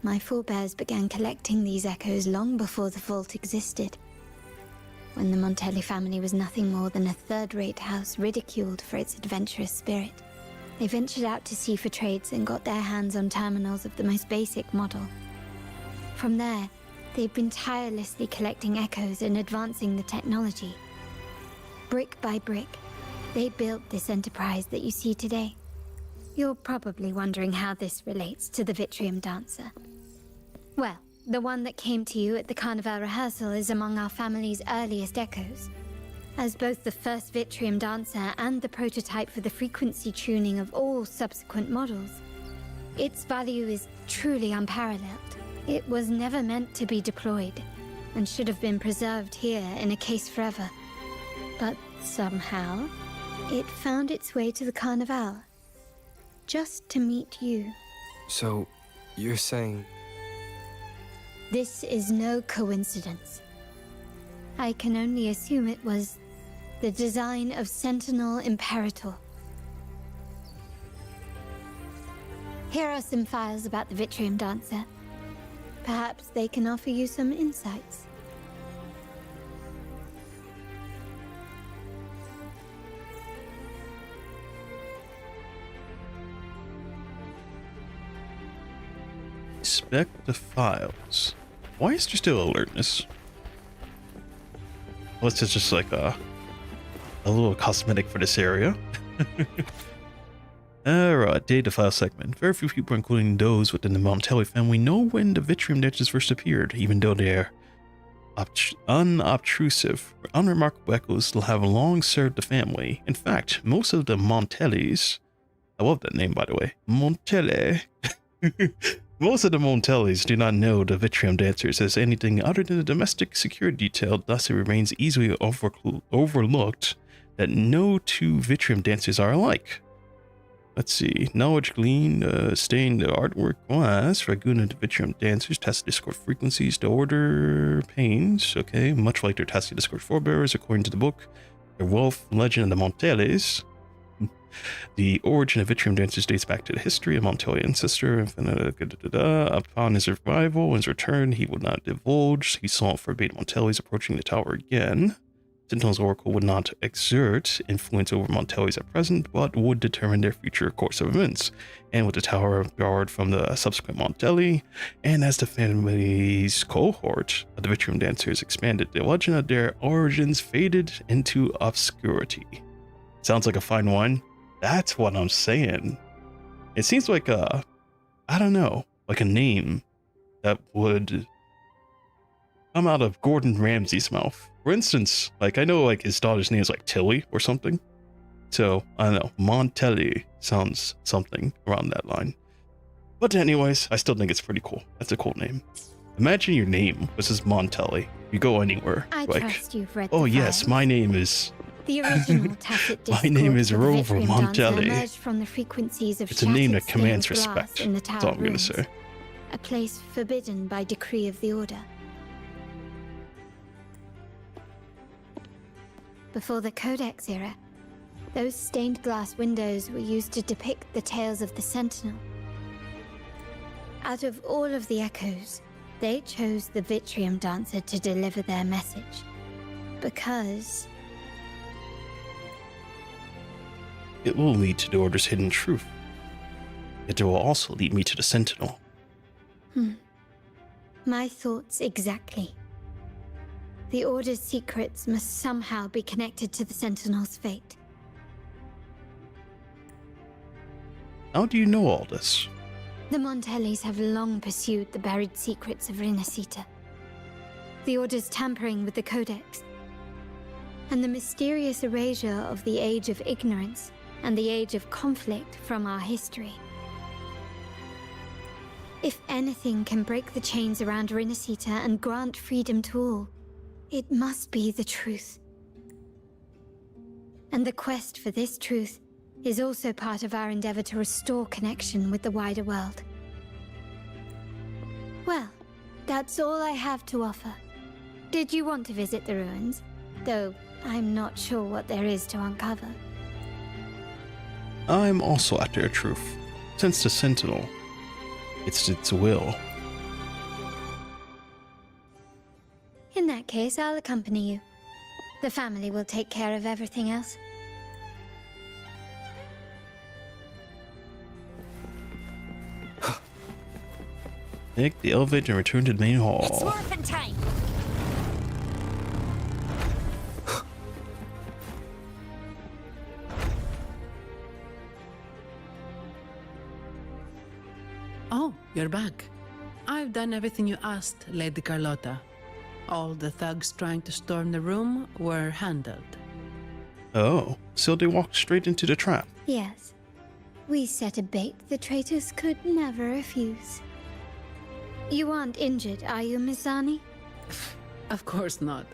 My forebears began collecting these echoes long before the vault existed, when the Montelli family was nothing more than a third-rate house ridiculed for its adventurous spirit. They ventured out to sea for trades and got their hands on terminals of the most basic model. From there, they've been tirelessly collecting echoes and advancing the technology. Brick by brick, they built this enterprise that you see today. You're probably wondering how this relates to the Vitrium Dancer. Well, the one that came to you at the Carnival rehearsal is among our family's earliest echoes. As both the first Vitrium Dancer and the prototype for the frequency tuning of all subsequent models, its value is truly unparalleled. It was never meant to be deployed, and should have been preserved here in a case forever. But somehow, it found its way to the Carnival, just to meet you. So, you're saying... This is no coincidence. I can only assume it was the design of Sentinel Imperator. Here are some files about the Vitrium Dancer. Perhaps they can offer you some insights. Inspect the files. Why is there still alertness? Unless it's just like a little cosmetic for this area. Alright, data file segment. Very few people, including those within the Montelli family, know when the Vitrium dancers first appeared, even though their unobtrusive, unremarkable echoes have long served the family. In fact, most of the Montellis, I love that name by the way, Montelli. Most of the Montellis do not know the Vitrium dancers as anything other than a domestic security detail, thus it remains easily overlooked that no two Vitrium dancers are alike. Let's see. Knowledge gleaned, stained artwork glass, Raguna Vitrium dancers, test Discord frequencies, the order pains, okay, much like their tasky Discord forebearers, according to the book, their wealth legend of the Montellis. The origin of Vitrium dancers dates back to the history of Montelli ancestor. Upon his revival and his return, he would not divulge. He saw forbade Montellis approaching the tower again. Sentinel's oracle would not exert influence over Montellis at present, but would determine their future course of events. And with the tower borrowed from the subsequent Montelli, and as the family's cohort of the Vitrium dancers expanded, the legend of their origins faded into obscurity. Sounds like a fine wine. That's what I'm saying. It seems like I don't know, like a name that would come out of Gordon Ramsay's mouth. For instance, like I know like his daughter's name is like Tilly or something. So I don't know, Montelli sounds something around that line. But anyways, I still think it's pretty cool. That's a cool name. Imagine your name was just Montelli. You go anywhere. I like, trust you've read oh the yes, files. my name is... The original tacit discord My name is for the Rover Vitrium Dancer Montelli. emerged from the frequencies of It's a name that shattered commands stained glass respect. in the That's tower all I'm gonna rooms, say. a place forbidden by decree of the Order. Before the Codex era, those stained glass windows were used to depict the tales of the Sentinel. Out of all of the echoes, they chose the Vitrium Dancer to deliver their message. Because it will lead to the Order's hidden truth. Yet it will also lead me to the Sentinel. My thoughts exactly. The Order's secrets must somehow be connected to the Sentinel's fate. How do you know all this? The Montellis have long pursued the buried secrets of RINASCITA. The Order's tampering with the Codex, and the mysterious erasure of the Age of Ignorance and the Age of Conflict from our history. If anything can break the chains around RINASCITA and grant freedom to all, it must be the truth. And the quest for this truth is also part of our endeavor to restore connection with the wider world. Well, that's all I have to offer. Did you want to visit the ruins? Though I'm not sure what there is to uncover. I'm also after a truth. Since the Sentinel, it's its will. In that case, I'll accompany you. The family will take care of everything else. Take the elevator and return to the main hall. It's morphin' time! Oh, you're back. I've done everything you asked, Lady Carlotta. All the thugs trying to storm the room were handled. Oh, so they walked straight into the trap. Yes. We set a bait the traitors could never refuse. You aren't injured, are you, Miss Zani? Of course not.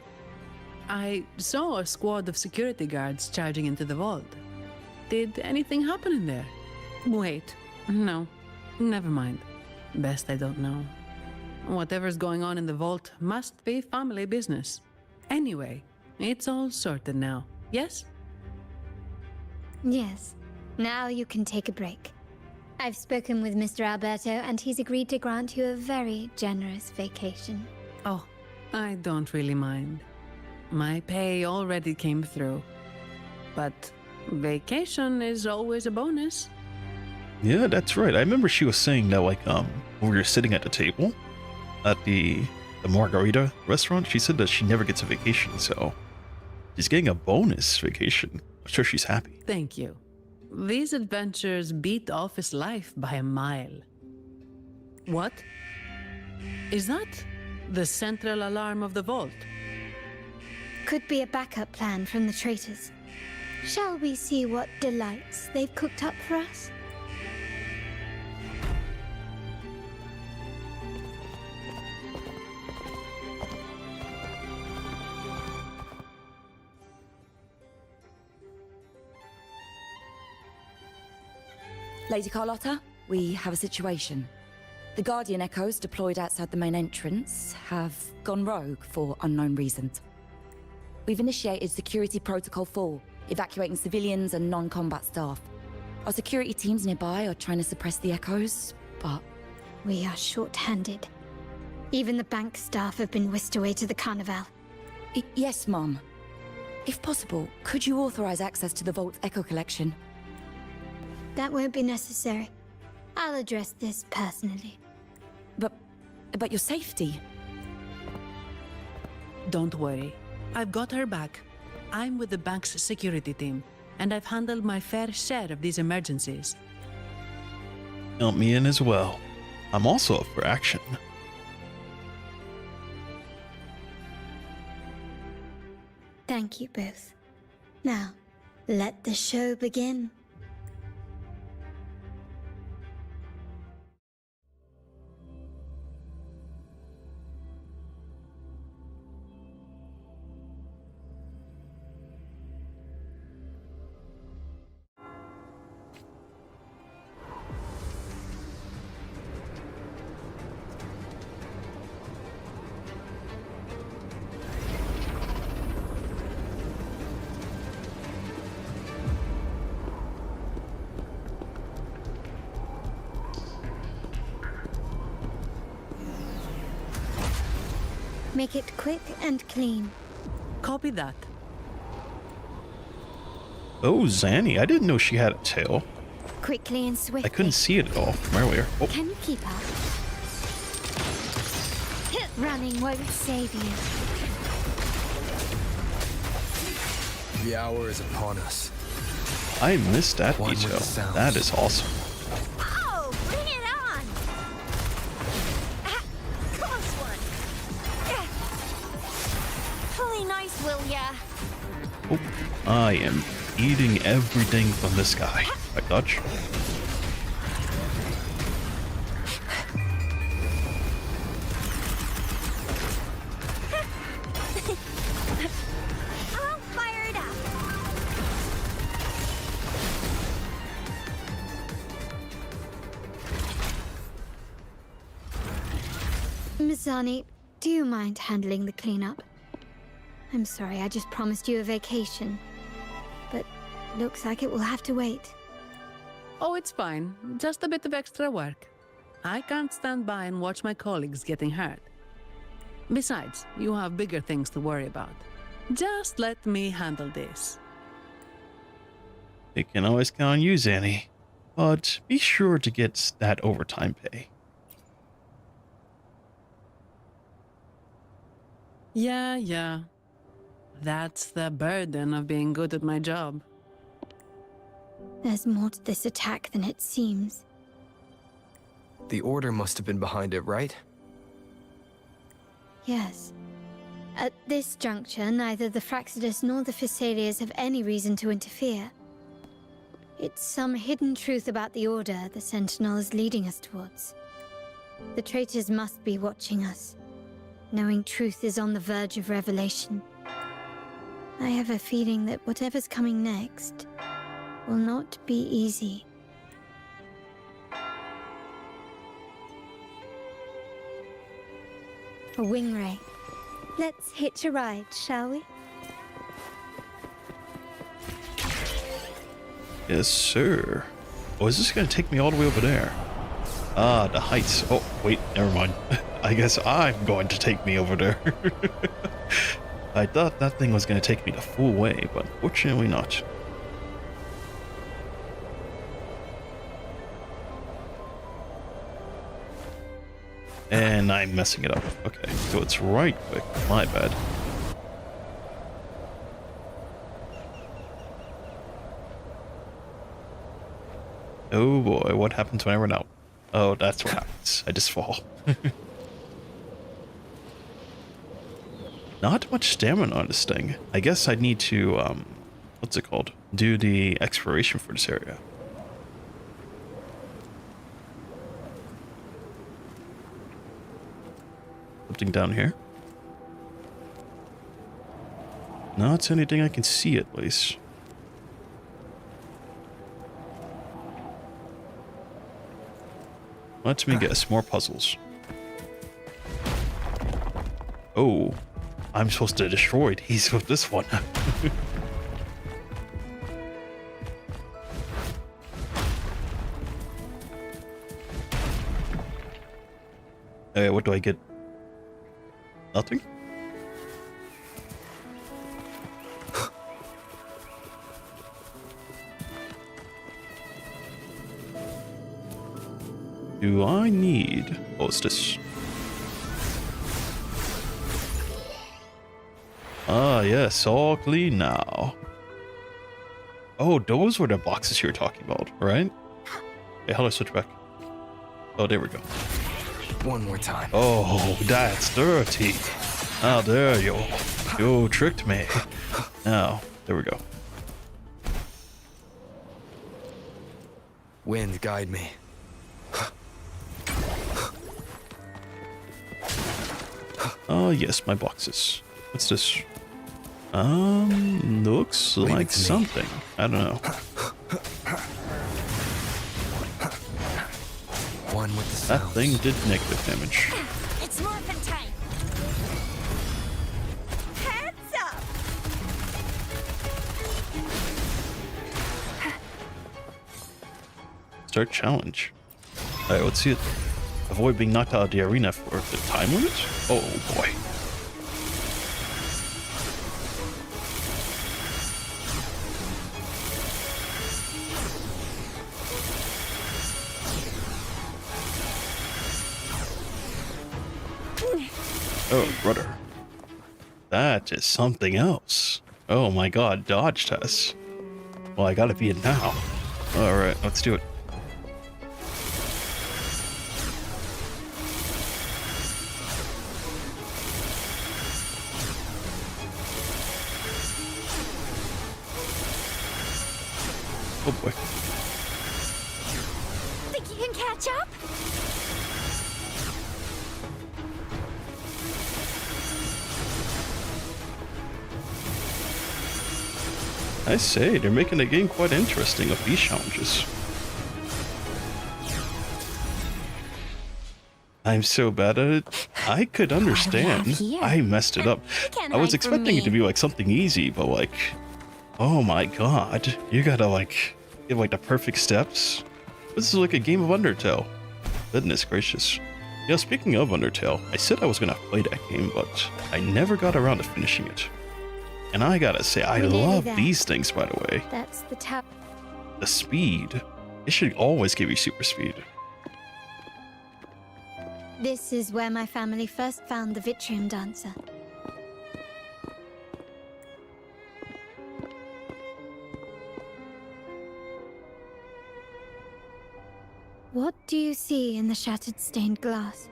I saw a squad of security guards charging into the vault. Did anything happen in there? Wait, no. Never mind. Best I don't know. Whatever's going on in the vault must be family business. Anyway, it's all sorted now, yes? Yes. Now you can take a break. I've spoken with Mr. Alberto, and he's agreed to grant you a very generous vacation. Oh, I don't really mind. My pay already came through. But vacation is always a bonus. Yeah, that's right. I remember she was saying that, like, when we were sitting at the table at the Margarita restaurant, she said that she never gets a vacation, so she's getting a bonus vacation. I'm sure she's happy. Thank you. These adventures beat office life by a mile. What? Is that the central alarm of the vault? Could be a backup plan from the traitors. Shall we see what delights they've cooked up for us? Lady Carlotta, we have a situation. The Guardian Echoes deployed outside the main entrance have gone rogue for unknown reasons. We've initiated Security Protocol 4, evacuating civilians and non-combat staff. Our security teams nearby are trying to suppress the Echoes, but... We are short-handed. Even the bank staff have been whisked away to the Carnival. Yes, Mom. If possible, could you authorize access to the Vault's Echo collection? That won't be necessary. I'll address this personally. But your safety? Don't worry. I've got her back. I'm with the bank's security team, and I've handled my fair share of these emergencies. Count me in as well. I'm also up for action. Thank you both. Now, let the show begin. Make it quick and clean. Copy that. Oh, Zanny, I didn't know she had a tail. Quickly and swiftly. I couldn't see it at all from earlier. Oh. Can you keep up? Running won't save you. The hour is upon us. I missed that One with detail. the sounds. That is awesome. Oh, bring it on! Close one! Play nice, will ya? Oh, I am eating everything from this guy. I dodge. I'll fire it up! Mizani, do you mind handling the cleanup? I'm sorry, I just promised you a vacation. But looks like it will have to wait. Oh, it's fine. Just a bit of extra work. I can't stand by and watch my colleagues getting hurt. Besides, you have bigger things to worry about. Just let me handle this. You can always count on you, Zanny. But be sure to get that overtime pay. Yeah. That's the burden of being good at my job. There's more to this attack than it seems. The Order must have been behind it, right? Yes. At this juncture, neither the Fraxidus nor the Physaelians have any reason to interfere. It's some hidden truth about the Order the Sentinel is leading us towards. The traitors must be watching us, knowing truth is on the verge of revelation. I have a feeling that whatever's coming next will not be easy. A wingray. Let's hitch a ride, shall we? Yes, sir. Oh, is this going to take me all the way over there? Ah, the heights. Oh, wait, never mind. I guess I'm going to take me over there. I thought that thing was going to take me the full way, but fortunately not. And I'm messing it up. Okay, so it's right quick. My bad. Oh boy, what happens when I run out? Oh, that's what happens. I just fall. Not much stamina on this thing. I guess I need to, what's it called? Do the exploration for this area. Something down here? Not anything I can see at least. Let me guess, more puzzles. Oh, I'm supposed to destroy these with this one. Okay, what do I get? Nothing? Do I need... Oh, it's this. Ah, yes, all clean now. Oh, those were the boxes you were talking about, right? Okay, how do I switch back? Oh, there we go. One more time. Oh, that's dirty. How dare you? You tricked me. Now, there we go. Wind, guide me. Oh, yes, my boxes. What's this? Looks like something. I don't know. One with the That sounds. thing did negative damage. It's morphin' time! Heads up! Start challenge. Alright, let's see it. Avoid being knocked out of the arena for the time limit? Oh boy. Oh, rudder. That is something else. Oh my god, dodge test. Well, I gotta be it now. Alright, let's do it. Oh boy. Think you can catch up? I say, they're making the game quite interesting with these challenges. I'm so bad at it. I could understand. I messed it up. I was expecting it to be like something easy, but like, oh my god, you gotta like give like the perfect steps. This is like a game of Undertale. Goodness gracious. You know, speaking of Undertale, I said I was gonna play that game, but I never got around to finishing it. And I gotta say, I love these things, by the way. That's the top. The speed. It should always give you super speed. This is where my family first found the Vitrium Dancer. What do you see in the shattered stained glass?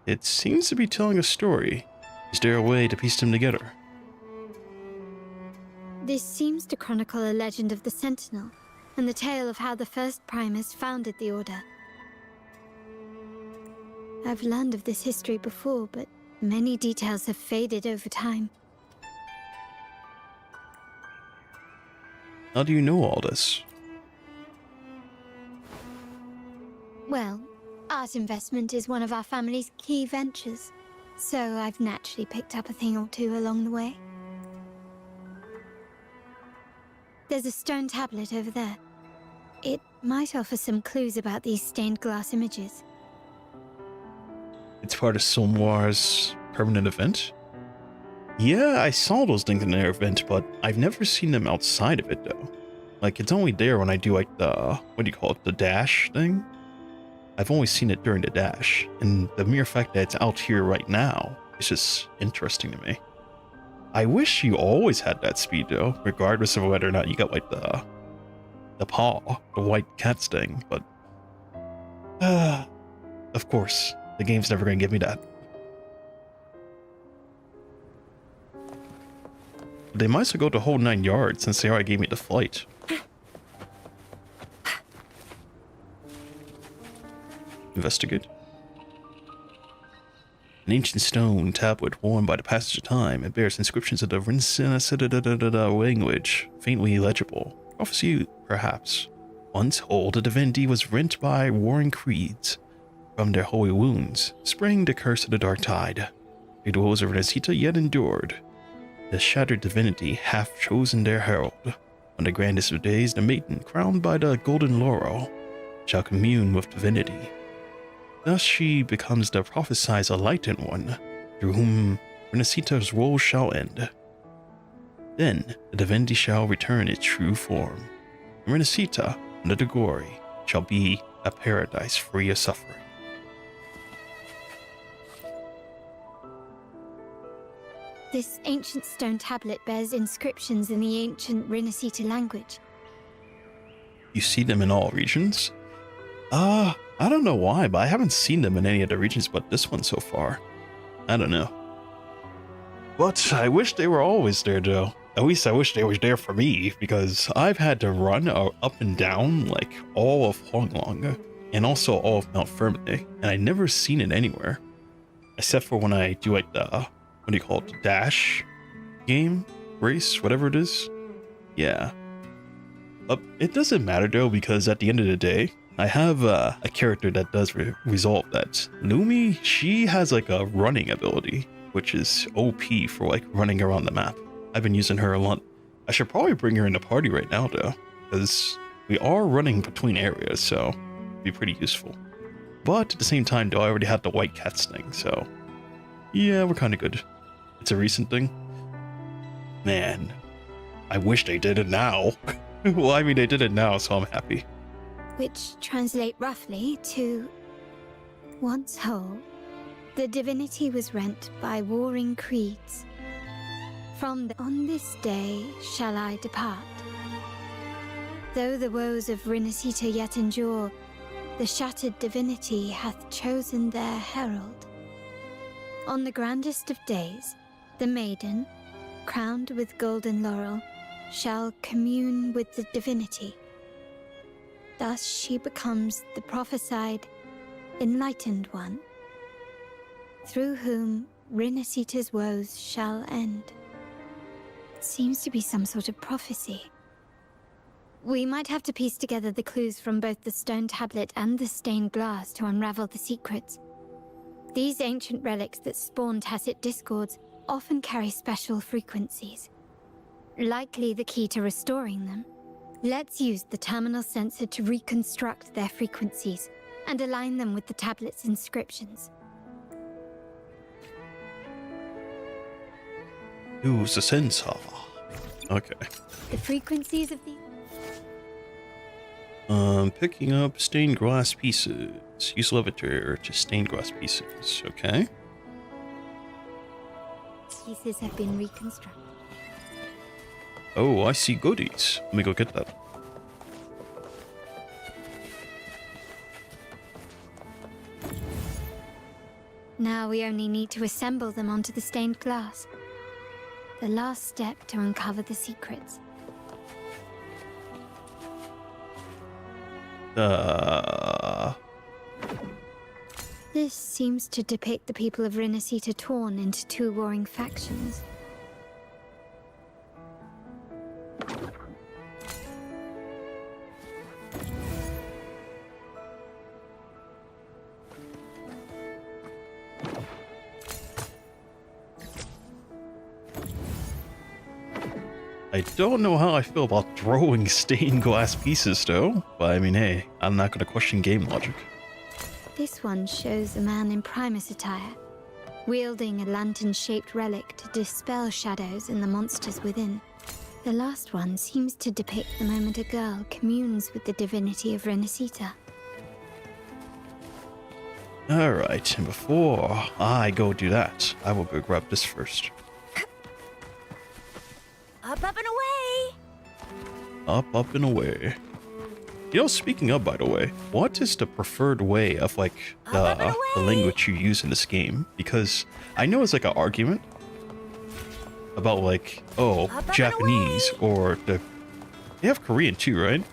It seems to be telling a story. Is there a way to piece them together? This seems to chronicle a legend of the Sentinel, and the tale of how the first Primus founded the Order. I've learned of this history before, but many details have faded over time. How do you know all this? Well, art investment is one of our family's key ventures, so I've naturally picked up a thing or two along the way. There's a stone tablet over there. It might offer some clues about these stained glass images. It's part of Somwar's permanent event? Yeah, I saw those things in their event, but I've never seen them outside of it though. Like, it's only there when I do like the, what do you call it, the dash thing? I've only seen it during the dash, and the mere fact that it's out here right now is just interesting to me. I wish you always had that speed though, regardless of whether or not you got like the paw, the white cat sting, but of course, the game's never gonna give me that. They might as well go the whole 9 yards since they already gave me the flight. Investigate. An ancient stone tablet worn by the passage of time. It bears inscriptions of the RINASCITA language, faintly legible. Prophecy, perhaps. Once whole, the divinity was rent by warring creeds. From their holy wounds sprang the curse of the dark tide. The woes of RINASCITA yet endured. The shattered divinity half chosen their herald. On the grandest of days, the maiden, crowned by the golden laurel, shall commune with divinity. Thus she becomes the prophesied enlightened one, through whom RINASCITA's woe shall end. Then the divinity shall return its true form. And RINASCITA, under the glory, shall be a paradise free of suffering. This ancient stone tablet bears inscriptions in the ancient RINASCITA language. You see them in all regions? I don't know why, but I haven't seen them in any other regions but this one so far. I don't know. But I wish they were always there though. At least I wish they were there for me, because I've had to run up and down like all of Honglong, and also all of Mount Fermite, and I never seen it anywhere. Except for when I do like the, what do you call it, the dash game? Race? Whatever it is? Yeah. But it doesn't matter though, because at the end of the day, I have a character that does resolve that. Lumi, she has like a running ability, which is OP for like running around the map. I've been using her a lot. I should probably bring her in the party right now though, because we are running between areas, so it'd be pretty useful. But at the same time though, I already have the white cat sting, so yeah, we're kind of good. It's a recent thing. Man, I wish they did it now. Well, I mean, they did it now, so I'm happy. which translate roughly to once whole, the divinity was rent by warring creeds. On this day shall I depart. Though the woes of RINASCITA yet endure, the shattered divinity hath chosen their herald. On the grandest of days, the maiden, crowned with golden laurel, shall commune with the divinity. Thus she becomes the prophesied, enlightened one, through whom RINASCITA's woes shall end. It seems to be some sort of prophecy. We might have to piece together the clues from both the stone tablet and the stained glass to unravel the secrets. These ancient relics that spawn tacit discords often carry special frequencies. Likely the key to restoring them. Let's use the terminal sensor to reconstruct their frequencies and align them with the tablet's inscriptions. Use the sensor. Okay. The frequencies of the... Picking up stained glass pieces. Use levitator to stained glass pieces. Okay. Pieces have been reconstructed. Oh, I see goodies. Let me go get that. Now we only need to assemble them onto the stained glass. The last step to uncover the secrets. This seems to depict the people of RINASCITA torn into two warring factions. I don't know how I feel about throwing stained glass pieces though, but I mean, hey, I'm not gonna question game logic. This one shows a man in Primus attire, wielding a lantern-shaped relic to dispel shadows and the monsters within. The last one seems to depict the moment a girl communes with the divinity of RINASCITA. Alright, and before I go do that, I will go grab this first. Up, and away! Up and away. You know, speaking of, by the way, what is the preferred way of, like, the language you use in this game? Because I know it's like an argument about, like, oh, Japanese or the... They have Korean too, right?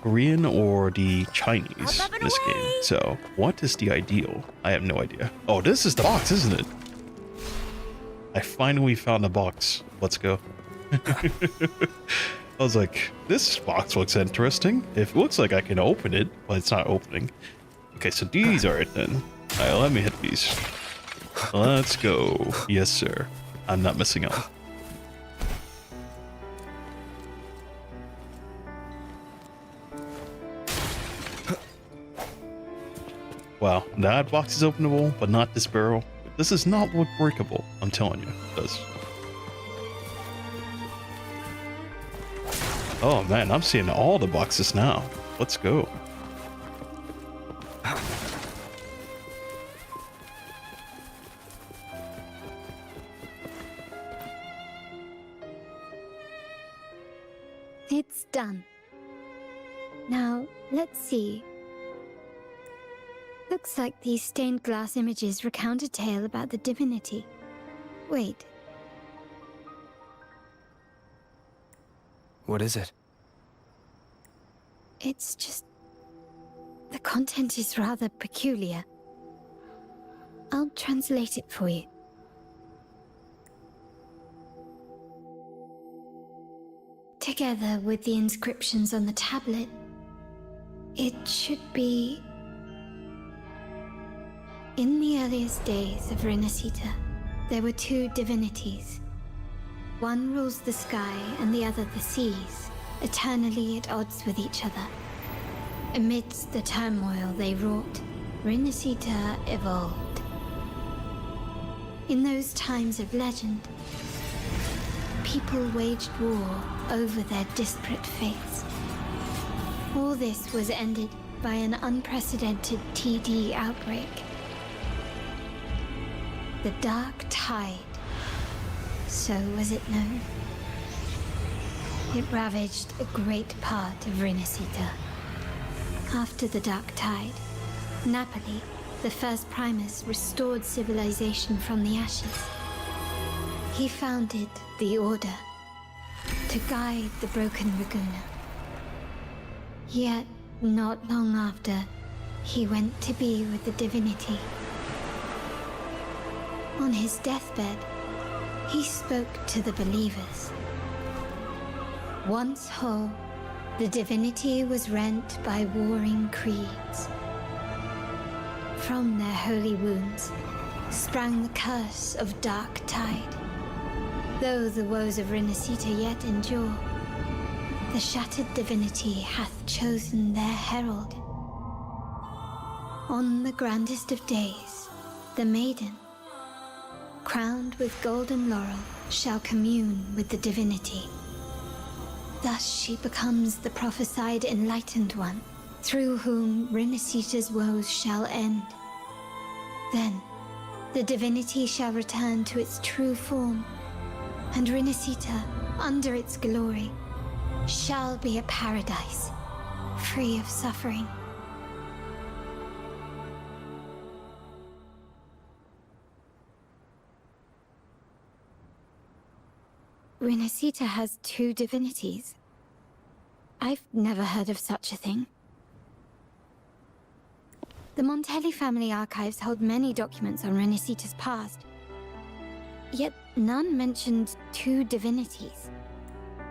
Korean or the Chinese in this game. So, what is the ideal? I have no idea. Oh, this is the box, isn't it? I finally found the box. Let's go. I was like, this box looks interesting. It looks like I can open it, but it's not opening. Okay, so these are it then. Alright, let me hit these. Let's go. Yes, sir. I'm not missing out. Wow, that box is openable, but not this barrel. This does not look breakable, I'm telling you, it does. Oh man, I'm seeing all the boxes now. Let's go. It's done. Now, let's see. Looks like these stained glass images recount a tale about the divinity. Wait. What is it? It's just... the content is rather peculiar. I'll translate it for you. Together with the inscriptions on the tablet, it should be... In the earliest days of RINASCITA, there were two divinities. One rules the sky and the other the seas, eternally at odds with each other. Amidst the turmoil they wrought, RINASCITA evolved. In those times of legend, people waged war over their disparate faiths. All this was ended by an unprecedented TD outbreak. The Dark Tide, so was it known. It ravaged a great part of RINASCITA. After the Dark Tide, Napoli, the first Primus, restored civilization from the ashes. He founded the Order to guide the broken Raguna. Yet, not long after, he went to be with the divinity. On his deathbed, he spoke to the believers. Once whole, the divinity was rent by warring creeds. From their holy wounds sprang the curse of Dark Tide. Though the woes of RINASCITA yet endure, the shattered divinity hath chosen their herald. On the grandest of days, the maiden, crowned with golden laurel, shall commune with the divinity. Thus she becomes the prophesied enlightened one, through whom RINASCITA's woes shall end. Then, the divinity shall return to its true form, and RINASCITA, under its glory, shall be a paradise, free of suffering. RINASCITA has two divinities. I've never heard of such a thing. The Montelli family archives hold many documents on RINASCITA's past, yet none mentioned two divinities.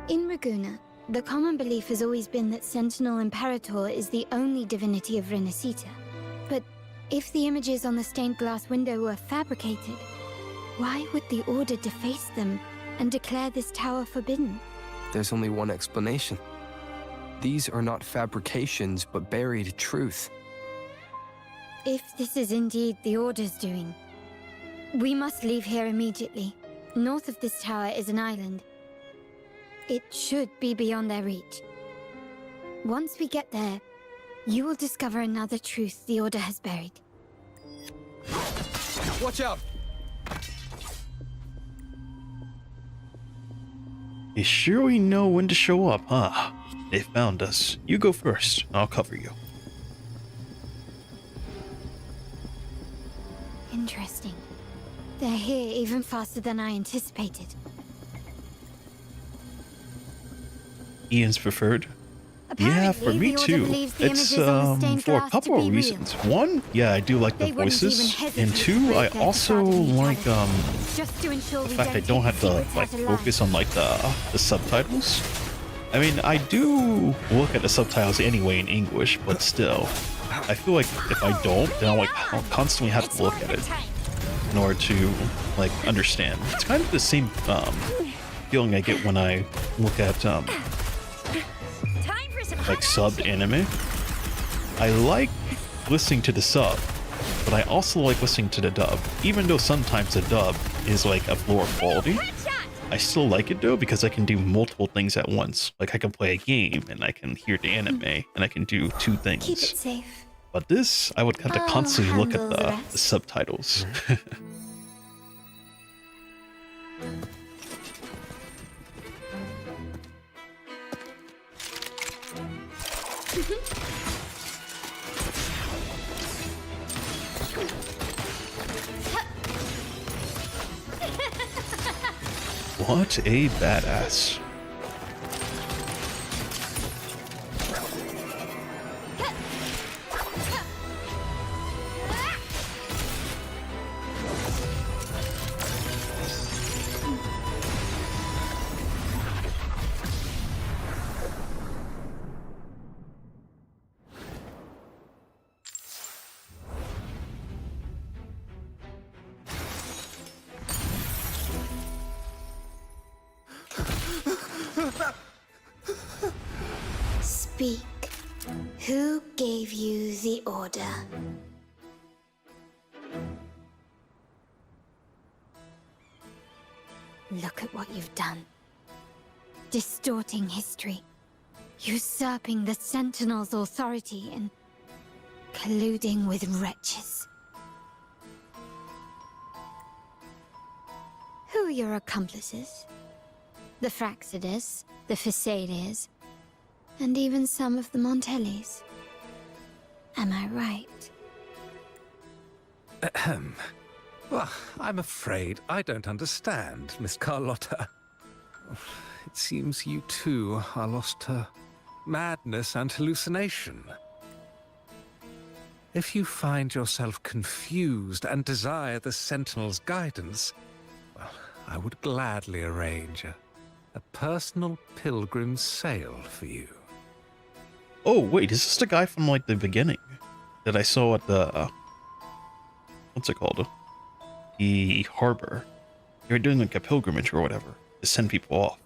In Raguna, the common belief has always been that Sentinel Imperator is the only divinity of RINASCITA. But if the images on the stained glass window were fabricated, why would the Order deface them and declare this tower forbidden? There's only one explanation. These are not fabrications, but buried truth. If this is indeed the Order's doing, we must leave here immediately. North of this tower is an island. It should be beyond their reach. Once we get there, you will discover another truth the Order has buried. Watch out! You sure we know when to show up, huh? They found us. You go first. I'll cover you. Interesting. They're here even faster than I anticipated. Ian's preferred. Yeah, for me too. It's for a couple of reasons. One, yeah, I do like the voices, and two, I also like the fact I don't have to like focus on like the subtitles. I mean, I do look at the subtitles anyway in English, but still, I feel like if I don't, then I'll constantly have to look at it in order to like understand. It's kind of the same feeling I get when I look at like subbed anime. I like listening to the sub, but I also like listening to the dub. Even though sometimes the dub is like a lower quality, I still like it though because I can do multiple things at once. Like I can play a game and I can hear the anime and I can do two things. Keep it safe. But this, I would have to constantly look at the subtitles. What a badass. Speak. Who gave you the order? Look at what you've done. Distorting history. usurping the Sentinel's authority and colluding with wretches. Who are your accomplices? The Fraxidus, the Phisades, and even some of the Montellis. Am I right? Ahem. Well, I'm afraid I don't understand, Miss Carlotta. It seems you too are lost to madness and hallucination. If you find yourself confused and desire the Sentinel's guidance, well, I would gladly arrange a personal pilgrim's sail for you. Oh, wait, is this the guy from, like, the beginning that I saw at the, what's it called? The harbor. They were doing, like, a pilgrimage or whatever to send people off.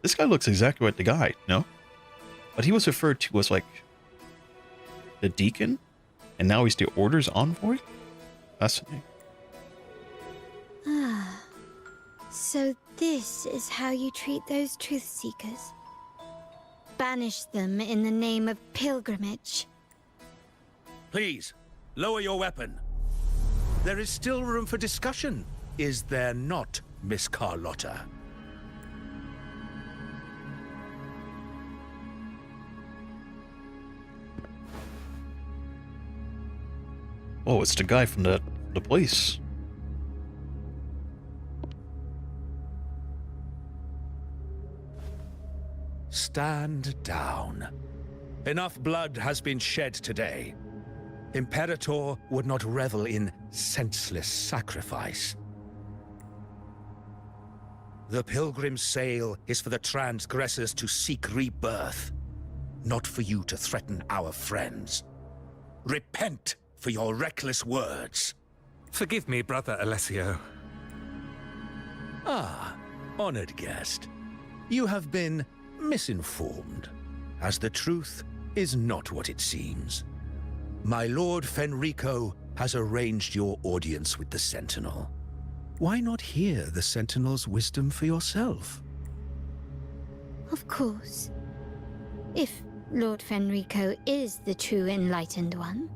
This guy looks exactly like the guy, no? But he was referred to as, like, the deacon, and now he's the Order's envoy? Fascinating. Ah, so this is how you treat those truth seekers. Banish them in the name of pilgrimage. Please, lower your weapon. There is still room for discussion, is there not, Miss Carlotta? Oh, it's the guy from the place. Stand down. Enough blood has been shed today. Imperator would not revel in senseless sacrifice. The pilgrim's sail is for the transgressors to seek rebirth, not for you to threaten our friends. Repent for your reckless words. Forgive me, Brother Alessio. Ah, honored guest. You have been misinformed, as the truth is not what it seems. My Lord Fenrico has arranged your audience with the Sentinel. Why not hear the Sentinel's wisdom for yourself? Of course. If Lord Fenrico is the true Enlightened One.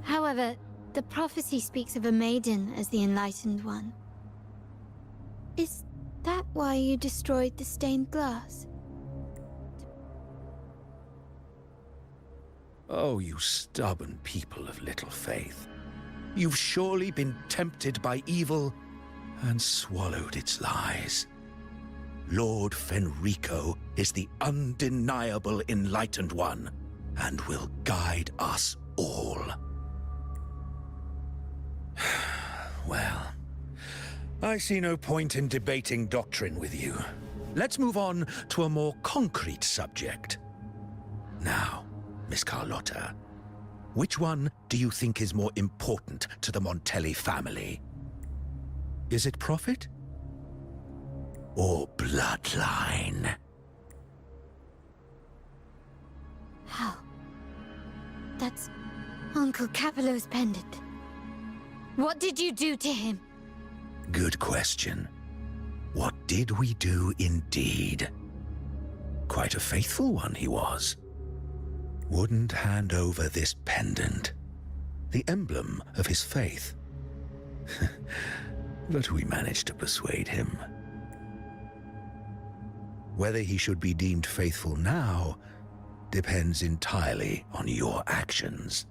However, the prophecy speaks of a maiden as the Enlightened One. Is that why you destroyed the stained glass? Oh, you stubborn people of little faith. You've surely been tempted by evil and swallowed its lies. Lord Fenrico is the undeniable Enlightened One and will guide us all. Well, I see no point in debating doctrine with you. Let's move on to a more concrete subject. Now, Miss Carlotta, which one do you think is more important to the Montelli family? Is it profit? Or bloodline? How? That's Uncle Capello's pendant. What did you do to him? Good question. What did we do indeed? Quite a faithful one he was. Wouldn't hand over this pendant, the emblem of his faith. But we managed to persuade him. Whether he should be deemed faithful now depends entirely on your actions.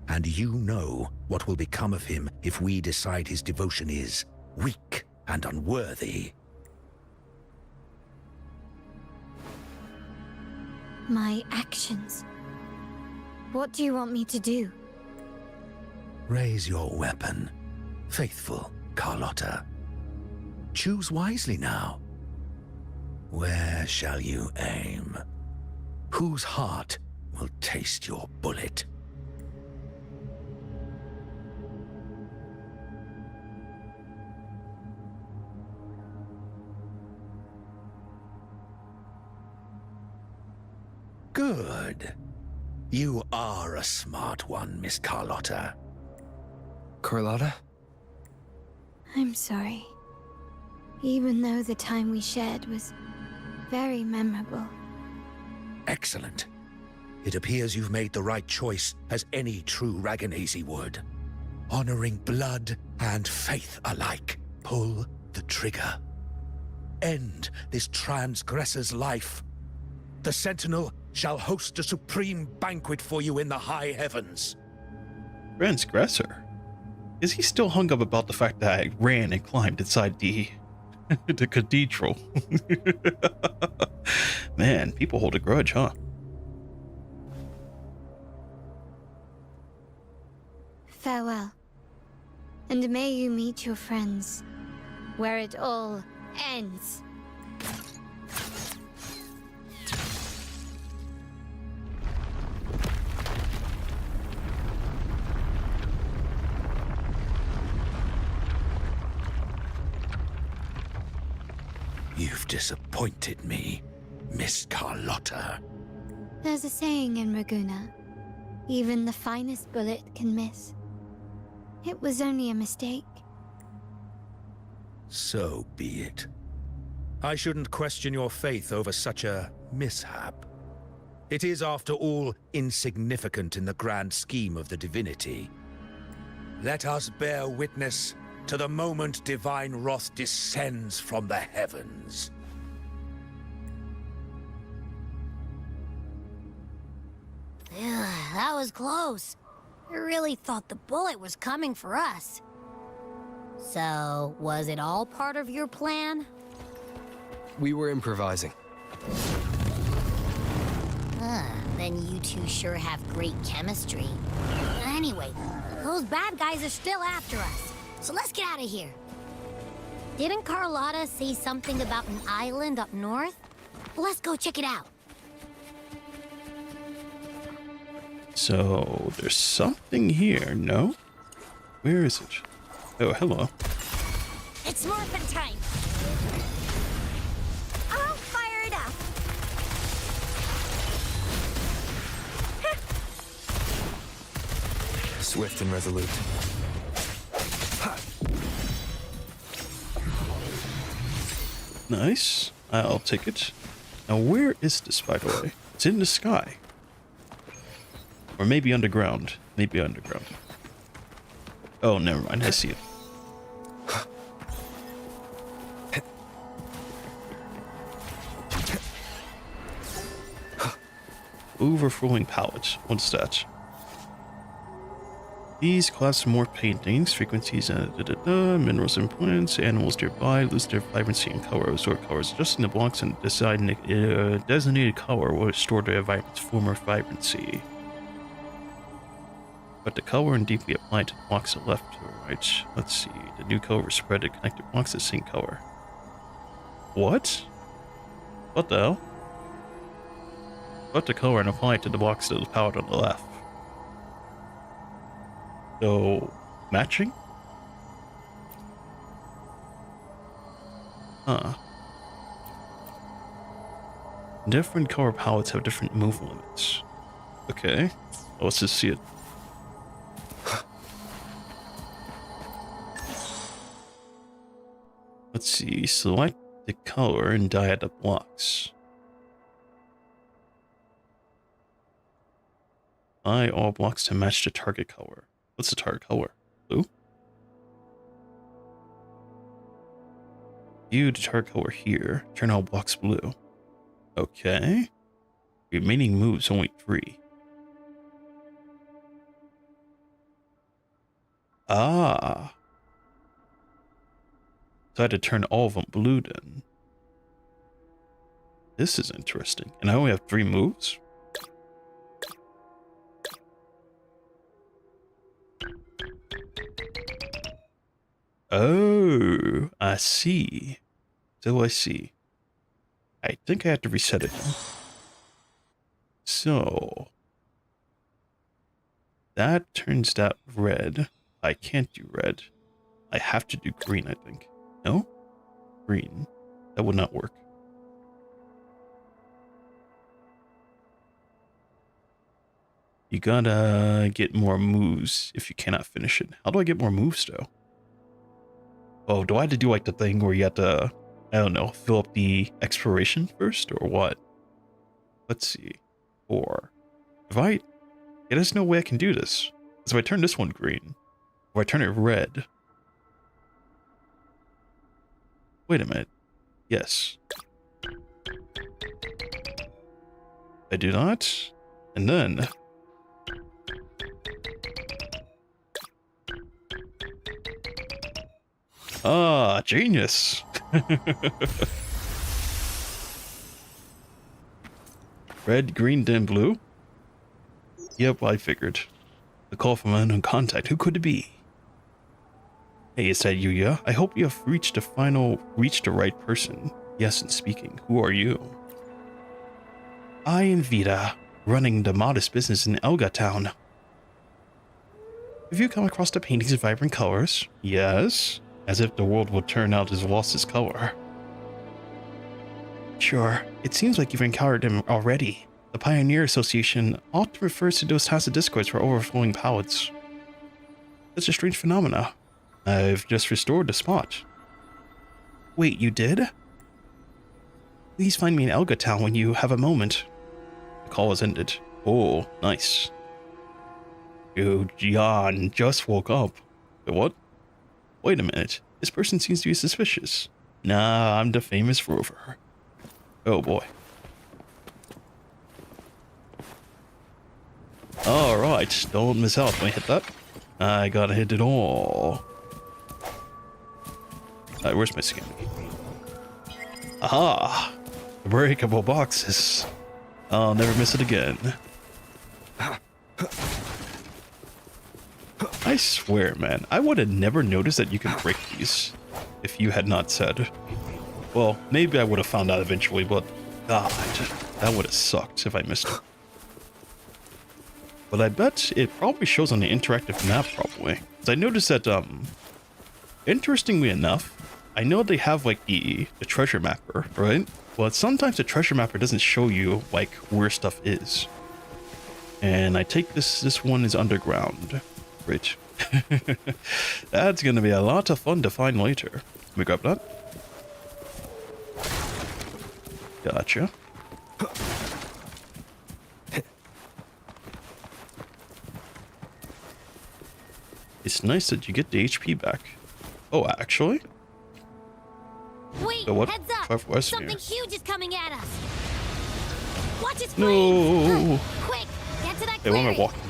And you know what will become of him if we decide his devotion is weak and unworthy. My actions. What do you want me to do? Raise your weapon, faithful Carlotta. Choose wisely now. Where shall you aim? Whose heart will taste your bullet? Good. You are a smart one, Miss Carlotta. Carlotta? I'm sorry. Even though the time we shared was very memorable. Excellent. It appears you've made the right choice, as any true Ragganese would. Honoring blood and faith alike. Pull the trigger. End this transgressor's life. The Sentinel shall host a supreme banquet for you in the high heavens. Transgressor? Is he still hung up about the fact that I ran and climbed inside the cathedral? Man, people hold a grudge, huh? Farewell. And may you meet your friends, where it all ends. You've disappointed me, Miss Carlotta. There's a saying in Raguna, even the finest bullet can miss. It was only a mistake. So be it. I shouldn't question your faith over such a mishap. It is, after all, insignificant in the grand scheme of the divinity. Let us bear witness to the moment divine wrath descends from the heavens. That was close. I really thought the bullet was coming for us. So, was it all part of your plan? We were improvising. Then you two sure have great chemistry. Anyway, those bad guys are still after us. So let's get out of here. Didn't Carlotta say something about an island up north? Let's go check it out. So, there's something here, no? Where is it? Oh, hello. It's morphin' time. I'll fire it up. Swift and resolute. Nice. I'll take it. Now, where is this, by the way? It's in the sky. Or maybe underground. Maybe underground. Oh, never mind. I see it. Overflowing palette. What's that? These collapse more paintings, frequencies, minerals and plants, animals nearby lose their vibrancy and color. Absorb colors. Adjusting the blocks and designated color will restore their former vibrancy. But the color and deeply applied to the blocks to the left or right. Let's see. The new color was spread to connected blocks the same color. What? What the hell? Put the color and apply it to the blocks to the palette on the left. So, matching? Huh. Different color palettes have different move limits. Okay. Well, let's just see it. Let's see. Select the color and dye at the blocks. Dye all blocks to match the target color. What's the target color? Blue? View the target color here. Turn all blocks blue. Okay. Remaining moves only 3. Ah. So I had to turn all of them blue then. This is interesting. And I only have 3 moves? Oh, I see. So I see. I think I have to reset it now. So that turns that red. I can't do red. I have to do green, I think. No? Green. That would not work. You gotta get more moves if you cannot finish it. How do I get more moves, though? Oh, do I have to do like the thing where you have to, I don't know, fill up the exploration first or what? let's see. 4. Yeah, there's no way I can do this. So if I turn this one green, if I turn it red. Wait a minute. Yes. I do not. And then. Ah, genius. Red, green, then blue. Yep, I figured. The call from an unknown contact. Who could it be? Hey, is that you, yeah? I hope you have reached the right person. Yes, and speaking. Who are you? I am Vita, running the modest business in Elga Town. Have you come across the painting's vibrant colors? Yes. As if the world would turn out as lost its color. Sure, it seems like you've encountered him already. The Pioneer Association often refers to those tacit discords for overflowing pallets. Such a strange phenomena. I've just restored the spot. Wait, you did? Please find me in Elga Town when you have a moment. The call has ended. Oh, nice. Dude, John just woke up. Wait, what? Wait a minute. This person seems to be suspicious. Nah, I'm the famous rover. Oh boy. Alright, don't miss out when I hit that. I gotta hit it all. Alright, where's my skin? Aha! Breakable boxes. I'll never miss it again. I swear, man, I would have never noticed that you can break these if you had not said. Well, maybe I would have found out eventually, but God, that would have sucked if I missed it. But I bet it probably shows on the interactive map, probably. Because I noticed that, interestingly enough, I know they have, like, the treasure mapper, right? But sometimes the treasure mapper doesn't show you, like, where stuff is. And I take this one is underground. Great. That's gonna be a lot of fun to find later. Let me grab that. Gotcha. It's nice that you get the HP back. Oh, actually? Wait, so what? heads up! Something huge is coming at us! Watch its No! Quick, get to that Hey, why am I walking?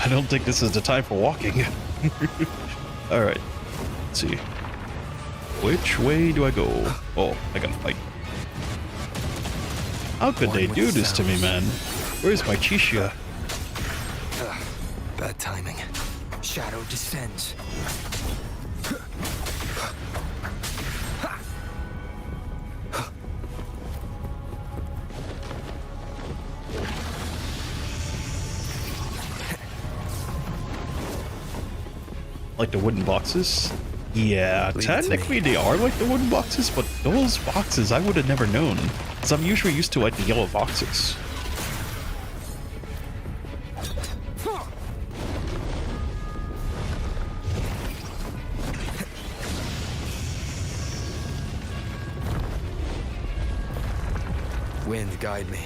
I don't think this is the time for walking. Alright. Let's see. Which way do I go? Oh, I gotta fight. How could they do this to me, man? Where's my Chisha? Bad timing. Shadow descends. Like the wooden boxes? Yeah, technically they are like the wooden boxes, but those boxes I would have never known. Because I'm usually used to like the yellow boxes. Wind, guide me.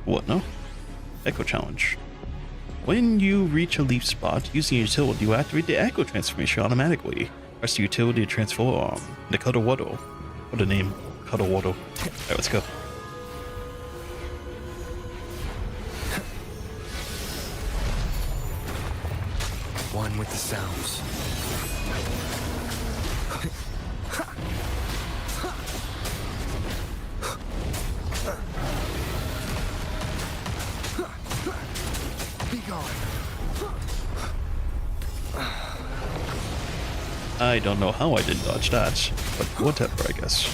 What, no? Echo challenge. When you reach a leaf spot, using your utility, you activate the echo transformation automatically. Press the utility to transform the Cuddlewaddle. What a name. Cuddlewaddle. Alright, let's go. One with the sounds. Be gone. I don't know how I didn't dodge that, but whatever, I guess.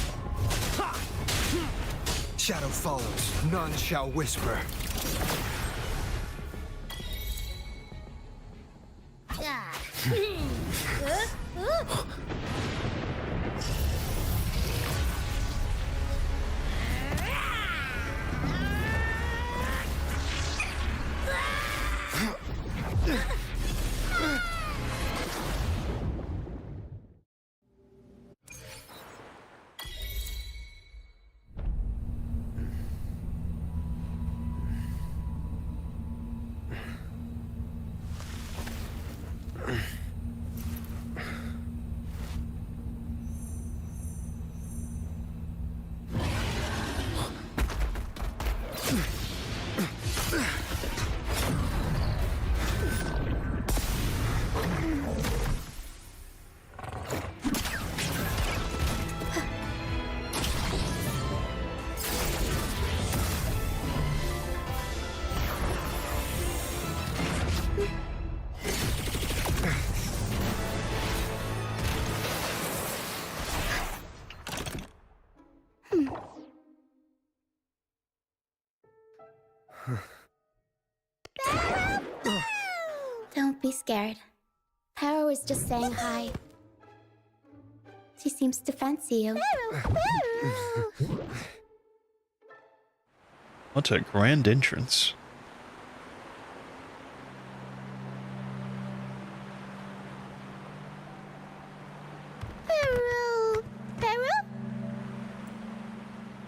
Shadow follows, none shall whisper. Don't be scared. Paro is just saying hi. She seems to fancy you. What a grand entrance. Paro?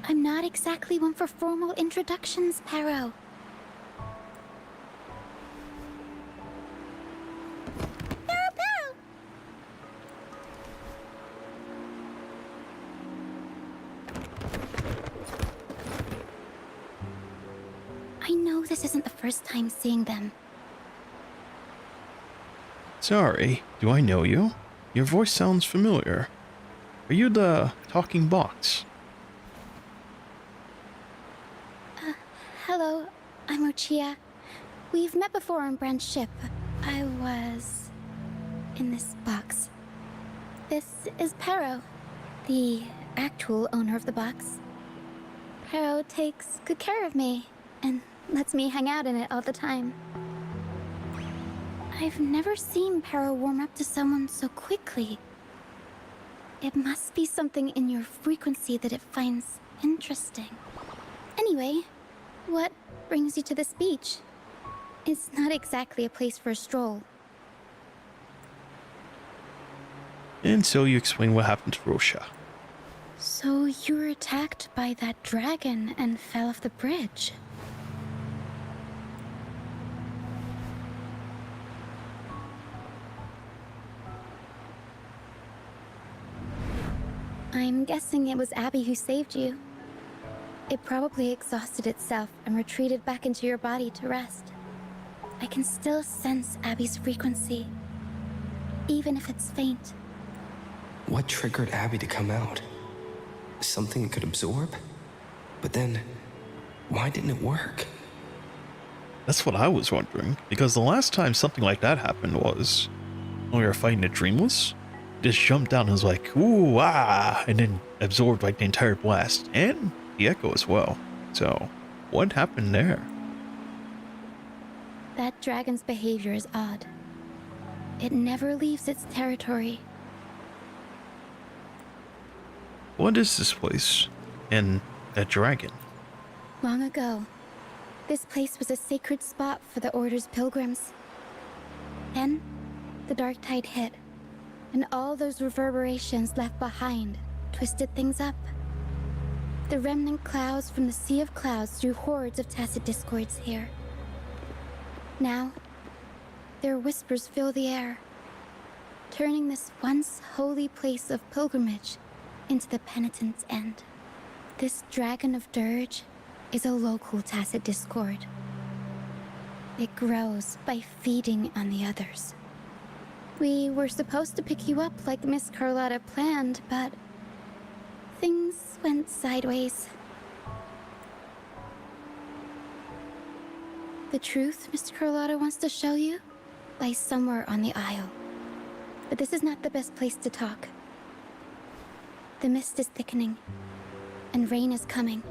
I'm not exactly one for formal introductions, Paro. I know this isn't the first time seeing them. Sorry, do I know you? Your voice sounds familiar. Are you the talking box? Hello, I'm Ochia. We've met before on Brand's ship. I was in this box. This is Paro, the actual owner of the box. Paro takes good care of me and lets me hang out in it all the time. I've never seen Paro warm up to someone so quickly. It must be something in your frequency that it finds interesting. Anyway, what brings you to this beach? It's not exactly a place for a stroll. And so you explain what happened to Rosha. So you were attacked by that dragon and fell off the bridge. I'm guessing it was Abby who saved you. It probably exhausted itself and retreated back into your body to rest. I can still sense Abby's frequency, even if it's faint. What triggered Abby to come out? Something it could absorb? But then, why didn't it work? That's what I was wondering, because the last time something like that happened was when we were fighting the Dreamless. Just jumped down and was like, ooh, ah, and then absorbed like the entire blast, and the echo as well. So, what happened there? That dragon's behavior is odd. It never leaves its territory. What is this place? And that dragon? Long ago, this place was a sacred spot for the Order's pilgrims. Then, the dark tide hit, and all those reverberations left behind twisted things up. The remnant clouds from the Sea of Clouds drew hordes of tacit discords here. Now, their whispers fill the air, turning this once holy place of pilgrimage into the penitent's end. This Dragon of Dirge is a local tacit discord. It grows by feeding on the others. We were supposed to pick you up like Miss Carlotta planned, but things went sideways. The truth Mr. Carlotta wants to show you lies somewhere on the Isle. But this is not the best place to talk. The mist is thickening, and rain is coming.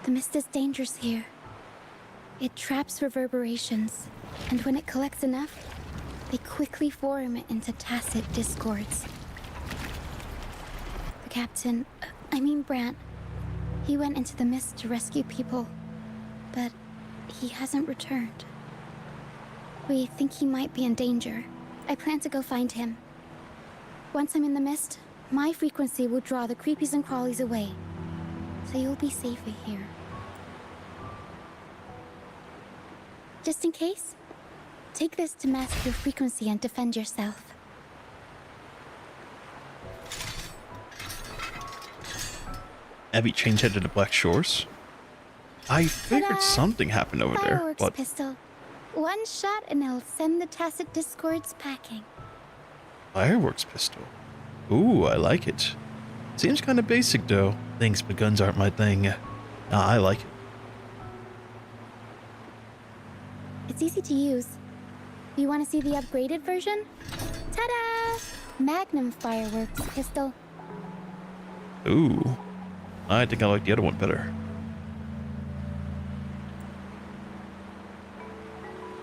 The mist is dangerous here. It traps reverberations, and when it collects enough, they quickly form into tacit discords. The captain, Brant, he went into the mist to rescue people, but he hasn't returned. We think he might be in danger. I plan to go find him. Once I'm in the mist, my frequency will draw the creepies and crawlies away, so you'll be safer here. Just in case, take this to mask your frequency and defend yourself. Abby changehead to the Black Shores? I figured Ta-da! something happened over there, Fireworks but pistol. One shot and it'll send the tacit discords packing. fireworks pistol. Ooh, I like it. Seems kind of basic though. Thanks, but guns aren't my thing. Nah, I like it. It's easy to use. You want to see the upgraded version? Ta-da! Magnum fireworks pistol. Ooh. I think I like the other one better.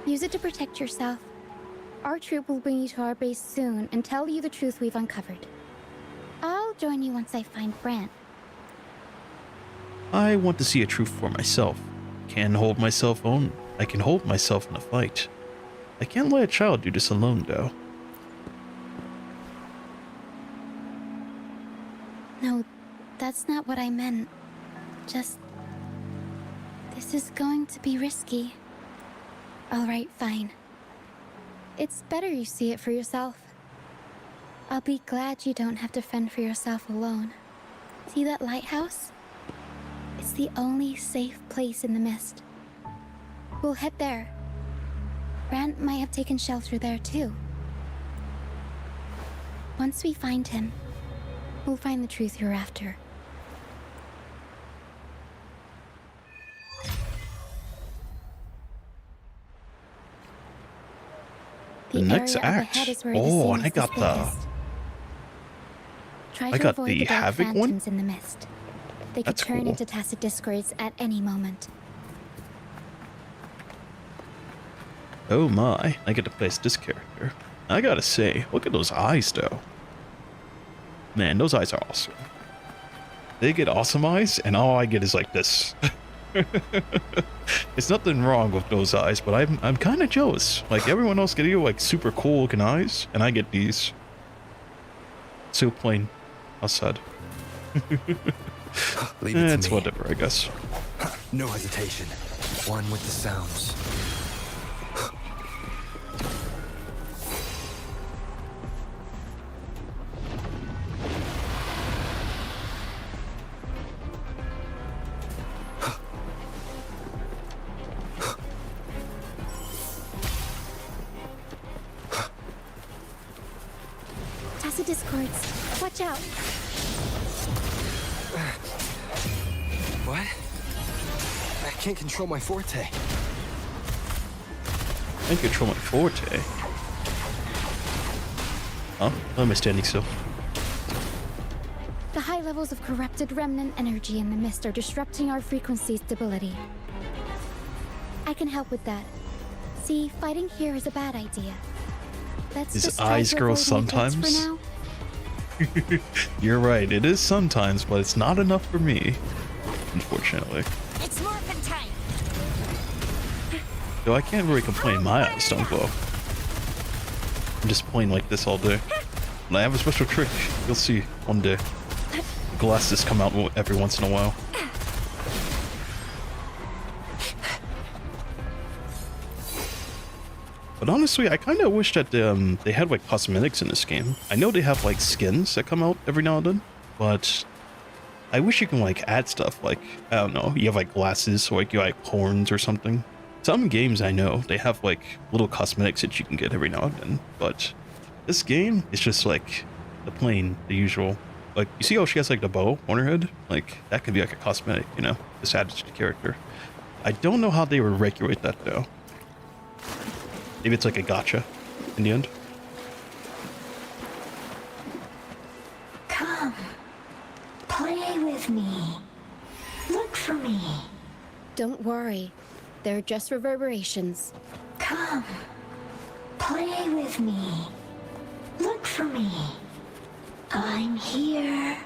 Use it to protect yourself. Our troop will bring you to our base soon and tell you the truth we've uncovered. I'll join you once I find Brant. I want to see a truth for myself. I can hold myself in a fight. I can't let a child do this alone, though. No, that's not what I meant. Just... this is going to be risky. Alright, fine. It's better you see it for yourself. I'll be glad you don't have to fend for yourself alone. See that lighthouse? It's the only safe place in the mist. We'll head there. Brant might have taken shelter there too. Once we find him, we'll find the truth you're after. The next act. Oh, and I got the Havoc one. In the mist. They could turn cool. into tacit discords at any moment. Oh my, I get to place this character. I gotta say, look at those eyes though. Man, those eyes are awesome. They get awesome eyes, and all I get is like this. It's nothing wrong with those eyes, but I'm kind of jealous. Like everyone else get like super cool looking eyes, and I get these. So plain, outside. Leave it to It's me. whatever, I guess. No hesitation. One with the sounds. Tacit discords. Watch out. What? I can't control my forte. I can control my forte. Huh? Why am I standing still? The high levels of corrupted remnant energy in the mist are disrupting our frequency stability. I can help with that. See, fighting here is a bad idea. Let's His just try eyes to grow avoid any deaths sometimes? for now. You're right, it is sometimes, but it's not enough for me. Unfortunately. It's morphin' time. Though I can't really complain, my eyes don't glow. I'm just playing like this all day. And I have a special trick, you'll see one day. Glasses come out every once in a while. But honestly, I kind of wish that they had like cosmetics in this game. I know they have like skins that come out every now and then, but I wish you can like add stuff like, I don't know, you have like glasses or like you like horns or something. Some games I know they have like little cosmetics that you can get every now and then, but this game is just like the usual. Like, you see how she has like the bow on her head? Like, that could be like a cosmetic, you know, just added to the character. I don't know how they would regulate that though. Maybe it's like a gotcha in the end. Come. Play with me. Look for me. Don't worry. They're just reverberations. Come. Play with me. Look for me. I'm here.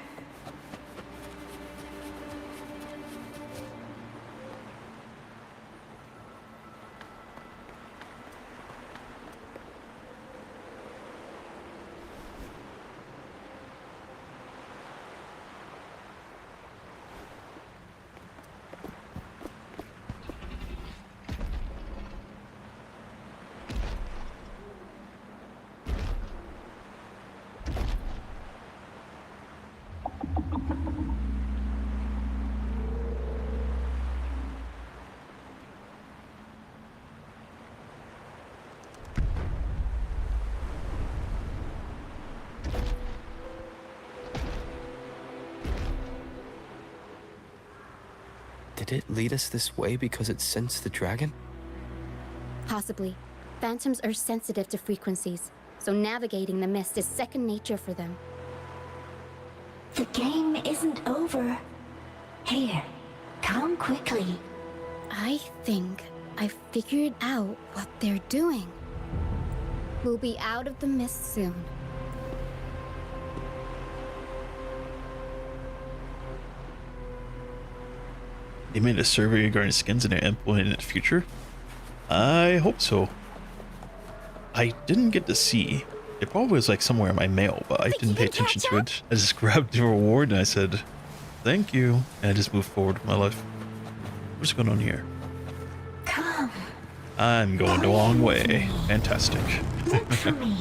Did it lead us this way because it sensed the dragon? Possibly. Phantoms are sensitive to frequencies, so navigating the mist is second nature for them. The game isn't over. Here, come quickly. I think I figured out what they're doing. We'll be out of the mist soon. They made a survey regarding skins and their implemented in the future? I hope so. I didn't get to see. It probably was like somewhere in my mail, but I didn't pay attention to it. I just grabbed the reward and I said, thank you. And I just moved forward with my life. What's going on here? Come. I'm going the wrong way. Fantastic. Look for me.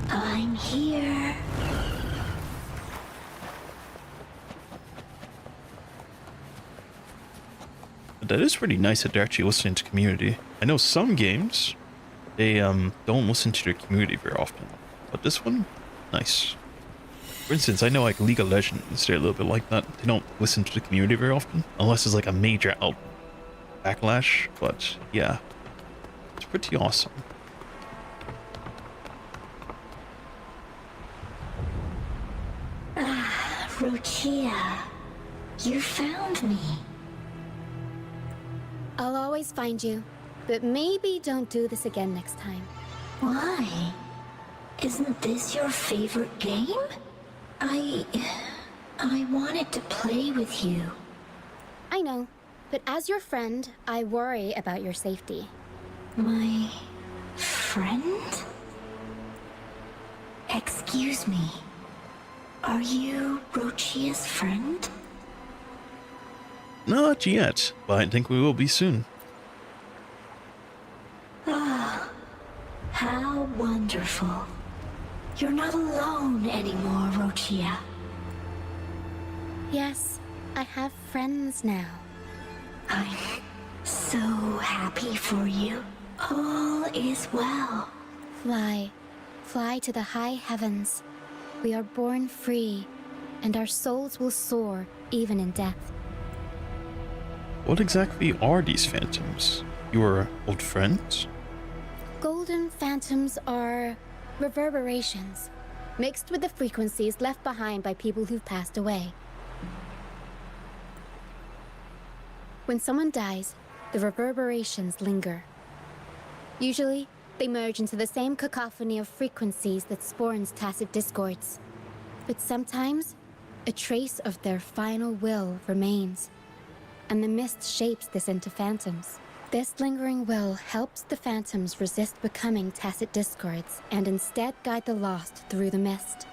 I'm here. But that is pretty nice that they're actually listening to community. I know some games, they don't listen to their community very often. But this one, nice. For instance, I know like League of Legends, they're a little bit like that. They don't listen to the community very often, unless it's like a major backlash. But yeah, it's pretty awesome. Ah, Rochia, you found me. I'll always find you, but maybe don't do this again next time. Why? Isn't this your favorite game? I wanted to play with you. I know, but as your friend, I worry about your safety. My friend? Excuse me. Are you Rochia's friend? Not yet, but I think we will be soon. Ah, how wonderful. You're not alone anymore, Rochia. Yes, I have friends now. I'm so happy for you. All is well. Fly to the high heavens. We are born free, and our souls will soar even in death. What exactly are these phantoms? Your old friends? Golden phantoms are reverberations, mixed with the frequencies left behind by people who've passed away. When someone dies, the reverberations linger. Usually, they merge into the same cacophony of frequencies that spawns tacit discords. But sometimes, a trace of their final will remains, and the mist shapes this into phantoms. This lingering will helps the phantoms resist becoming tacit discords and instead guide the lost through the mist.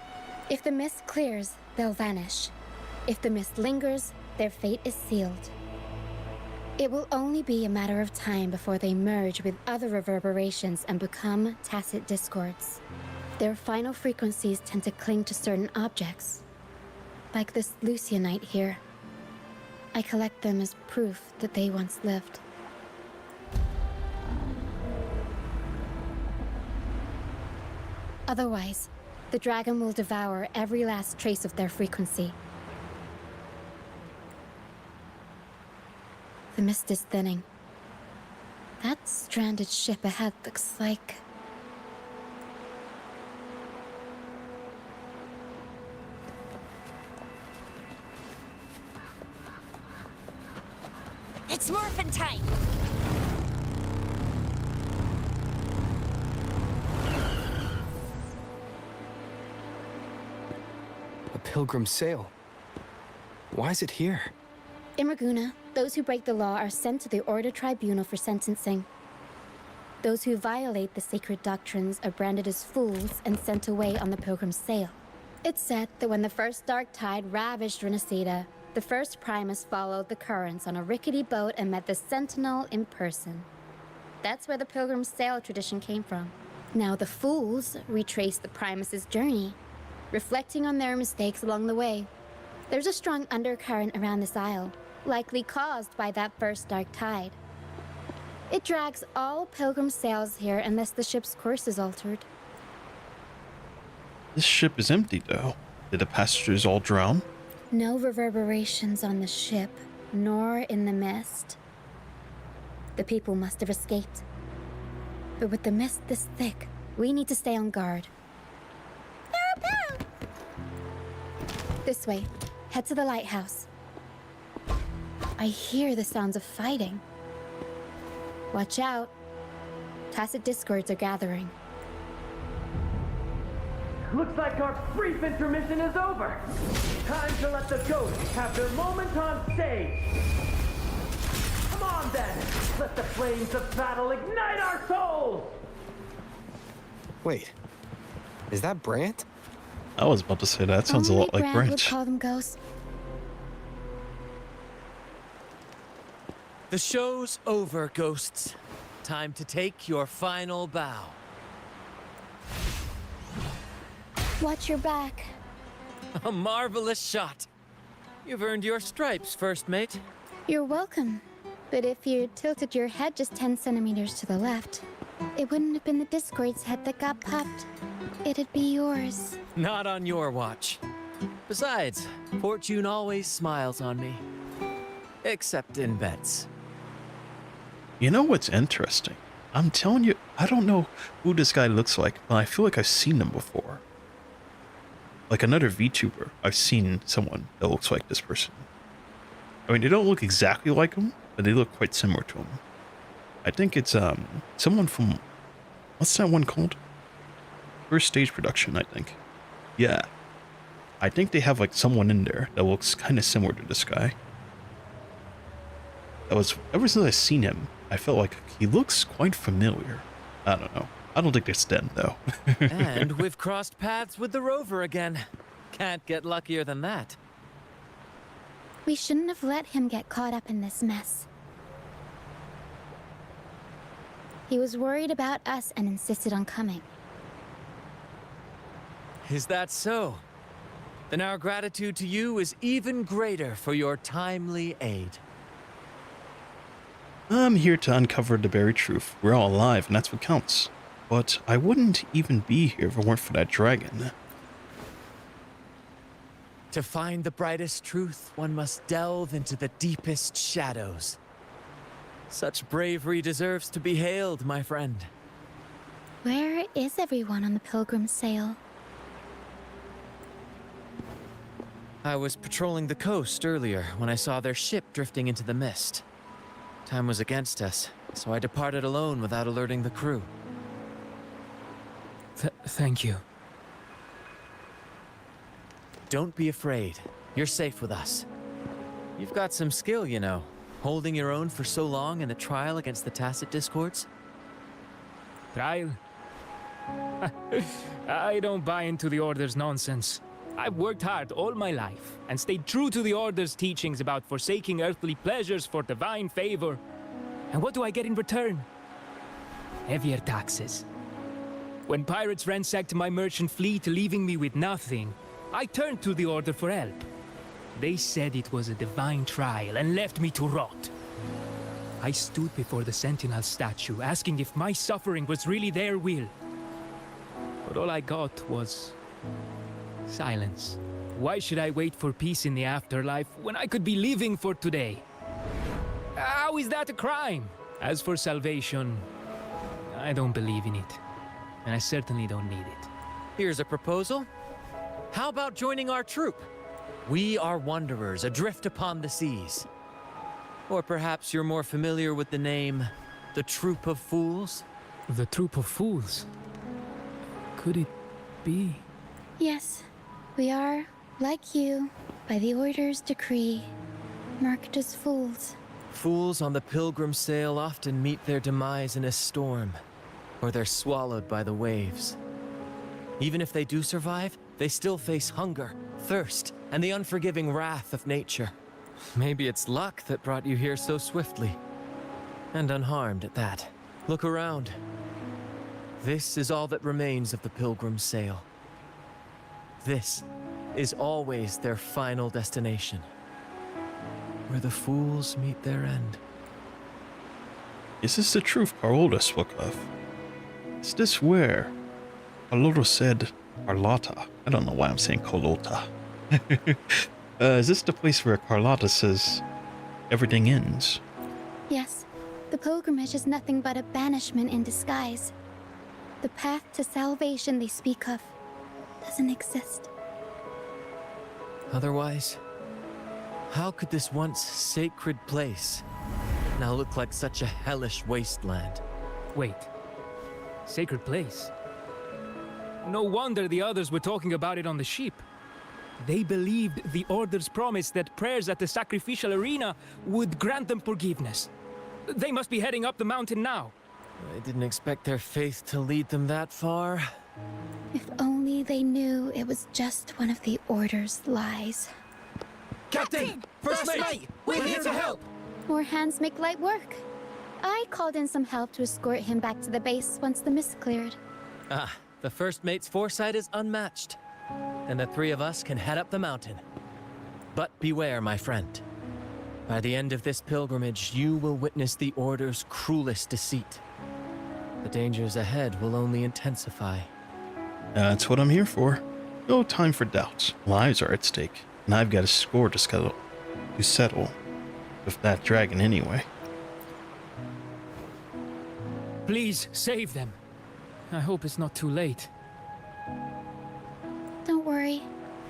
If the mist clears, they'll vanish. If the mist lingers, their fate is sealed. It will only be a matter of time before they merge with other reverberations and become tacit discords. Their final frequencies tend to cling to certain objects, like this Lucianite here. I collect them as proof that they once lived. Otherwise, the dragon will devour every last trace of their frequency. The mist is thinning. That stranded ship ahead looks like... It's morphin' time! A pilgrim sail. Why is it here? In Raguna, those who break the law are sent to the Order Tribunal for sentencing. Those who violate the sacred doctrines are branded as fools and sent away on the pilgrim's sail. It's said that when the first dark tide ravaged RINASCITA, the first Primus followed the currents on a rickety boat and met the Sentinel in person. That's where the pilgrim's sail tradition came from. Now the fools retrace the Primus's journey, reflecting on their mistakes along the way. There's a strong undercurrent around this isle, likely caused by that first dark tide. It drags all pilgrim sails here unless the ship's course is altered. This ship is empty though. Did the passengers all drown? No reverberations on the ship, nor in the mist. The people must have escaped. But with the mist this thick, we need to stay on guard. This way. Head to the lighthouse. I hear the sounds of fighting. Watch out. Tacit discords are gathering. Looks like our brief intermission is over. Time to let the ghosts have their moment on stage. Come on then, let the flames of battle ignite our souls! Wait, is that Brant? I was about to say that. Sounds a lot like Brant Brant. would call them ghosts. The show's over, ghosts. Time to take your final bow. Watch your back. A marvelous shot. You've earned your stripes, first mate. You're welcome. But if you tilted your head just 10 centimeters to the left, it wouldn't have been the Discord's head that got popped. It'd be yours. Not on your watch. Besides, fortune always smiles on me. Except in bets. You know what's interesting? I'm telling you, I don't know who this guy looks like, but I feel like I've seen him before. Like another VTuber, I've seen someone that looks like this person. I mean, they don't look exactly like him, but they look quite similar to him. I think it's someone from, what's that one called? First Stage Production, I think. Yeah. I think they have like someone in there that looks kind of similar to this guy. That was, ever since I've seen him, I felt like he looks quite familiar. I don't know. I don't think it's them, though. And we've crossed paths with the rover again. Can't get luckier than that. We shouldn't have let him get caught up in this mess. He was worried about us and insisted on coming. Is that so? Then our gratitude to you is even greater for your timely aid. I'm here to uncover the very truth. We're all alive, and that's what counts. But I wouldn't even be here if it weren't for that dragon. To find the brightest truth, one must delve into the deepest shadows. Such bravery deserves to be hailed, my friend. Where is everyone on the Pilgrim's Sail? I was patrolling the coast earlier when I saw their ship drifting into the mist. Time was against us, so I departed alone without alerting the crew. Thank you. Don't be afraid. You're safe with us. You've got some skill, you know, holding your own for so long in the trial against the Tacit Discords. Trial? I don't buy into the Order's nonsense. I've worked hard all my life and stayed true to the Order's teachings about forsaking earthly pleasures for divine favor. And what do I get in return? Heavier taxes. When pirates ransacked my merchant fleet, leaving me with nothing, I turned to the Order for help. They said it was a divine trial and left me to rot. I stood before the Sentinel statue, asking if my suffering was really their will. But all I got was silence. Why should I wait for peace in the afterlife when I could be living for today? How is that a crime? As for salvation, I don't believe in it. And I certainly don't need it. Here's a proposal. How about joining our troop? We are wanderers adrift upon the seas. Or perhaps you're more familiar with the name, the Troop of Fools? The Troop of Fools? Could it be? Yes, we are, like you, by the Order's decree, marked as fools. Fools on the Pilgrim's Sail often meet their demise in a storm, or they're swallowed by the waves. Even if they do survive, they still face hunger, thirst, and the unforgiving wrath of nature. Maybe it's luck that brought you here so swiftly. And unharmed at that. Look around. This is all that remains of the Pilgrim's Sail. This is always their final destination. Where the fools meet their end. Is this the truth Carlota spoke of? Is this where Carlota said Carlotta? I don't know why I'm saying Carlota. Is this the place where Carlotta says everything ends? Yes, the pilgrimage is nothing but a banishment in disguise. The path to salvation they speak of doesn't exist. Otherwise, How could this once sacred place now look like such a hellish wasteland? Wait. Sacred place? No wonder the others were talking about it on the ship. They believed the Order's promise that prayers at the sacrificial arena would grant them forgiveness. They must be heading up the mountain now. I didn't expect their faith to lead them that far. If only they knew it was just one of the Order's lies. Captain! First mate! We're here to help! More hands make light work. I called in some help to escort him back to the base once the mist cleared. Ah, the first mate's foresight is unmatched. And the three of us can head up the mountain. But beware, my friend. By the end of this pilgrimage, you will witness the Order's cruelest deceit. The dangers ahead will only intensify. That's what I'm here for. No time for doubts. Lives are at stake, and I've got a score to settle with that dragon anyway. Please, save them. I hope it's not too late. Don't worry.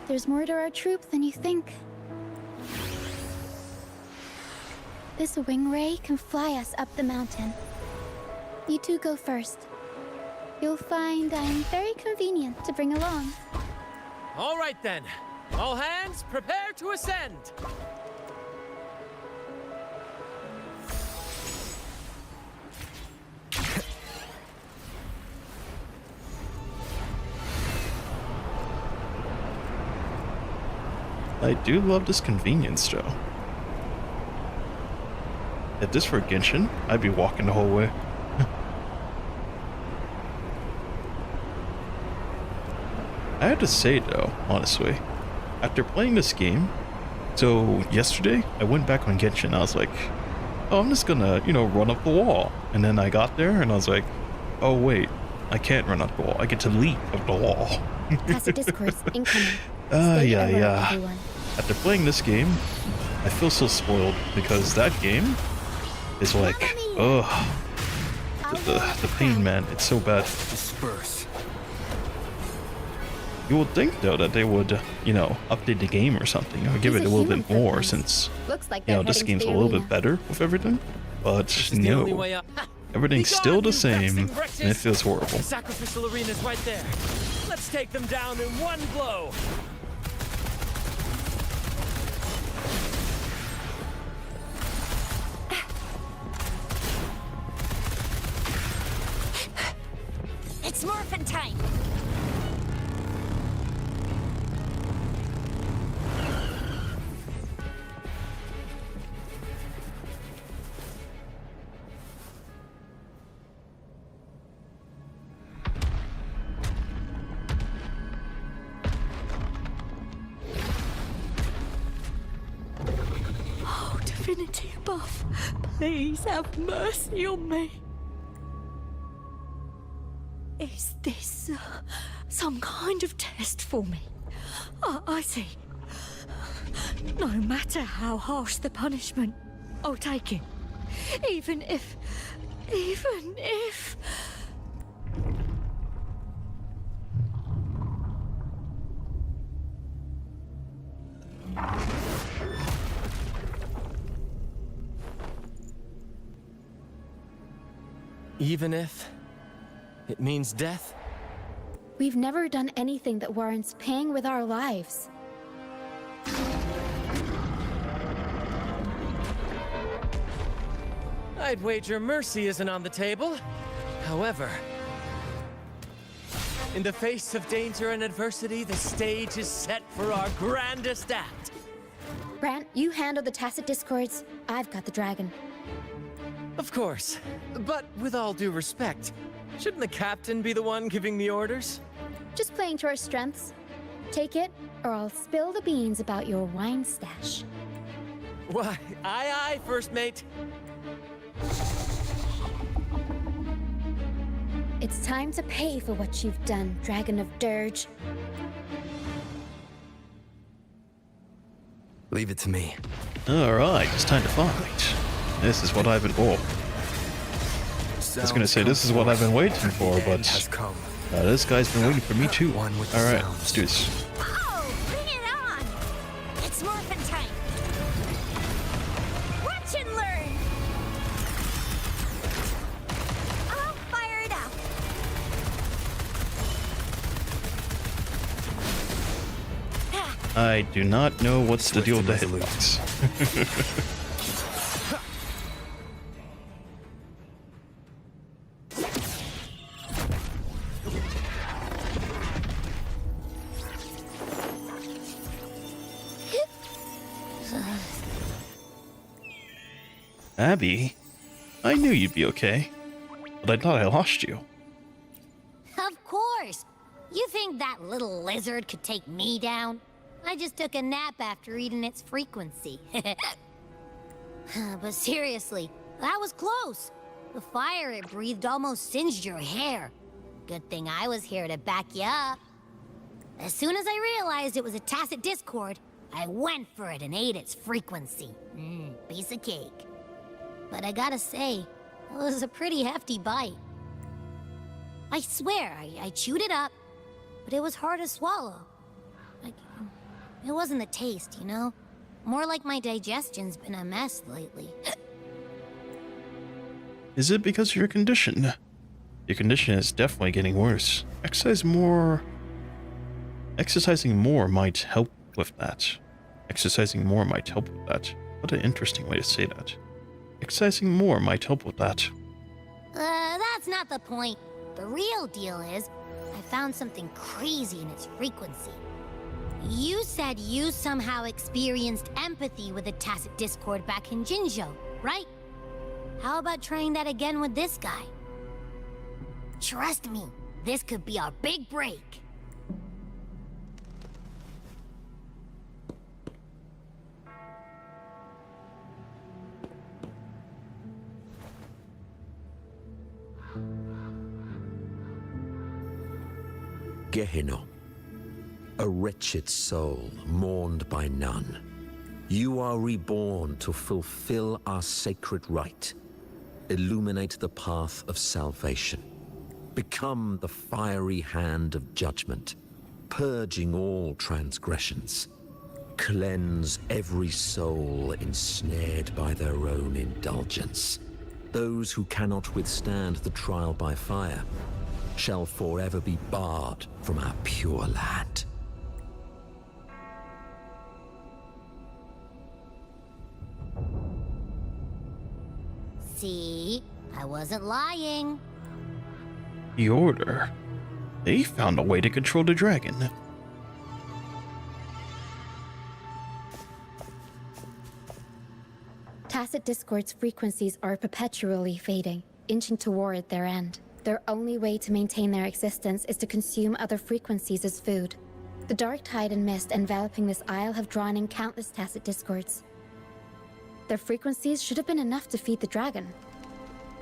There's more to our troop than you think. This wing ray can fly us up the mountain. You two go first. You'll find I'm very convenient to bring along. All right then. All hands, prepare to ascend. I do love this convenience, though. If this were Genshin, I'd be walking the whole way. I have to say, though, honestly, after playing this game, so yesterday, I went back on Genshin, I was like, oh, I'm just gonna, run up the wall. And then I got there, and I was like, oh, wait, I can't run up the wall. I get to leap up the wall. Passive discourse incoming. Yeah. After playing this game, I feel so spoiled because that game is like, ugh. The pain, man, it's so bad. Disperse. You would think, though, that they would, update the game or something, or give it a little bit more since, this game's a little bit better with everything. But no, everything's still the same, and it feels horrible. The sacrificial arena's right there. Let's take them down in one blow. It's morphin' time! Oh, divinity above, please have mercy on me. Is this some kind of test for me? I see. No matter how harsh the punishment, I'll take it. Even if... Even if it means death? We've never done anything that warrants paying with our lives. I'd wager mercy isn't on the table. However, in the face of danger and adversity, the stage is set for our grandest act. Brant, you handle the tacit discords. I've got the dragon. Of course, but with all due respect, shouldn't the captain be the one giving the orders? Just playing to our strengths. Take it, or I'll spill the beans about your wine stash. Why, aye, first mate. It's time to pay for what you've done, Dragon of Dirge. Leave it to me. Alright, it's time to fight. This is what I've been for. I was gonna say, this is what I've been waiting for, but this guy's been waiting for me too. Alright, let's do this. Oh, bring it on! It's morphin' time! I do not know what's the deal with the hitbox. Abby, I knew you'd be okay, but I thought I lost you. Of course! You think that little lizard could take me down? I just took a nap after eating its frequency. But seriously, that was close. The fire it breathed almost singed your hair. Good thing I was here to back you up. As soon as I realized it was a tacit discord, I went for it and ate its frequency. Piece of cake. But I gotta say, it was a pretty hefty bite. I swear, I chewed it up, but it was hard to swallow. It wasn't the taste, you know? More like my digestion's been a mess lately. Is it because of your condition? Your condition is definitely getting worse. Exercising more might help with that. Exercising more might help with that. What an interesting way to say that. Exercising more might help with that. That's not the point. The real deal is, I found something crazy in its frequency. You said you somehow experienced empathy with the tacit discord back in Jinzhou, right? How about trying that again with this guy? Trust me, this could be our big break. Gehenna, a wretched soul mourned by none. You are reborn to fulfill our sacred rite. Illuminate the path of salvation. Become the fiery hand of judgment, purging all transgressions. Cleanse every soul ensnared by their own indulgence. Those who cannot withstand the trial by fire shall forever be barred from our pure land. See? I wasn't lying. The Order. They found a way to control the dragon. Tacit Discord's frequencies are perpetually fading, inching toward their end. Their only way to maintain their existence is to consume other frequencies as food. The dark tide and mist enveloping this isle have drawn in countless Tacit Discords. Their frequencies should have been enough to feed the dragon.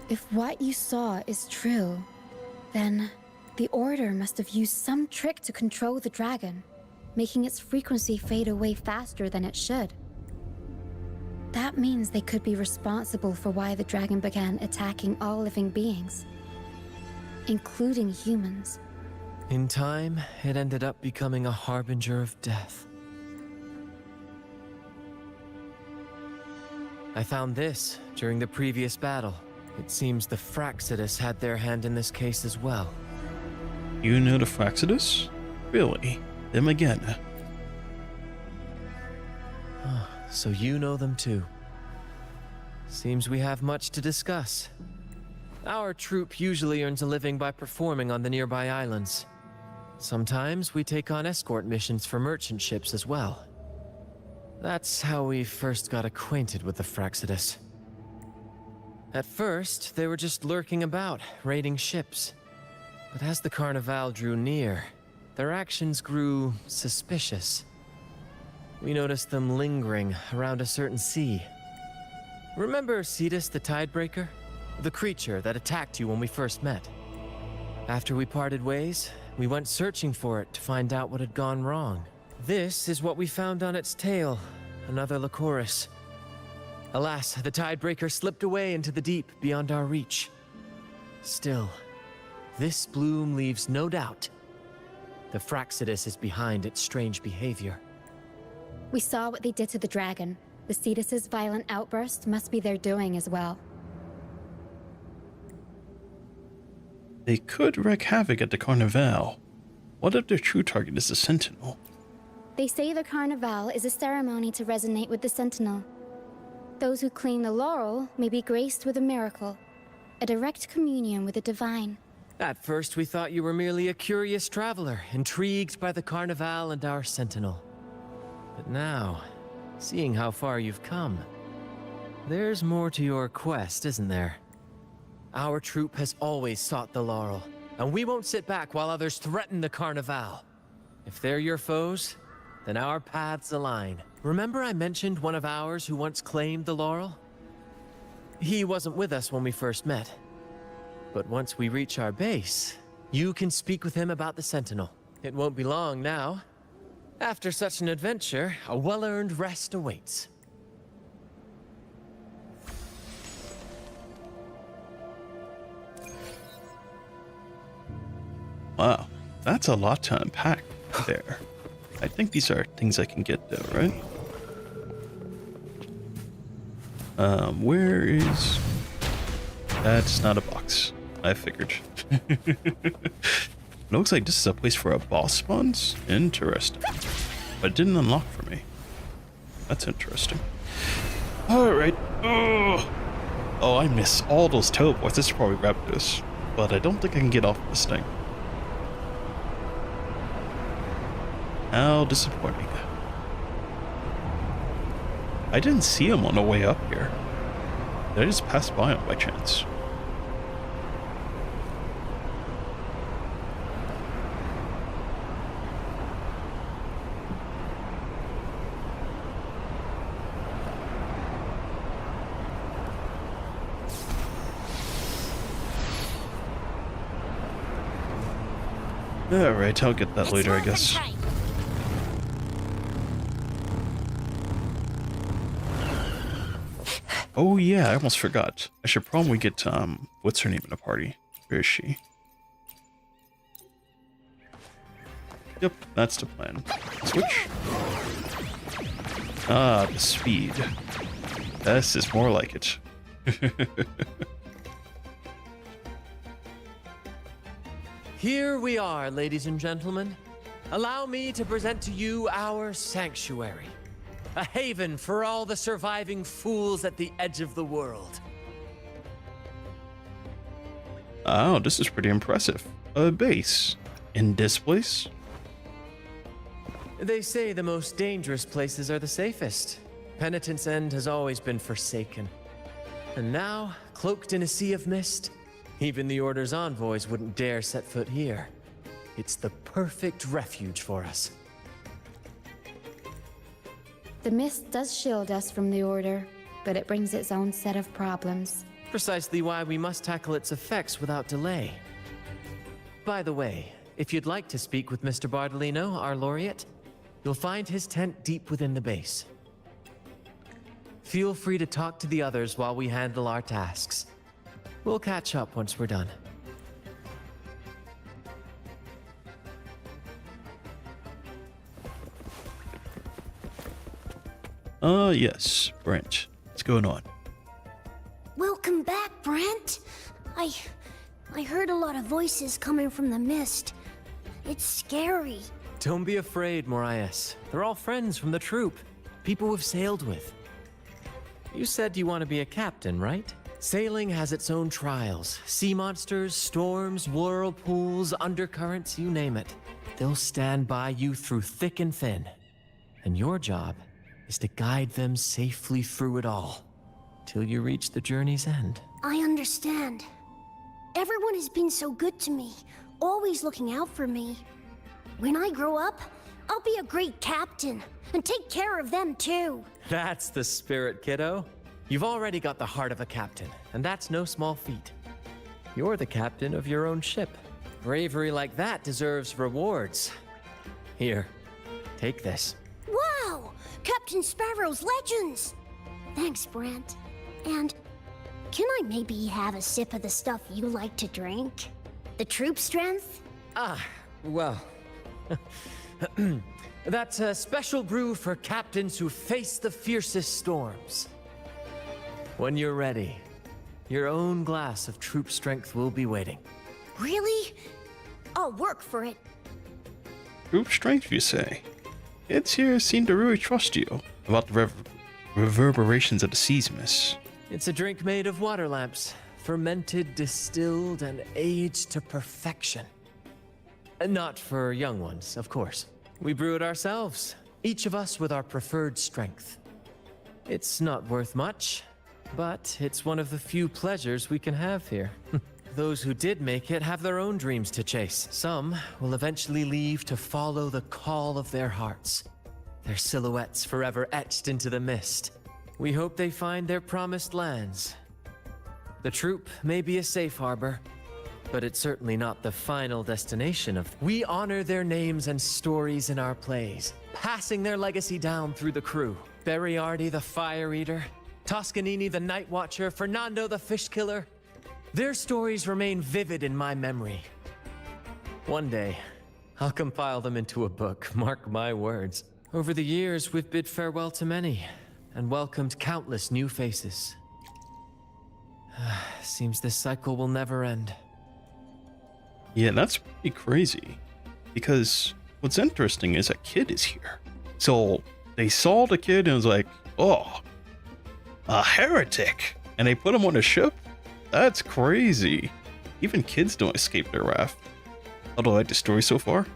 If what you saw is true, then the Order must have used some trick to control the dragon, making its frequency fade away faster than it should. That means they could be responsible for why the dragon began attacking all living beings, including humans. In time, it ended up becoming a harbinger of death. I found this during the previous battle. It seems the Fraxidus had their hand in this case as well. You know the Fraxidus? Really? Them again? So you know them too. Seems we have much to discuss. Our troop usually earns a living by performing on the nearby islands. Sometimes we take on escort missions for merchant ships as well. That's how we first got acquainted with the Fraxidus. At first, they were just lurking about, raiding ships. But as the Carnival drew near, their actions grew suspicious. We noticed them lingering around a certain sea. Remember Cetus the Tidebreaker? The creature that attacked you when we first met. After we parted ways, we went searching for it to find out what had gone wrong. This is what we found on its tail, another Lycoris. Alas, the Tidebreaker slipped away into the deep beyond our reach. Still, this bloom leaves no doubt. The Fraxidus is behind its strange behavior. We saw what they did to the dragon. The Cetus's violent outburst must be their doing as well. They could wreak havoc at the Carnival. What if their true target is the Sentinel? They say the Carnival is a ceremony to resonate with the Sentinel. Those who claim the laurel may be graced with a miracle, a direct communion with the divine. At first, we thought you were merely a curious traveler, intrigued by the Carnival and our Sentinel. But now, seeing how far you've come, there's more to your quest, isn't there? Our troop has always sought the laurel, and we won't sit back while others threaten the Carnival. If they're your foes, then our paths align. Remember I mentioned one of ours who once claimed the laurel? He wasn't with us when we first met. But once we reach our base, you can speak with him about the Sentinel. It won't be long now. After such an adventure, a well-earned rest awaits. Wow, that's a lot to unpack there. I think these are things I can get though, right? Where is... That's not a box. I figured. It looks like this is a place for a boss spawns. Interesting. But it didn't unlock for me. That's interesting. Alright. Oh, I miss all those teleports. This probably grab this. But I don't think I can get off this thing. How disappointing. I didn't see him on the way up here. Did I just pass by him by chance? Alright, I'll get that later, I guess. Oh yeah, I almost forgot. I should probably get, what's her name in the party? Where is she? Yep, that's the plan. Switch. Ah, the speed. This is more like it. Here we are, ladies and gentlemen. Allow me to present to you our sanctuary. A haven for all the surviving fools at the edge of the world. Oh, this is pretty impressive. A base. In this place? They say the most dangerous places are the safest. Penitent's End has always been forsaken. And now, cloaked in a sea of mist, even the Order's envoys wouldn't dare set foot here. It's the perfect refuge for us. The mist does shield us from the Order, but it brings its own set of problems. Precisely why we must tackle its effects without delay. By the way, if you'd like to speak with Mr. Bardolino, our laureate, you'll find his tent deep within the base. Feel free to talk to the others while we handle our tasks. We'll catch up once we're done. Yes, Brent. What's going on? Welcome back, Brent. I heard a lot of voices coming from the mist. It's scary. Don't be afraid, Morias. They're all friends from the troop. People we've sailed with. You said you want to be a captain, right? Sailing has its own trials. Sea monsters, storms, whirlpools, undercurrents, you name it. They'll stand by you through thick and thin. And your job is to guide them safely through it all, till you reach the journey's end. I understand. Everyone has been so good to me, always looking out for me. When I grow up, I'll be a great captain, and take care of them too. That's the spirit, kiddo. You've already got the heart of a captain, and that's no small feat. You're the captain of your own ship. Bravery like that deserves rewards. Here, take this. Wow! Captain Sparrow's legends! Thanks, Brent. And can I maybe have a sip of the stuff you like to drink? The troop strength? Ah, well... That's a special brew for captains who face the fiercest storms. When you're ready, your own glass of troop strength will be waiting. Really? I'll work for it. Troop strength, you say? kids here seem to really trust you about the reverberations of the seas, miss. It's a drink made of water lamps, fermented, distilled, and aged to perfection. Not for young ones, of course. We brew it ourselves, each of us with our preferred strength. It's not worth much, but it's one of the few pleasures we can have here. Those who did make it have their own dreams to chase. Some will eventually leave to follow the call of their hearts, their silhouettes forever etched into the mist. We hope they find their promised lands. The troop may be a safe harbor, but it's certainly not the final destination of... We honor their names and stories in our plays, passing their legacy down through the crew. Beriardi the Fire Eater, Toscanini the Night Watcher, Fernando the Fish Killer. Their stories remain vivid in my memory. One day, I'll compile them into a book, mark my words. Over the years, we've bid farewell to many, and welcomed countless new faces. Seems this cycle will never end. Yeah, that's pretty crazy. Because what's interesting is a kid is here. So they saw the kid and was like, oh, a heretic. And they put him on a ship? That's crazy. Even kids don't escape their wrath. Although I like the story so far.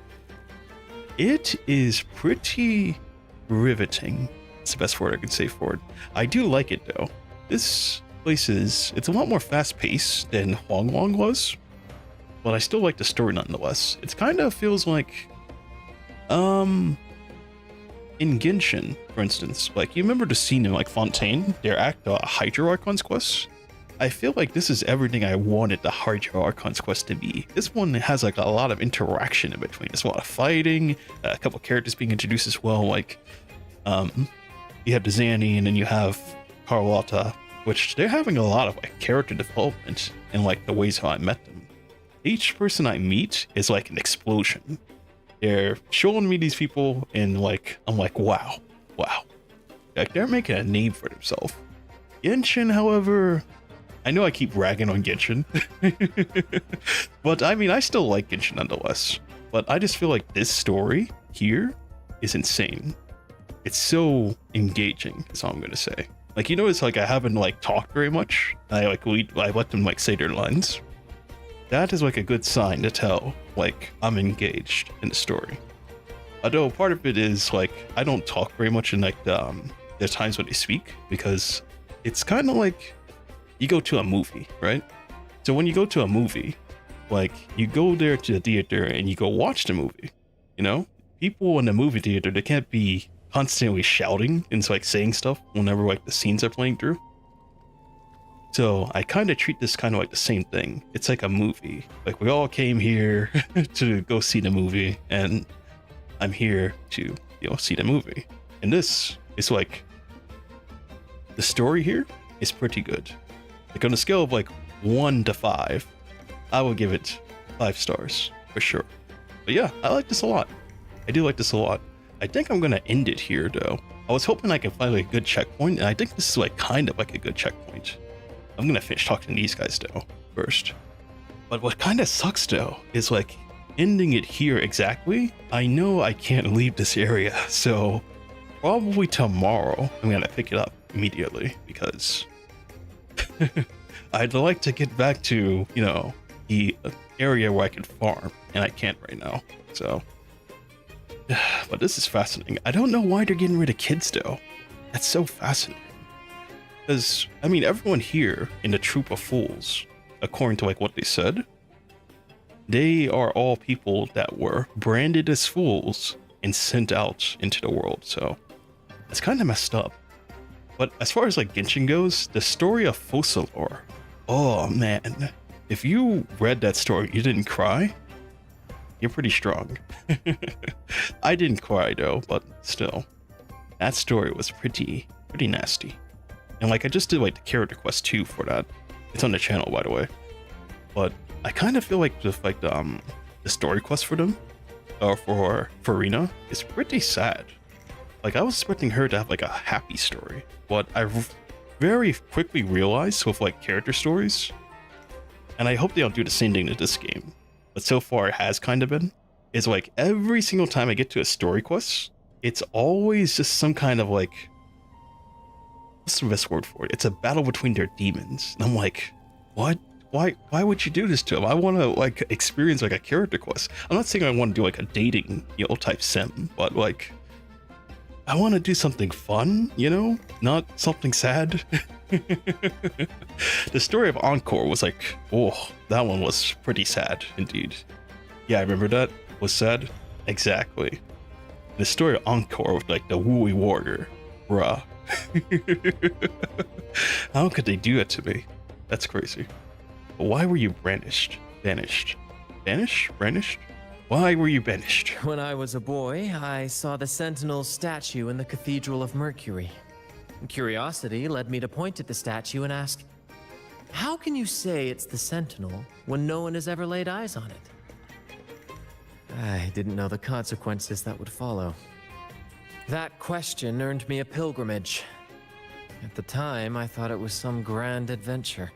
It is pretty riveting. It's the best word I could say for it. I do like it though. This place it's a lot more fast paced than Huanglong was. But I still like the story nonetheless. It kind of feels like, in Genshin, for instance, like you remember the scene in like Fontaine, their Hydro Archon's quest? I feel like this is everything I wanted the Hydro Archon's quest to be. This one has like a lot of interaction in between. There's a lot of fighting, a couple characters being introduced as well. Like, you have the Zanny and then you have Carlotta, which they're having a lot of like character development in like the ways how I met them. Each person I meet is like an explosion. They're showing me these people and like, I'm like, wow. Like they're making a name for themselves. Genshin, however, I know I keep ragging on Genshin, but I mean, I still like Genshin nonetheless. But I just feel like this story here is insane. It's so engaging, is all I'm gonna say. Like, you notice like I haven't like talked very much. I let them like say their lines. That is like a good sign to tell like I'm engaged in the story. Although part of it is like I don't talk very much in like there's times when they speak, because it's kind of like you go to a movie, right? So when you go to a movie, like you go there to the theater and you go watch the movie, you know? People in the movie theater, they can't be constantly shouting and like saying stuff whenever like the scenes are playing through. So I kind of treat this kind of like the same thing. It's like a movie. Like we all came here to go see the movie, and I'm here to, see the movie. And this is like, the story here is pretty good. Like on a scale of like 1 to 5, I will give it 5 stars for sure. But yeah, I like this a lot. I do like this a lot. I think I'm gonna end it here though. I was hoping I could find like a good checkpoint, and I think this is like kind of like a good checkpoint. I'm gonna finish talking to these guys though first. But what kind of sucks though is like ending it here exactly. I know I can't leave this area, so probably tomorrow I'm gonna pick it up immediately, because I'd like to get back to, the area where I can farm, and I can't right now. So, but this is fascinating. I don't know why they're getting rid of kids though. That's so fascinating. Because, I mean, everyone here in the Troop of Fools, according to like what they said, they are all people that were branded as fools and sent out into the world. So it's kind of messed up. But as far as like Genshin goes, the story of Focalor, oh man, if you read that story, you didn't cry, you're pretty strong. I didn't cry though, but still, that story was pretty nasty. And like I just did like the character quest too for that. It's on the channel, by the way. But I kind of feel like just like the story quest for them, or for Rina, is pretty sad. Like I was expecting her to have like a happy story, but I very quickly realized with like character stories, and I hope they don't do the same thing to this game, but so far it has kind of been, is like every single time I get to a story quest, it's always just some kind of like, what's the best word for it? It's a battle between their demons. And I'm like, what? Why would you do this to him? I want to like experience like a character quest. I'm not saying I want to do like a dating, type sim, but like, I want to do something fun, not something sad. The story of Encore was like, oh, that one was pretty sad indeed. Yeah, I remember that was sad. Exactly. The story of Encore with like the Wooey warrior, bruh. How could they do it to me? That's crazy. But why were you banished? Banished? Why were you banished? When I was a boy, I saw the Sentinel's statue in the Cathedral of Mercury. Curiosity led me to point at the statue and ask, how can you say it's the Sentinel when no one has ever laid eyes on it? I didn't know the consequences that would follow. That question earned me a pilgrimage. At the time, I thought it was some grand adventure.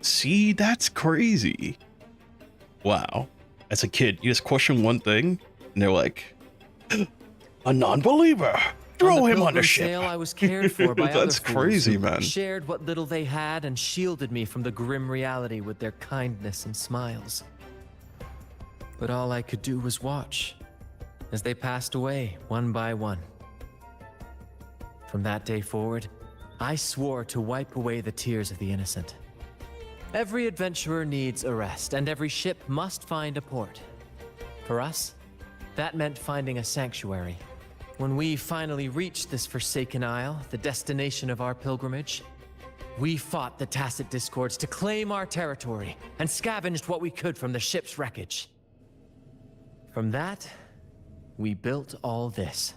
See, that's crazy. Wow. As a kid, you just question one thing, and they're like, a non-believer. Throw him on the ship. Sail, I was cared for by That's other crazy, fools who man. shared what little they had and shielded me from the grim reality with their kindness and smiles. But all I could do was watch as they passed away one by one. From that day forward, I swore to wipe away the tears of the innocent. Every adventurer needs a rest, and every ship must find a port. For us, that meant finding a sanctuary. When we finally reached this forsaken isle, the destination of our pilgrimage, we fought the Tacit Discords to claim our territory and scavenged what we could from the ship's wreckage. From that, we built all this.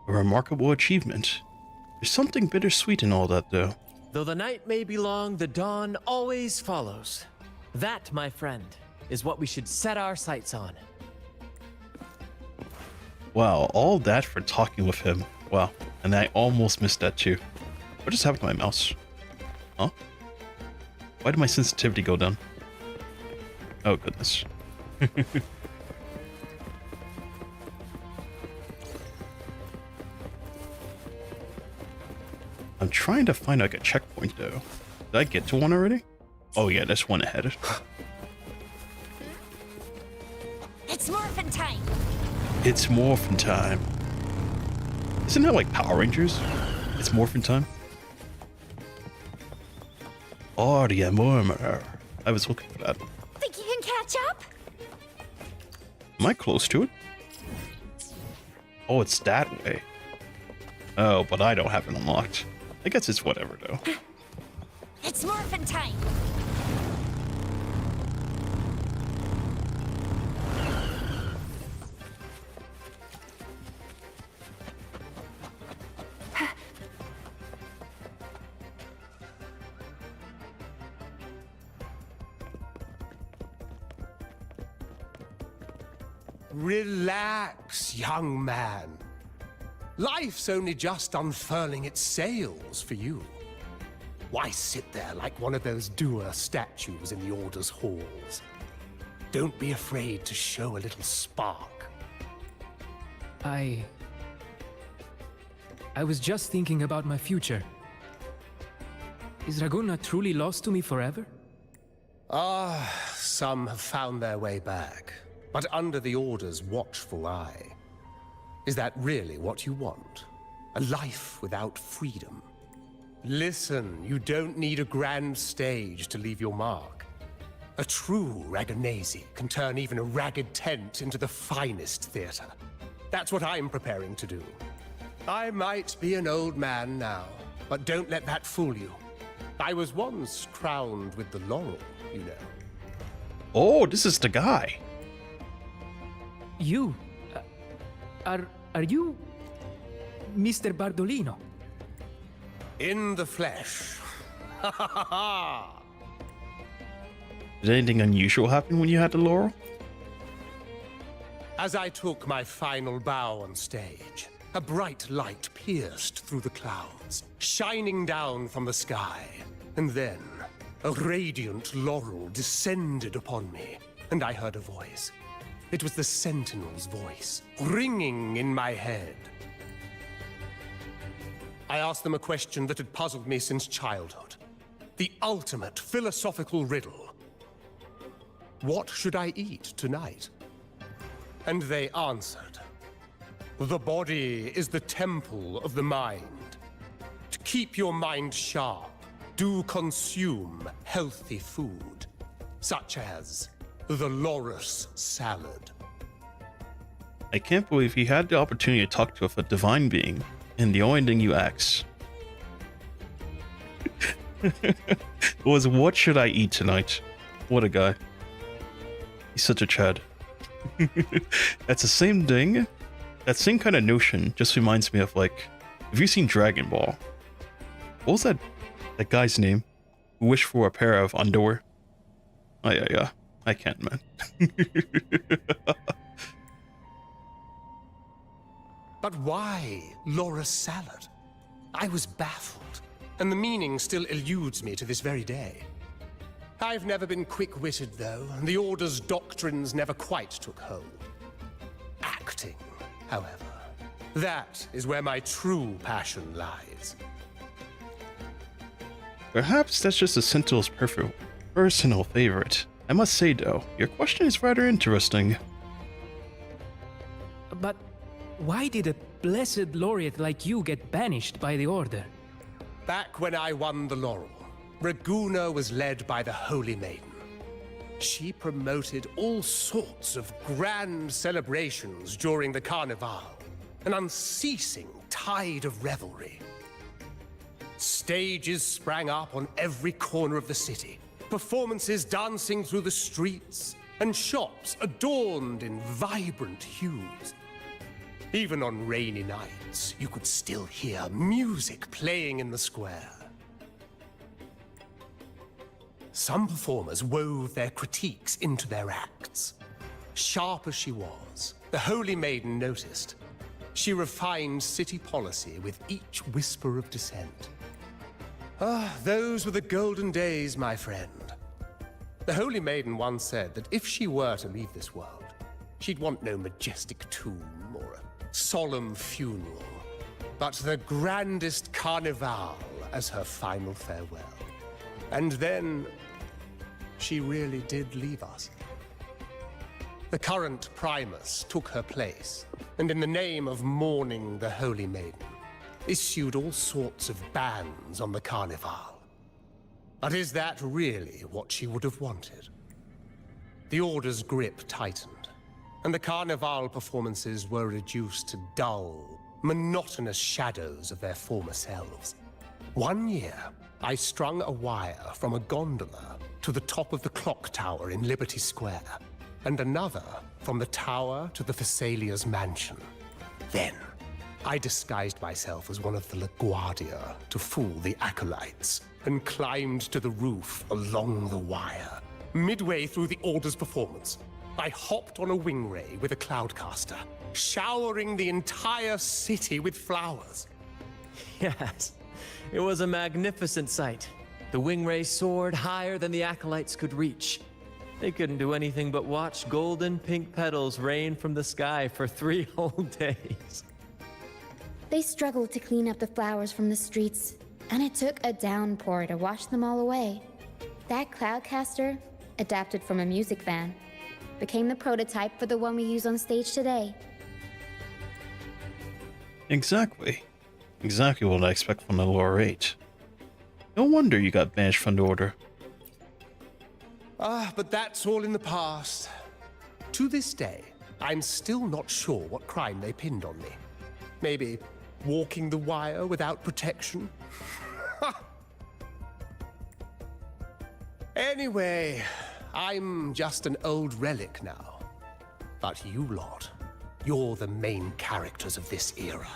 A remarkable achievement. There's something bittersweet in all that, though. Though the night may be long, the dawn always follows. That, my friend, is what we should set our sights on. Wow, all that for talking with him. Wow, and I almost missed that too. What just happened to my mouse? Huh? Why did my sensitivity go down? Oh, goodness. I'm trying to find like a checkpoint though. Did I get to one already? Oh yeah, there's one ahead. It's morphin' time. It's morphin' time. Isn't that like Power Rangers? It's morphin' time. Audia Murmur. I was looking for that. Think you can catch up? Am I close to it? Oh, it's that way. Oh, but I don't have it unlocked. I guess it's whatever, though. It's morphin' time. Relax, young man. Life's only just unfurling its sails for you. Why sit there like one of those dour statues in the Order's halls? Don't be afraid to show a little spark. I was just thinking about my future. Is Raguna truly lost to me forever? Some have found their way back, but under the Order's watchful eye. Is that really what you want? A life without freedom? Listen, you don't need a grand stage to leave your mark. A true Raganese can turn even a ragged tent into the finest theater. That's what I'm preparing to do. I might be an old man now, but don't let that fool you. I was once crowned with the laurel, you know. Oh, this is the guy. You? Are you Mr. Bardolino? In the flesh. Ha ha ha ha! Did anything unusual happen when you had the laurel? As I took my final bow on stage, a bright light pierced through the clouds, shining down from the sky. And then, a radiant laurel descended upon me, and I heard a voice. It was the Sentinel's voice, ringing in my head. I asked them a question that had puzzled me since childhood. The ultimate philosophical riddle. What should I eat tonight? And they answered. The body is the temple of the mind. To keep your mind sharp, do consume healthy food, such as the loris salad. I can't believe he had the opportunity to talk to a divine being, and the only thing you asked was, what should I eat tonight? What a guy. He's such a Chad. That's the same thing. That same kind of notion just reminds me of, like, have you seen Dragon Ball? What was that guy's name who wished for a pair of underwear? Oh yeah, I can't, man. But why loris salad? I was baffled, and the meaning still eludes me to this very day. I've never been quick-witted, though, and the Order's doctrines never quite took hold. Acting, however, that is where my true passion lies. Perhaps that's just the Sentinel's personal favorite. I must say, though, your question is rather interesting. But why did a blessed laureate like you get banished by the Order? Back when I won the laurel, Raguna was led by the Holy Maiden. She promoted all sorts of grand celebrations during the Carnival, an unceasing tide of revelry. Stages sprang up on every corner of the city, performances dancing through the streets, and shops adorned in vibrant hues. Even on rainy nights, you could still hear music playing in the square. Some performers wove their critiques into their acts. Sharp as she was, the Holy Maiden noticed. She refined city policy with each whisper of dissent. Ah, those were the golden days, my friend. The Holy Maiden once said that if she were to leave this world, she'd want no majestic tomb or a solemn funeral, but the grandest carnival as her final farewell. And then she really did leave us. The current Primus took her place, and in the name of mourning the Holy Maiden, issued all sorts of bans on the Carnival. But is that really what she would have wanted? The Order's grip tightened, and the Carnival performances were reduced to dull, monotonous shadows of their former selves. One year, I strung a wire from a gondola to the top of the clock tower in Liberty Square, and another from the tower to the Thessalia's mansion. Then, I disguised myself as one of the LaGuardia to fool the acolytes, and climbed to the roof along the wire. Midway through the Order's performance, I hopped on a wing ray with a cloudcaster, showering the entire city with flowers. Yes, it was a magnificent sight. The wingray soared higher than the acolytes could reach. They couldn't do anything but watch golden pink petals rain from the sky for 3 whole days. They struggled to clean up the flowers from the streets, and it took a downpour to wash them all away. That cloudcaster, adapted from a music van, became the prototype for the one we use on stage today. Exactly. Exactly what I expect from the laureate. No wonder you got banished from the Order. Ah, but that's all in the past. To this day, I'm still not sure what crime they pinned on me. Maybe walking the wire without protection? Anyway, I'm just an old relic now. But you lot, you're the main characters of this era,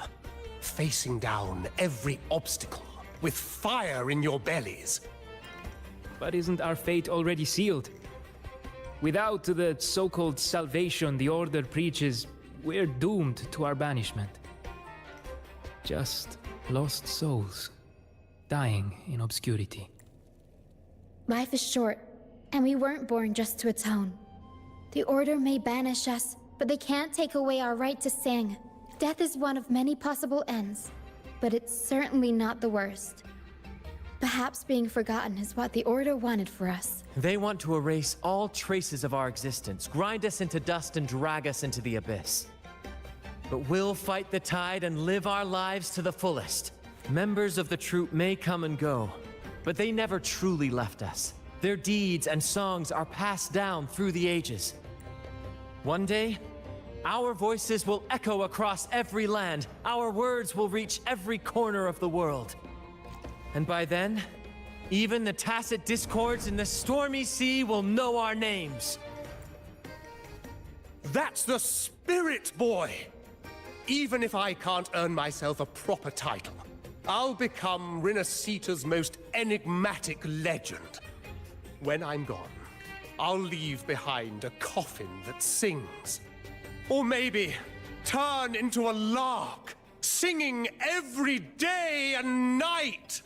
facing down every obstacle with fire in your bellies. But isn't our fate already sealed? Without the so-called salvation the Order preaches, we're doomed to our banishment. Just lost souls, dying in obscurity. Life is short, and we weren't born just to atone. The Order may banish us, but they can't take away our right to sing. Death is one of many possible ends, but it's certainly not the worst. Perhaps being forgotten is what the Order wanted for us. They want to erase all traces of our existence, grind us into dust and drag us into the abyss. But we'll fight the tide and live our lives to the fullest. Members of the troupe may come and go, but they never truly left us. Their deeds and songs are passed down through the ages. One day, our voices will echo across every land. Our words will reach every corner of the world. And by then, even the tacit discords in the stormy sea will know our names. That's the spirit, boy! Even if I can't earn myself a proper title, I'll become RINASCITA's most enigmatic legend. When I'm gone, I'll leave behind a coffin that sings. Or maybe turn into a lark, singing every day and night!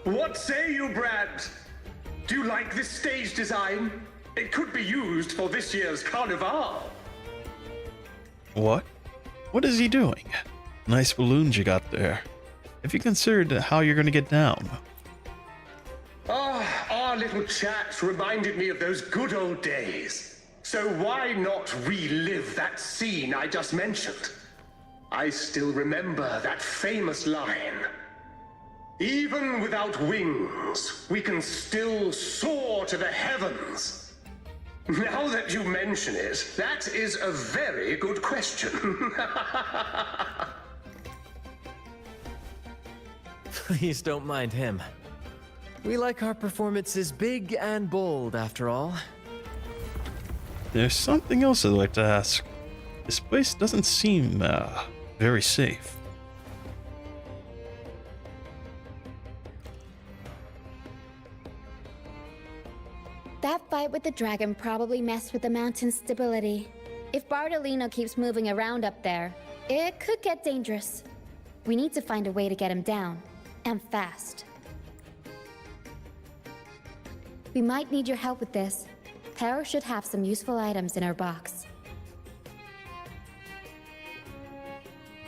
What say you, Brad? Do you like this stage design? It could be used for this year's carnival. What? What is he doing? Nice balloons you got there. Have you considered how you're gonna get down? Our little chat reminded me of those good old days. So why not relive that scene I just mentioned? I still remember that famous line. Even without wings, we can still soar to the heavens. Now that you mention it, that is a very good question. Please don't mind him. We like our performances big and bold, after all. There's something else I'd like to ask. This place doesn't seem, very safe. That fight with the dragon probably messed with the mountain's stability. If Bardolino keeps moving around up there, it could get dangerous. We need to find a way to get him down, and fast. We might need your help with this. Hera should have some useful items in her box.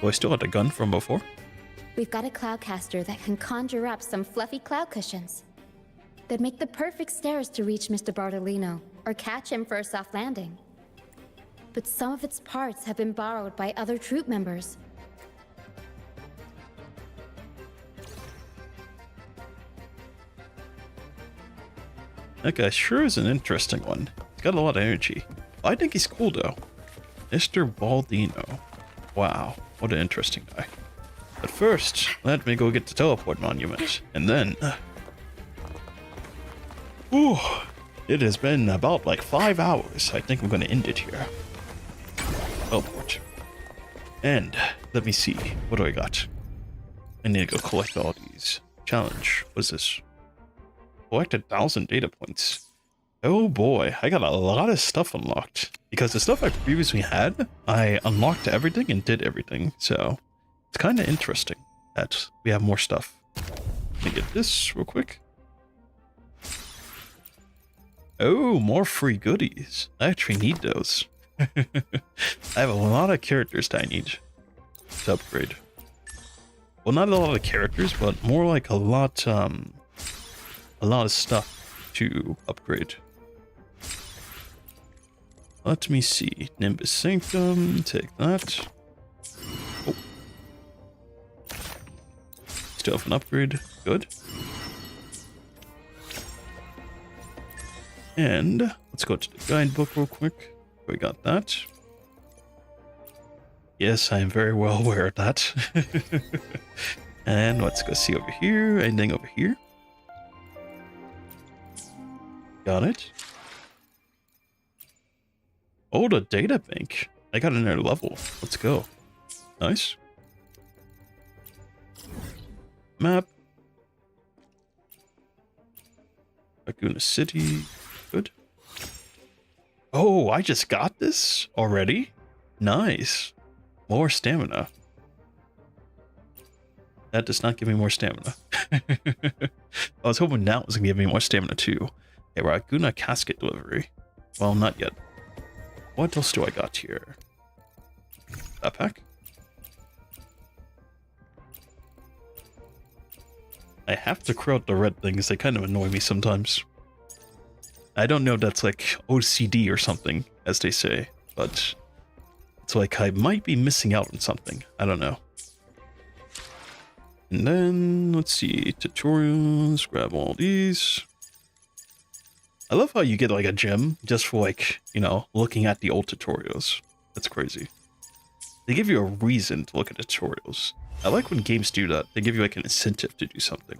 Oh, I still had a gun from before? We've got a cloudcaster that can conjure up some fluffy cloud cushions. They'd make the perfect stairs to reach Mr. Bardolino, or catch him for a soft landing. But some of its parts have been borrowed by other troop members. That guy sure is an interesting one. He's got a lot of energy. I think he's cool though. Mr. Baldino. Wow, what an interesting guy. But first, let me go get the teleport monument, and then... Ooh, it has been about like 5 hours. I think I'm gonna end it here. Teleport. And, let me see, what do I got? I need to go collect all these. Challenge, what is this? Collect 1,000 data points. Oh boy, I got a lot of stuff unlocked. Because the stuff I previously had, I unlocked everything and did everything. So, it's kind of interesting that we have more stuff. Let me get this real quick. Oh, more free goodies. I actually need those. I have a lot of characters that I need to upgrade. Well, not a lot of characters, but more like a lot of stuff to upgrade. Let me see. Nimbus Sanctum, take that. Oh. Still have an upgrade. Good. And let's go to the guidebook real quick. We got that. Yes, I am very well aware of that. And let's go see over here. Anything over here? Got it. Oh, the data bank. I got another level. Let's go. Nice. map. Laguna City. Good. Oh, I just got this already? Nice. More stamina. That does not give me more stamina. I was hoping that was going to give me more stamina too. Okay, Laguna casket delivery. Well, not yet. What else do I got here? Backpack? I have to clear out the red things. They kind of annoy me sometimes. I don't know if that's like OCD or something, as they say, but it's like I might be missing out on something. I don't know. And then, let's see, tutorials, grab all these. I love how you get like a gem just for like, you know, looking at the old tutorials. That's crazy. They give you a reason to look at the tutorials. I like when games do that. They give you like an incentive to do something.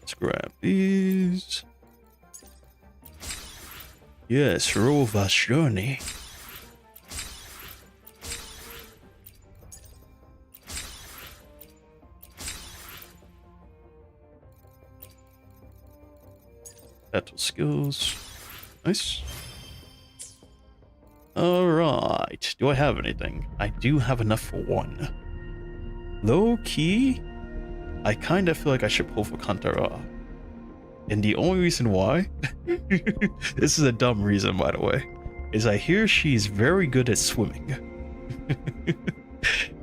Let's grab these. Yes, Rova's journey. Battle skills. Nice. Alright. Do I have anything? I do have enough for one. Low key, I kind of feel like I should pull for Kantara. And the only reason why, this is a dumb reason by the way, is I hear she's very good at swimming.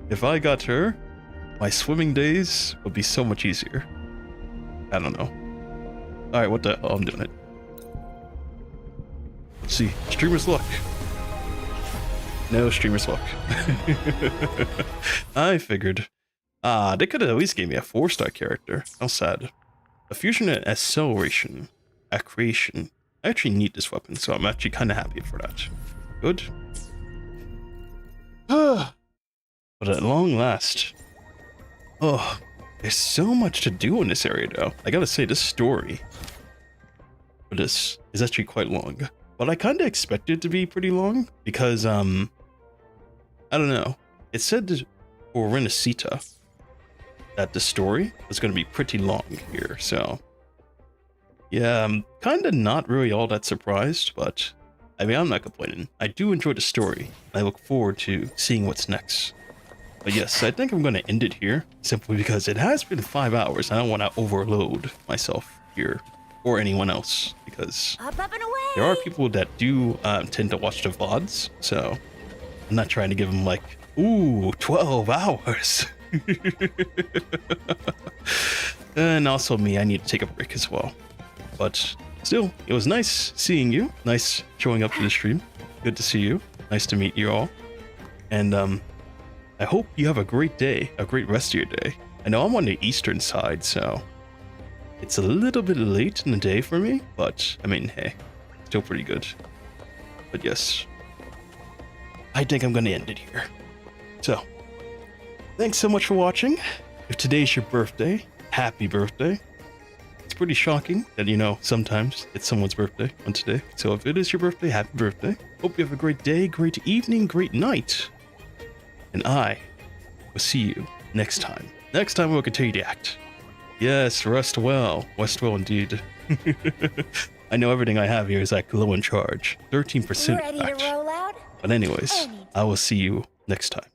If I got her, my swimming days would be so much easier. I don't know. Alright, what the hell? I'm doing it. Let's see. Streamer's luck. No streamer's luck. I figured. They could have at least gave me a 4-star character. How sad. A fusion and acceleration. A creation. I actually need this weapon, so I'm actually kind of happy for that. Good. But at long last. Oh, there's so much to do in this area though. I gotta say, this story for this is actually quite long. But I kind of expected it to be pretty long because, I don't know. It said for RINASCITA that the story was going to be pretty long here, so yeah, I'm kind of not really all that surprised, but I mean, I'm not complaining. I do enjoy the story. I look forward to seeing what's next. But yes, I think I'm going to end it here, simply because it has been 5 hours. I don't want to overload myself here, or anyone else, because there are people that do tend to watch the VODs, so I'm not trying to give them like, ooh, 12 hours. And also me, I need to take a break as well. But still, it was nice seeing you. Nice showing up to the stream. Good to see you. Nice to meet you all. And I hope you have a great day, a great rest of your day. I know I'm on the eastern side, so it's a little bit late in the day for me, but I mean, hey, still pretty good. But yes, I think I'm going to end it here. So, thanks so much for watching. If today's your birthday, happy birthday. It's pretty shocking that, you know, sometimes it's someone's birthday on today. So if it is your birthday, happy birthday. Hope you have a great day, great evening, great night. And I will see you next time. Next time we'll continue to act. Yes, rest well. Rest well indeed. I know everything I have here is like low in charge. 13% Ready to roll out? But anyways, I will see you next time.